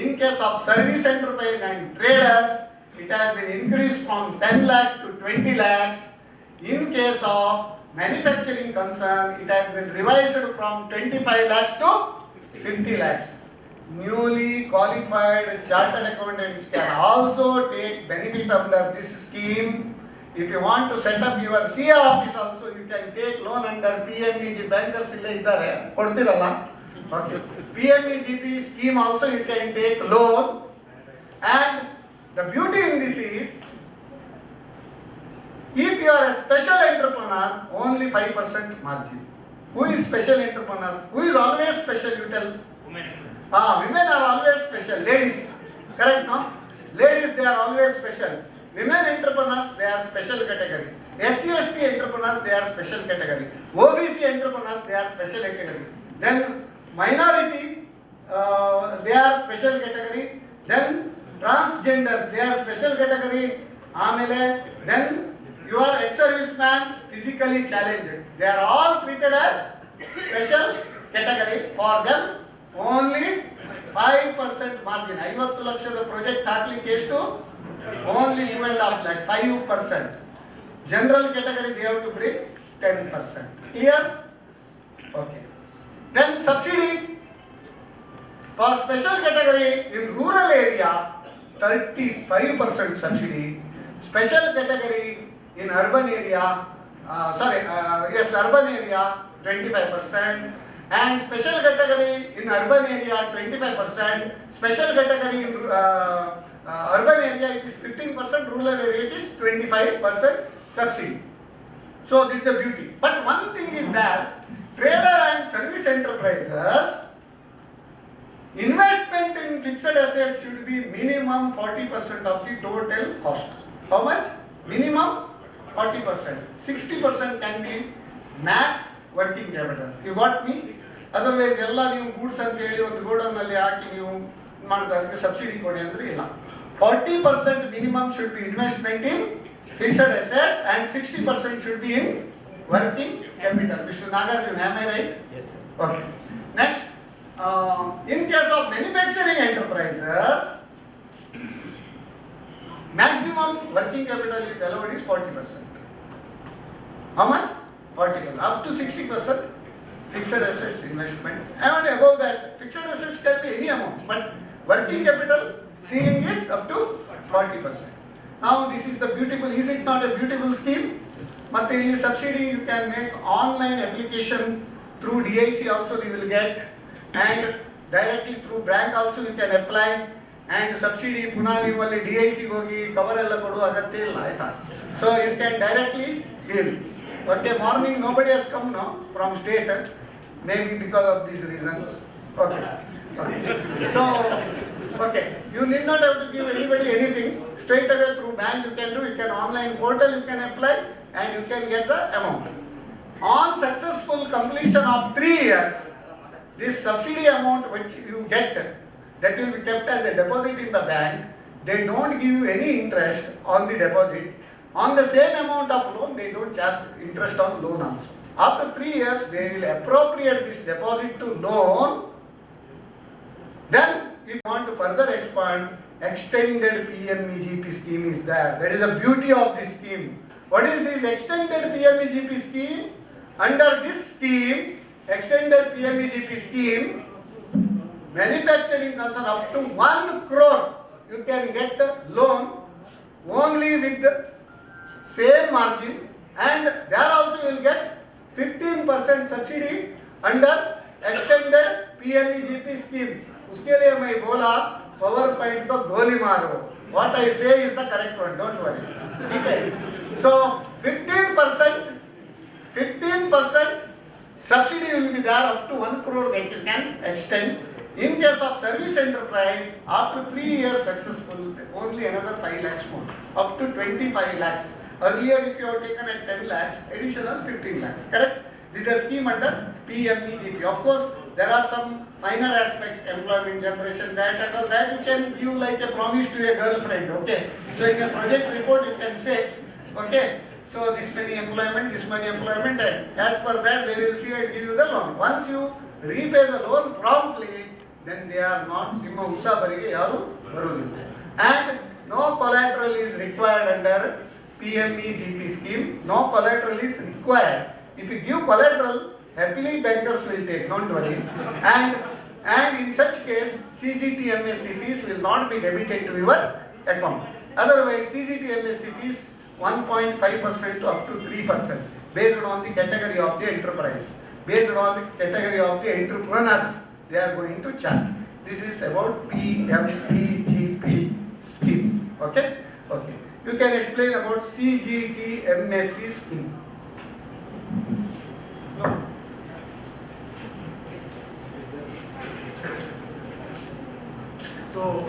in case of service enterprise and traders, it has been increased from 10 lakhs to 20 lakhs. In case of manufacturing concern, it has been revised from 25 lakhs to 50 lakhs. Newly qualified chartered accountants can also take benefit under this scheme. If you want to set up your CA office also, you can take loan under PMEG. Bankers illa iddare kodtiralla. Okay. PMEGP scheme also you can take loan. And the beauty in this is, if you are a special entrepreneur, only 5% margin. Who is special entrepreneur? Who is always special? You tell. Women are always special. Ladies, correct? No? Ladies, they are always special. Women entrepreneurs, they are special category. SC/ST entrepreneurs, they are special category. OBC entrepreneurs, they are special category. Then minority, they are special category. Then transgenders, they are special category. Then you are ex-serviceman, physically challenged. They are all treated as special category. For them, only 5% margin. 50 ಲಕ್ಷದ project ಹಾಕ್ಲಿಕ್ಕೆ ಎಷ್ಟು? Only 2.5 lakh, 5%. General category they have to bring 10%. Clear? Okay. Then subsidy for special category in rural area, 35% subsidy. Special category in urban area, urban area 25%. And special category in urban area 25%, special category in urban area it is 15%, rural area it is 25% subsidy. So this is the beauty. But one thing is that trader and service enterprises, investment in fixed assets should be minimum 40% of the total cost. How much? Minimum 40%. 60% can be max working capital. You got me? Otherwise ಎಲ್ಲ ನೀವು goods ಅಂತ ಹೇಳಿ ಒಂದು godown ನಲ್ಲಿ ಹಾಕಿ ನೀವು ಮಾಡೋದಕ್ಕೆ subsidy ಕೊಡಿ ಅಂದ್ರೆ ಇಲ್ಲ. 40% minimum should be investment in fixed assets and 60% should be in working capital. Mr. Nagarjuna, am I right? Yes, sir. Okay. Next, in case of manufacturing enterprises, maximum working capital is allowed is 40%. How much? 40%. Up to 60% fixed assets investment. And above that, fixed assets can be any amount, but working capital ceiling is up to 40%. Now this is the beautiful, is it not a beautiful scheme? But in subsidy you can make online application through DIC also you will get, and directly through bank also you can apply, and subsidy puna ನೀವು ಅಲ್ಲಿ DIC ಹೋಗಿ cover ಎಲ್ಲ ಕೊಡುವ ಅಗತ್ಯ ಇಲ್ಲ ಆಯ್ತಾ. So you can directly deal. Okay, morning nobody has come now from state, maybe because of these reasons. Okay. Okay. So, okay, you need not have to give anybody anything. Straight away through bank you can do, you can online portal you can apply, and you can get the amount. On successful completion of 3 years, this subsidy amount which you get, that will be kept as a deposit in the bank. They don't give you any interest on the deposit. On the same amount of loan, they don't charge interest on loan also. After 3 years, they will appropriate this deposit to loan. Then, if you want to further expand, extended PMEGP scheme is there. That is the beauty of this scheme. What is this extended PMEGP scheme? Under this scheme, extended PMEGP scheme, manufacturing concern up to 1 crore, you can get a loan only with the same margin, and there also you will get 15% subsidy under extended PMEGP scheme. उसके लिए मैं बोला PowerPoint को गोली मारो. What I say is the correct one. Don't worry. ठीक है. So 15% subsidy will be there up to 1 crore they can extend. In case of service enterprise, after 3 years successful, only another 5 lakhs more, up to 25 lakhs. Earlier, if you have taken at 10 lakhs, additional 15 lakhs. Correct? This is a scheme under PMEGP. Of course, there are some minor aspects, employment generation, that and all that you can give like a promise to a girlfriend. Okay? So in a project report, you can say, okay, so this many employment, and as per that, they will see and give you the loan. Once you repay the loan promptly, then they are not and no collateral is required under PMEGP scheme. No collateral is required. If you give collateral, happily bankers will take, don't worry. And in such case, CGT-MSC fees will not be debited to your account. Otherwise, CGT-MSC fees 1.5% to up to 3% based on the category of the enterprise. Based on the category of the entrepreneurs, they are going to charge. This is about PMEGP scheme. Okay? Okay. You can explain about CGT-MSC scheme. So,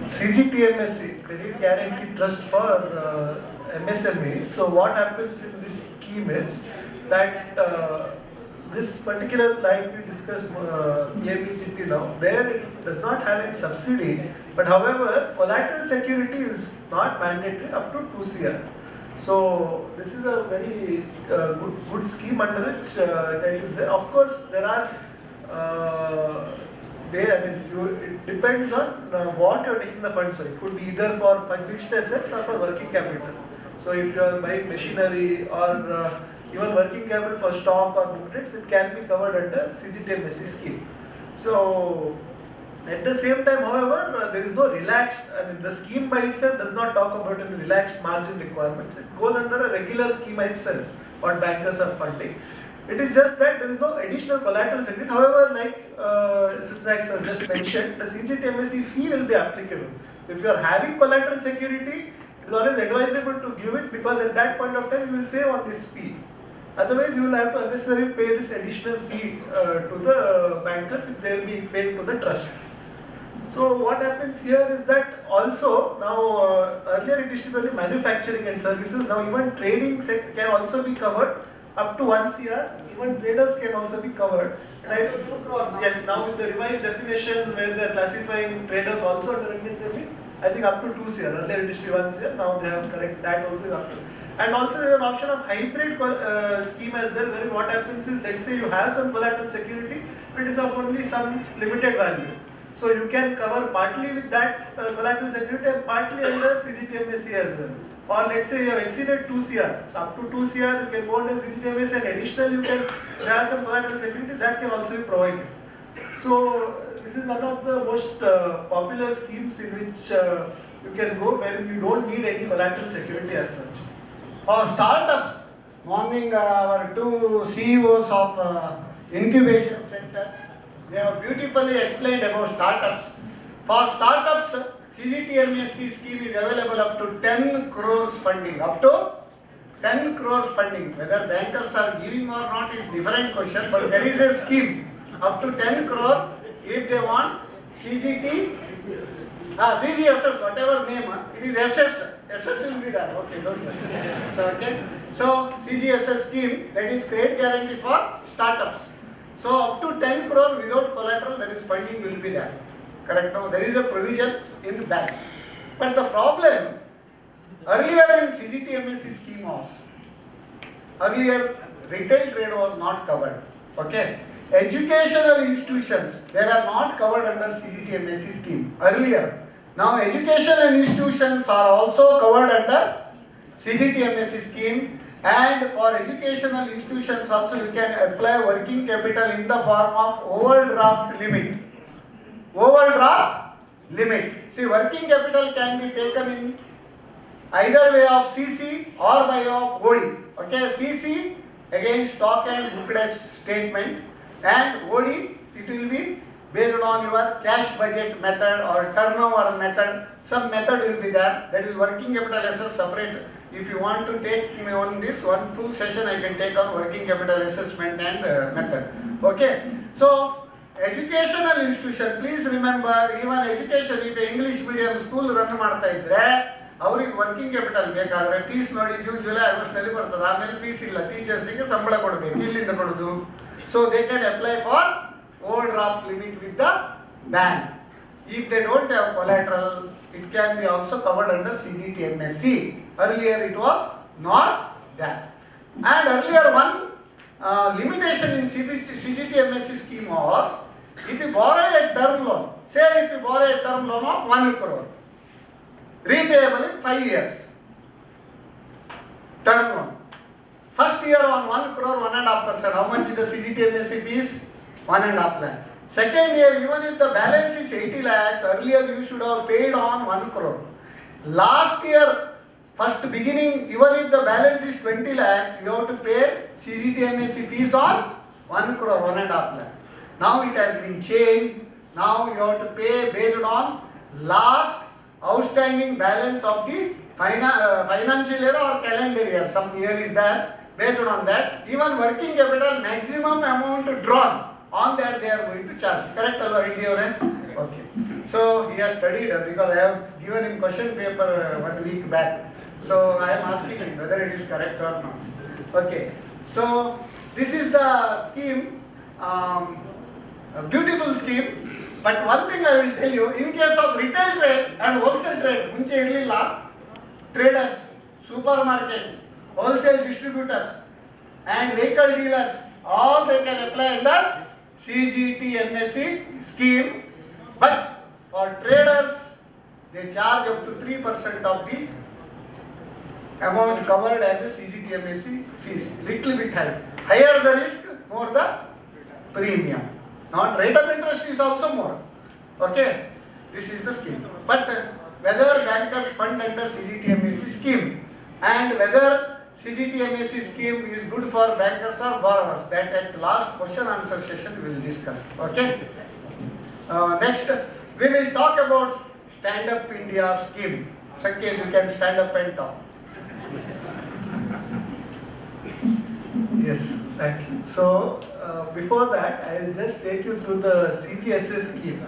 CGT-MSC, Credit Guarantee Trust for MSMEs. So, what happens in this scheme is that this particular line we discussed, PMEGP now, there it does not have any subsidy, but however, collateral security is not mandatory up to 2 CR. So, this is a very good scheme under which that is there. Of course, there are it depends on what you are taking the funds for. It could be either for fixed assets or for working capital. So if you are buying machinery or even working capital for stock or book trades, it can be covered under CGT-MSC scheme. So at the same time, however, there is no relaxed, the scheme by itself does not talk about any relaxed margin requirements. It goes under a regular scheme itself, what bankers are funding. It is just that there is no additional collateral security. However, like Mr. just mentioned, the CGT-MSC fee will be applicable. So if you are having collateral security, it is always advisable to give it, because at that point of time you will save on this fee. Otherwise, you will have to unnecessarily pay this additional fee to the banker, which they will be paying to the trust. So what happens here is that also now earlier it used to be only manufacturing and services. Now even trading can also be covered up to 1 CR. Even traders can also be covered. And yes, now with the revised definition where they are classifying traders also under MSME, I think up to 2 CR. Earlier it used to be 1 CR. Now they have correct that also is up to. And also there is an option of hybrid scheme as well, where what happens is, let's say you have some collateral security, but it is of only some limited value. So you can cover partly with that collateral security and partly under CGT-MSC as well. Or let's say you have exceeded 2 CR, so up to 2 CR you can go under CGT-MSC, and additional you can have some collateral security that can also be provided. So this is one of the most popular schemes in which you can go where you don't need any collateral security as such. For startups, morning our two CEOs of incubation centers, they have beautifully explained about startups. For startups, CGT-MSC scheme is available up to 10 crores funding. Up to 10 crores funding. Whether bankers are giving or not is different question, but there is a scheme up to 10 crores if they want CGT, CGSS, whatever name, it is SS. SS will be there. Okay, don't worry. So, okay. So CGSS scheme, that is credit guarantee for startups. So up to 10 crore without collateral, there is funding will be there. Correct now? There is a provision in the bank. But the problem, earlier in CGT-MSC scheme was, earlier retail trade was not covered. Okay. Educational institutions, they are not covered under CGT-MSC scheme earlier. Now educational institutions are also covered under CGTMSE scheme, and for educational institutions also you can apply working capital in the form of overdraft limit. Overdraft limit. See, working capital can be taken in either way of CC or by of OD. Okay, CC again stock and booklet statement, and OD it will be based on your cash budget method or turnover method. Some method will be there. That is working capital assets separate. If you want to take me on this one full session, I can take on working capital assessment and method. Okay. So educational institution, please remember, even education, if English medium school run ಮಾಡ್ತಾ ಇದ್ರೆ ಅವರಿಗೆ working capital ಬೇಕಾದ್ರೆ fees ನೋಡಿ June July August ನಲ್ಲಿ ಬರ್ತದೆ. ಆಮೇಲೆ fees ಇಲ್ಲ, ಟೀಚರ್ಸ್ಗೆ ಸಂಬಳ ಕೊಡಬೇಕು, ಇಲ್ಲಿಂದ ಕೊಡೋದು. So they can apply for overdraft limit with the bank. If they don't have collateral, it can be also covered under CGTMSE. Earlier it was not that. And earlier one limitation in CGTMSE scheme was, if you borrow a term loan, say if you borrow a term loan of 1 crore, repayable in 5 years, term loan. First year on 1 crore, 1.5%. How much is the CGTMSE fees? 1.5 lakh. Second year, even if the balance is 80 lakhs, earlier you should have paid on 1 crore. Last year, first beginning, even if the balance is 20 lakhs, you have to pay CGTMSE fees on 1 crore, 1.5 lakh. Now it has been changed. Now you have to pay based on last outstanding balance of the financial year or calendar year. Some year is there. Based on that, even working capital maximum amount drawn, on that they are going to charge. Correct, Alva India? Okay. So he has studied because I have given him question paper 1 week back. So I am asking him whether it is correct or not. Okay. So this is the scheme, a beautiful scheme. But one thing I will tell you, in case of retail trade and wholesale trade, munche irlilla, traders, supermarkets, wholesale distributors and vehicle dealers, all they can apply under CGTMSE scheme. But for traders, they charge up to 3% of the amount covered as a CGTMSE fees. Little bit high. Higher the risk, more the premium. Not rate of interest is also more. Okay, this is the scheme. But whether bankers fund under CGTMSE scheme and whether CGTMSE scheme is good for bankers or borrowers, that at last question answer session we will discuss. Okay. Next, we will talk about Stand Up India scheme. Sanket, you can stand up and talk. Yes, thank you. So before that, I will just take you through the CGSS scheme,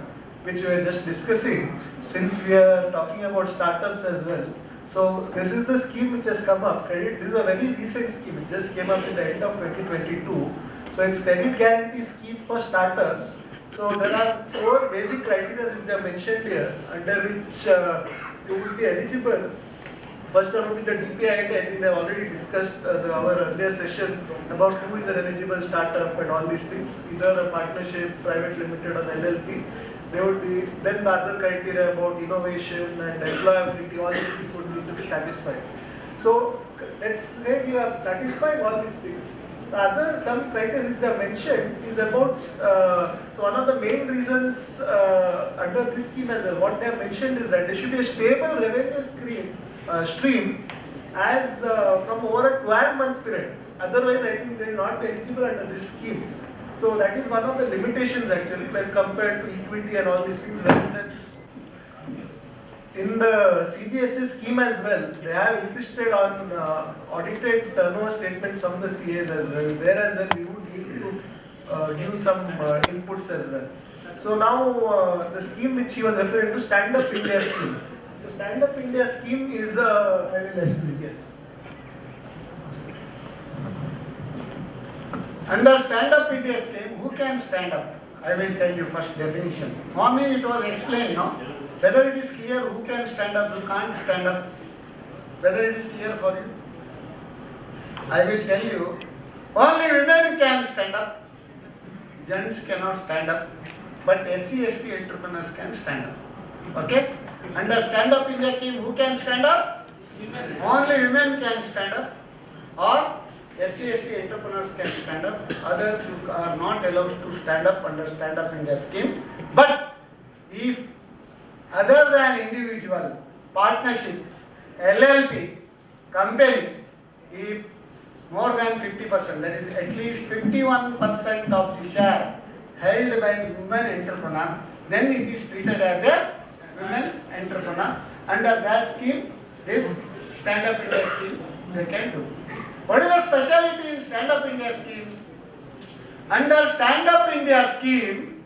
which we are just discussing, since we are talking about startups as well. So this is the scheme which has come up. This is a very recent scheme. It just came up at the end of 2022. So it's credit guarantee scheme for startups. So there are 4 basic criteria which they are mentioned here, under which you will be eligible. First one will be the DPI. I think they have already discussed our earlier session about who is an eligible startup and all these things. Either a partnership, private limited or LLP. They would be, then the other criteria about innovation and employability, all these things would need to be satisfied. So let's say we are satisfying all these things. The other, some criteria which they have mentioned is about, so one of the main reasons under this scheme as well, what they have mentioned is that there should be a stable revenue stream as from over a 12-month period. Otherwise, I think they are not eligible under this scheme. So that is one of the limitations actually when compared to equity and all these things. In the CGSS scheme as well, they have insisted on audited turnover statements from the CAs as well. There as well, we would need to give some inputs as well. So now the scheme which he was referring to, Stand Up India scheme. So Stand Up India scheme is a yes. Under Stand Up India scheme, who can stand up? I will tell you first definition. Morning it was explained, no? Whether it is clear who can stand up, who can't stand up. Whether it is clear for you? I will tell you, only women can stand up. Gents cannot stand up. But SC, ST entrepreneurs can stand up. Okay? Under Stand Up India scheme, who can stand up? Only women can stand up, or SC/ST entrepreneurs can stand up. Others are not allowed to stand up under Stand Up India scheme. But if other than individual, partnership, LLP, company, if more than 50%, that is at least 51% of the share held by women entrepreneur, then it is treated as a women entrepreneur. Under that scheme, this Stand Up India scheme, they can do. What is the speciality in Stand Up India scheme? Under Stand Up India scheme,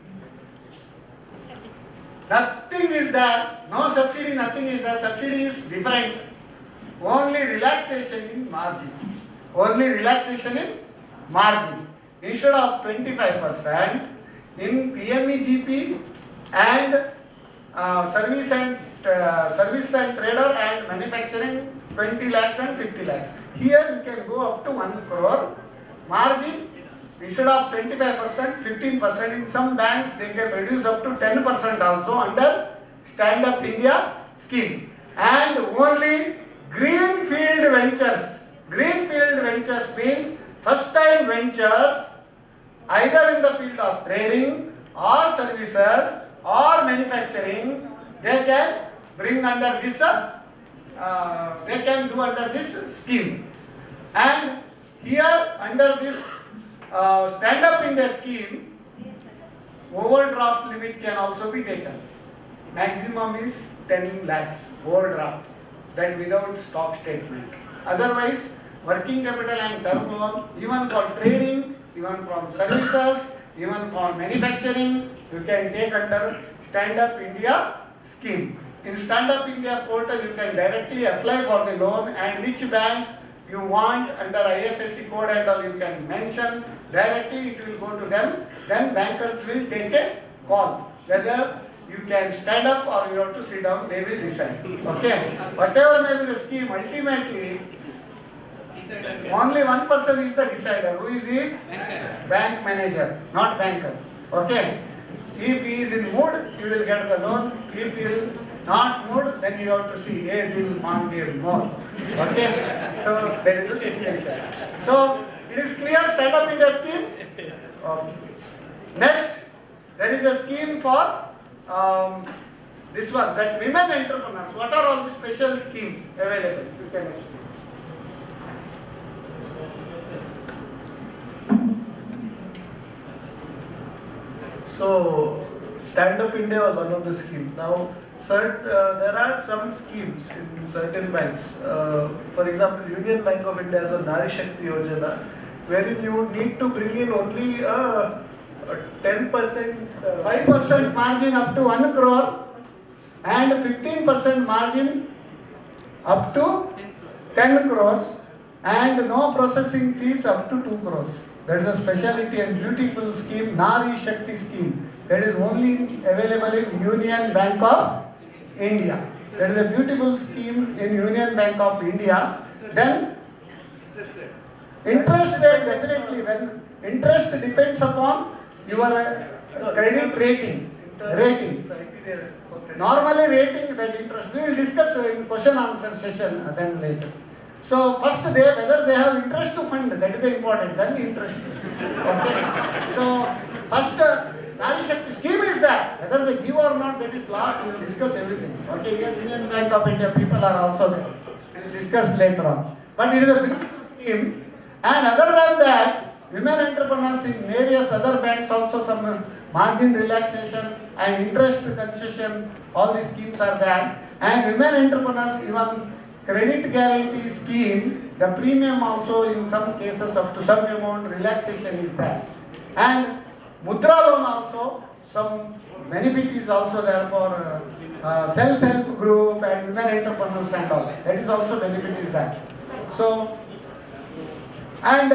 nothing is there, no subsidy, nothing is there. Subsidy is different. Only relaxation in margin. Only relaxation in margin. Instead of 25% in PMEGP and service and trader and manufacturing 20 lakhs and 50 lakhs. Here you can go up to 1 crore. Margin instead of 25%, 15%. In some banks they can reduce up to 10% also under Stand Up India scheme. And only greenfield ventures. Greenfield ventures means first time ventures either in the field of trading or services or manufacturing, they can bring under this, they can do under this scheme. And here under this Stand Up India scheme, overdraft limit can also be taken. Maximum is 10 lakhs overdraft, that without stock statement. Otherwise, working capital and term loan, even for trading, even from services, even for manufacturing, you can take under Stand Up India scheme. In Stand Up India portal, you can directly apply for the loan, and which bank you want under IFSC code and all you can mention. Directly it will go to them. Then bankers will take a call whether you can stand up or you have to sit down. They will decide. Okay. Whatever may be the scheme, ultimately only one person is the decider. Who is he? Bank manager, not banker. Okay. If he is in mood, he will get the loan. If he is not mood, then you have to see a will mandir more. Okay. So that is the situation. So it is clear. Stand Up India scheme. Okay. Next, there is a scheme for this one, that women entrepreneurs. What are all the special schemes available? You can explain. So, Stand Up India was one of the schemes. Now, there are some schemes in certain banks. For example, Union Bank of India has a Nari Shakti Yojana, wherein you need to bring in only a 10%, 5% margin up to 1 crore and 15% margin up to 10 crores and no processing fees up to 2 crores. That is a speciality and beautiful scheme, Nari Shakti scheme. That is only available in Union Bank of India. That is a beautiful scheme in Union Bank of India. Then interest rate, definitely when interest depends upon your credit rating. Normally rating that interest, we will discuss in question answer session then later. So first whether they have interest to fund, that is the important, then the interest. Okay. So first Nari Shakti scheme is there, whether they give or not, that is last, we will discuss everything. Okay, here Union Bank of India people are also there, we will discuss later on. But it is a beautiful scheme, and other than that, women entrepreneurs in various other banks also some margin relaxation and interest concession, all these schemes are there. And women entrepreneurs, even credit guarantee scheme, the premium also in some cases up to some amount relaxation is there. And Mudra loan also, some benefit is also there for self-help group and women entrepreneurs and all. That is also benefit is there. So, and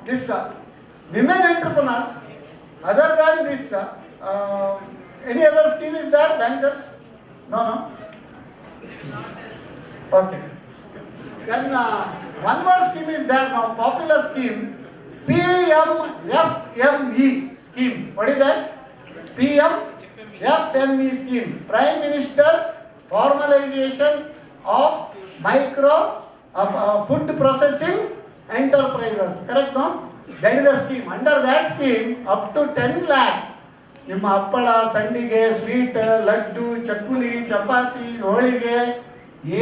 this women entrepreneurs, other than this, any other scheme is there, bankers? No? Okay. Then one more scheme is there now, popular scheme, PMFME scheme. What is that? PMFME scheme. Prime Minister's Formalization of micro food processing enterprises. Correct, no? That is the scheme. Under that scheme, up to 10 lakhs. ನಿಮ್ಮ ಹಪ್ಪಳ ಸಂಡಿಗೆ sweet laddu ಚಕ್ಕುಲಿ ಚಪಾತಿ ಹೋಳಿಗೆ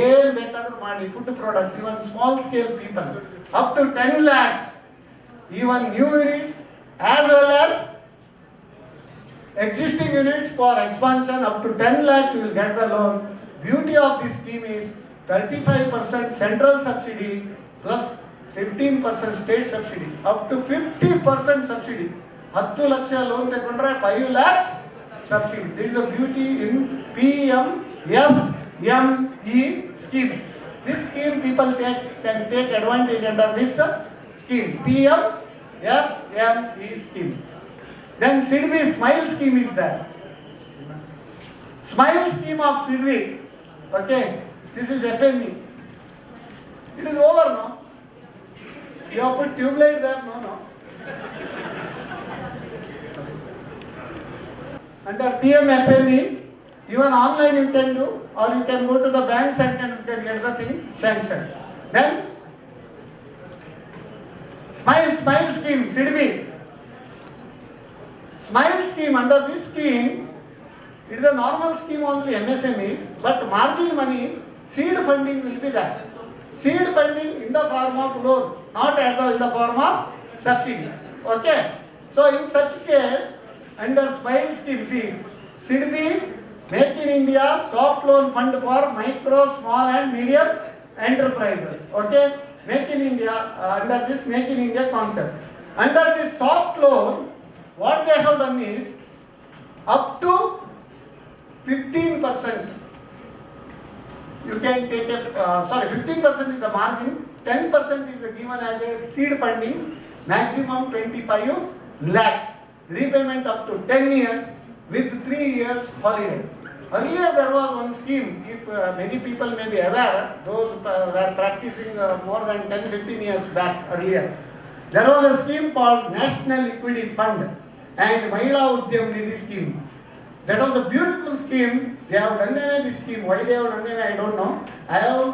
ಏನು ಬೇಕಾದ್ರೂ ಮಾಡಿ food products even small scale people up to 10 lakhs even new units as well as existing units for expansion up to 10 lakhs you will get the loan. Beauty of this scheme is 35% central subsidy plus 15% state subsidy up to 50% subsidy. 10 lakh loan ತಗೊಂಡ್ರೆ 5 lakhs subsidy. This is the beauty in PMFME scheme. This scheme people can take advantage under this scheme. PMFME scheme. Then SIDBI Smile scheme is there. Smile scheme of SIDBI. Okay, this is FME. It is over, no? You have put tubelight there, no. Under PMFME, even online you can do, or you can go to the banks and you can get the things sanctioned. Then, Smile scheme, SIDBI. Smile scheme, under this scheme, it is a normal scheme only MSMEs, but margin money, seed funding will be there. Seed funding in the form of loan, not as in the form of subsidy. Okay? So, in such case, under Smile scheme, see, SIDBI, Make in India, soft loan fund for micro, small and medium enterprises. Okay? Make in India, under this Make in India concept. Under this soft loan, what they have done is, up to 15%, you can take 15% is the margin, 10% is given as a seed funding, maximum 25 lakhs. Repayment up to 10 years with 3 years holiday. Earlier there was one scheme, if many people may be aware, those were practicing more than 10-15 years back earlier. There was a scheme called National Equity Fund and Mahila Udyam Nidhi scheme. That was a beautiful scheme. They have done away this scheme. Why they have done away, I don't know. I have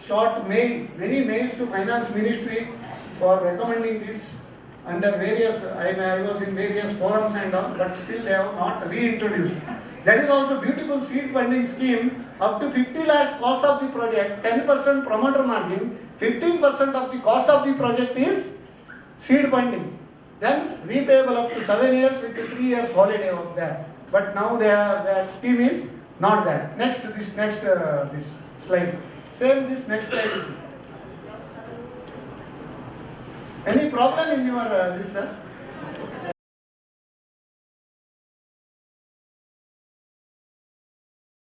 shot many mails to Finance Ministry for recommending this under various, I was in various forums and all, but still they have not reintroduced. That is also beautiful seed funding scheme. Up to 50 lakh cost of the project, 10% promoter margin, 15% of the cost of the project is seed funding. Then repayable up to 7 years with the 3 years holiday was there. But now that scheme is not there. This slide. Same this next slide. Any problem in your this, sir?